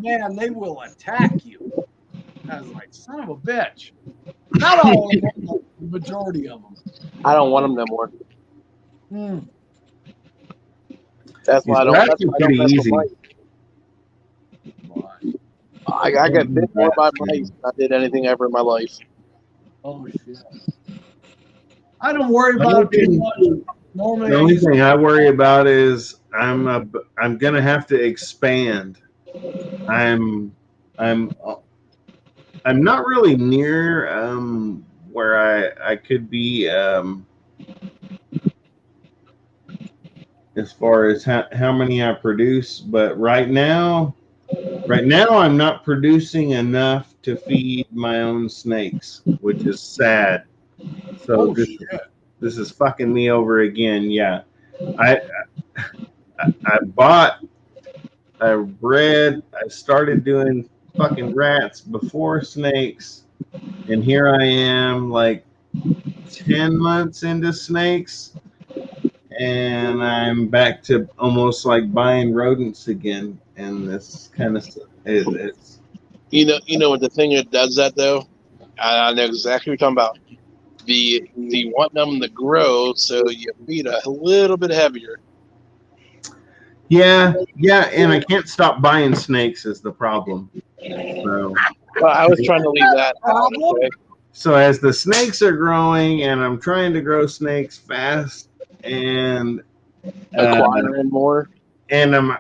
Man, they will attack you. I was like, son of a bitch. Not all of them, but the majority of them. I don't want them no more. That's why I don't. That's why I don't mess with mice. I got bit more by mice than I did anything ever in my life. Oh shit! I don't worry The only about it too thing, much. Normally, the I only just thing I worry about is I'm gonna have to expand. I'm I'm I'm not really near where I could be as far as how many I produce, but right now I'm not producing enough to feed my own snakes, which is sad. So oh shit! this is fucking me over again. Yeah. I I bought, I bred, I started doing fucking rats before snakes, and here I am like 10 months into snakes, and I'm back to almost like buying rodents again. And this kind of it's You know what the thing that does that though? I know exactly what you're talking about. The want them to grow, so you feed a little bit heavier. yeah, and I can't stop buying snakes is the problem. So Well, I was trying to leave that out. Problem? Okay? so as the snakes are growing, and I'm trying to grow snakes fast, and uh, Acquiring more. and I'm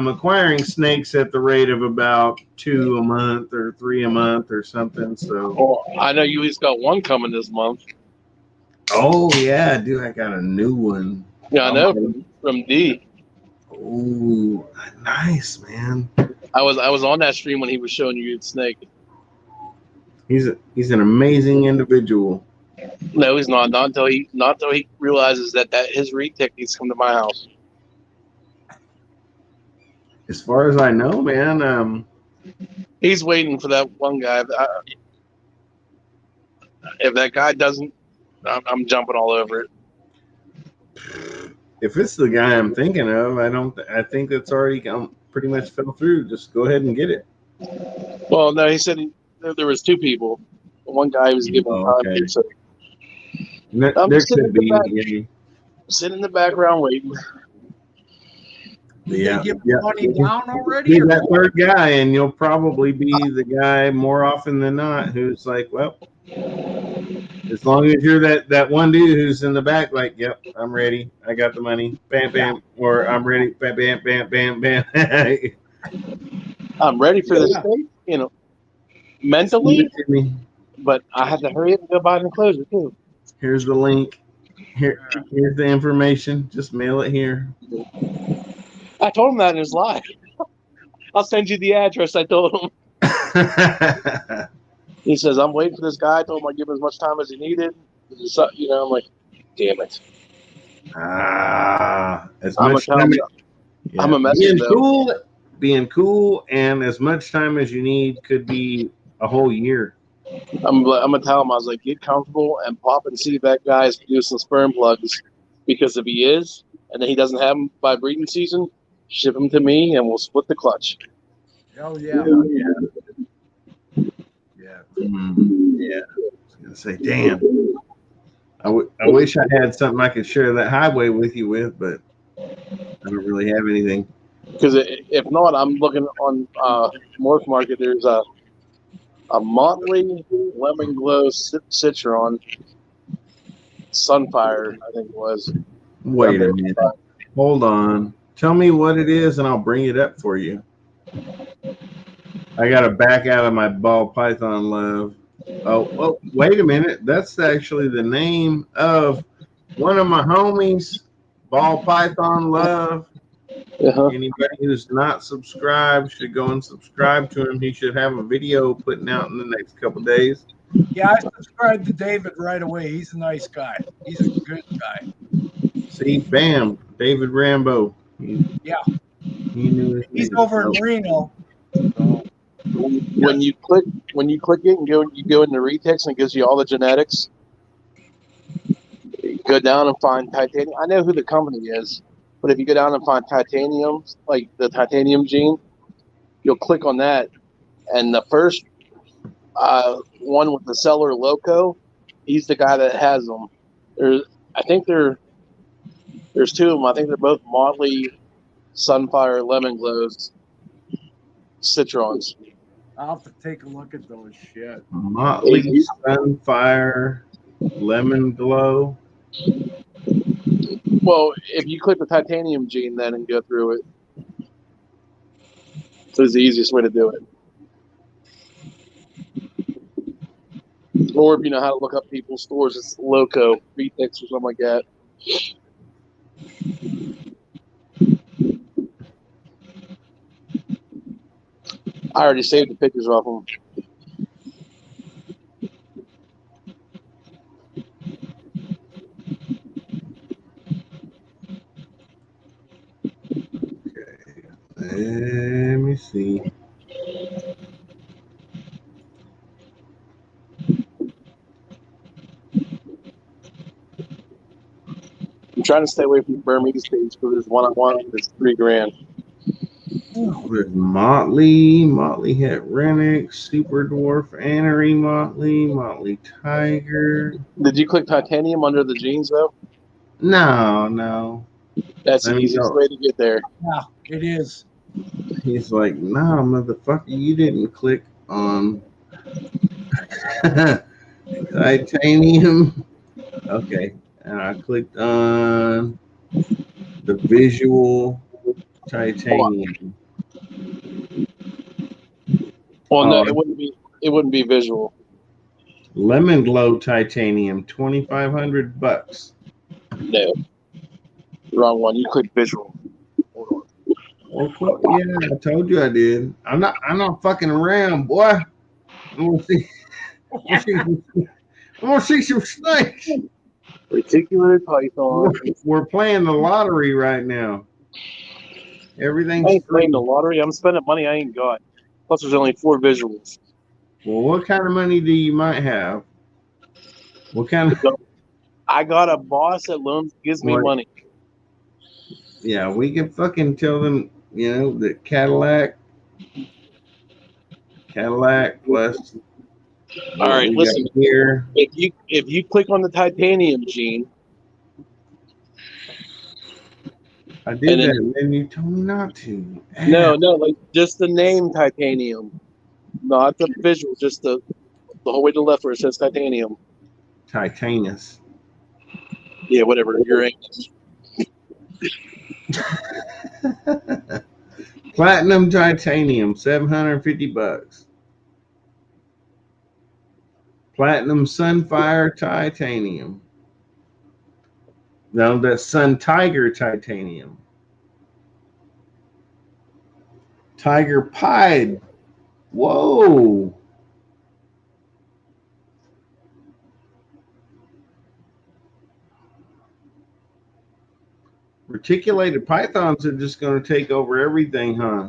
acquiring snakes at the rate of about 2 a month or 3 a month or something. So Oh, I know you at least got one coming this month. oh yeah, dude, I got a new one. Yeah, I I'm know ready. from D. Ooh, nice man. I was on that stream when he was showing you the snake. He's an amazing individual. No, he's not. Not until he realizes that his retic needs to come to my house. As far as I know, man, He's waiting for that one guy. If that guy doesn't, I'm jumping all over it. if it's the guy I'm thinking of, I think that's already pretty much fell through. Just go ahead and get it. Well, no, he said there was two people. One guy was giving Oh, time. okay. So I'm There just sitting could in the be, back, sitting in the background waiting. Did yeah, they give yeah. money down already? Be Or that what? third guy, and you'll probably be the guy more often than not who's like, well, as long as you're that one dude who's in the back, like, yep, I'm ready, I got the money, bam, bam, or I'm ready, bam, bam, bam, bam, bam. I'm ready for this Yeah. state, Send mentally, it to me. but I had to hurry up and go buy an enclosure too. Here's the link. Here's the information. Just mail it here. I told him that in his live. I'll send you the address. I told him. He says, I'm waiting for this guy. I told him I'd give him as much time as he needed. I'm like, damn it. As I'm much time. I'm a messenger though. Being cool, and as much time as you need could be a whole year. I'm gonna tell him. I was like, get comfortable and pop and see if that guy's producing sperm plugs, because if he is, and then he doesn't have them by breeding season, ship them to me and we'll split the clutch. Oh yeah. Yeah. Yeah. I was gonna say, damn. I wish I had something I could share that highway with you with, but I don't really have anything. Because if not, I'm looking on Morph Market. There's a Motley Lemon Glow Citron Sunfire, I think it was. Wait a minute. Hold on. Tell me what it is, and I'll bring it up for you. I got to back out of my ball python love. Oh, wait a minute. That's actually the name of one of my homies, Ball Python Love. Uh-huh. Anybody who's not subscribed should go and subscribe to him. He should have a video putting out in the next couple of days. Yeah, I subscribed to David right away. He's a nice guy. He's a good guy. See, bam, David Rambo. Yeah. He knew his He's name. over in Reno. So, When you click it and you go into Retex and it gives you all the genetics. You go down and find titanium. I know who the company is, but if you go down and find titanium, like the titanium gene, you'll click on that, and the first one with the seller loco, he's the guy that has them. There's two of them. I think they're both Motley Sunfire Lemon Glows Citrons. I'll have to take a look at those shit. Motley Sunfire Lemon Glow. Well, if you click the titanium gene then and go through it, so it's the easiest way to do it. Or if you know how to look up people's stores, it's Loco, Retix, or something like that. I already saved the pictures off them. Let me see. I'm trying to stay away from the Burmese page because there's one I want that's $3,000. There's Motley Het Renix, Super Dwarf Annery Motley Tiger. Did you click titanium under the jeans though? No. That's Let the me easiest go. way to get there. Yeah, it is. He's like, nah, motherfucker, you didn't click on titanium. Okay. And I clicked on the visual titanium. Well, no, Oh, it wouldn't be. It wouldn't be visual. Lemon Glow titanium, $2,500. No, wrong one. You click visual. Hold on. Well, yeah, I told you I did. I'm not fucking around, boy. I'm gonna see. I'm gonna see some snakes. Reticulated python. We're playing the lottery right now. I Everything's ain't free. playing the lottery. I'm spending money I ain't got. Plus, there's only 4 visuals. Well, what kind of money do you might have? What kind of? I got a boss that loans gives me What? money. Yeah, we can fucking tell them, that Cadillac plus All right, we listen. got here. If you click on the titanium gene, I did and that, then and then you told me not to. no, like just the name titanium, not the visual, just the whole way to the left where it says titanium. Titanus. Yeah, whatever. Your English. Platinum titanium, $750. Platinum Sunfire titanium. No, that's Sun Tiger titanium. Tiger Pied. Whoa. Reticulated pythons are just going to take over everything, huh?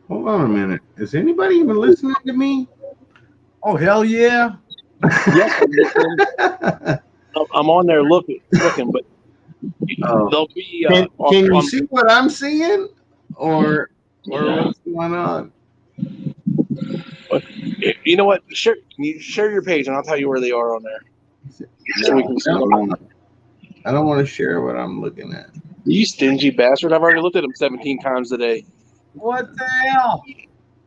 Hold on a minute. Is anybody even listening to me? Oh, hell yeah. Yes, I'm on there looking, but they'll be Can you see what I'm seeing, or what's going on? You know what? Can you share your page and I'll tell you where they are on there. So we can see them. I don't want to share what I'm looking at. You stingy bastard! I've already looked at them 17 times today. What the hell?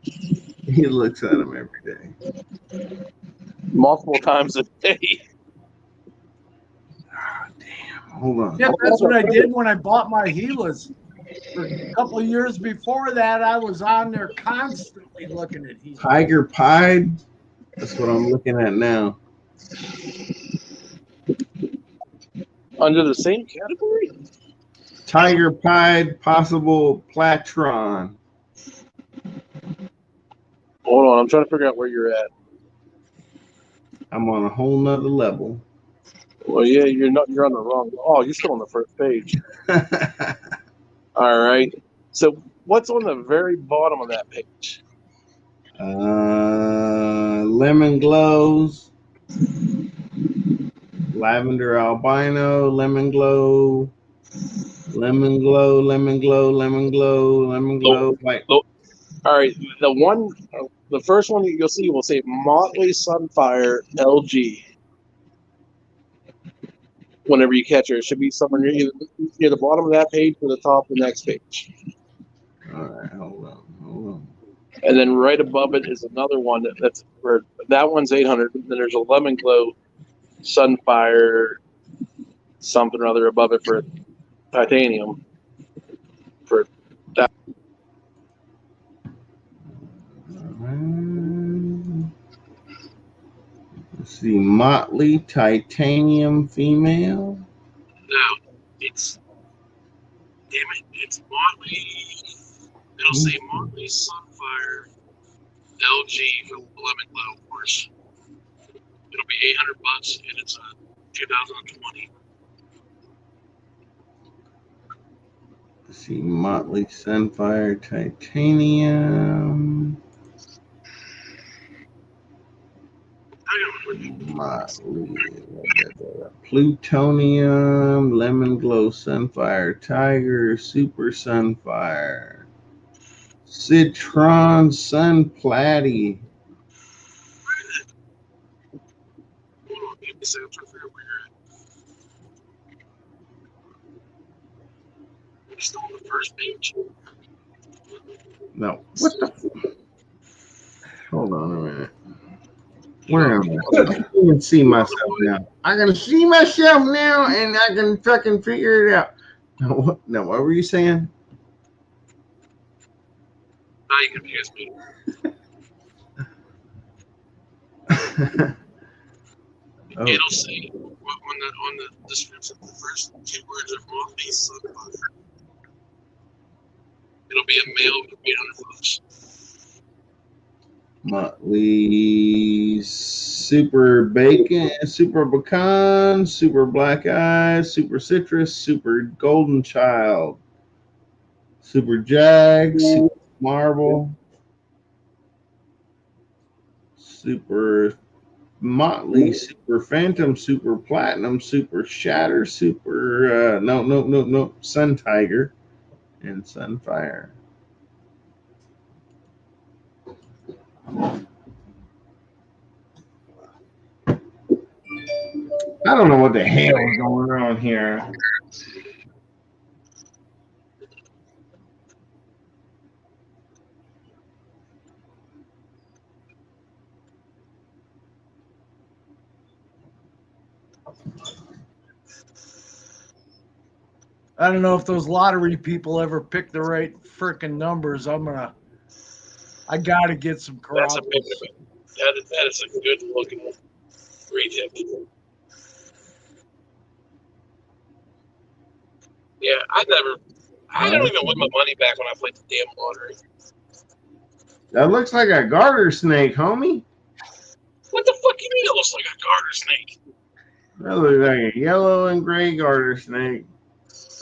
He looks at them every day. Multiple times a day. Oh, damn. Hold on. Yeah, that's what I did when I bought my Gilas. For a couple of years before that, I was on there constantly looking at Gilas. Tiger Pied. That's what I'm looking at now. Under the same category? Tiger Pied possible Platron. Hold on, I'm trying to figure out where you're at. I'm on a whole nother level. Well, yeah, you're on the wrong. Oh, you're still on the first page. All right. So what's on the very bottom of that page? Lemon glows. Lavender albino, lemon glow, lemon glow, lemon glow, lemon glow, lemon glow. All right, the first one you'll see will say Motley Sunfire LG. Whenever you catch her, it should be somewhere near the bottom of that page or the top of the next page. All right, hold on. And then right above it is another one that's for that one's 800. Then there's a Lemon Glow Sunfire something or other above it for titanium. For that, Let's see, Motley Titanium Female. no, it's it's Motley. It'll say Motley Sunfire LG for Lemon Glow, of course. It'll be $800, and it's a 2020. Let's see, Motley Sunfire Titanium. Motley Plutonium, Lemon Glow Sunfire Tiger, Super Sunfire, Citron Sun Platy. Hold on, give me a second. I'm trying to figure out where you're at. You're still on the first page. No, what the? Hold on a minute. Where am I? I can see myself now. I can see myself now, and I can fucking figure it out. No, what were you saying? Now you confuse me. Oh. It'll say on the description, the first two words are Motley Sunfire. It'll be a male for $800. Motley Super Bacon, Super Pecan, Super Black Eyes, Super Citrus, Super Golden Child, Super Jag, Super Marble, Super Motley, Super Phantom, Super Platinum, Super Shatter, Super no, Sun Tiger, and Sunfire. I don't know what the hell is going on here. I don't know if those lottery people ever pick the right freaking numbers. I gotta get some That's a crop. big that is a good looking retail. Yeah, I don't even win my money back when I played the damn lottery. That looks like a garter snake, homie. What the fuck you mean it looks like a garter snake? That looks like a yellow and gray garter snake.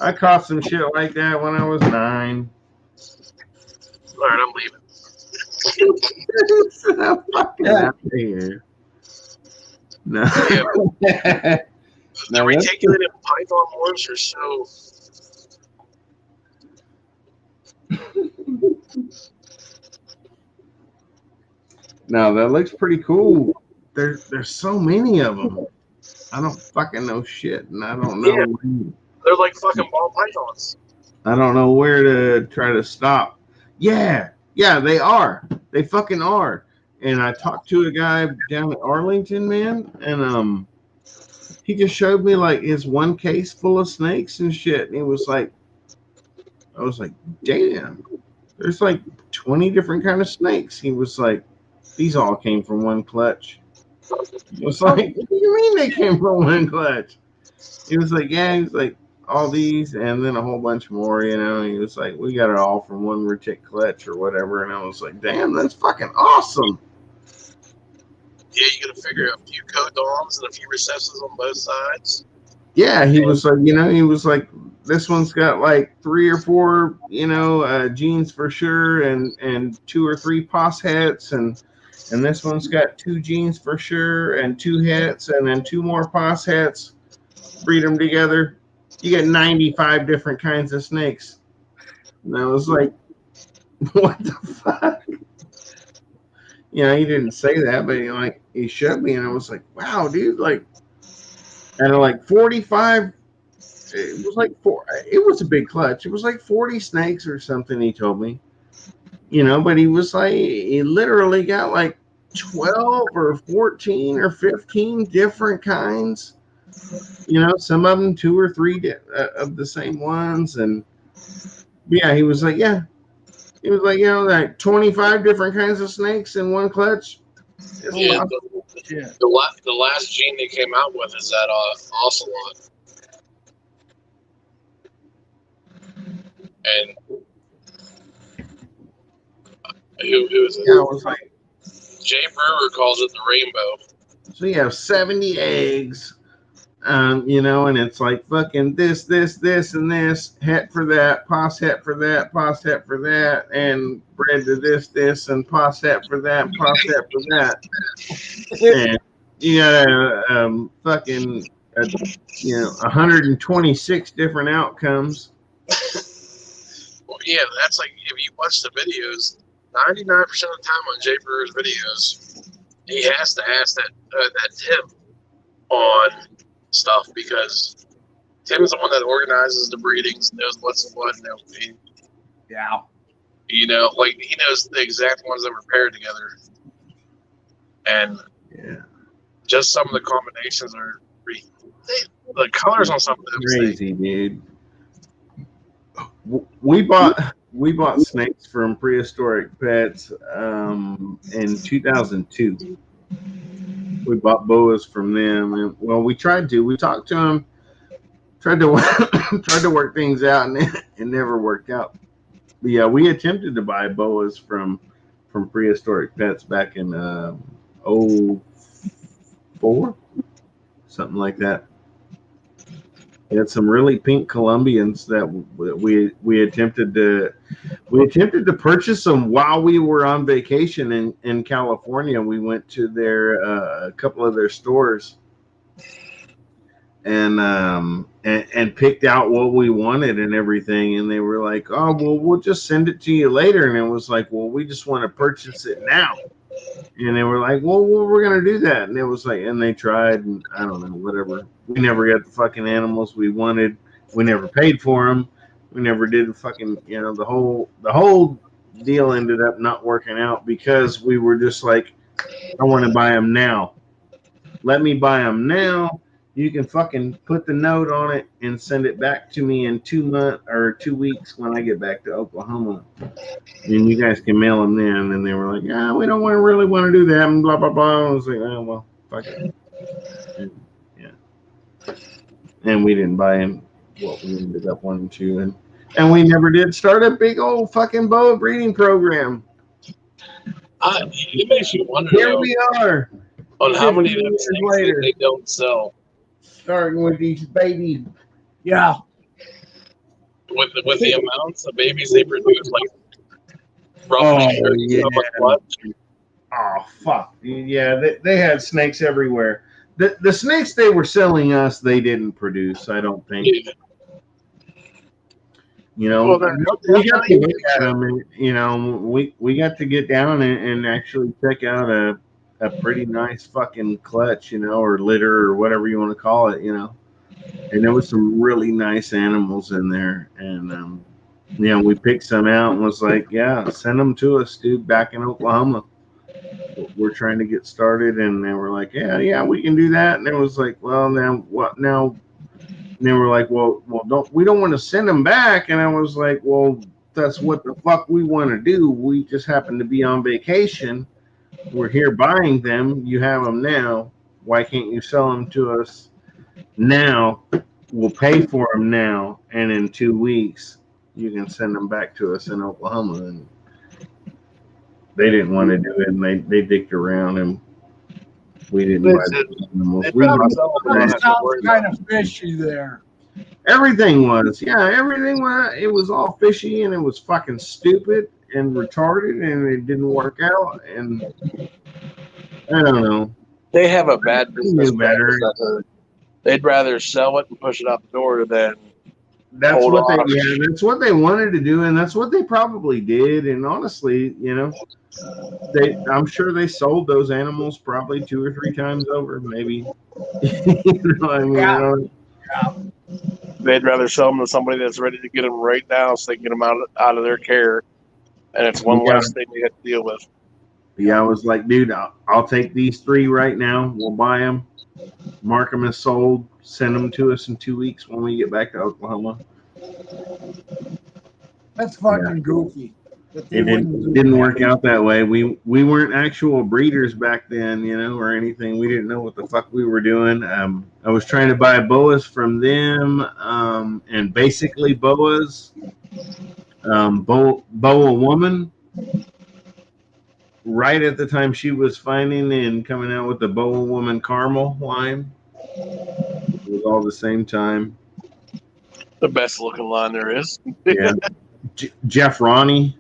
I caught some shit like that when I was 9. All right, I'm leaving. I'm fucking out of here. No. Yeah. The reticulated python morphs are so. No, that looks pretty cool. There's so many of them. I don't fucking know shit, and I don't know. Yeah, they're like fucking ball pythons. I don't know where to try to stop. Yeah, they are. They fucking are. And I talked to a guy down at Arlington, man, and he just showed me like his one case full of snakes and shit. And he was like, I was like, damn, there's like 20 different kind of snakes. He was like, these all came from one clutch. It was like, what do you mean they came from one clutch? He was like, yeah, he was like, all these and then a whole bunch more, you know. And he was like, we got it all from one retic clutch or whatever. And I was like, damn, that's fucking awesome. Yeah, you gotta figure out a few codoms and a few recessives on both sides. Yeah, he was like, you know, he was like, this one's got like 3 or 4, you know, genes for sure, and 2 or 3 pos hets, and this one's got 2 genes for sure, and 2 hets, and then 2 more pos hets. Breed them together, you get 95 different kinds of snakes. And I was like, what the fuck? You know, he didn't say that, but he showed me, and I was like, wow, dude, like, out of like 45 it was like four. It was a big clutch. It was like 40 snakes or something. He told me, but he was like, he literally got like 12 or 14 or 15 different kinds. Some of them two or three of the same ones, and yeah, he was like, like 25 different kinds of snakes in one clutch. It's Yeah, possible. the last gene they came out with is that ocelot, and who is it? Yeah, it was like, Jay Brewer calls it the rainbow. so you have 70 eggs, and it's like fucking this, and this, het for that, pos het for that, pos het for that, and bread to this, and pos het for that, pos het for that. And you got a fucking, 126 different outcomes. Well, yeah, that's like if you watch the videos, 99% of the time on Jay Brewer's videos, he has to ask that Tim on stuff because Tim's the one that organizes the breedings, knows what's what, and everything. Yeah. Like he knows the exact ones that were paired together, and just some of the combinations are the colors on some of them crazy, dude. We bought snakes from Prehistoric Pets in 2002. We bought boas from them, and we tried to. We talked to them, tried to work things out, and it never worked out. But yeah, we attempted to buy boas from Prehistoric Pets back in 04, something like that. We had some really pink Colombians that we attempted to purchase them while we were on vacation in California. We went to a couple of their stores and picked out what we wanted and everything. And they were like, "Oh, well, we'll just send it to you later." And it was like, "Well, we just want to purchase it now." And they were like, well, we're going to do that. And it was like, and they tried, and I don't know, whatever. We never got the fucking animals we wanted. We never paid for them. We never did the fucking, the whole deal ended up not working out because we were just like, I want to buy them now. Let me buy them now. You can fucking put the note on it and send it back to me in 2 months or 2 weeks when I get back to Oklahoma. And you guys can mail them then. And they were like, yeah, we don't really want to do that. And blah, blah, blah. I was like, oh, well, fuck it. Yeah. And we didn't buy him what we ended up wanting to. And we never did start a big old fucking boa breeding program. It makes you wonder. Here we are. On how many of them snakes they don't sell. Starting with these babies. Yeah. With the amounts of babies they produce, like roughly Oh, fuck. Yeah, they had snakes everywhere. The snakes they were selling us, they didn't produce, I don't think. Yeah. We got to look at them, and, we got to get down and actually check out a pretty nice fucking clutch, or litter or whatever you want to call it, And there was some really nice animals in there, and we picked some out and was like, yeah, send them to us, dude, back in Oklahoma. We're trying to get started, and they were like, yeah, we can do that. And it was like, well, now what? Now, and they were like, well, we don't want to send them back. And I was like, well, that's what the fuck we want to do. We just happen to be on vacation. We're here buying them. You have them now. Why can't you sell them to us now? We'll pay for them now, and in 2 weeks you can send them back to us in Oklahoma. And they didn't want to do it, and they dicked around, and we didn't buy the animals. It sounds kind of fishy there. Everything was, everything was. It was all fishy, and it was fucking stupid and retarded, and it didn't work out. And I don't know. They have a bad business better. They'd rather sell it and push it out the door than that's what they wanted to do, and that's what they probably did. And honestly, I'm sure they sold those animals probably 2 or 3 times over, maybe. I mean, they'd rather sell them to somebody that's ready to get them right now, so they can get them out of their care, and it's one Yeah. less thing they have to deal with. Yeah, I was like, dude, I'll take these 3 right now. We'll buy them, mark them as sold, send them to us in 2 weeks when we get back to Oklahoma. That's fucking goofy. That they It wouldn't do didn't that. work out that way. We weren't actual breeders back then, or anything. We didn't know what the fuck we were doing. I was trying to buy boas from them, and basically boas, boa woman. Right at the time she was finding and coming out with the boa woman caramel line, it was all the same time. The best looking line there is. Yeah, Jeff Ronnie.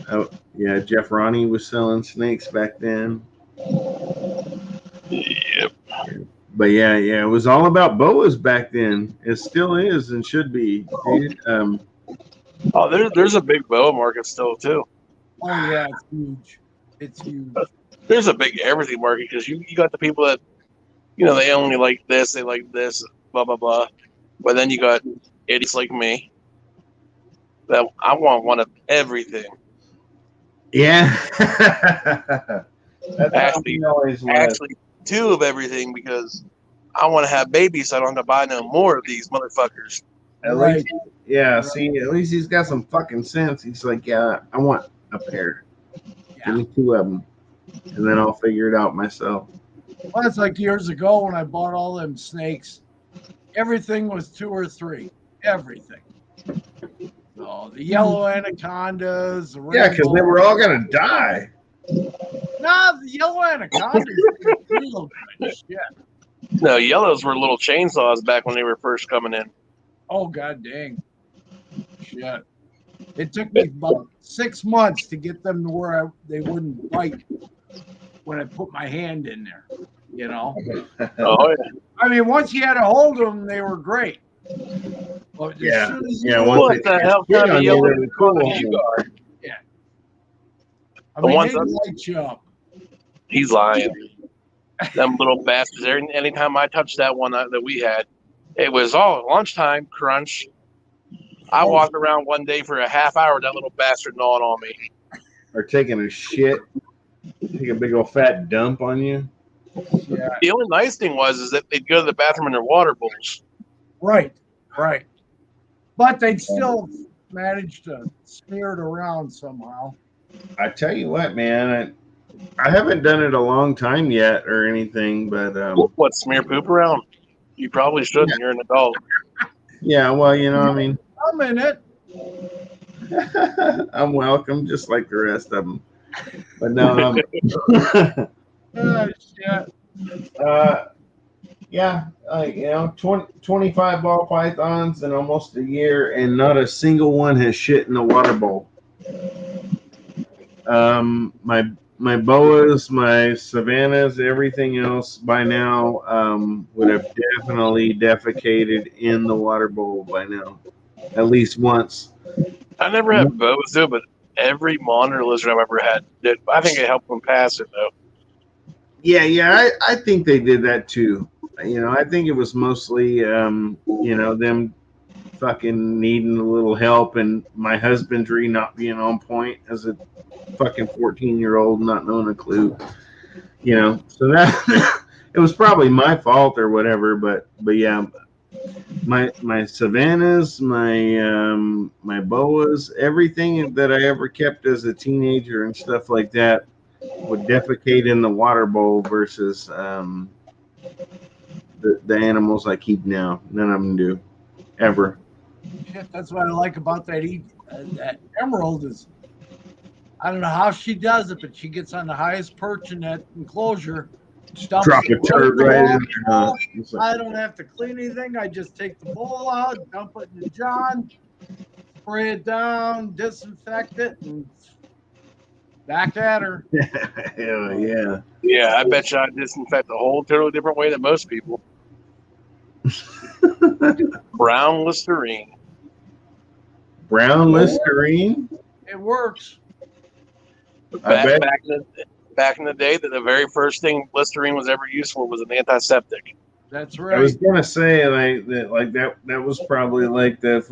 Oh, yeah, Jeff Ronnie was selling snakes back then. Yep. But yeah, it was all about boas back then. It still is and should be, dude. Oh, there's a big boa market still too. Oh yeah, it's huge. It's huge. There's a big everything market because you got the people that, they only like this, they like this, blah blah blah. But then you got idiots like me that I want one of everything. Yeah, that's Actually, how it always was. Actually, 2 of everything because I want to have babies, so I don't have to buy no more of these motherfuckers. At least, yeah. See, at least he's got some fucking sense. He's like, yeah, I want a pair. Give me 2 of them, and then I'll figure it out myself. Well, it's like years ago when I bought all them snakes. Everything was 2 or 3. Everything. So the yellow anacondas. The Yeah, because they were all gonna die. Nah, the yellow anacondas. Real good shit. No, yellows were little chainsaws back when they were first coming in. Oh god dang. Shit. It took me about 6 months to get them to where they wouldn't bite when I put my hand in there. Oh yeah. I mean, once you had a hold of them, they were great. But Yeah. What the hell kind of yellow cool. you are? Yeah. I mean, ones they that- light you up. He's lying. Them little bastards. Anytime I touched that one that we had, it was all lunchtime crunch. I walked around one day for a half hour, that little bastard gnawing on me. Or taking a shit, take a big old fat dump on you. Yeah. The only nice thing was that they'd go to the bathroom in their water bowls. Right. But they'd still manage to smear it around somehow. I tell you what, man, I haven't done it a long time yet or anything, but What, smear poop around? You probably shouldn't. You're an adult. yeah, well, I mean, I'm in it. I'm welcome, just like the rest of them. But no, Shit. yeah, 25 ball pythons in almost a year, and not a single one has shit in the water bowl. My boas, my savannas, everything else by now would have definitely defecated in the water bowl by now, at least once. I never had boas though, but every monitor lizard I've ever had did. I think it helped them pass it though. Yeah, I think they did that too. I think it was mostly, them fucking needing a little help and my husbandry not being on point as a fucking 14-year-old, not knowing a clue. So that it was probably my fault or whatever. But yeah, my savannas, my boas, everything that I ever kept as a teenager and stuff like that would defecate in the water bowl versus the animals I keep now. None of them do, ever. Shit, that's what I like about that emerald is I don't know how she does it, but she gets on the highest perch in that enclosure. Drop a turd right in there. I don't have to clean anything. I just take the bowl out, dump it in the john, spray it down, disinfect it, and back at her. Hell yeah. Yeah, I bet you I disinfect a whole totally different way than most people. Brown Listerine. Brown Listerine? It works. Back in the day, that the very first thing Listerine was ever used for was an antiseptic. That's I was right. gonna say that was probably like the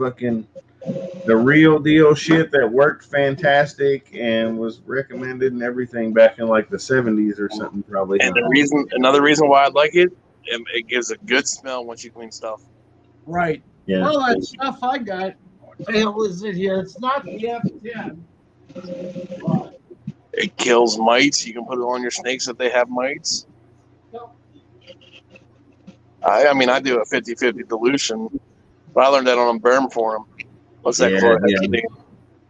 real deal shit that worked fantastic and was recommended and everything back in like the 70s or something, probably, And huh? another reason why I like it, it gives a good smell once you clean stuff. Right. Yeah. Well, that stuff I got. What the hell is it here? It's not the F10. But, It kills mites. You can put it on your snakes if they have mites. no, I mean, I do a 50-50 dilution, but I learned that on a berm forum. What's that Yeah, chlorhexidine?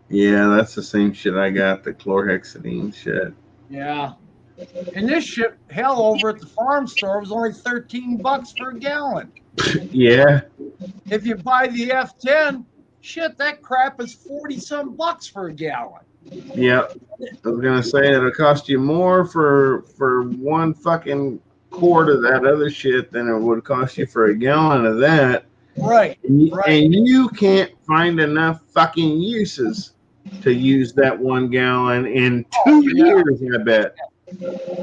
Yeah, that's the same shit I got, the chlorhexidine shit. yeah. And this shit, hell, over at the farm store was only $13 for a gallon. Yeah. If you buy the F10, shit, that crap is 40-some bucks for a gallon. Yep. I was gonna say it'll cost you more for one fucking quart of that other shit than it would cost you for a gallon of that. Right. And you can't find enough fucking uses to use that 1 gallon in 2 years, I bet.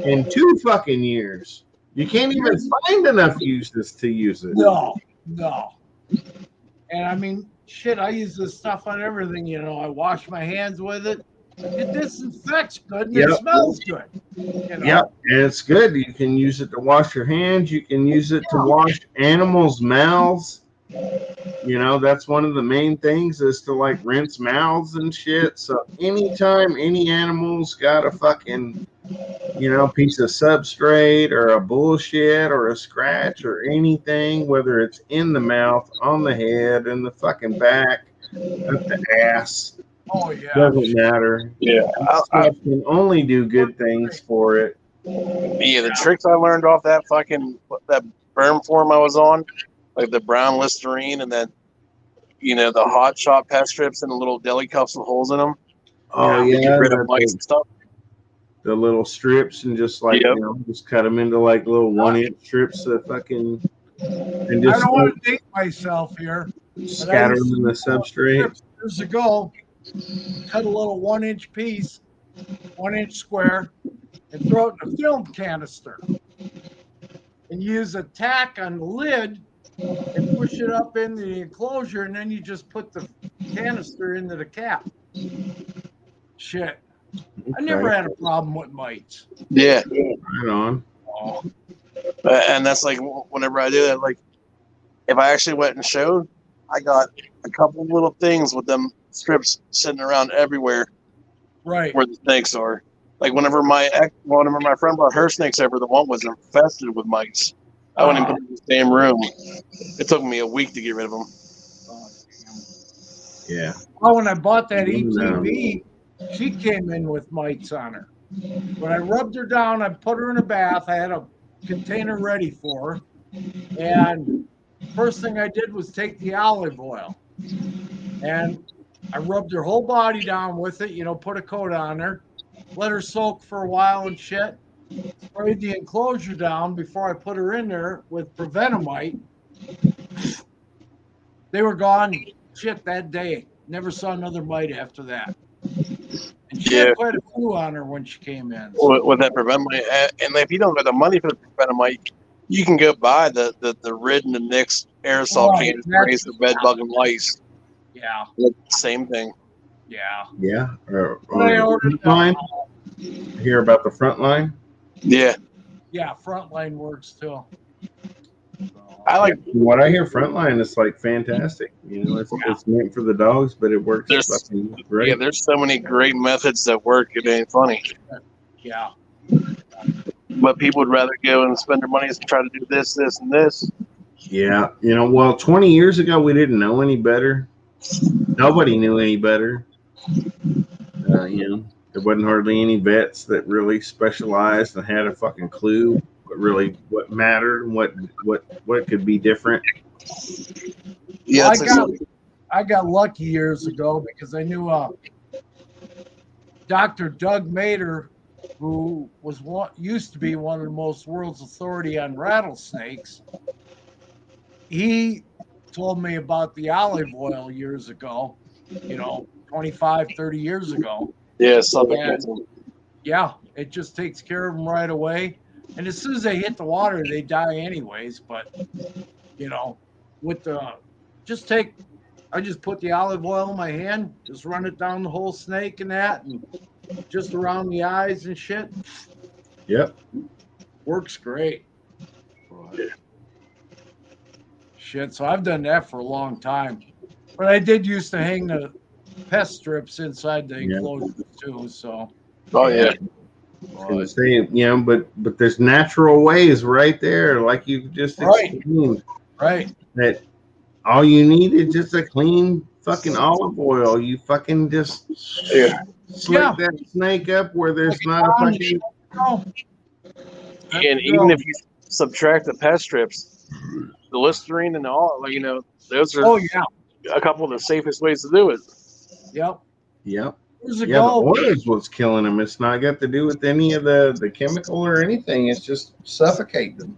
In 2 fucking years. You can't even find enough uses to use it. No. And I mean, shit, I use this stuff on everything. You know, I wash my hands with it. It disinfects good and Yep. it smells good. You know? Yep, and it's good. You can use it to wash your hands. You can use it to wash animals' mouths. You know, that's one of the main things is to like rinse mouths and shit. So anytime any animal's got a fucking, piece of substrate or a bullshit or a scratch or anything, whether it's in the mouth, on the head, in the fucking back, up the ass, Oh yeah. doesn't matter. Yeah, Stuff can only do good things for it. yeah. The tricks I learned off that berm forum I was on, like the brown Listerine and then, the hot shot pest strips and the little deli cups with holes in them. Oh To yeah, get rid of mice and stuff. the little strips and just like Yep. just cut them into like little 1-inch strips of fucking, and I just don't want to date myself here. scatter them in the substrate. Years ago, cut a little 1-inch piece, 1-inch square, and throw it in a film canister. And use a tack on the lid and push it up in the enclosure, and then you just put the canister into the cap. Shit. I never had a problem with mites. Yeah. Right on. Oh, And that's like whenever I do that, like if I actually went and showed, I got a couple little things with them strips sitting around everywhere right. where the snakes are. Like whenever my friend brought her snakes over, the one was infested with mice. I went and put them in the same room. It took me a week to get rid of them. Yeah. Well, when I bought that ETV, she came in with mites on her. When I rubbed her down, I put her in a bath. I had a container ready for her. And first thing I did was take the olive oil. And I rubbed her whole body down with it, put a coat on her, let her soak for a while and shit. Sprayed the enclosure down before I put her in there with prevenamite. They were gone shit that day. Never saw another mite after that. And she had quite a few on her when she came in. So. With that prevenamite, and if you don't got the money for the prevenamite, you can go buy the Rid and the Nix aerosol can sprays for bed bug and lice. Yeah. Same thing. Yeah. Yeah. Or I ordered Frontline. Hear about the Frontline? Yeah. Yeah, Frontline works too. I like what I hear. Frontline is like fantastic. It's meant for the dogs, but it works fucking great. Yeah, there's so many great methods that work. It ain't funny. Yeah. But people would rather go and spend their money and try to do this, this, and this. Yeah. 20 years ago, we didn't know any better. Nobody knew any better. There wasn't hardly any vets that really specialized and had a fucking clue what mattered and what could be different. Yeah, I got lucky years ago because I knew Dr. Doug Mader, who used to be one of the most world's authority on rattlesnakes. He told me about the olive oil years ago, 25, 30 years ago. Yeah, yeah, it just takes care of them right away. And as soon as they hit the water, they die anyways. But you know, with the I just put the olive oil in my hand, just run it down the whole snake and that, and just around the eyes and shit. Yep. Works great. Shit, so I've done that for a long time. But I did used to hang the pest strips inside the enclosures too. So. Oh yeah. I was gonna say, but there's natural ways right there, like you just explained. Right. That all you need is just a clean fucking olive oil. You fucking just slick that snake up where there's not a fucking. And even if you subtract the pest strips, the Listerine and all, those are a couple of the safest ways to do it. Yep. The oil is what's killing them. It's not got to do with any of the chemical or anything. It's just suffocate them.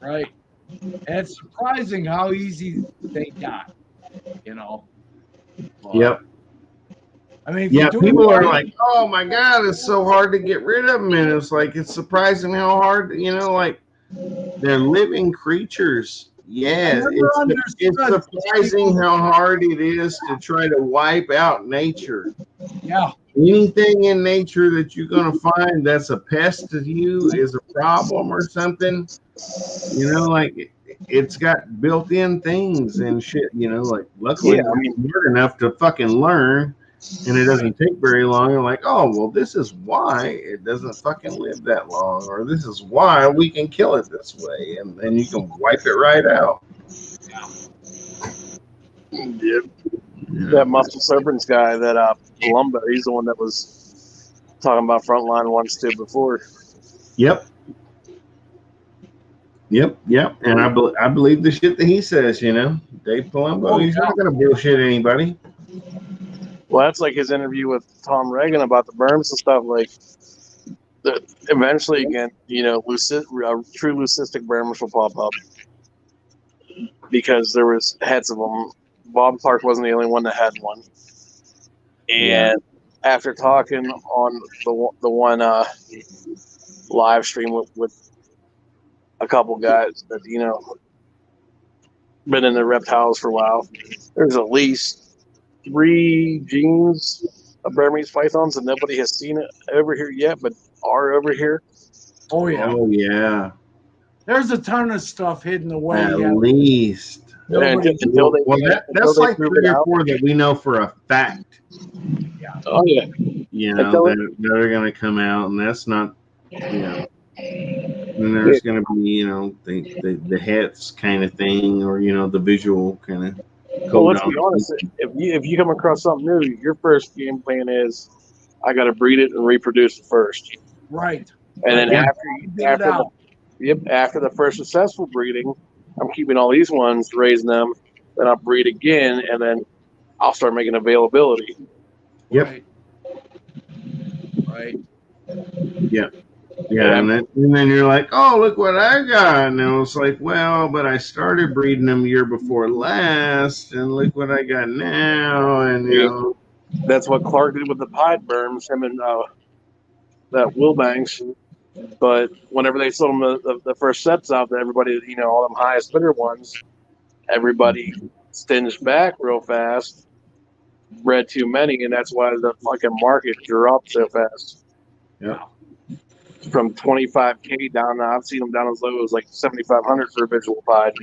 Right. And it's surprising how easy they die. Yep. I mean, people are like, "Oh my God, it's so hard to get rid of them," and it's like it's surprising how hard. Like they're living creatures. Yeah, it's surprising how hard it is to try to wipe out nature. Yeah. Anything in nature that you're going to find that's a pest to you is a problem or something. Like it's got built-in things and shit. Like luckily we're smart enough to fucking learn, and it doesn't take very long. You're like, oh well, this is why it doesn't fucking live that long, or this is why we can kill it this way, and then you can wipe it right out. That muscle serpents guy, that Palumbo, he's the one that was talking about frontline once too before. Yep. And I believe the shit that he says. Dave Palumbo, he's not going to bullshit anybody. Well, that's like his interview with Tom Reagan about the berms and stuff. Like, eventually, again, true leucistic berms will pop up because there was heads of them. Bob Clark wasn't the only one that had one. And after talking on the one live stream with a couple guys that been in the reptiles for a while, there's at least 3 genes of Burmese pythons that nobody has seen it over here yet, but are over here. Oh yeah. There's a ton of stuff hidden away. At least. That's like 3 or 4 that we know for a fact. Yeah. Oh yeah. That are going to come out, and that's not. And there's going to be the hats kind of thing, or the visual kind of. Well, let's be honest. If you come across something new, your first game plan is, I got to breed it and reproduce it first. Right. And then after the first successful breeding, I'm keeping all these ones, raising them, then I'll breed again, and then I'll start making availability. Yep. Right. Yeah. Yeah, and then you're like, oh, look what I got. And it was like, well, but I started breeding them year before last, and look what I got now. And, That's what Clark did with the pied berms, him and that Wilbanks. But whenever they sold them the first sets out to everybody, all them highest bidder ones, everybody stinged back real fast, bred too many, and that's why the fucking market grew up so fast. Yeah. From 25K down, I've seen them down as low as like 7,500 for a visual pied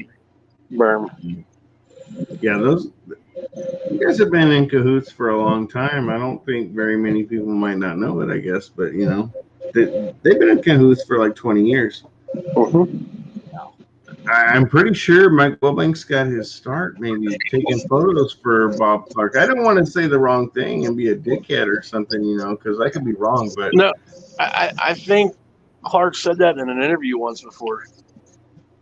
berm. Yeah, you guys have been in cahoots for a long time. I don't think very many people might not know it, I guess, but they've been in cahoots for like 20 years. Mm-hmm. I'm pretty sure Mike Wilbanks got his start maybe taking photos for Bob Clark. I don't want to say the wrong thing and be a dickhead or something, because I could be wrong. But no, I think Clark said that in an interview once before.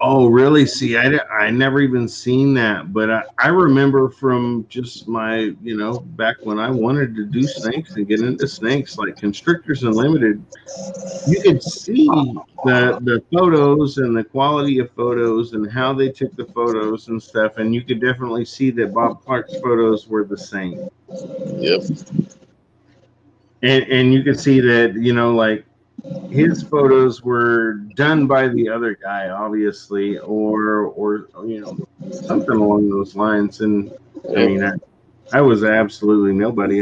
Oh, really? See, I never even seen that, but I remember from just my, back when I wanted to do snakes and get into snakes, like Constrictors Unlimited, you could see the photos and the quality of photos and how they took the photos and stuff, and you could definitely see that Bob Clark's photos were the same. Yep. And you could see that, like, his photos were done by the other guy, obviously, or something along those lines. And I mean, I was absolutely nobody.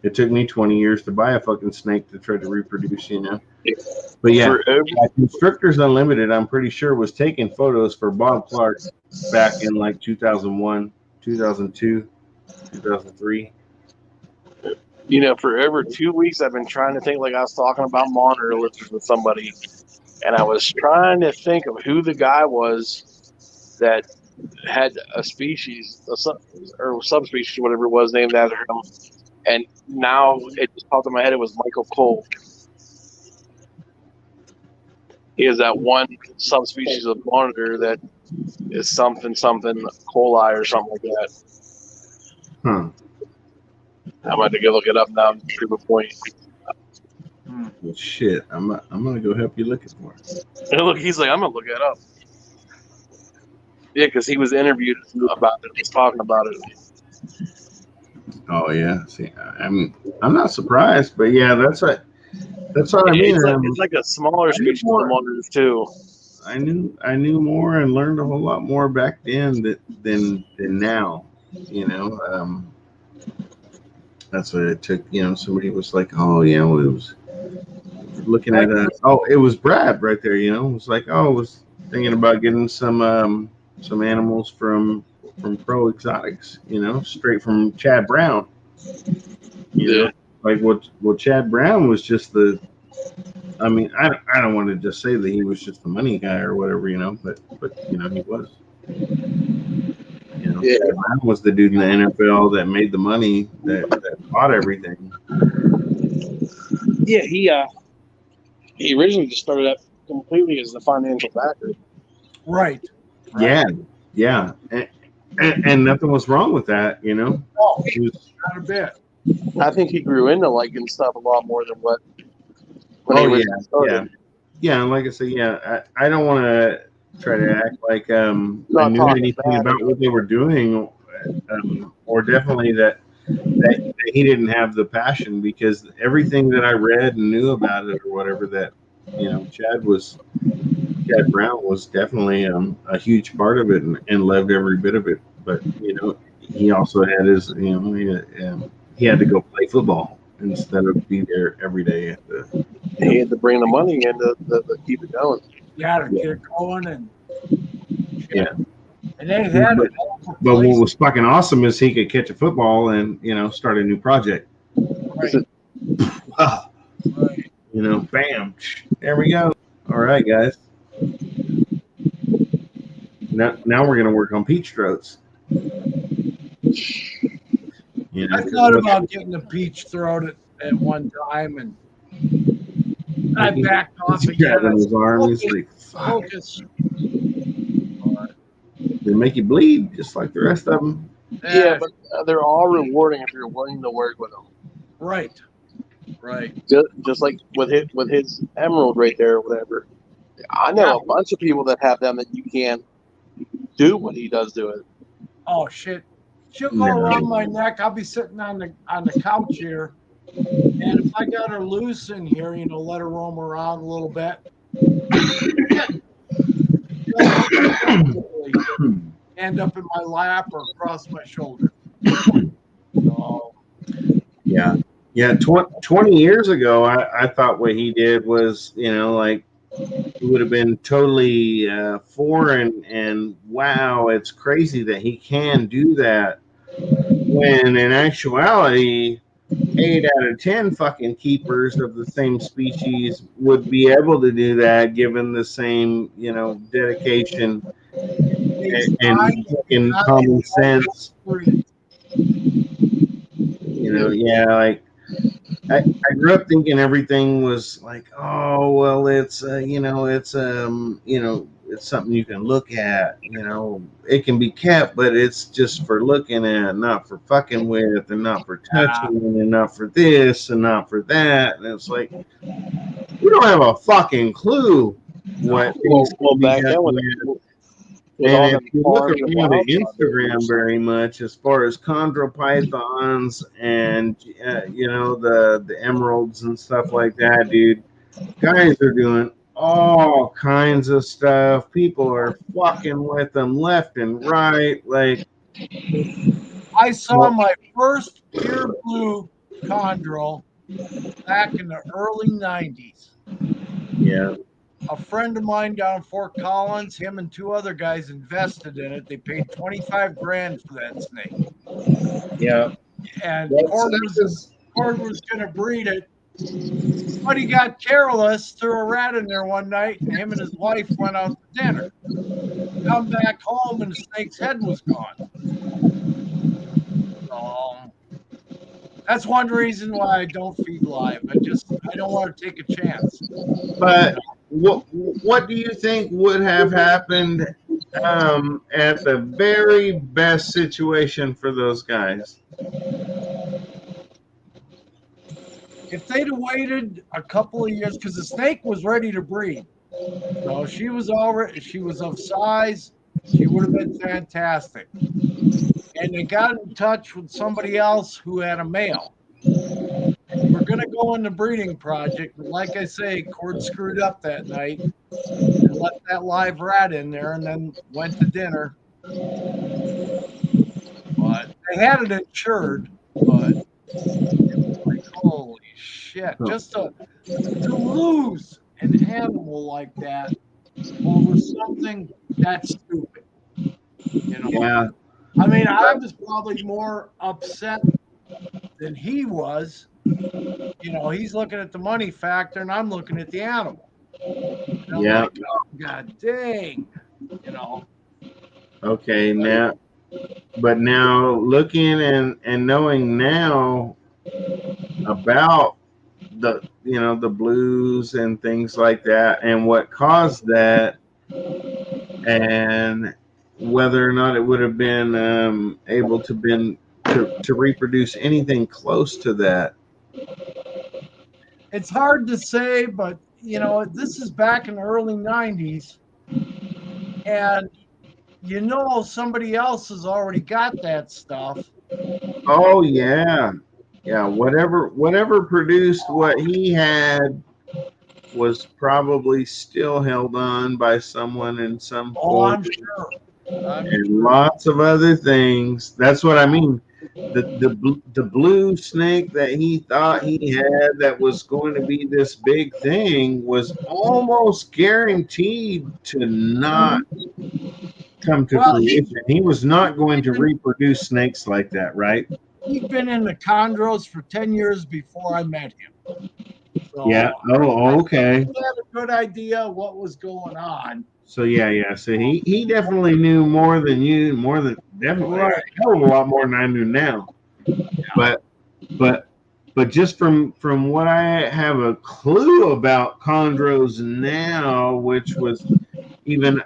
It took me 20 years to buy a fucking snake to try to reproduce, But yeah, Constrictors Unlimited, I'm pretty sure, was taking photos for Bob Clark back in like 2001, 2002, 2003. For over 2 weeks, I've been trying to think. Like I was talking about monitor lizards with somebody, and I was trying to think of who the guy was that had a species or subspecies, whatever it was, named after him. And now it just popped in my head. It was Michael Cole. He has that one subspecies of monitor that is something coli or something like that. Huh. I'm going to go look it up now. Prove a point. Well, shit, I'm gonna go help you looking for it. And look, he's like, I'm gonna look it up. Yeah, because he was interviewed about it. He's talking about it. Oh yeah, see, I'm not surprised, but yeah, that's what I mean. It's like a smaller species of monitors too. I knew more and learned a whole lot more back then than now. That's what it took. Somebody was like, "Oh yeah, well, it was looking at it was Brad right there." It was like, "Oh, I was thinking about getting some animals from Pro Exotics, straight from Chad Brown." Like what Chad Brown was just I mean, I don't want to just say that he was just the money guy or whatever, but he was. Chad Brown was the dude in the NFL that made the money, that bought everything. Yeah, he originally just started out completely as the financial backer. Right. Yeah. And nothing was wrong with that, No, not a bit. I think he grew into liking stuff a lot more than what. Yeah. And like I said, I don't want to try to act like I knew anything about what they were doing, or definitely that he didn't have the passion, because everything that I read and knew about it or whatever, that Chad Brown was definitely a huge part of it and loved every bit of it. But he also had his he had to go play football instead of be there every day. He had to bring the money in to keep it going. Yeah, to get it going and and they had it. But what was fucking awesome is he could catch a football and start a new project. Right. Right. Bam, there we go. All right, guys. Now we're gonna work on peach throats. I thought about getting a peach throat at one time, and I backed off again. His arm, he's like, focus. They make you bleed just like the rest of them. Yeah, but they're all rewarding if you're willing to work with them. Right. Just like with his emerald right there or whatever. I know a bunch of people that have them that you can't do what he does do it. Oh shit! She'll go around my neck. I'll be sitting on the couch here, and if I got her loose in here, let her roam around a little bit. End up in my lap or across my shoulder. So, yeah. 20 years ago, I thought what he did was, like, it would have been totally foreign, and wow, it's crazy that he can do that. When in actuality, 8 out of 10 fucking keepers of the same species would be able to do that, given the same, dedication and fucking common sense. Like I grew up thinking everything was like, oh well, it's it's something you can look at. It can be kept, but it's just for looking at, not for fucking with, and not for touching, and not for this, and not for that. And it's like, we don't have a fucking clue what things can be happening. And if you look around at Instagram very much, as far as chondropythons and the emeralds and stuff like that, dude, Guys are doing all kinds of stuff. People are fucking with them left and right. Like, I saw my first pure blue chondro back in the early 90s. yeah, A friend of mine down in Fort Collins, him and two other guys invested in it. They paid 25 grand for that snake. yeah. And That's, Cord was going to breed it, but he got careless, threw a rat in there one night, and him and his wife went out to dinner. Come back home, and the snake's head was gone. So that's one reason why I don't feed live. I don't want to take a chance. but what do you think would have happened at the very best situation for those guys? If they'd have waited a couple of years, because the snake was ready to breed, so she was of size, she would have been fantastic. And they got in touch with somebody else who had a male. We're gonna go in the breeding project, but like I say, Cord screwed up that night and left that live rat in there, and then went to dinner. But they had it insured, but like, holy shit, just to lose an animal like that over something that's stupid. You know, Yeah, I mean, I was probably more upset than he was. You know, he's looking at the money factor, and I'm looking at the animal. And I'm yeah. like, oh, god dang, you know. Okay, now looking and knowing now about the blues and things like that and what caused that and whether or not it would have been able to reproduce anything close to that. It's hard to say, but you know, this is back in the early 90s, and you know somebody else has already got that stuff. Oh yeah, yeah. Whatever produced what he had was probably still held on by someone in some Oh, form, I'm sure. and lots of other things. That's what I mean. The blue snake that he thought he had that was going to be this big thing was almost guaranteed to not come to Well, fruition. He was not going to reproduce snakes like that, right? he'd been in the chondros for 10 years before I met him. So Yeah. Oh, okay. he had a good idea what was going on. So yeah. So he definitely knew more than you, more than definitely Right. a hell of a lot more than I knew now. But but just from what I have a clue about chondros now, which was even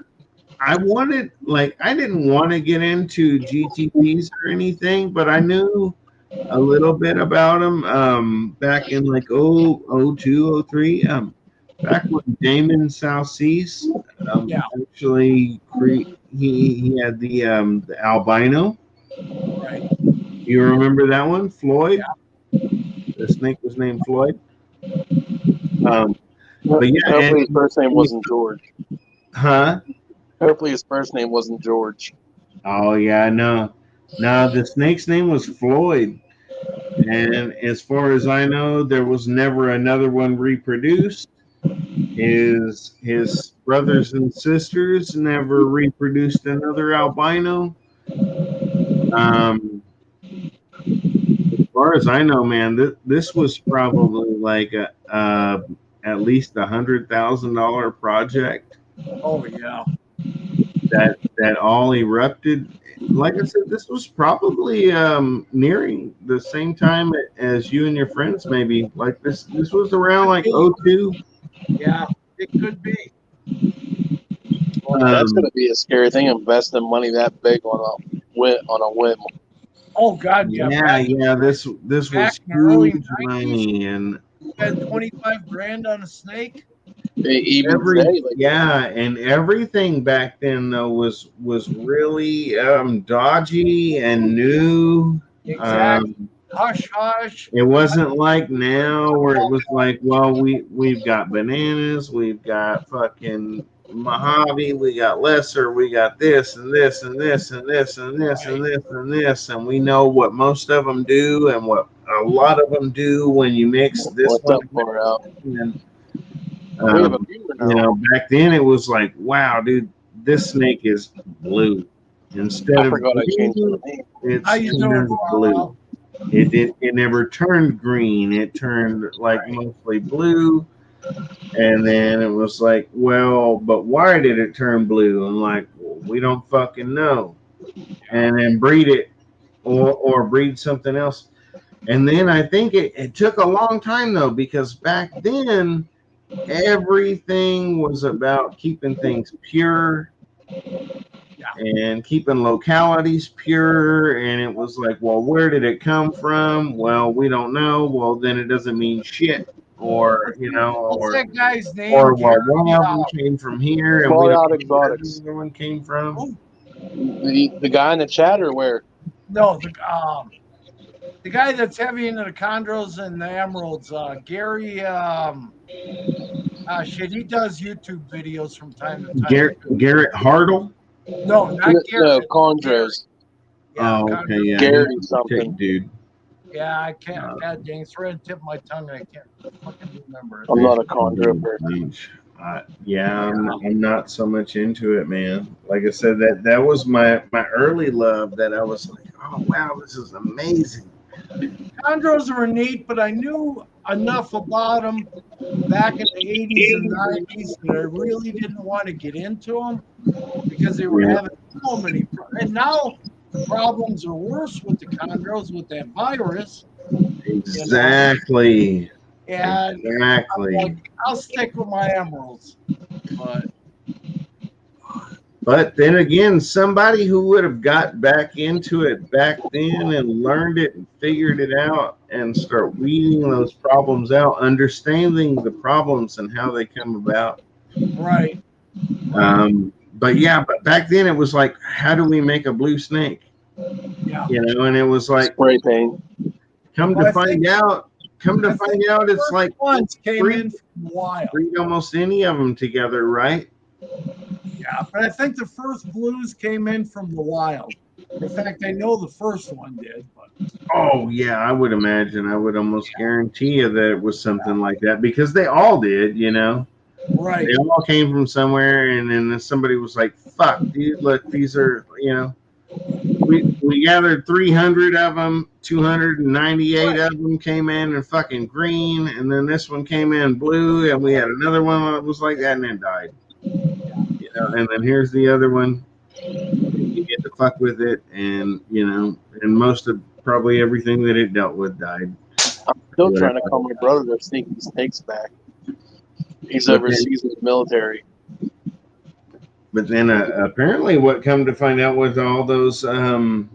I didn't want to get into GTPs or anything, but I knew a little bit about them back in like 02, 03. Back when Damon South Seas actually he had the albino. Right. You remember that one, Floyd? The snake was named Floyd. But yeah, Hopefully his first name wasn't George. Huh? Hopefully his first name wasn't George. Oh yeah, no. The snake's name was Floyd. And as far as I know, there was never another one reproduced. His brothers and sisters never reproduced another albino. As far as I know, man, this was probably like at least $100,000 project. Oh yeah. That all erupted. Like I said, this was probably nearing the same time as you and your friends, maybe. Like this was around like 02. Yeah, it could be. Well, that's going to be a scary thing, investing money that big on a whim. Oh God, yeah. This was huge money, and spend 25 grand on a snake. And everything back then though was really dodgy and new. Exactly. hush hush. It wasn't like now where it was like, well, we've got bananas, we've got fucking Mojave, we got lesser, we got this and this and this and this and this and this and this, and we know what most of them do and what a lot of them do when you mix this What's one. up, far out? And, We have a viewer you now. know, back then it was like, wow, dude, this snake is blue. Instead I of forgot I changed green, the name. it's How you doing, turned blue. Carl? It never turned green. It turned like mostly blue. And then it was like, well, but why did it turn blue? I'm like, well, we don't fucking know. And then breed it or breed something else. And then I think it took a long time though, because back then everything was about keeping things pure and keeping localities pure. And it was like, well, where did it come from? Well, we don't know. Well, then it doesn't mean shit. Or, you know, What's that guy's name? or well, Gary? one of them came from here and we Far don't out know where exotics. the other one came from. The guy in the chat or where? No, the guy that's heavy into the chondros and the emeralds, Gary. Shit, he does YouTube videos from time to time. Garrett Hartle. No, not Gary. No, Chondros. Yeah, Oh, okay, yeah, Gary he's a something. tick dude. Yeah, I can't. God dang, it's right on the tip of my tongue, and I can't fucking remember it. I'm not a Chondro person. I'm not so much into it, man. Like I said, that was my early love. That I was like, oh wow, this is amazing. Chondros were neat, but I knew enough about them back in the 80s and 90s that I really didn't want to get into them because they were having so many problems. And now the problems are worse with the chondros with that virus. Exactly. You know? And exactly. Like, I'll stick with my emeralds. But then again, somebody who would have got back into it back then and learned it and figured it out and start weeding those problems out, understanding the problems and how they come about. Right. But yeah, but back then it was like, how do we make a blue snake? Yeah. You know, and it was like spray paint. Come to find out, it's like ones came in from wild. Breed almost any of them together, right? Yeah, but I think the first blues came in from the wild. In fact, I know the first one did. But. Oh yeah, I would imagine. I would almost guarantee you that it was something like that because they all did, you know. Right. They all came from somewhere, and then somebody was like, "Fuck, dude! Look, these are, you know." We gathered 300 of them. 298 of them came in fucking green, and then this one came in blue, and we had another one that was like that, and then died. You know, and then here's the other one. You get to fuck with it, and you know, and most of probably everything that it dealt with died. I'm still trying to call my brother to sneak these snakes back. He's overseas in the military. But then apparently, what come to find out with all those the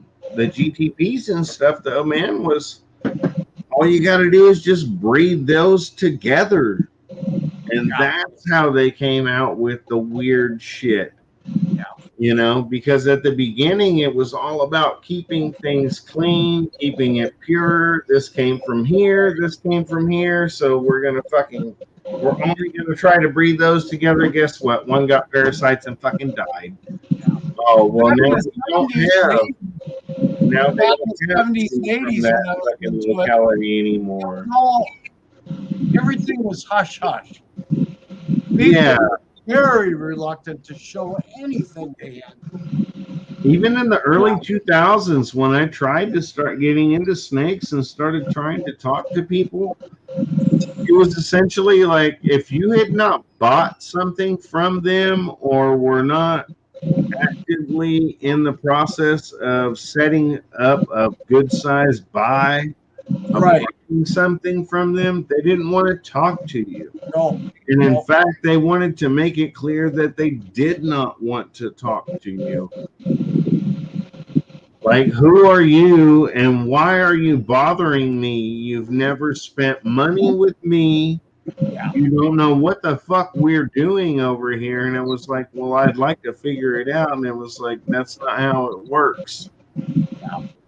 GTPs and stuff, though, man, was all you got to do is just breed those together. And that's how they came out with the weird shit. Yeah. You know, because at the beginning it was all about keeping things clean, keeping it pure. This came from here, this came from here. So we're only gonna try to breed those together. Guess what? One got parasites and fucking died. Oh well, now they don't have. Now they don't have 70s and 80s that fucking locality anymore. No, everything was hush hush. Yeah. Very reluctant to show anything they had. Even in the early 2000s, when I tried to start getting into snakes and started trying to talk to people, it was essentially like if you had not bought something from them or were not actively in the process of setting up a good size buy, something from them, they didn't want to talk to you. No. And in fact, they wanted to make it clear that they did not want to talk to you. Like, who are you and why are you bothering me? You've never spent money with me. Yeah. You don't know what the fuck we're doing over here. And it was like, well, I'd like to figure it out. And it was like, that's not how it works.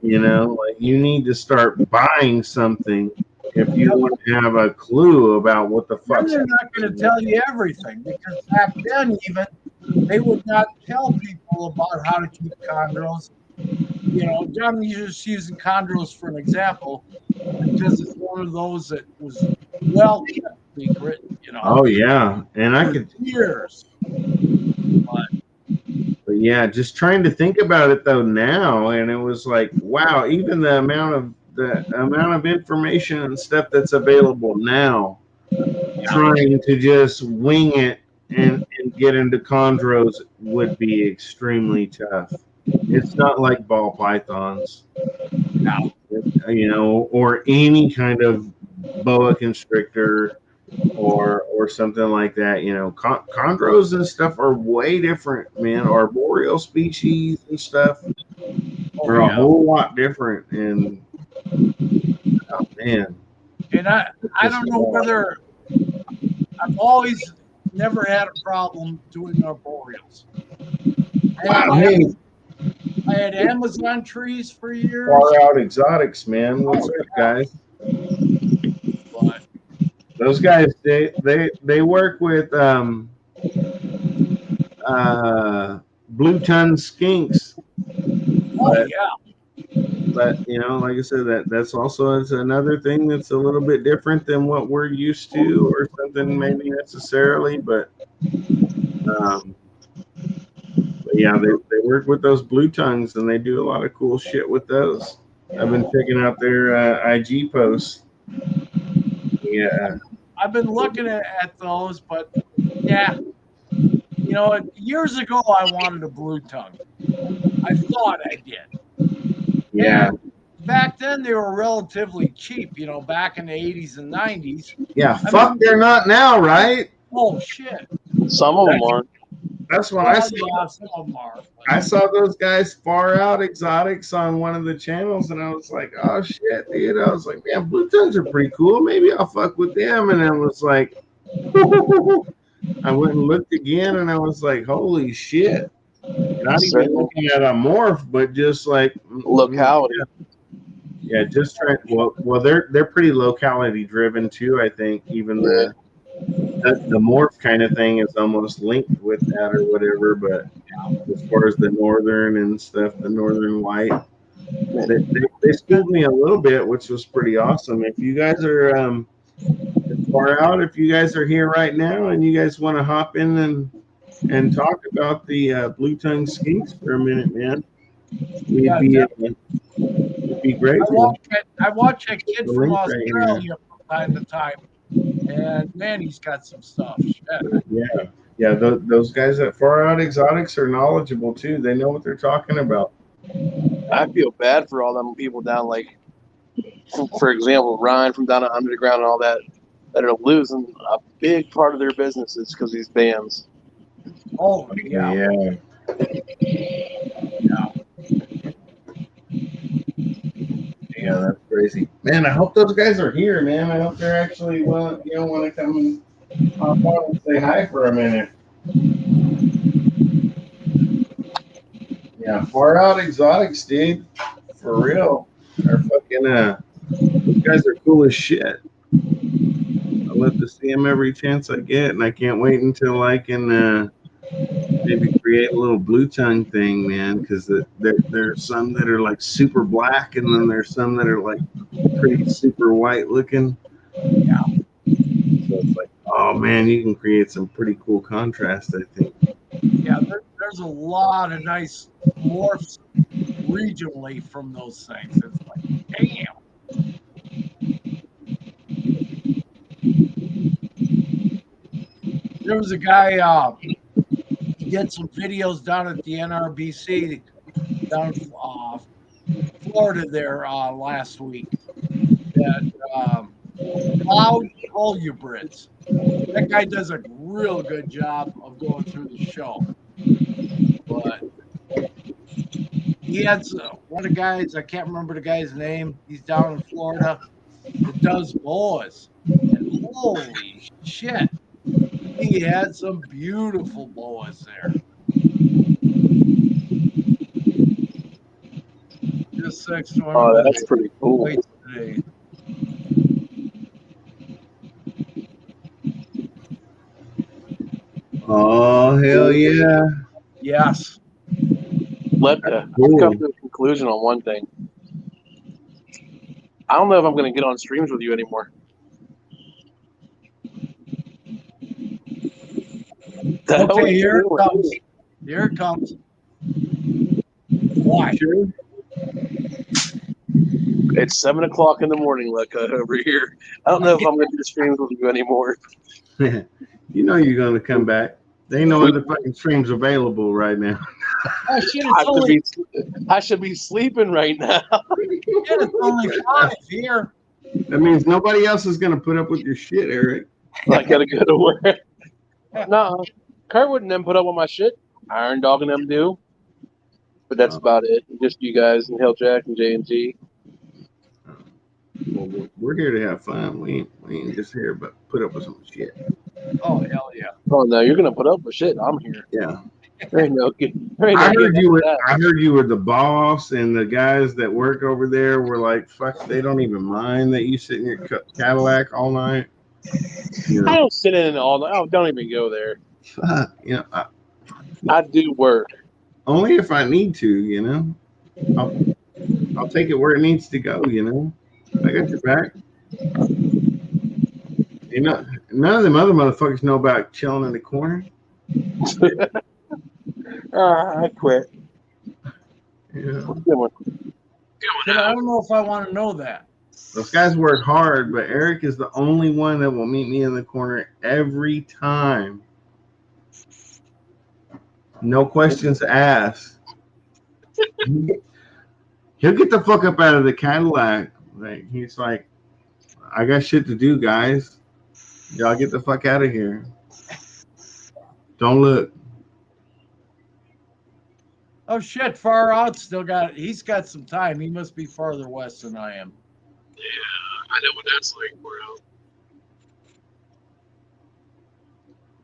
You know, like you need to start buying something if you want to have a clue about what the And fuck's they're not going to tell you everything because back then, even they would not tell people about how to keep chondros. You know, I'm just using chondros for an example because it's one of those that was well kept secret. You know, Oh yeah, and I for could, years. but yeah, just trying to think about it though now, and it was like, wow, even the amount of information and stuff that's available now, trying to just wing it and get into chondros would be extremely tough. It's not like ball pythons, you know, or any kind of boa constrictor or something like that. You know, chondros and stuff are way different, man. Arboreal species and stuff Oh are a yeah, whole lot different. And oh man, and I just don't know whether I've always never had a problem doing arboreals. I had wow. Hey, I had Amazon trees for years, far out exotics, man. What's oh, up, guys? but Those guys, they work with blue ton skinks, oh but yeah, you know, like I said, that's also is another thing that's a little bit different than what we're used to, or something maybe necessarily, um, but yeah, they work with those blue tongues and they do a lot of cool shit with those. I've been checking out their IG posts. Yeah, I've been looking at those, but yeah, you know, years ago I wanted a blue tongue. I thought I did, yeah, and back then they were relatively cheap. You know, back in the 80s and 90s. yeah. I Fuck, mean, they're not now, right? oh shit. Some of them are. That's what I Well, saw. yeah, some of them are. I saw those guys far out exotics on one of the channels, and I was like, "Oh shit, dude!" I was like, "Man, blue tongues are pretty cool. Maybe I'll fuck with them." And I was like, I went and looked again, and I was like, "Holy shit!" Not even Certain looking at a morph, but just like, locality. yeah, just trying. Well, they're pretty locality driven too. I think even the morph kind of thing is almost linked with that or whatever, but as far as the northern and stuff, the northern white, they schooled me a little bit, which was pretty awesome. If you guys are far out, if you guys are here right now and you guys want to hop in and talk about the blue tongue skinks for a minute, man, we'd Yeah, be definitely. we'd be grateful. I watch that kid The from link right here. Australia from time to time, and man, he's got some stuff. Shit. Yeah, yeah. Those guys at Far Out Exotics are knowledgeable too. They know what they're talking about. I feel bad for all them people down, like, for example, Ryan from down at Underground and all that are losing a big part of their businesses because these bands. Oh yeah, Yeah. Yeah, that's crazy, man. I hope those guys are here, man. I hope they're actually want to come and hop on and say hi for a minute. Yeah, Far Out Exotics, dude, for real. Are fucking those guys are cool as shit. I love to see them every chance I get, and I can't wait until I can maybe create a little blue tongue thing, man. Because there's some that are like super black, and then there's some that are like pretty super white looking. yeah. So it's like, oh man, you can create some pretty cool contrast, I think. Yeah, there's a lot of nice morphs regionally from those things. It's like, damn. There was a guy, he did some videos down at the NRBC down in Florida there last week. That Cloud Colubrids. That guy does a real good job of going through the show. But he has one of the guys, I can't remember the guy's name. He's down in Florida that does boas. And holy shit, he had some beautiful boas there. to 6 swimming Oh, today. that's pretty cool. Weights today. Oh hell yeah! Yes. I've Cool. come to a conclusion on one thing. I don't know if I'm going to get on streams with you anymore. The hell are Okay, you here it doing? comes. Here it comes. Why? It's 7 o'clock in the morning, Lecca, over here. I don't know if I'm going to do streams with you anymore. You know you're gonna come back. There ain't no other fucking streams available right now. Oh shit! I should be sleeping right now. It's only 5 here. That means nobody else is gonna put up with your shit, Eric. I got to go to work. No, Kurt and them put up with my shit. Iron Dog and them do. But that's about it. Just you guys and Helljack and J&T. Well, we're here to have fun. We ain't just here but put up with some shit. Oh hell yeah! Oh no, you're gonna put up with shit. I'm here. Yeah. There ain't no. I heard you were the boss, and the guys that work over there were like, "Fuck, they don't even mind that you sit in your Cadillac all night." You know, I don't sit in it all night. Oh, don't even go there. fuck, you know, I do work. only if I need to. You know, I'll take it where it needs to go. You know, I got your back. You know, none of them other motherfuckers know about chilling in the corner. I quit. Yeah. Shit, I don't know if I want to know that. Those guys work hard, but Eric is the only one that will meet me in the corner every time. No questions asked. He'll get the fuck up out of the Cadillac. Like he's like, I got shit to do, guys. Y'all get the fuck out of here. Don't look. Oh shit! Far out still got. He's got some time. He must be farther west than I am. Yeah, I know what that's like, bro.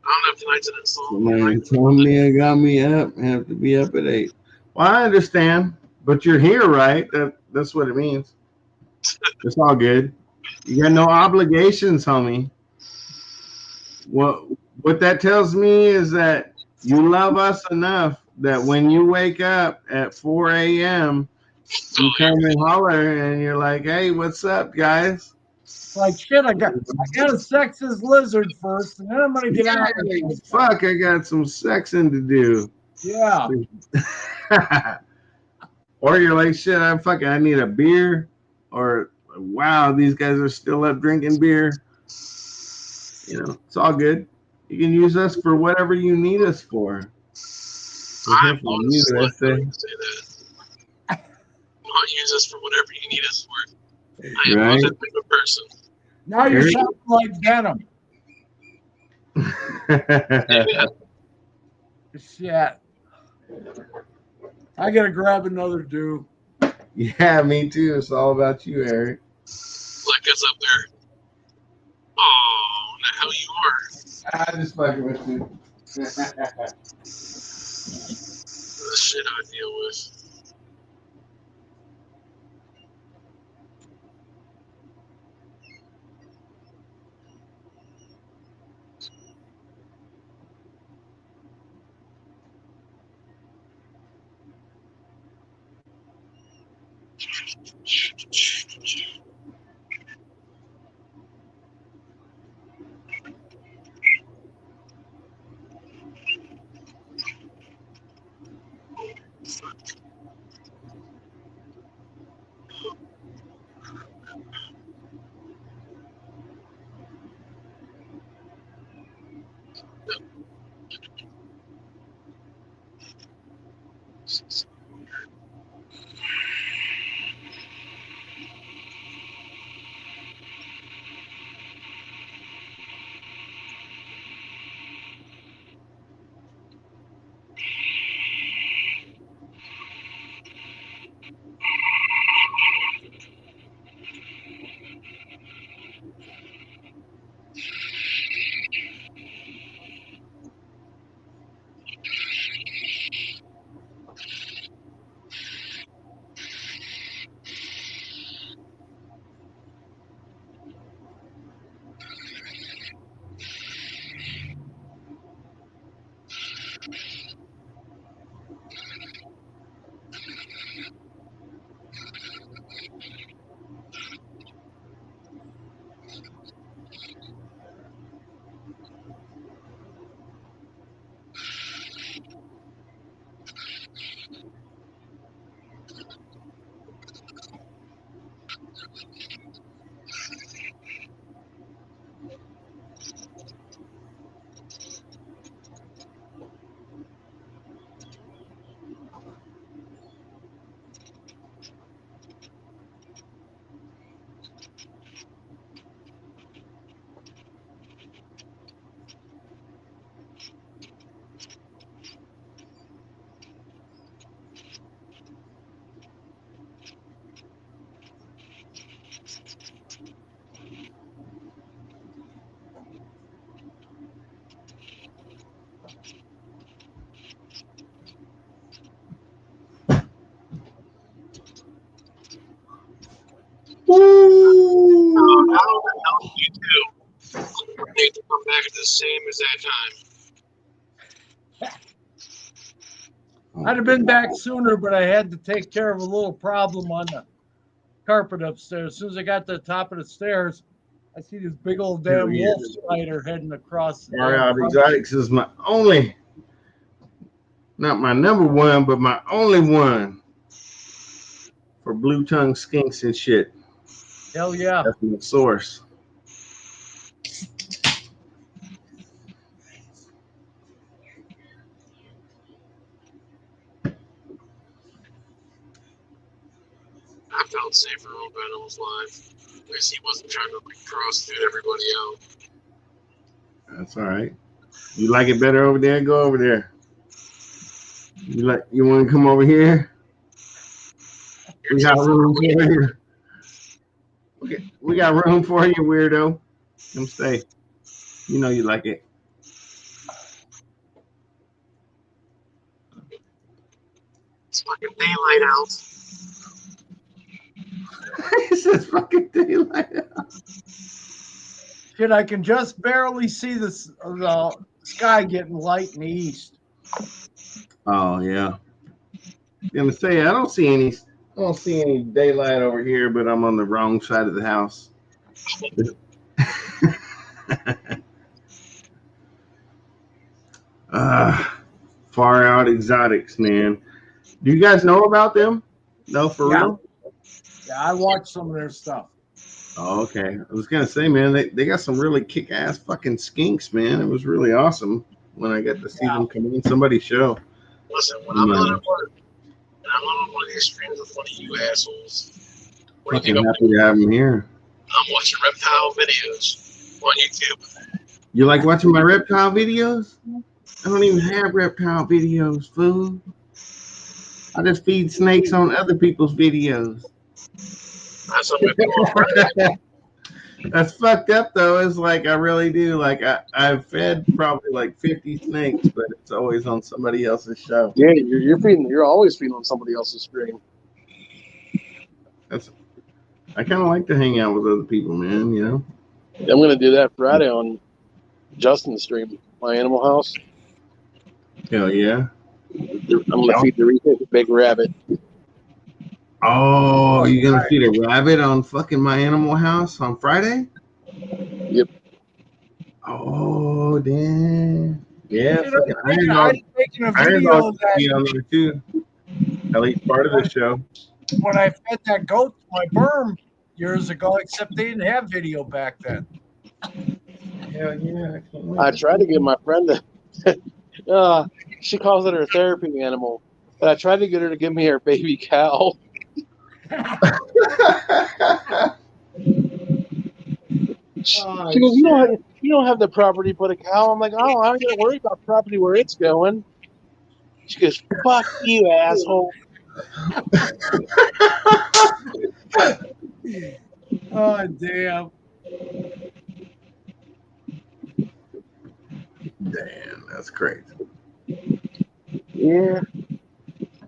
I don't know if tonight's an insult. Somebody told me I got me up. I have to be up at 8. Well, I understand, but you're here, right? That's what it means. It's all good. You got no obligations, homie. What that tells me is that you love us enough that when you wake up at 4 a.m., you come and holler and you're like, "Hey, what's up, guys?" Like shit, I gotta sex this lizard first, and then I'm gonna get out of here. Fuck, I got some sexing to do. Yeah. Or you're like, shit, I need a beer. Or wow, these guys are still up drinking beer. You know, it's all good. You can use us for whatever you need us for. I'm honest, I say that. I'll use us for whatever you need us for. I am not that type of person. Now you're sounding like Venom. Yeah. Shit. I gotta grab another dew. Yeah, me too. It's all about you, Eric. Like us up there. Oh, the hell you are. I just fucking with you. The shit I deal with. same as that time. I'd have been back sooner, but I had to take care of a little problem on the carpet upstairs. As soon as I got to the top of the stairs, I see this big old damn wolf spider heading across the Far Out damn Exotics is my only, not my number one, but my only one for blue tongue skinks and shit. Hell yeah. That's my source. I felt safer on Venom's life. At least he wasn't trying to prostitute everybody out. That's all right. You like it better over there? Go over there. You want to come over here? We got room for you. Okay, we got room for you, weirdo. Come stay. You know you like it. It's fucking daylight out. It says fucking daylight out. Shit, I can just barely see the sky getting light in the east. Oh yeah. I'm gonna say I don't see any daylight over here, but I'm on the wrong side of the house. Far Out Exotics, man. Do you guys know about them? No, for real? Yeah, I watched some of their stuff. Oh, okay. I was gonna say, man, they got some really kick-ass fucking skinks, man. It was really awesome when I got to see them come in somebody's show. Listen, when I'm not at work, and I'm on one of these streams with one of you assholes, what do you Fucking think happy to have them here. I'm watching reptile videos on YouTube. You like watching my reptile videos? I don't even have reptile videos, fool. I just feed snakes on other people's videos. That's what we're doing. That's fucked up though. It's like I really do. Like I've fed probably like 50 snakes, but it's always on somebody else's show. Yeah, you're always feeding on somebody else's stream. I kind of like to hang out with other people, man. You know. I'm gonna do that Friday on Justin's stream, my Animal House. Hell yeah. I'm gonna feed the big rabbit. Oh, you gonna feed a rabbit on fucking My Animal House on Friday? Yep. Oh, damn. Yeah, You know, fucking I'm making a Iron video Dog of that be on there too. At least part of the show. when I fed that goat to my berm years ago, except they didn't have video back then. Hell yeah. I tried to get my friend to. She calls it her therapy animal, but I tried to get her to give me her baby cow. She goes, you don't have the property to put a cow. I'm like, oh, I'm gonna worry about property where it's going. She goes, fuck you, asshole. Oh, damn. Damn, that's crazy. Yeah.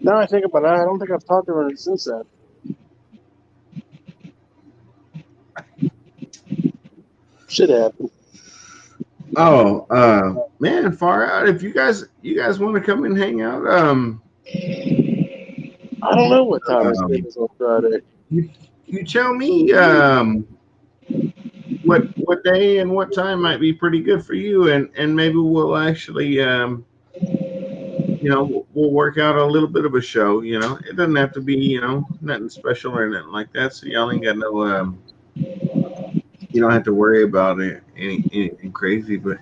Now I think about it, I don't think I've talked to her since then. Shit happened. Oh, man, Far Out. If you guys want to come and hang out, I don't know what time is on Friday. you tell me what day and what time might be pretty good for you, and maybe we'll actually we'll work out a little bit of a show. You know, it doesn't have to be nothing special or anything like that. So y'all ain't got no you don't have to worry about it anything crazy, but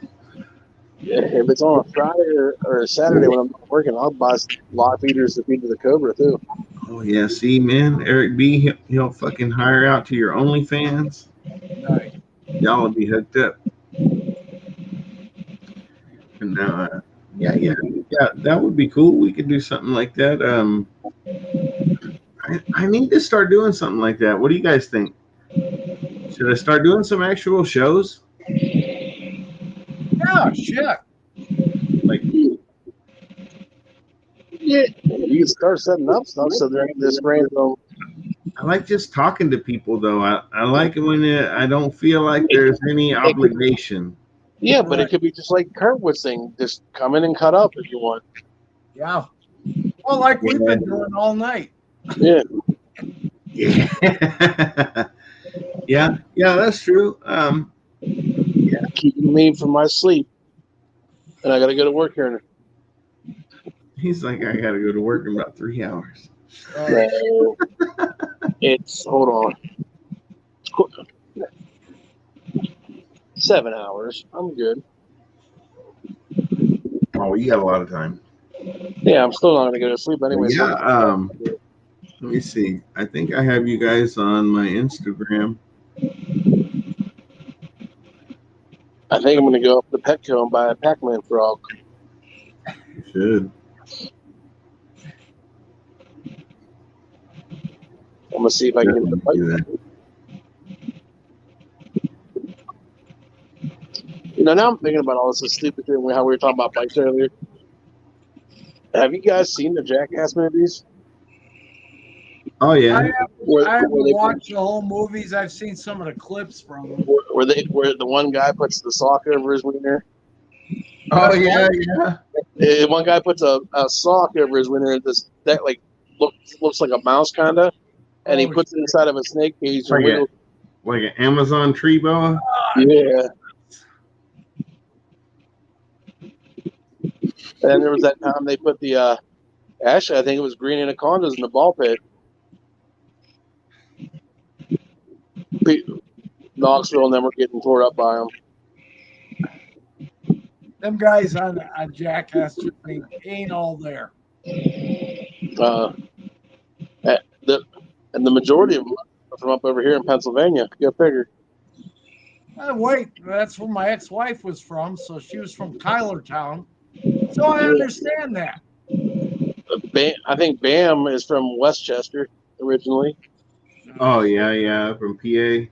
yeah, if it's on a Friday or a Saturday when I'm not working, I'll buy live feeders to feed to the Cobra too. oh yeah, see, man, Eric B, he'll fucking hire out to your OnlyFans. Nice. Y'all will be hooked up. And yeah, that would be cool. We could do something like that. I need to start doing something like that. What do you guys think? Should I start doing some actual shows? Yeah, shit. Like, yeah, you can start setting up stuff so they're this random. I like just talking to people, though. I like it when I don't feel like there's any obligation. Yeah, but it Right. could be just like Kurtwood's thing. Just come in and cut up if you want. Yeah. Well, like we've Yeah. been doing all night. Yeah. Yeah. Yeah, that's true. Keeping me from my sleep. And I got to go to work here. He's like, I gotta go to work in about 3 hours. All right. No, it's, hold on. 7 hours. I'm good. Oh, you got a lot of time. Yeah, I'm still not going to go to sleep anyway. Yeah. So Let me see. I think I have you guys on my Instagram. I think I'm going to go up to Petco and buy a Pac-Man frog. You should. I'm going to see if I can get the Definitely do bike. that. Now I'm thinking about all this stupid thing, how we were talking about bikes earlier. Have you guys seen the Jackass movies? Oh yeah. I haven't watched the whole movies. I've seen some of the clips from them. Where the one guy puts the sock over his wiener? Oh yeah. One guy puts a sock over his wiener that like looks like a mouse kind of, and he puts it inside of a snake cage and wiggles. Like an Amazon tree boa. Yeah. And there was that time they put the actually I think it was green anacondas in the ball pit. Knoxville and them were getting tore up by them. Them guys on Jackass ain't all there. And the majority of them are from up over here in Pennsylvania. Go figure. Wait, that's where my ex-wife was from. So she was from Tylertown. So I understand that. I think Bam is from Westchester originally. Oh yeah, from PA.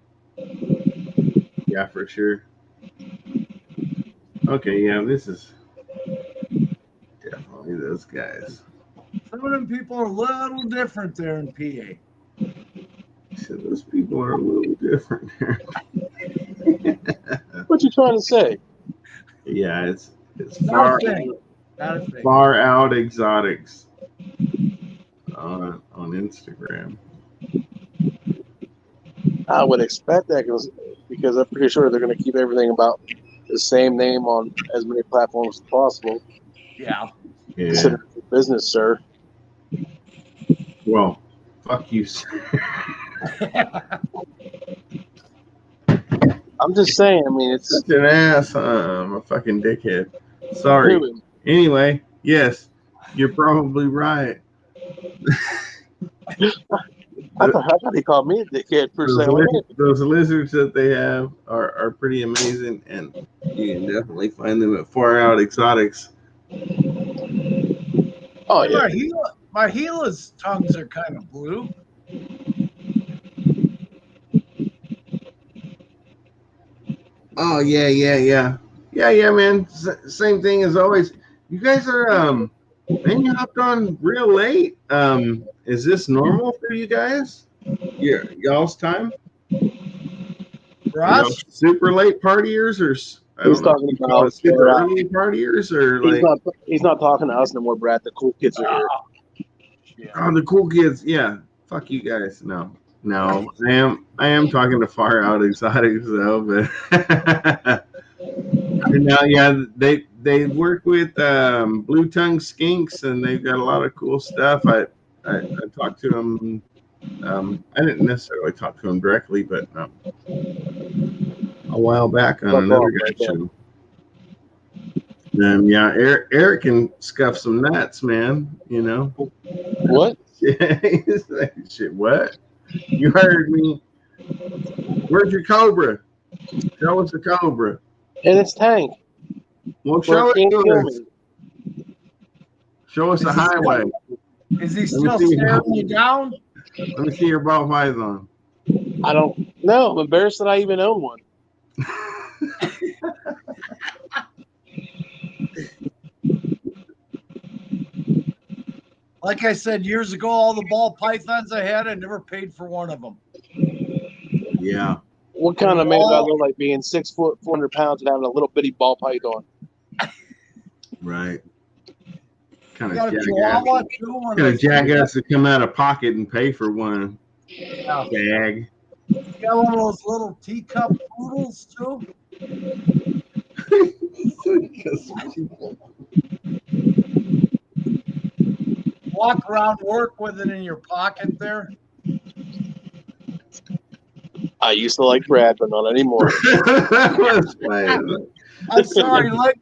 Yeah, for sure. Okay, yeah, this is definitely those guys. Some of them people are a little different there in PA. So those people are a little different there. What you trying to say? Yeah, it's Not far out exotics on Instagram. I would expect that because I'm pretty sure they're going to keep everything about the same name on as many platforms as possible. Yeah. Consider it business, sir. Well, fuck you, sir. I'm just saying. I mean, it's such an ass. I'm a fucking dickhead. Sorry. Really? Anyway, yes, you're probably right. I thought he called me a dickhead for a second. Those lizards that they have are pretty amazing, and you can definitely find them at Far Out Exotics. Oh yeah. My Gila's tongues are kind of blue. Oh yeah, man. Same thing as always. You guys are man, you hopped on real late. Is this normal for you guys? Yeah, y'all's time. For us, super late partiers, or I don't know. You call it super early partiers, or he's not talking to us no more, Brad. The cool kids are here. Oh, the cool kids. Yeah, fuck you guys. No. I am talking to Far Out Exotics though, but now, yeah, they work with blue tongue skinks, and they've got a lot of cool stuff. I talked to them. I didn't necessarily talk to them directly, but a while back on another guy's show. Yeah, Eric can scuff some nuts, man. You know what? He's like, shit, what? You heard me. Where's your cobra? Show us the cobra. In its tank. Well, show it to us. Show us the highway. Is he still staring you down? Let me see your ball python. I don't know. I'm embarrassed that I even own one. Like I said years ago, all the ball pythons I had, I never paid for one of them. Yeah. What kind of man do I look like being 6 foot, 400 pounds, and having a little bitty ball python? Right. Kind You of got a jackass. chihuahua too? One Kind of of those jackass to come out of pocket and pay for one. Yeah. Bag. You got one of those little teacup poodles too? Walk around work with it in your pocket there. I used to like Brad, but not anymore. I'm sorry, Leg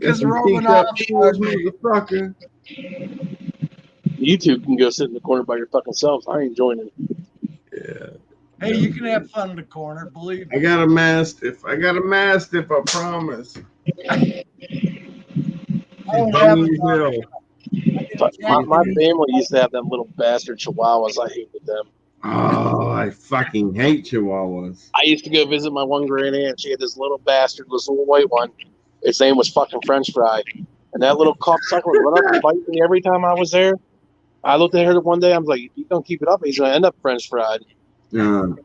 is rubbing off on me. Motherfucker. You two can go sit in the corner by your fucking selves. I ain't joining. Yeah. Hey, you can have fun in the corner, believe me. I got a mastiff. I promise. I don't have a dog. My family used to have them little bastard chihuahuas. I hated them. Oh, I fucking hate chihuahuas. I used to go visit my one grand aunt. She had this little bastard, this little white one. Its name was fucking French Fry. And that little cocksucker would run up and bite me every time I was there. I looked at her one day. I was like, if you don't keep it up, he's going to end up French fried. I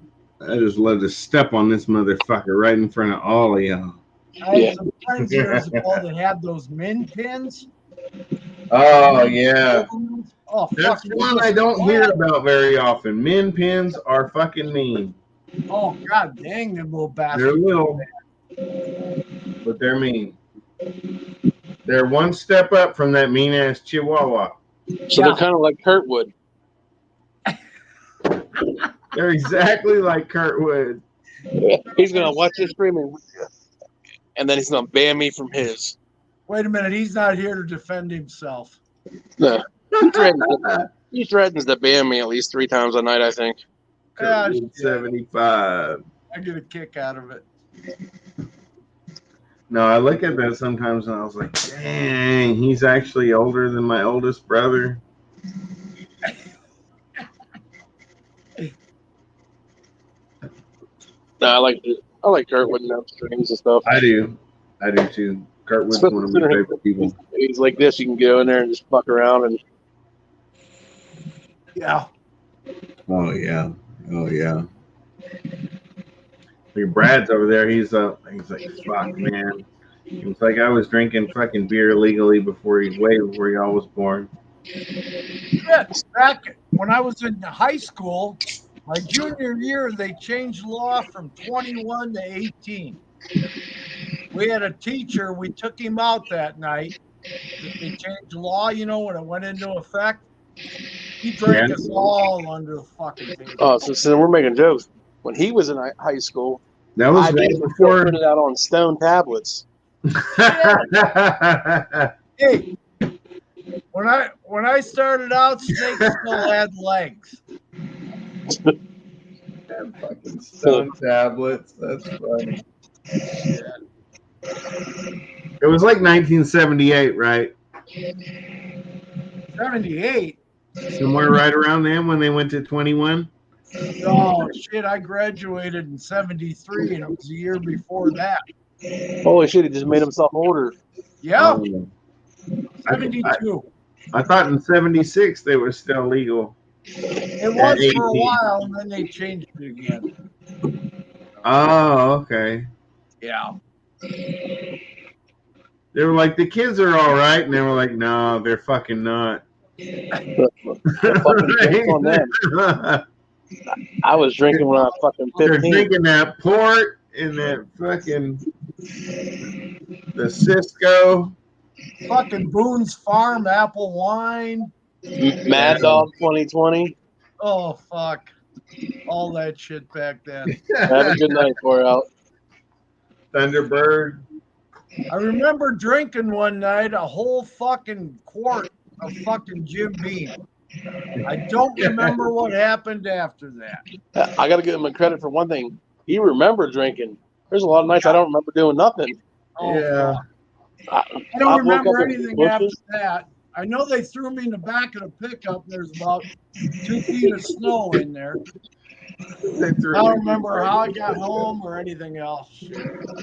just love to step on this motherfucker right in front of all of y'all. I had some friends years ago that had those min pins. Oh, yeah. Oh, That's fuck, one I don't hear about very often. Min pins are fucking mean. Oh, god dang, them little bastards. They're little, but they're mean. They're one step up from that mean-ass chihuahua. So they're kind of like Kurtwood. They're exactly like Kurtwood. He's going to watch this streaming, and then he's going to ban me from his. Wait a minute, he's not here to defend himself. No. He threatens to ban me at least 3 times a night, I think. Kurtwood 75. I get a kick out of it. No, I look at that sometimes and I was like, dang, he's actually older than my oldest brother. No, I like Kurtwood and them streams and stuff. I do too. Kurtwood's one of my favorite people. He's like this. You can go in there and just fuck around and. Yeah. Oh yeah. Like Brad's over there. He's like, fuck, man. It's like I was drinking fucking beer legally before y'all was born. Yeah, back when I was in high school, my junior year, they changed law from 21 to 18. We had a teacher. We took him out that night. They changed the law, when it went into effect. He drank us all under the fucking table. Oh, so we're making jokes. When he was in high school, that was right before printed out on stone tablets. Hey, when I started out, snakes still had legs. Fucking stone tablets. That's funny. It was like 1978, right? 78. Somewhere right around then when they went to 21. Oh shit! I graduated in 73, and it was a year before that. Holy shit! He just made himself older. Yeah. 72. I thought in 76 they were still legal. It was for a while, and then they changed it again. Oh, okay. Yeah. They were like, the kids are all right, and they were like, no, they're fucking not. On them. I was drinking when I was fucking 15. They're drinking that port and that fucking the Cisco. Fucking Boone's Farm apple wine. Mad Dog 2020. Oh, fuck. All that shit back then. Have a good night, for out. Thunderbird. I remember drinking one night a whole fucking quart of fucking Jim Beam. I don't remember what happened after that. I got to give him a credit for one thing. He remembered drinking. There's a lot of nights I don't remember doing nothing. Oh, yeah. I don't remember anything after that. I know they threw me in the back of the pickup. There's about 2 feet of snow in there. I don't remember how I got home or anything else.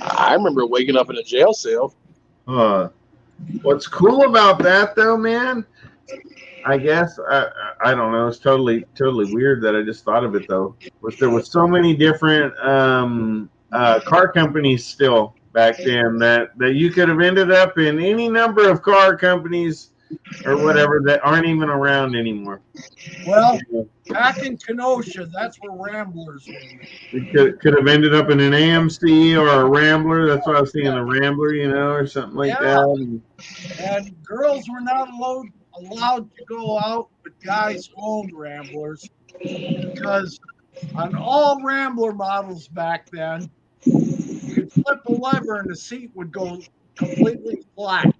I remember waking up in a jail cell. What's cool about that, though, man, I guess I don't know. It's totally weird that I just thought of it though. Was there was so many different car companies still back then that you could have ended up in any number of car companies or whatever that aren't even around anymore. Well, back in Kenosha, that's where Ramblers were made. You could have ended up in an AMC or a Rambler. That's why I was thinking the Rambler, or something like Yeah. that. And girls were not allowed to go out with guys who owned Ramblers because on all Rambler models back then, you could flip a lever and the seat would go completely flat.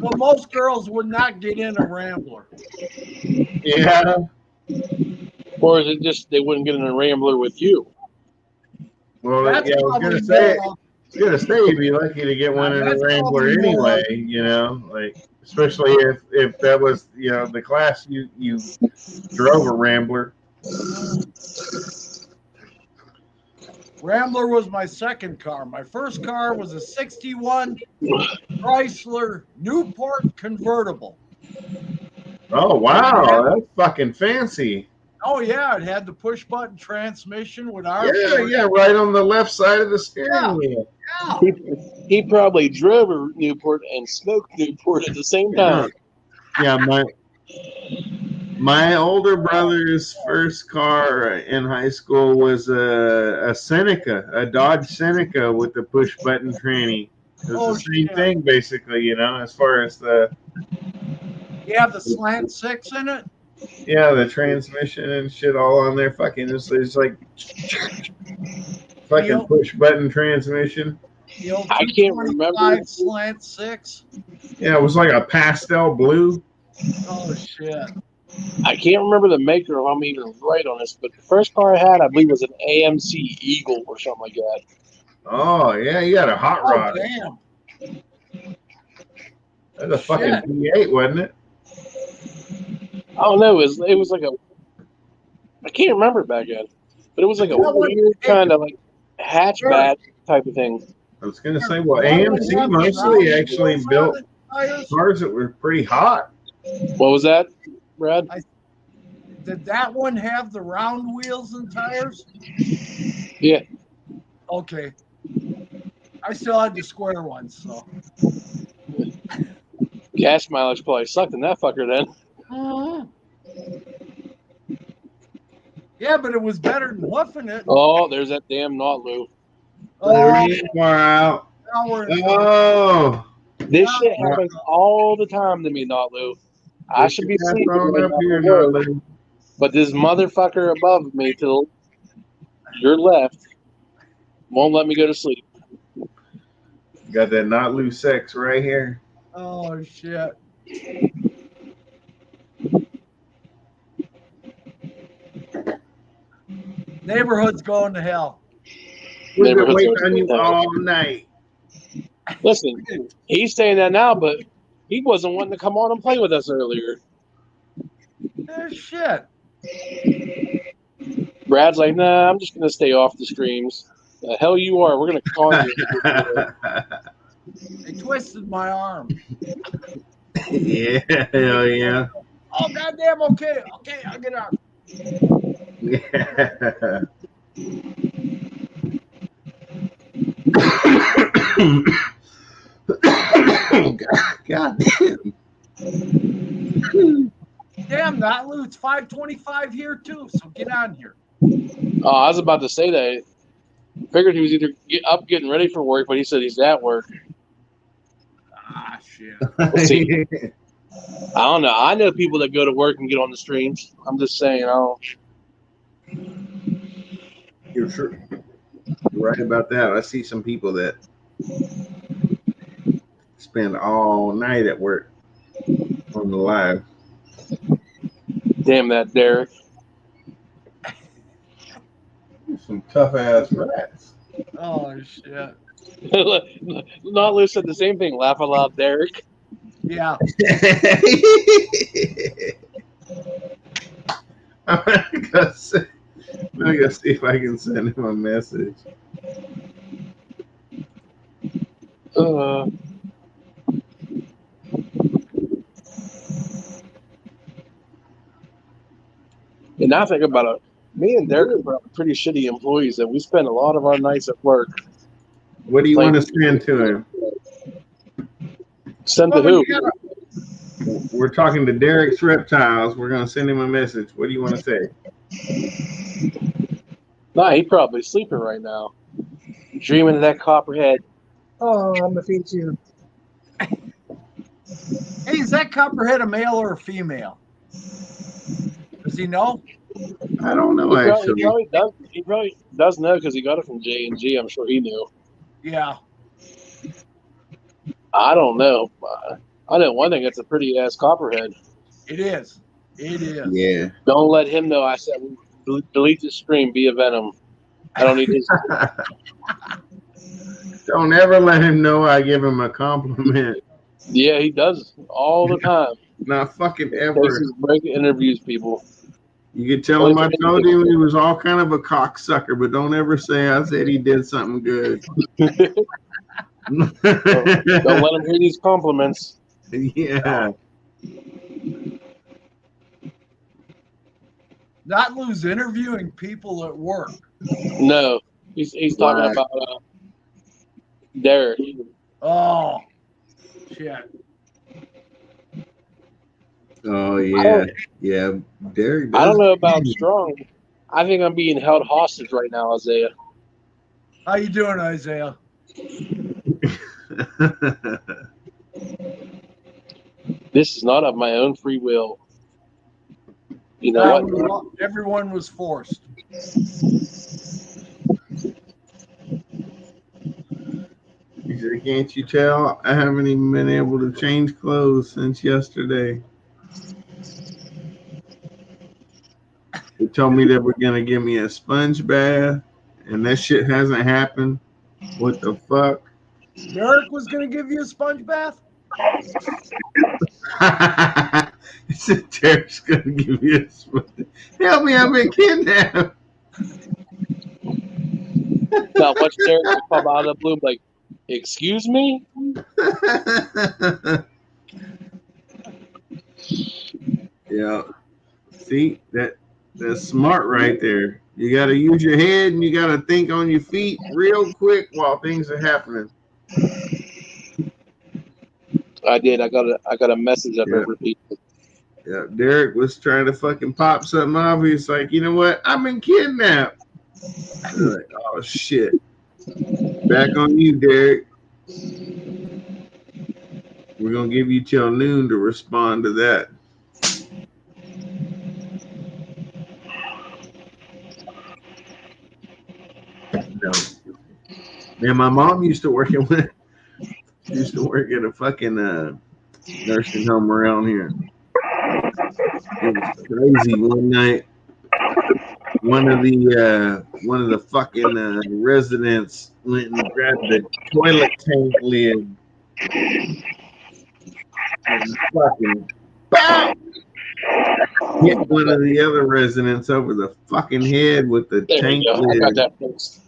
So most girls would not get in a Rambler. Yeah. Or is it just they wouldn't get in a Rambler with you? Well, That's yeah, I was probably gonna say, more. you'd be lucky to get one in a That's Wrangler probably more. anyway. Like especially if that was the class you drove a Rambler. Rambler was my second car. My first car was a 61 Chrysler Newport convertible. Oh wow, that's fucking fancy. Oh yeah, it had the push button transmission with our Yeah, right on the left side of the steering wheel. Yeah. He probably drove a Newport and smoked Newport at the same time. Yeah, my older brother's first car in high school was a Seneca, a Dodge Seneca with the push button tranny. It was the same thing basically, as far as the the slant six in it. Yeah, the transmission and shit all on there. Fucking, it's like fucking push button transmission. I can't remember. Slant six. Yeah, it was like a pastel blue. Oh shit! I can't remember the maker if I'm even right on this, but the first car I had, I believe, was an AMC Eagle or something like that. Oh yeah, you had a hot rod. Damn. That's a fucking V8, wasn't it? Oh no, it was like a. I can't remember back then, but it was like a weird kind of like hatchback type of thing. I was gonna say, well, AMC mostly actually built cars that were pretty hot. What was that, Brad? Did that one have the round wheels and tires? Yeah. Okay. I still had the square ones, so. Gas mileage probably sucked in that fucker then. Yeah, but it was better than hoofing it. Oh, there's that damn Nautilus. Wow. Oh. This shit happens all the time to me, Nautilus. I should be sleeping up here, Nautilus. But this motherfucker above me to your left won't let me go to sleep. Got that not loose sex right here. Oh shit. Neighborhood's going to hell. We've been waiting on you all night. Listen, he's saying that now, but he wasn't wanting to come on and play with us earlier. Shit. Brad's like, nah, I'm just going to stay off the streams. The hell you are. We're going to call you. They twisted my arm. Yeah, hell yeah. Oh, goddamn, okay, I'll get out. Yeah. God damn. Damn, Notlu, it's 5:25 here too, so get on here. Oh, I was about to say that. Figured he was either getting ready for work, but he said he's at work. Ah, shit. We'll see. I don't know. I know people that go to work and get on the streams. I'm just saying, You're true. You're right about that. I see some people that spend all night at work on the live. Damn that Derek. Some tough ass rats. Oh shit. Nautilus said the same thing. Laugh aloud, Derek. Yeah. I'm gonna go see if I can send him a message. And now think about it. Me and Derek are probably pretty shitty employees, and we spend a lot of our nights at work. What do you Like- want to send to him? Send to Well, who? you gotta- We're talking to Derek's Reptiles. We're gonna send him a message. What do you want to say? Nah, he's probably sleeping right now, dreaming of that copperhead. Oh, I'm gonna feed you. Hey, is that copperhead a male or a female? Does he know? I don't know He actually. probably does know because he got it from J&G. I'm sure he knew. Yeah. I don't know. I know one thing. It's a pretty ass copperhead. It is. It is. Yeah. Don't let him know. I said delete the stream. Be a venom. I don't need his. Don't ever let him know I give him a compliment. Yeah, he does all the time. Not fucking Takes ever. his break and interviews people. You could tell him I told him he was all kind of a cocksucker, but don't ever say I said he did something good. Don't let him hear these compliments. Yeah. Not lose interviewing people at work. No, he's talking Right. about Derek. Oh, shit. Oh yeah. Yeah. Derek does. I don't know about Strong. I think I'm being held hostage right now, Isaiah. How you doing, Isaiah? This is not of my own free will. You know what? Everyone was forced. He said, "Can't you tell? I haven't even been able to change clothes since yesterday." They told me they were gonna give me a sponge bath, and that shit hasn't happened. What the fuck? Derek was going to give you a sponge bath? He said Derek's gonna give you a sponge. Help me! I've been kidnapped. Now watch Derek just pop out of the blue, like, excuse me? Yeah. See that's smart right there. You got to use your head and you got to think on your feet real quick while things are happening. I did. I got a message up Yeah. every people. Yeah, Derek was trying to fucking pop something off. He's like, you know what? I've been kidnapped. They're like, oh shit. Back on you, Derek. We're gonna give you till noon to respond to that. No. Man, my mom used to work at a fucking nursing home around here. It was crazy. One night, one of the fucking residents went and grabbed the toilet tank lid and fucking BOW! Hit one of the other residents over the fucking head with the There tank we go. I got lid. that fixed.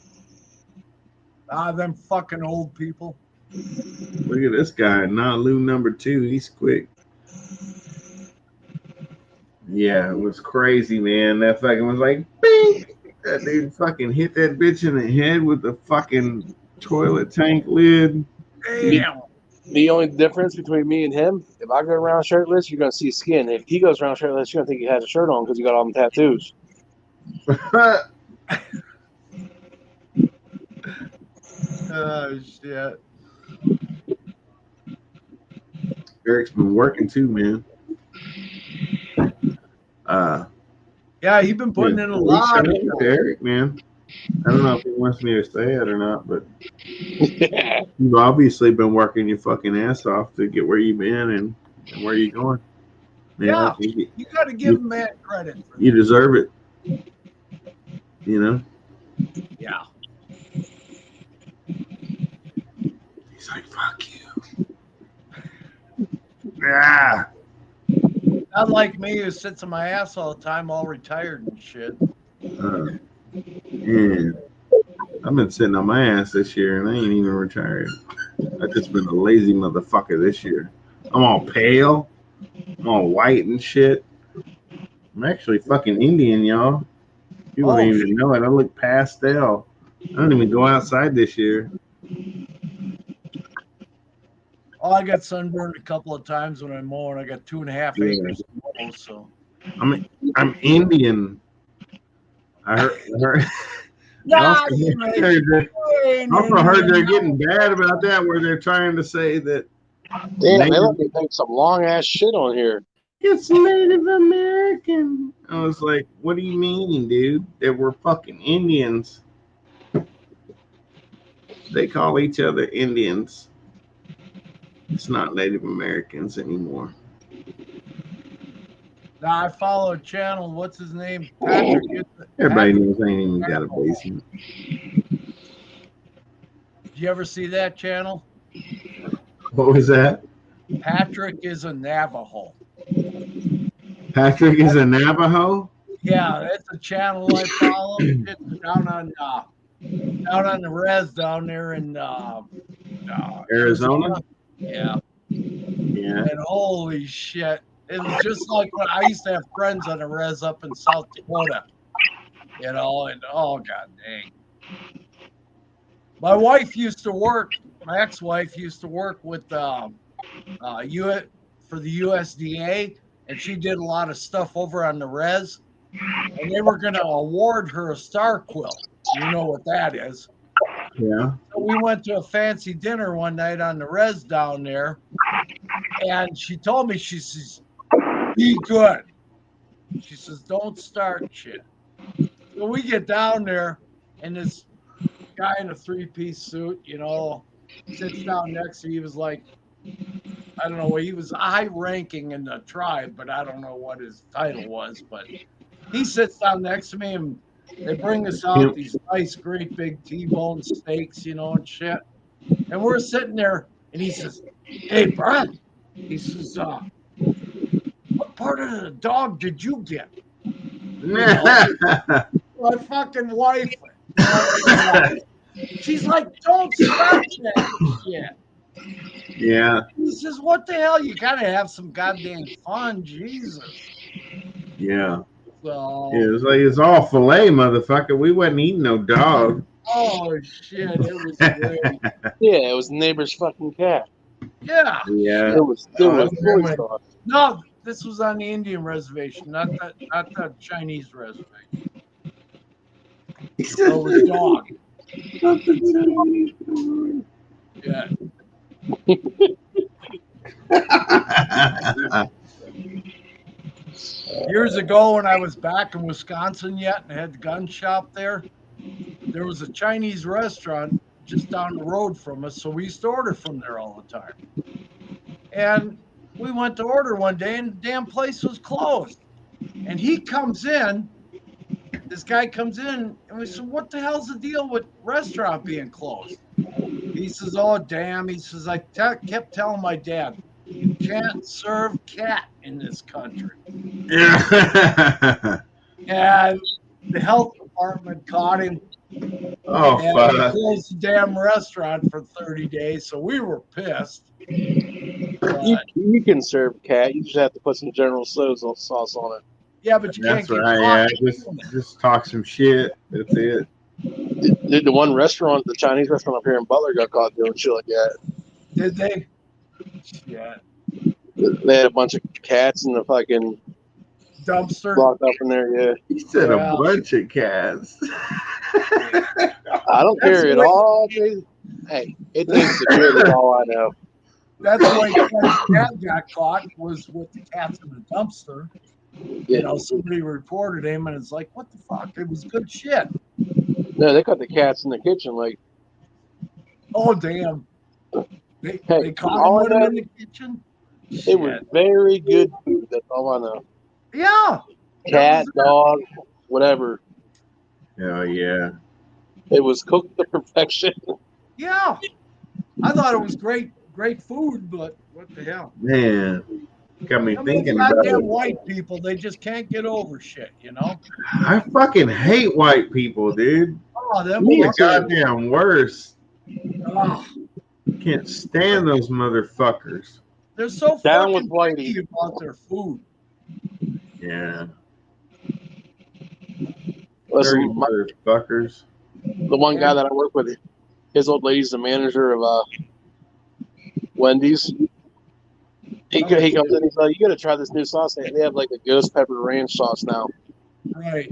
Them fucking old people. Look at this guy, Nalu number 2. He's quick. Yeah, it was crazy, man. That fucking was like, bing! That dude fucking hit that bitch in the head with the fucking toilet tank lid. Damn. The only difference between me and him, if I go around shirtless, you're gonna see skin. If he goes around shirtless, you're gonna think he has a shirt on because he got all them tattoos. Oh, shit. Eric's been working too, man. Yeah, you've been putting in a lot. Shout out to Eric, man. I don't know if he wants me to say it or not, but you've obviously been working your fucking ass off to get where you've been and where you're going. Man, Yeah, you you got to give him that credit. you deserve it. You know? Yeah. He's like, fuck you. Yeah. Not like me who sits on my ass all the time, all retired and shit. Yeah. I've been sitting on my ass this year and I ain't even retired. I've just been a lazy motherfucker this year. I'm all pale. I'm all white and shit. I'm actually fucking Indian, y'all. People don't even know it. I look pastel. I don't even go outside this year. Oh, I got sunburned a couple of times when I'm mowing. I got 2.5 Yeah. acres to mow, so. I'm Indian. I heard. I Yeah, also heard they're getting bad about that, where they're trying to say that Damn, they let me think some long ass shit on here. it's Native American. I was like, what do you mean, dude? That we're fucking Indians. They call each other Indians. It's not Native Americans anymore. Now I follow a channel. What's his name? Patrick. Everybody knows I ain't even got a basement. Did you ever see that channel? What was that? Patrick is a Navajo. Patrick is a Navajo? Yeah, that's a channel I follow. It's down on the res down there in Arizona? Yeah. Yeah. And holy shit. It was just like when I used to have friends on the res up in South Dakota. You know, and oh god dang. My wife used to work, my ex-wife used to work with for the USDA, and she did a lot of stuff over on the res. And they were going to award her a star quilt. You know what that is. Yeah. So we went to a fancy dinner one night on the res down there, and she told me, she says, be good. She says, don't start shit. So we get down there, and this guy in a three-piece suit, you know, sits down next to me. He was like, I don't know, he was high ranking in the tribe, but I don't know what his title was. But he sits down next to me, and they bring us out these nice, great big T-bone steaks, you know, and shit. And we're sitting there, and he says, hey, Brad, he says, what part of the dog did you get? You know, my fucking wife. She's like, don't start that shit. Yeah. He says, what the hell? You got to have some goddamn fun, Jesus. Yeah. So, Yeah, it's all filet, motherfucker. We wasn't eating no dog. oh, shit. It was great. Yeah, it was the neighbor's fucking cat. Yeah. Yeah. It was fully stocked. No, this was on the Indian reservation, not the Chinese reservation. So it was dog. Not the Chinese. Yeah. Years ago, when I was back in Wisconsin yet and had the gun shop there was a Chinese restaurant just down the road from us. So we used to order from there all the time. And we went to order one day, and the damn place was closed. And he comes in, this guy comes in, and we said, what the hell's the deal with restaurant being closed? He says, oh, damn. He says, I kept telling my dad, you can't serve cat in this country. Yeah. And the health department caught him. Oh, and fuck. he closed the damn restaurant for 30 days. So we were pissed. You can serve cat. You just have to put some General sauce on it. Yeah, but you That's can't right. get Yeah, just talk some shit. That's it. Did the one restaurant, the Chinese restaurant up here in Butler, got caught doing shit like that? Did they? Yeah. They had a bunch of cats in the fucking dumpster locked up in there. Yeah. He said a bunch of cats. I don't care at all. Hey, it tastes good. That's all I know. That's why cat got caught, was with the cats in the dumpster. You know, somebody reported him, and it's like, what the fuck? It was good shit. No, they caught the cats in the kitchen. Like, oh damn! They caught him in the kitchen. It was very good food. That's all I know. Yeah. Cat, dog, whatever. Oh yeah. It was cooked to perfection. Yeah. I thought it was great food, but what the hell? Man, got me thinking about goddamn it. white people, they just can't get over shit, you know? I fucking hate white people, dude. Oh, them the goddamn worst. Oh. Can't stand those motherfuckers. They're so Down with fucking Whitey. picky about their food. Yeah. Dirty Listen, motherfuckers. the one guy that I work with, his old lady's the manager of Wendy's. He comes in, he's like, "You got to try this new sauce. They have like a ghost pepper ranch sauce now. Right.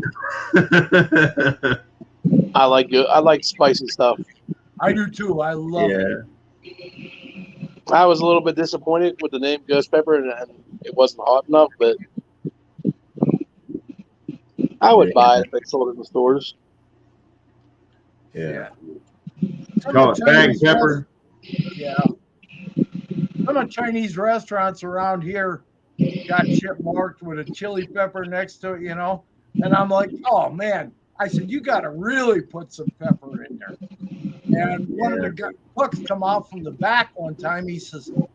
I like spicy stuff. I do too. I love it. I was a little bit disappointed with the name Ghost Pepper, and it wasn't hot enough, but I would buy it if they sold it in the stores. Yeah. Some Call of it the bag Chinese pepper. Yeah. Some of Chinese restaurants around here got chip marked with a chili pepper next to it, you know? And I'm like, oh man. I said, you got to really put some pepper in there. And one of the cooks come out from the back one time. He says, who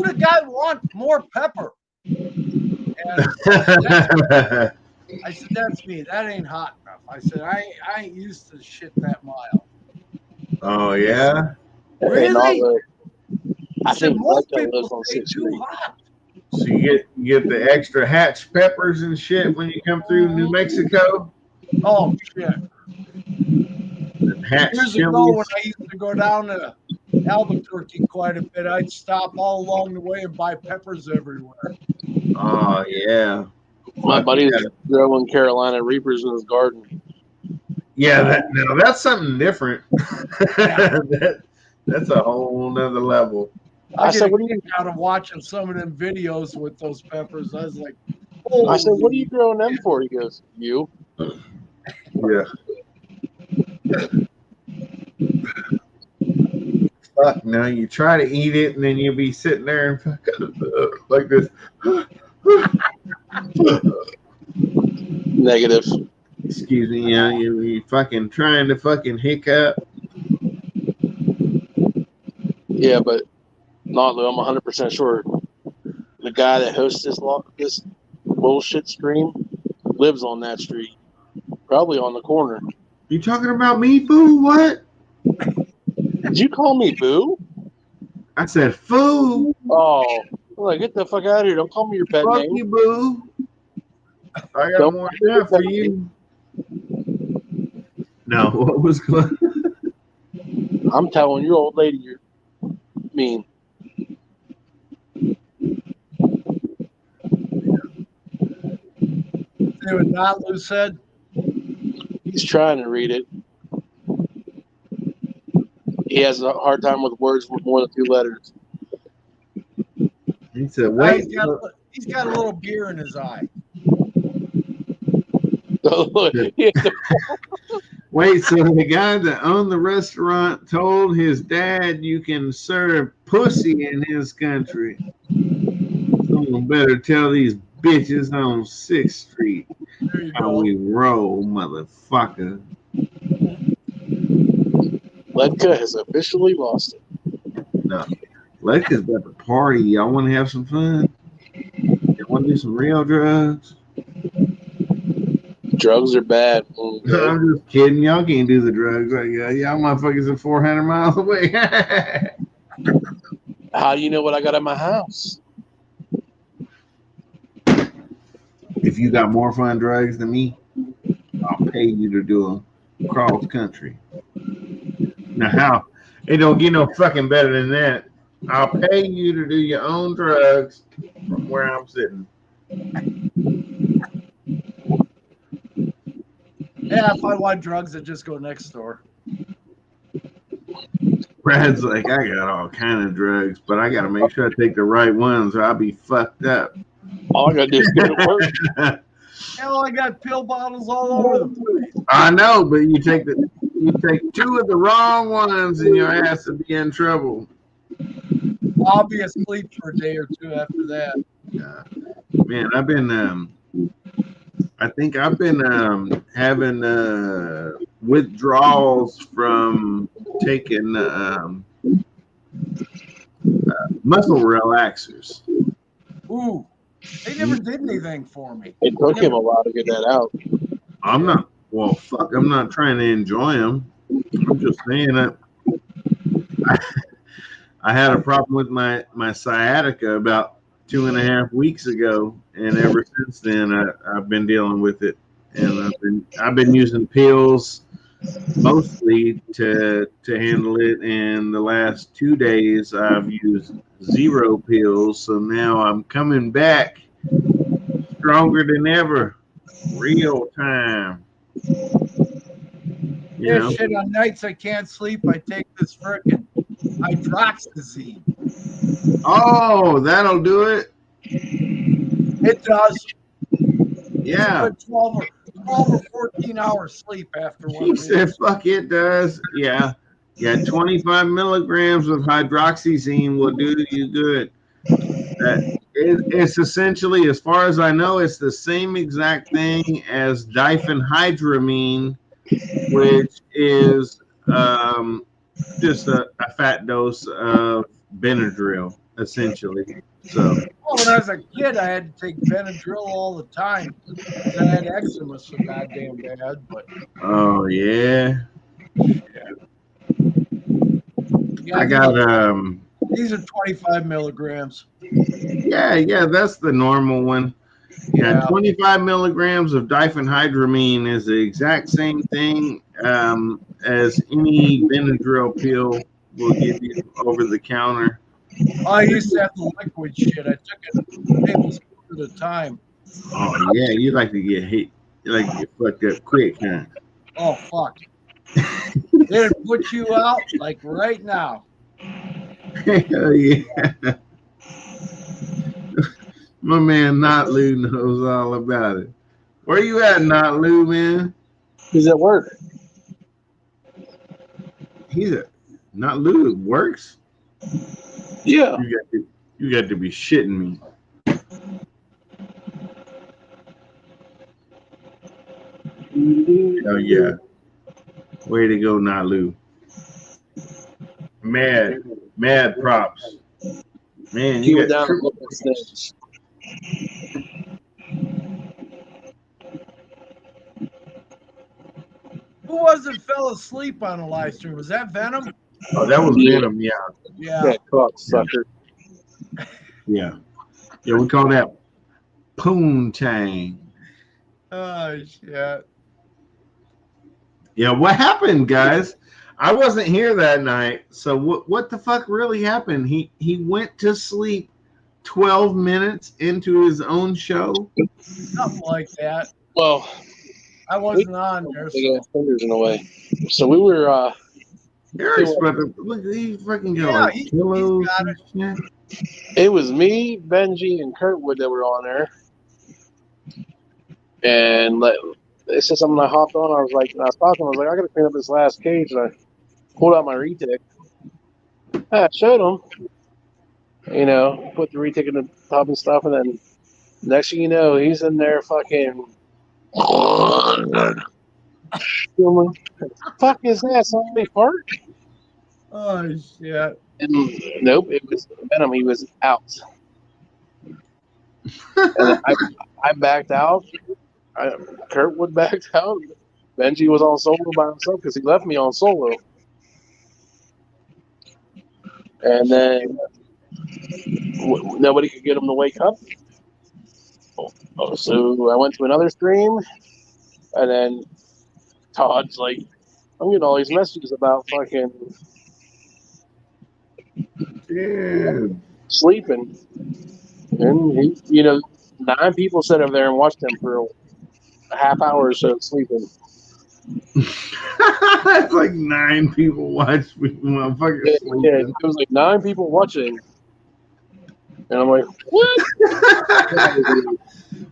the guy want more pepper? And I said, that's me. That ain't hot enough. I said, I ain't used to shit that mild. Oh, yeah? Really? I said, think most Mecca people lives on say 6th too Street. hot. So you get the extra hatch peppers and shit when you come through New Mexico? Oh, shit. And hatch Years chilies? ago, when I used to go down to Albuquerque quite a bit, I'd stop all along the way and buy peppers everywhere. Oh, yeah. My buddy's growing Carolina Reapers in his garden. Yeah, now that's something different. That's a whole nother level. I said, what are you out of watching some of them videos with those peppers? I was like, oh. I said, what are you growing them for? He goes, you. Yeah. Fuck, no, you try to eat it and then you'll be sitting there and like this. Negative. Excuse me, you fucking trying to fucking hiccup. Yeah, but not Lou. I'm 100% sure the guy that hosts this bullshit stream lives on that street, probably on the corner. You talking about me, fool? What? Did you call me boo? I said fool. Oh, like get the fuck out of here! Don't call me your pet Fuck name. you, boo. I got more stuff for you. No, what was going? I'm telling your old lady you're mean. See what Notlu said? He's trying to read it. He has a hard time with words with more than 2 letters. He said, wait. He's got a little beer in his eye. Wait, so the guy that owned the restaurant told his dad you can serve pussy in his country. Someone better tell these bitches on 6th Street how we roll, motherfucker. Ledka has officially lost it. No. Ledka's about to party. Y'all want to have some fun? Y'all want to do some real drugs? Drugs are bad. Okay. I'm just kidding. Y'all can't do the drugs. Like, y'all motherfuckers are 400 miles away. How do you know what I got at my house? If you got more fun drugs than me, I'll pay you to do them cross country. Now, how? It don't get no fucking better than that. I'll pay you to do your own drugs from where I'm sitting. Yeah, if I want drugs, I just go next door. Brad's like, I got all kind of drugs, but I got to make sure I take the right ones or I'll be fucked up. All I got to do is go to work. Hell, I got pill bottles all over the place. I know, but you take 2 of the wrong ones and your ass will be in trouble. I'll be asleep for a day or 2 after that. Man, I've been having withdrawals from taking muscle relaxers. Ooh, they never did anything for me. It took him a while to get that out. I'm not trying to enjoy them. I'm just saying that I had a problem with my sciatica about 2.5 weeks ago, and ever since then I've been dealing with it, and I've been using pills mostly to handle it. And the last 2 days I've used zero pills, so now I'm coming back stronger than ever, real time. You Yeah, know. shit. On nights I can't sleep, I take this frickin' hydroxyzine. Oh, that'll do it. It does. It's a Yeah. good 12 or 14 hour sleep after one He of said, these. fuck it does. Yeah. Yeah. 25 milligrams of hydroxyzine will do you good. It's essentially, as far as I know, it's the same exact thing as diphenhydramine, which is just a fat dose of Benadryl, essentially. So, Well, when I was a kid, I had to take Benadryl all the time because I had eczema so goddamn bad. But oh, yeah. yeah, I got, these are 25 milligrams. yeah, that's the normal one. Yeah, Yeah. 25 milligrams of diphenhydramine is the exact same thing as any Benadryl pill will give you over the counter. I used to have the liquid shit. I took it a tablespoon at a time. Oh yeah, you like to get hit, you like to get fucked up quick, huh? Oh, fuck. It'd put you out like right now. Hell yeah, my man Not Lou knows all about it. Where you at, Not Lou, man? He's at work. He's a Not Lou. It works. Yeah. You got to be shitting me. Oh yeah. Way to go, Nalu. Mad props. Man, He you went got down and triple looked at things. Who was it fell asleep on a live stream? Was that Venom? Oh, that was Yeah. Venom, yeah. Yeah. That cocksucker. Yeah. Yeah, we call that poontang. Oh, shit. Yeah, what happened, guys? I wasn't here that night. So what the fuck really happened? He went to sleep 12 minutes into his own show. Something like that. Well, I wasn't on there, they so got fingers in a way. So we were Eric's brother, look, he fucking got yeah, like he's pillows got and it. shit. it was me, Benji, and Kurtwood that were on there. And it said something. I hopped on. I was talking. I was like, I got to clean up this last cage. And I pulled out my retic. I showed him, put the retic in the tub and stuff. And then next thing you know, he's in there fucking. Fuck is that? Somebody fart? Oh, shit. And nope, it was Venom. He was out. And I backed out. Kurtwood backed out. Benji was on solo by himself because he left me on solo. And then nobody could get him to wake up. So I went to another stream, and then Todd's like, I'm getting all these messages about fucking sleeping. And he, 9 people sat over there and watched him for a half hour or so sleeping. It's like 9 people watch me, motherfucker. Yeah, it was like 9 people watching. And I'm like, what?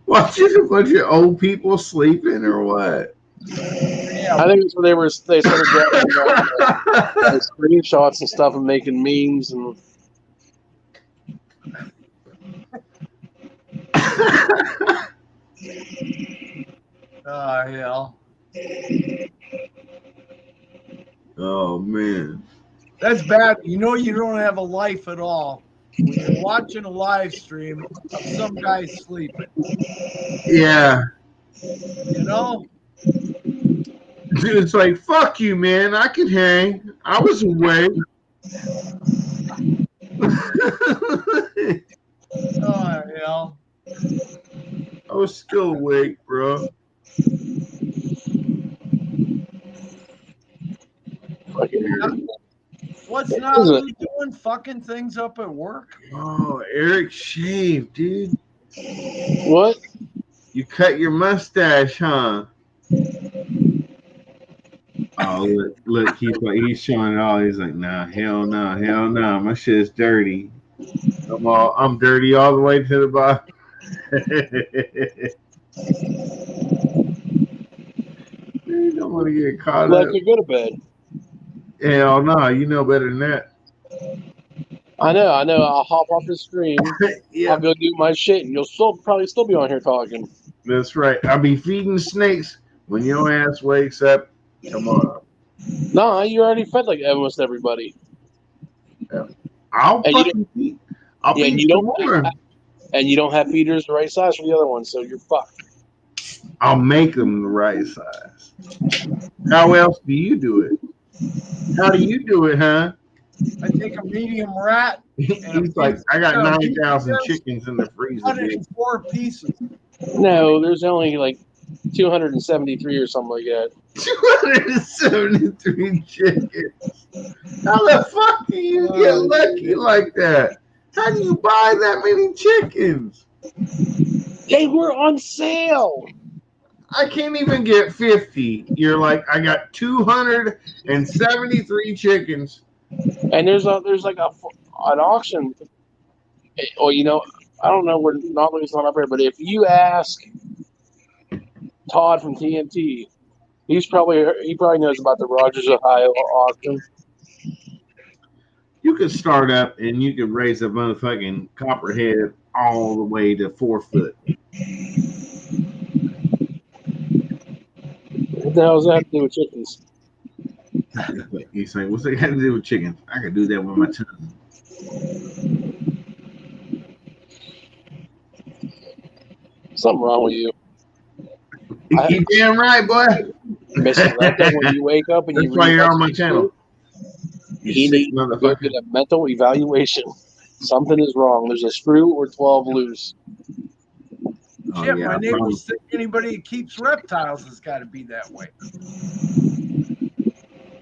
Watching a bunch of old people sleeping or what? I think it's where they started grabbing screenshots and stuff and making memes and. Oh, hell. Oh man, That's bad. You don't have a life at all when you're watching a live stream of some guy sleeping. yeah. Dude, It's like, fuck you, man. I could hang. I was awake. Oh hell. I was still awake, bro. What's Is Nalu doing? Fucking things up at work? Oh, Eric shaved, dude. What? You cut your mustache, huh? Oh, look, he's showing it all. He's like, nah, hell no, hell no. My shit's dirty. I'm dirty all the way to the bottom. You don't want to get caught Like up. you go to bed. Hell no, you know better than that. I know. I'll hop off the stream. Yeah, I'll go do my shit, and you'll probably still be on here talking. that's right. I'll be feeding snakes when your ass wakes up tomorrow. Nah, you already fed like almost everybody. I'll And fucking feed. I'll Yeah, and feed you some don't more. and you don't have feeders the right size for the other ones, so you're fucked. I'll make them the right size. How else do you do it? How do you do it, huh? I take a medium rat. He's like, I got 9,000 chickens in the freezer. Cut it in 4 pieces. No, there's only like 273 or something like that. 273 chickens. How the fuck do you get lucky like that? How do you buy that many chickens? They were on sale. I can't even get 50. You're like, I got 273 chickens. And there's like an auction. Well, I don't know where Nalu's not up here, but if you ask Todd from TNT, he probably knows about the Rogers, Ohio auction. You could start up and you could raise a motherfucking copperhead all the way to 4 foot. What the hell does that have to do with chickens? He's saying, what's that got to do with chickens? I can do that with my tongue. Something wrong with you. You damn right, boy. Mr. Recto, when you wake up and That's why you're on my channel. He needs to go get a mental evaluation. Something is wrong. There's a screw or 12 loose. Shit, my neighbors think anybody that keeps reptiles has got to be that way.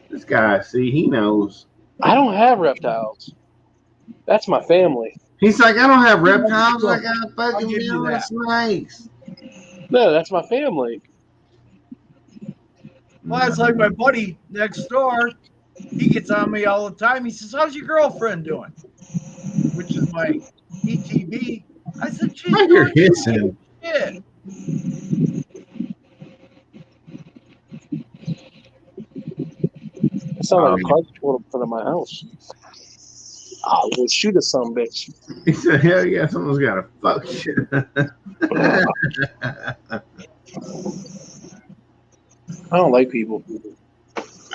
This guy, see, he knows. I don't have reptiles. That's my family. He's like, I don't have reptiles. I got a fucking million snakes. No, that's my family. Well, that's like my buddy next door. He gets on me all the time. He says, how's your girlfriend doing? Which is my ETB. I said, she's you're hissing. Shit. It sounds like a car pulled up in front of my house. Oh, we'll shoot at some bitch. He said, hell yeah, someone's got to fuck shit. I don't like people.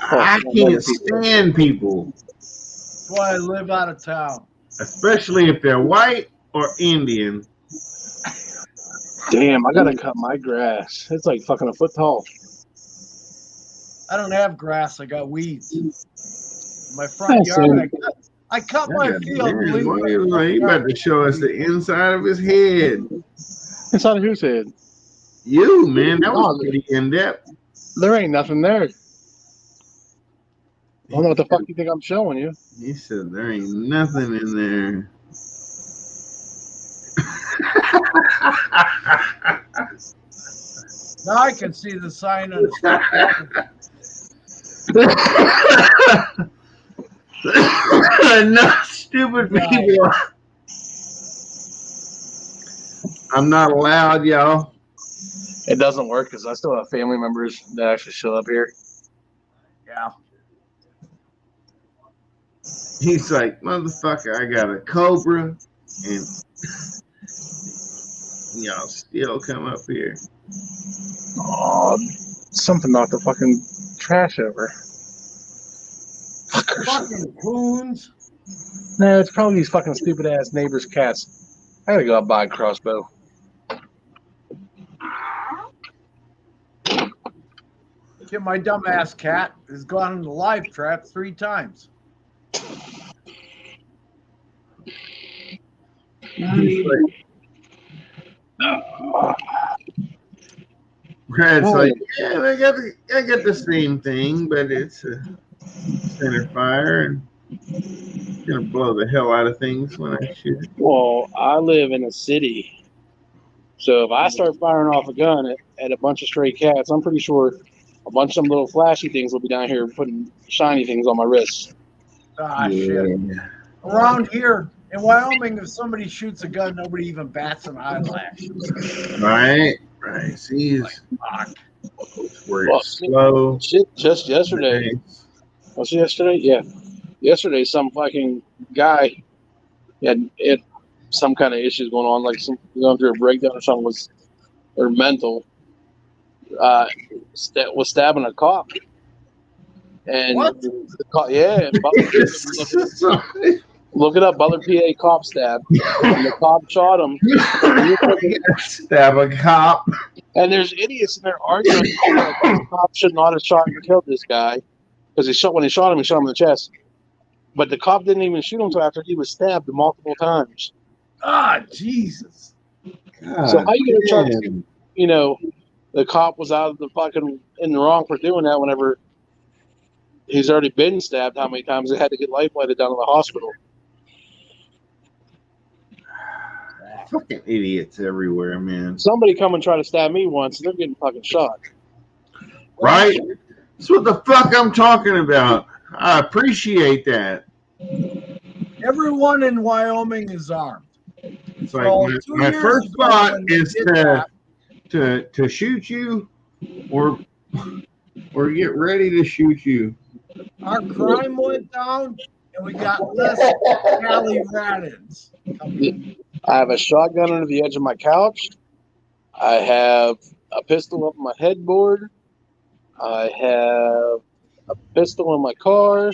I can't stand people. That's why I live out of town. Especially if they're white or Indian. Damn, I gotta cut my grass. It's like fucking a foot tall. I don't have grass. I got weeds. In my front yard, I cut my field. He about to show us the inside of his head. Inside of whose head? You, man. That was pretty in-depth. There ain't nothing there. I don't know what the fuck you think I'm showing you. He said there ain't nothing in there. Now I can see the sign on his Not stupid people. I'm not allowed, y'all. It doesn't work because I still have family members that actually show up here. Yeah. He's like, motherfucker, I got a cobra, and y'all still come up here. Oh, something knocked the fucking trash over. fucking coons. No, it's probably these fucking stupid ass neighbors' cats. I gotta go out and buy a crossbow. Get my dumbass cat has gone in the live trap 3 times. Brad's like, yeah, I got the same thing, but it's a center fire and it's gonna blow the hell out of things when I shoot it. Well, I live in a city, so if I start firing off a gun at a bunch of stray cats, I'm pretty sure a bunch of them little flashy things will be down here putting shiny things on my wrists. Ah, shit. Around here in Wyoming, if somebody shoots a gun, nobody even bats an eyelash. Right. See, Fuck. where it's slow. Shit, just yesterday. Was it yesterday? Yeah. Yesterday, some fucking guy had some kind of issues going on, like some going through a breakdown or something, or mental. Was stabbing a cop. And what? The cop, yeah, look it up. Butler, PA, cop stab. And the cop shot him. Stab a cop. And there's idiots in there arguing that the cop should not have shot and killed this guy because when he shot him in the chest. But the cop didn't even shoot him until after he was stabbed multiple times. Ah, Jesus. God, so how you gonna charge? The cop was out of the fucking in the wrong for doing that whenever he's already been stabbed. How many times they had to get life flighted down to the hospital? Fucking idiots everywhere, man. Somebody come and try to stab me once, they're getting fucking shot. Right? That's what the fuck I'm talking about. I appreciate that. Everyone in Wyoming is armed. It's like my first thought is to shoot you or get ready to shoot you. Our crime went down and we got less alley rat-ins. I have a shotgun under the edge of my couch. I have a pistol up my headboard. I have a pistol in my car.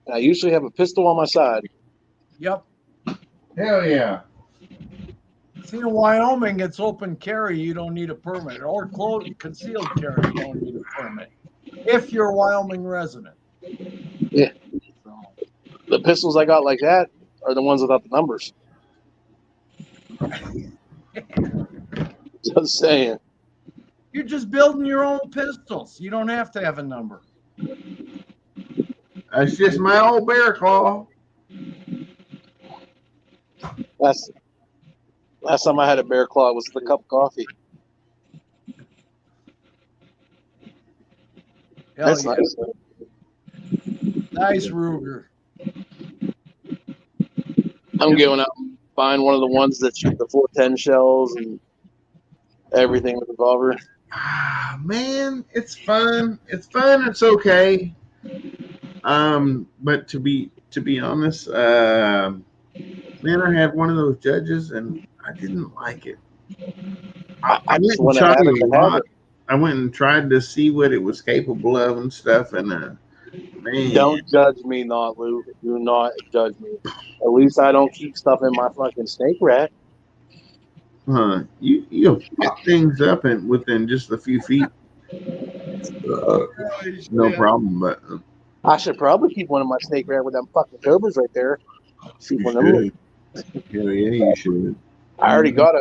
And I usually have a pistol on my side. Yep. Hell yeah. See, in Wyoming, it's open carry. You don't need a permit. Or concealed carry, you don't need a permit. If you're a Wyoming resident. Yeah. The pistols I got like that are the ones without the numbers. Just saying. You're just building your own pistols. You don't have to have a number. That's just my old bear claw. Last time I had a bear claw was with a cup of coffee. That's nice. Nice Ruger. I'm going out and buying one of the ones that shoot the 410 shells and everything with the revolver. Man, it's fun. It's fun. It's okay. But to be honest, man, I had one of those judges and I didn't like it. I went and tried to see what it was capable of and stuff, and man, don't judge me, not Lou. Do not judge me. At least I don't keep stuff in my fucking snake rack. You'll pick things up and within just a few feet. No problem, but I should probably keep one in my snake rack with them fucking cobras right there. See one of them. Hell yeah, you should. I already got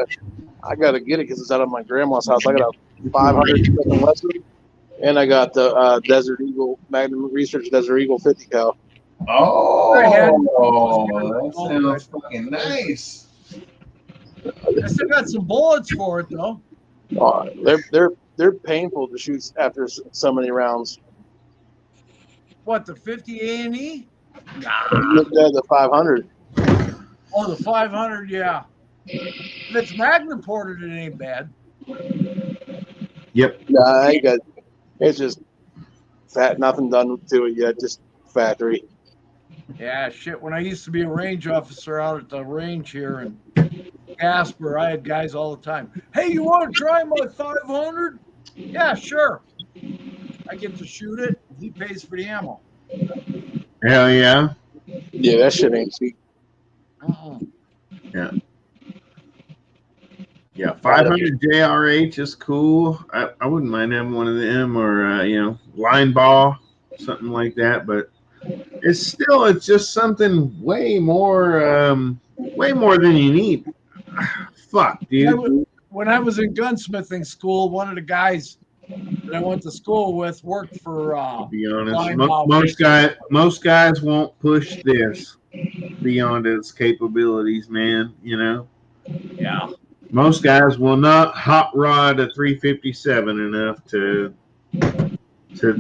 I gotta get it because it's out of my grandma's house. I got a 500 Smith & Wesson, and I got the Desert Eagle Magnum Research Desert Eagle 50 cal. Oh, that sounds fucking nice. I still got some bullets for it though. They're painful to shoot after so many rounds. What, the 50 A&E? Nah. The 500. Oh, the 500, yeah. If it's Magnum ported, it ain't bad. Yep. Nah, it's just fat. Nothing done to it yet. Just factory. Yeah, shit. When I used to be a range officer out at the range here in Casper, I had guys all the time. Hey, you want to try my 500? Yeah, sure. I get to shoot it. He pays for the ammo. Hell yeah. Yeah, that shit ain't cheap. Yeah. Yeah, 500 JRH is cool. I wouldn't mind having one of them or, line ball, something like that. But it's just something way more Way more than you need. Fuck, dude. When I was in gunsmithing school, one of the guys that I went to school with worked for. To be honest, Linebaugh most guys won't push this beyond its capabilities, man. You know, Yeah. most guys will not hot rod a 357 enough to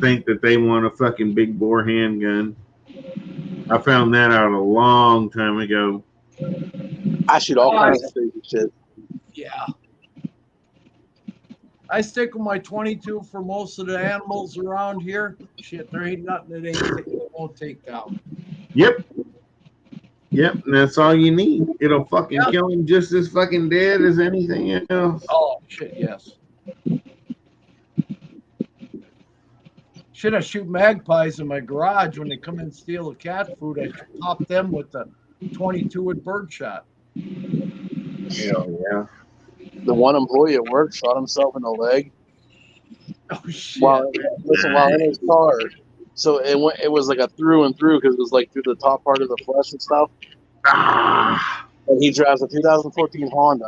think that they want a fucking big bore handgun. I found that out a long time ago. I shoot all kinds of crazy shit. Yeah. I stick with my 22 for most of the animals around here. Shit, there ain't nothing that won't take down. Yep. Yep, and that's all you need. It'll fucking kill him just as fucking dead as anything else. Oh, shit, yes. Shit, I shoot magpies in my garage when they come in and steal the cat food. I pop them with the 22 with birdshot. Hell yeah. The one employee at work shot himself in the leg. Oh shit! While in his car. So it was like a through and through because it was like through the top part of the flesh and stuff. And he drives a 2014 Honda.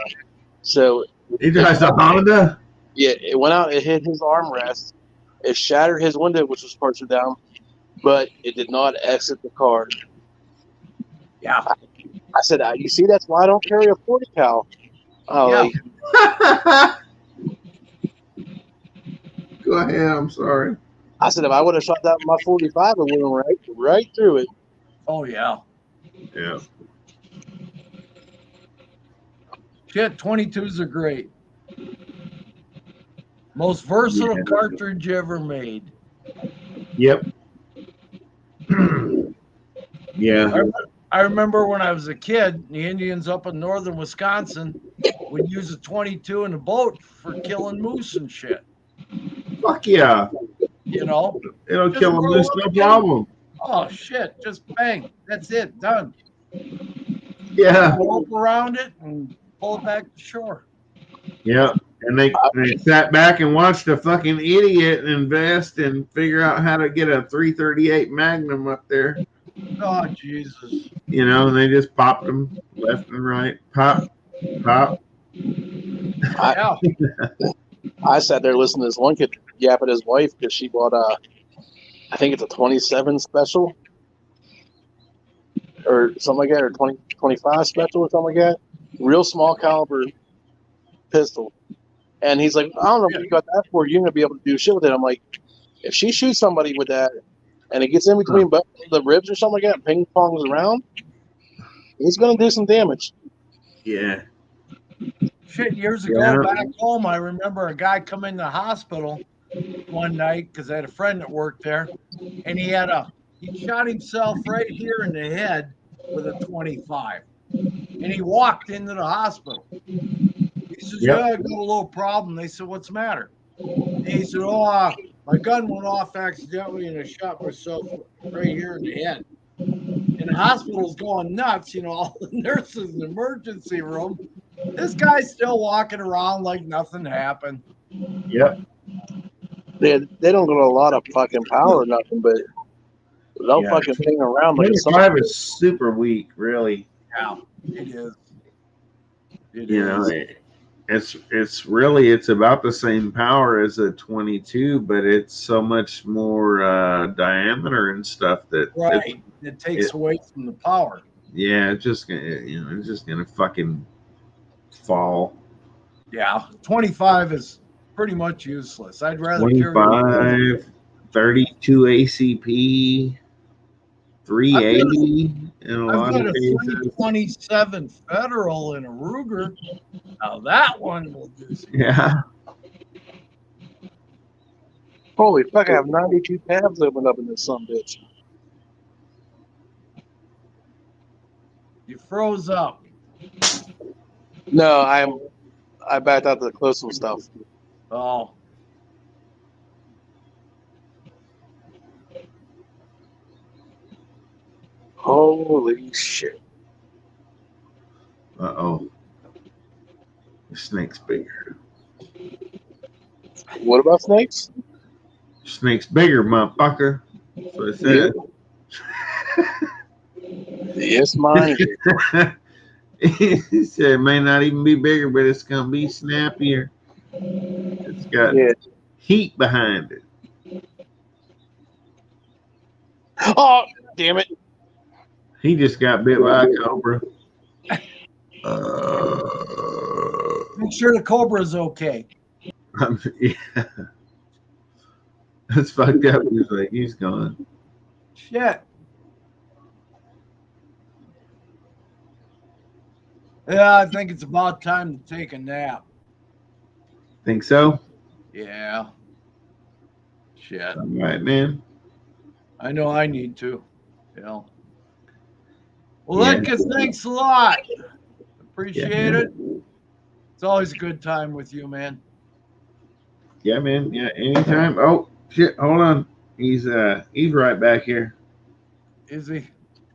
So he drives a Honda? Yeah, it went out, it hit his armrest. It shattered his window, which was partially down, but it did not exit the car. Yeah. I said, you see, that's why I don't carry a 40 cal. Go ahead, I'm sorry. I said, if I would have shot that with my 45, it would have went right through it. Oh, yeah. Yeah. Shit, 22s are great. Most versatile cartridge ever made. Yep. Yeah. I remember when I was a kid, the Indians up in northern Wisconsin would use a 22 in a boat for killing moose and shit. Fuck yeah. You know? It'll kill a moose, no problem. Oh, shit. Just bang. That's it. Done. Yeah. Rope around it and pull it back to shore. Yeah. And they sat back and watched a fucking idiot invest and figure out how to get a 338 Magnum up there. Oh, Jesus. You know, and they just popped them left and right. Pop, pop. I sat there listening to this one kid yap at his wife because she bought I think it's a 27 special or something like that, or 25 special or something like that. Real small caliber pistol. And he's like, I don't know what you got that for. You're going to be able to do shit with it. I'm like, if she shoots somebody with that and it gets in between the ribs or something like that and ping pongs around, he's going to do some damage. Yeah. Shit, years ago back home, I remember a guy come in the hospital one night because I had a friend that worked there, and he shot himself right here in the head with a 25. And he walked into the hospital. He says, yeah, I got a little problem. They said, what's the matter? And he said, my gun went off accidentally and I shot myself right here in the head. And the hospital's going nuts, you know, all the nurses in the emergency room. This guy's still walking around like nothing happened. Yep. They don't got a lot of fucking power or nothing, but they'll fucking ping around like 25 is super weak, really. Yeah, it is. You know, it's about the same power as a 22, but it's so much more diameter and stuff that it takes away from the power. Yeah, it's just gonna fucking fall. Yeah, 25 is pretty much useless. I'd rather 25, 32 ACP, 380 in a lot of cases. 327 Federal in a Ruger. Now that one will do some. Yeah. Holy fuck! I have 92 tabs opened up in this son bitch. You froze up. No, I backed out the close stuff. Oh. Holy shit. Uh-oh. The snake's bigger. What about snakes? Snake's bigger, motherfucker. That's what I said. Yes, mine. He said it may not even be bigger, but it's gonna be snappier. It's got Yeah. heat behind it. Oh, damn it. He just got bit by a cobra. Make sure the cobra's okay. Yeah, that's fucked up. He's like, he's gone. Shit. Yeah, I think it's about time to take a nap. Think so? Yeah. Shit. All right, man. I know I need to. Yeah. Well, Yeah. Linkus, thanks a lot. Yeah, Appreciate it. It's always a good time with you, man. Yeah, man. Yeah, anytime. Oh shit! Hold on. He's right back here. Is he?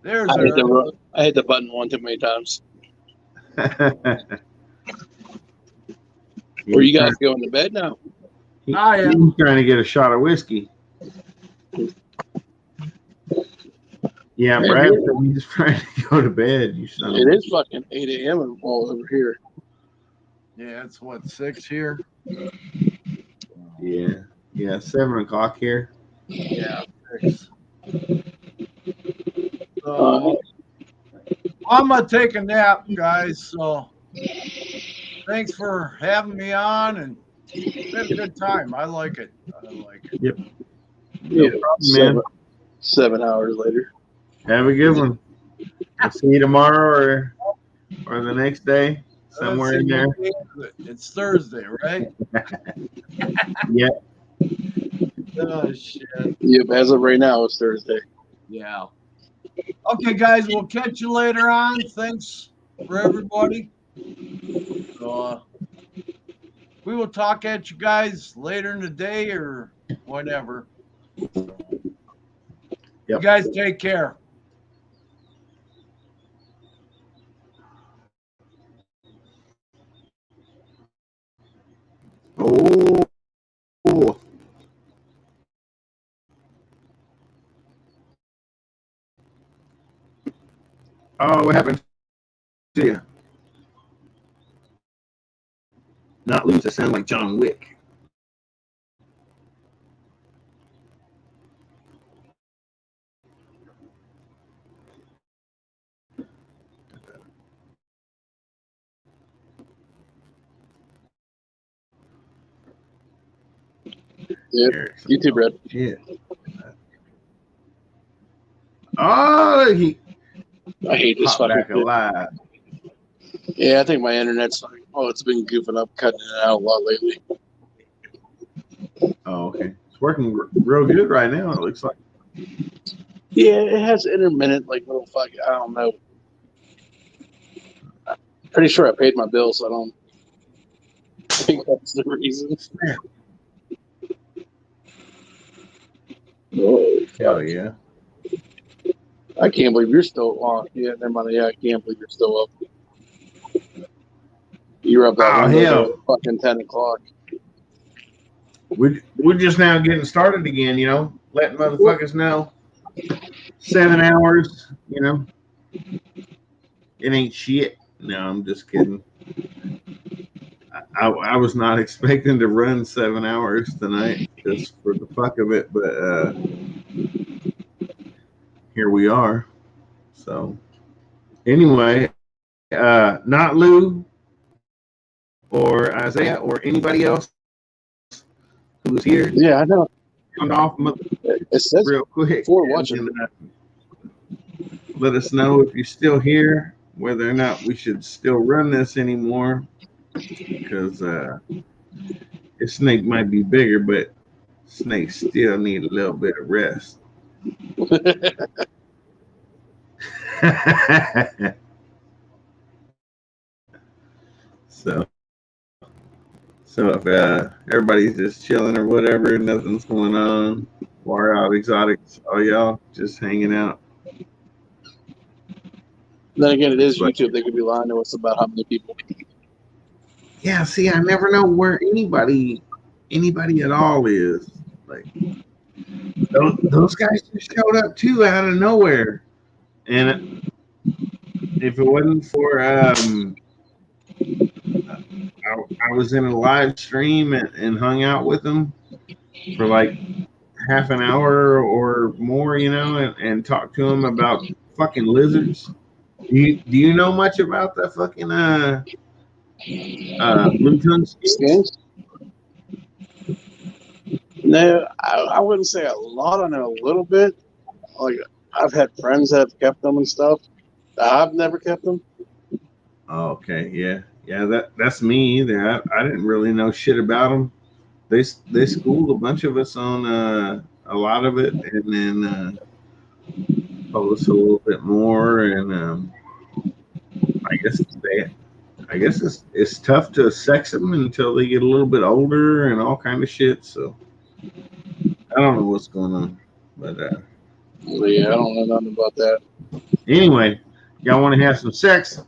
There's I hit, her. I hit the button one too many times. Where you guys going to bed now? He's am. trying to get a shot of whiskey. Yeah, Man, Brad said he's trying to go to bed. You son of It a- is fucking 8 a.m. all over here. Yeah, it's what, 6 here? Yeah, 7 o'clock here. Yeah, 6. So, I'm gonna take a nap, guys. So, thanks for having me on, and it's been a good time. I like it. Yep. Yeah, Man, 7 hours later. have a good one. I'll see you tomorrow or the next day, somewhere in there. It's Thursday, right? Yeah. Oh shit. Yep, as of right now, it's Thursday. Yeah. Okay, guys, we'll catch you later on. Thanks for everybody. So, we will talk at you guys later in the day or whenever. You guys take care. Oh. Oh, what happened to you? Not lose. That sound like John Wick. Yep. You too, Brad. Yeah. Oh, he I hate this popped fucking back shit. alive. Yeah, I think my internet's like, it's been goofing up, cutting it out a lot lately. Oh, okay. It's working real good right now, it looks like. Yeah, it has intermittent, like little fucking, I don't know. I'm pretty sure I paid my bill, so I don't think that's the reason. Oh, Hell yeah. I can't believe you're still on. Yeah, never mind. Yeah, I can't believe you're still up. You were up that one hell. at fucking 10 o'clock. We're just now getting started again, letting motherfuckers know. 7 hours, it ain't shit. No, I'm just kidding. I was not expecting to run 7 hours tonight just for the fuck of it, but here we are. So anyway, not Lou or Isaiah or anybody else who's here. Yeah, I know. Come off It says real quick. for watching. And, let us know if you're still here, whether or not we should still run this anymore. Because this snake might be bigger, but snakes still need a little bit of rest. So if everybody's just chilling or whatever, nothing's going on, Far Out Exotics, all y'all just hanging out. Then again, it is YouTube. They could be lying to us about how many people. Yeah, see, I never know where anybody at all is. Like those guys just showed up too out of nowhere, and if it wasn't for I was in a live stream and hung out with him for like half an hour or more, and talked to him about fucking lizards. Do you know much about the fucking blue tongue skinks? Skinks? No, I wouldn't say a lot. I know a little bit. Like I've had friends that have kept them and stuff. I've never kept them. Oh, okay, yeah. That's me either. I didn't really know shit about them. They schooled a bunch of us on a lot of it, and then told us a little bit more. And I guess it's tough to sex them until they get a little bit older and all kind of shit. So I don't know what's going on, but Yeah, I don't know nothing about that. anyway, y'all want to have some sex?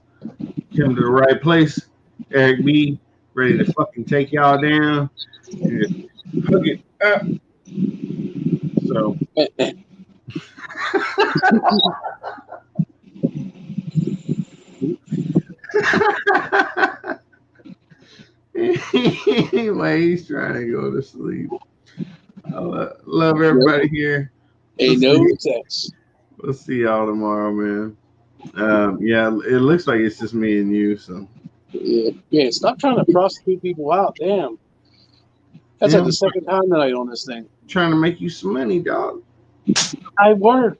Come to the right place. Eric B, ready to fucking take y'all down. And hook it up. So. Anyway, he's trying to go to sleep. I love everybody here. Ain't no text. We'll see y'all tomorrow, man. Yeah, it looks like it's just me and you. So Yeah, stop trying to prostitute people out. Damn. That's Yeah. like the second time tonight on this thing. Trying to make you some money, dog. I work.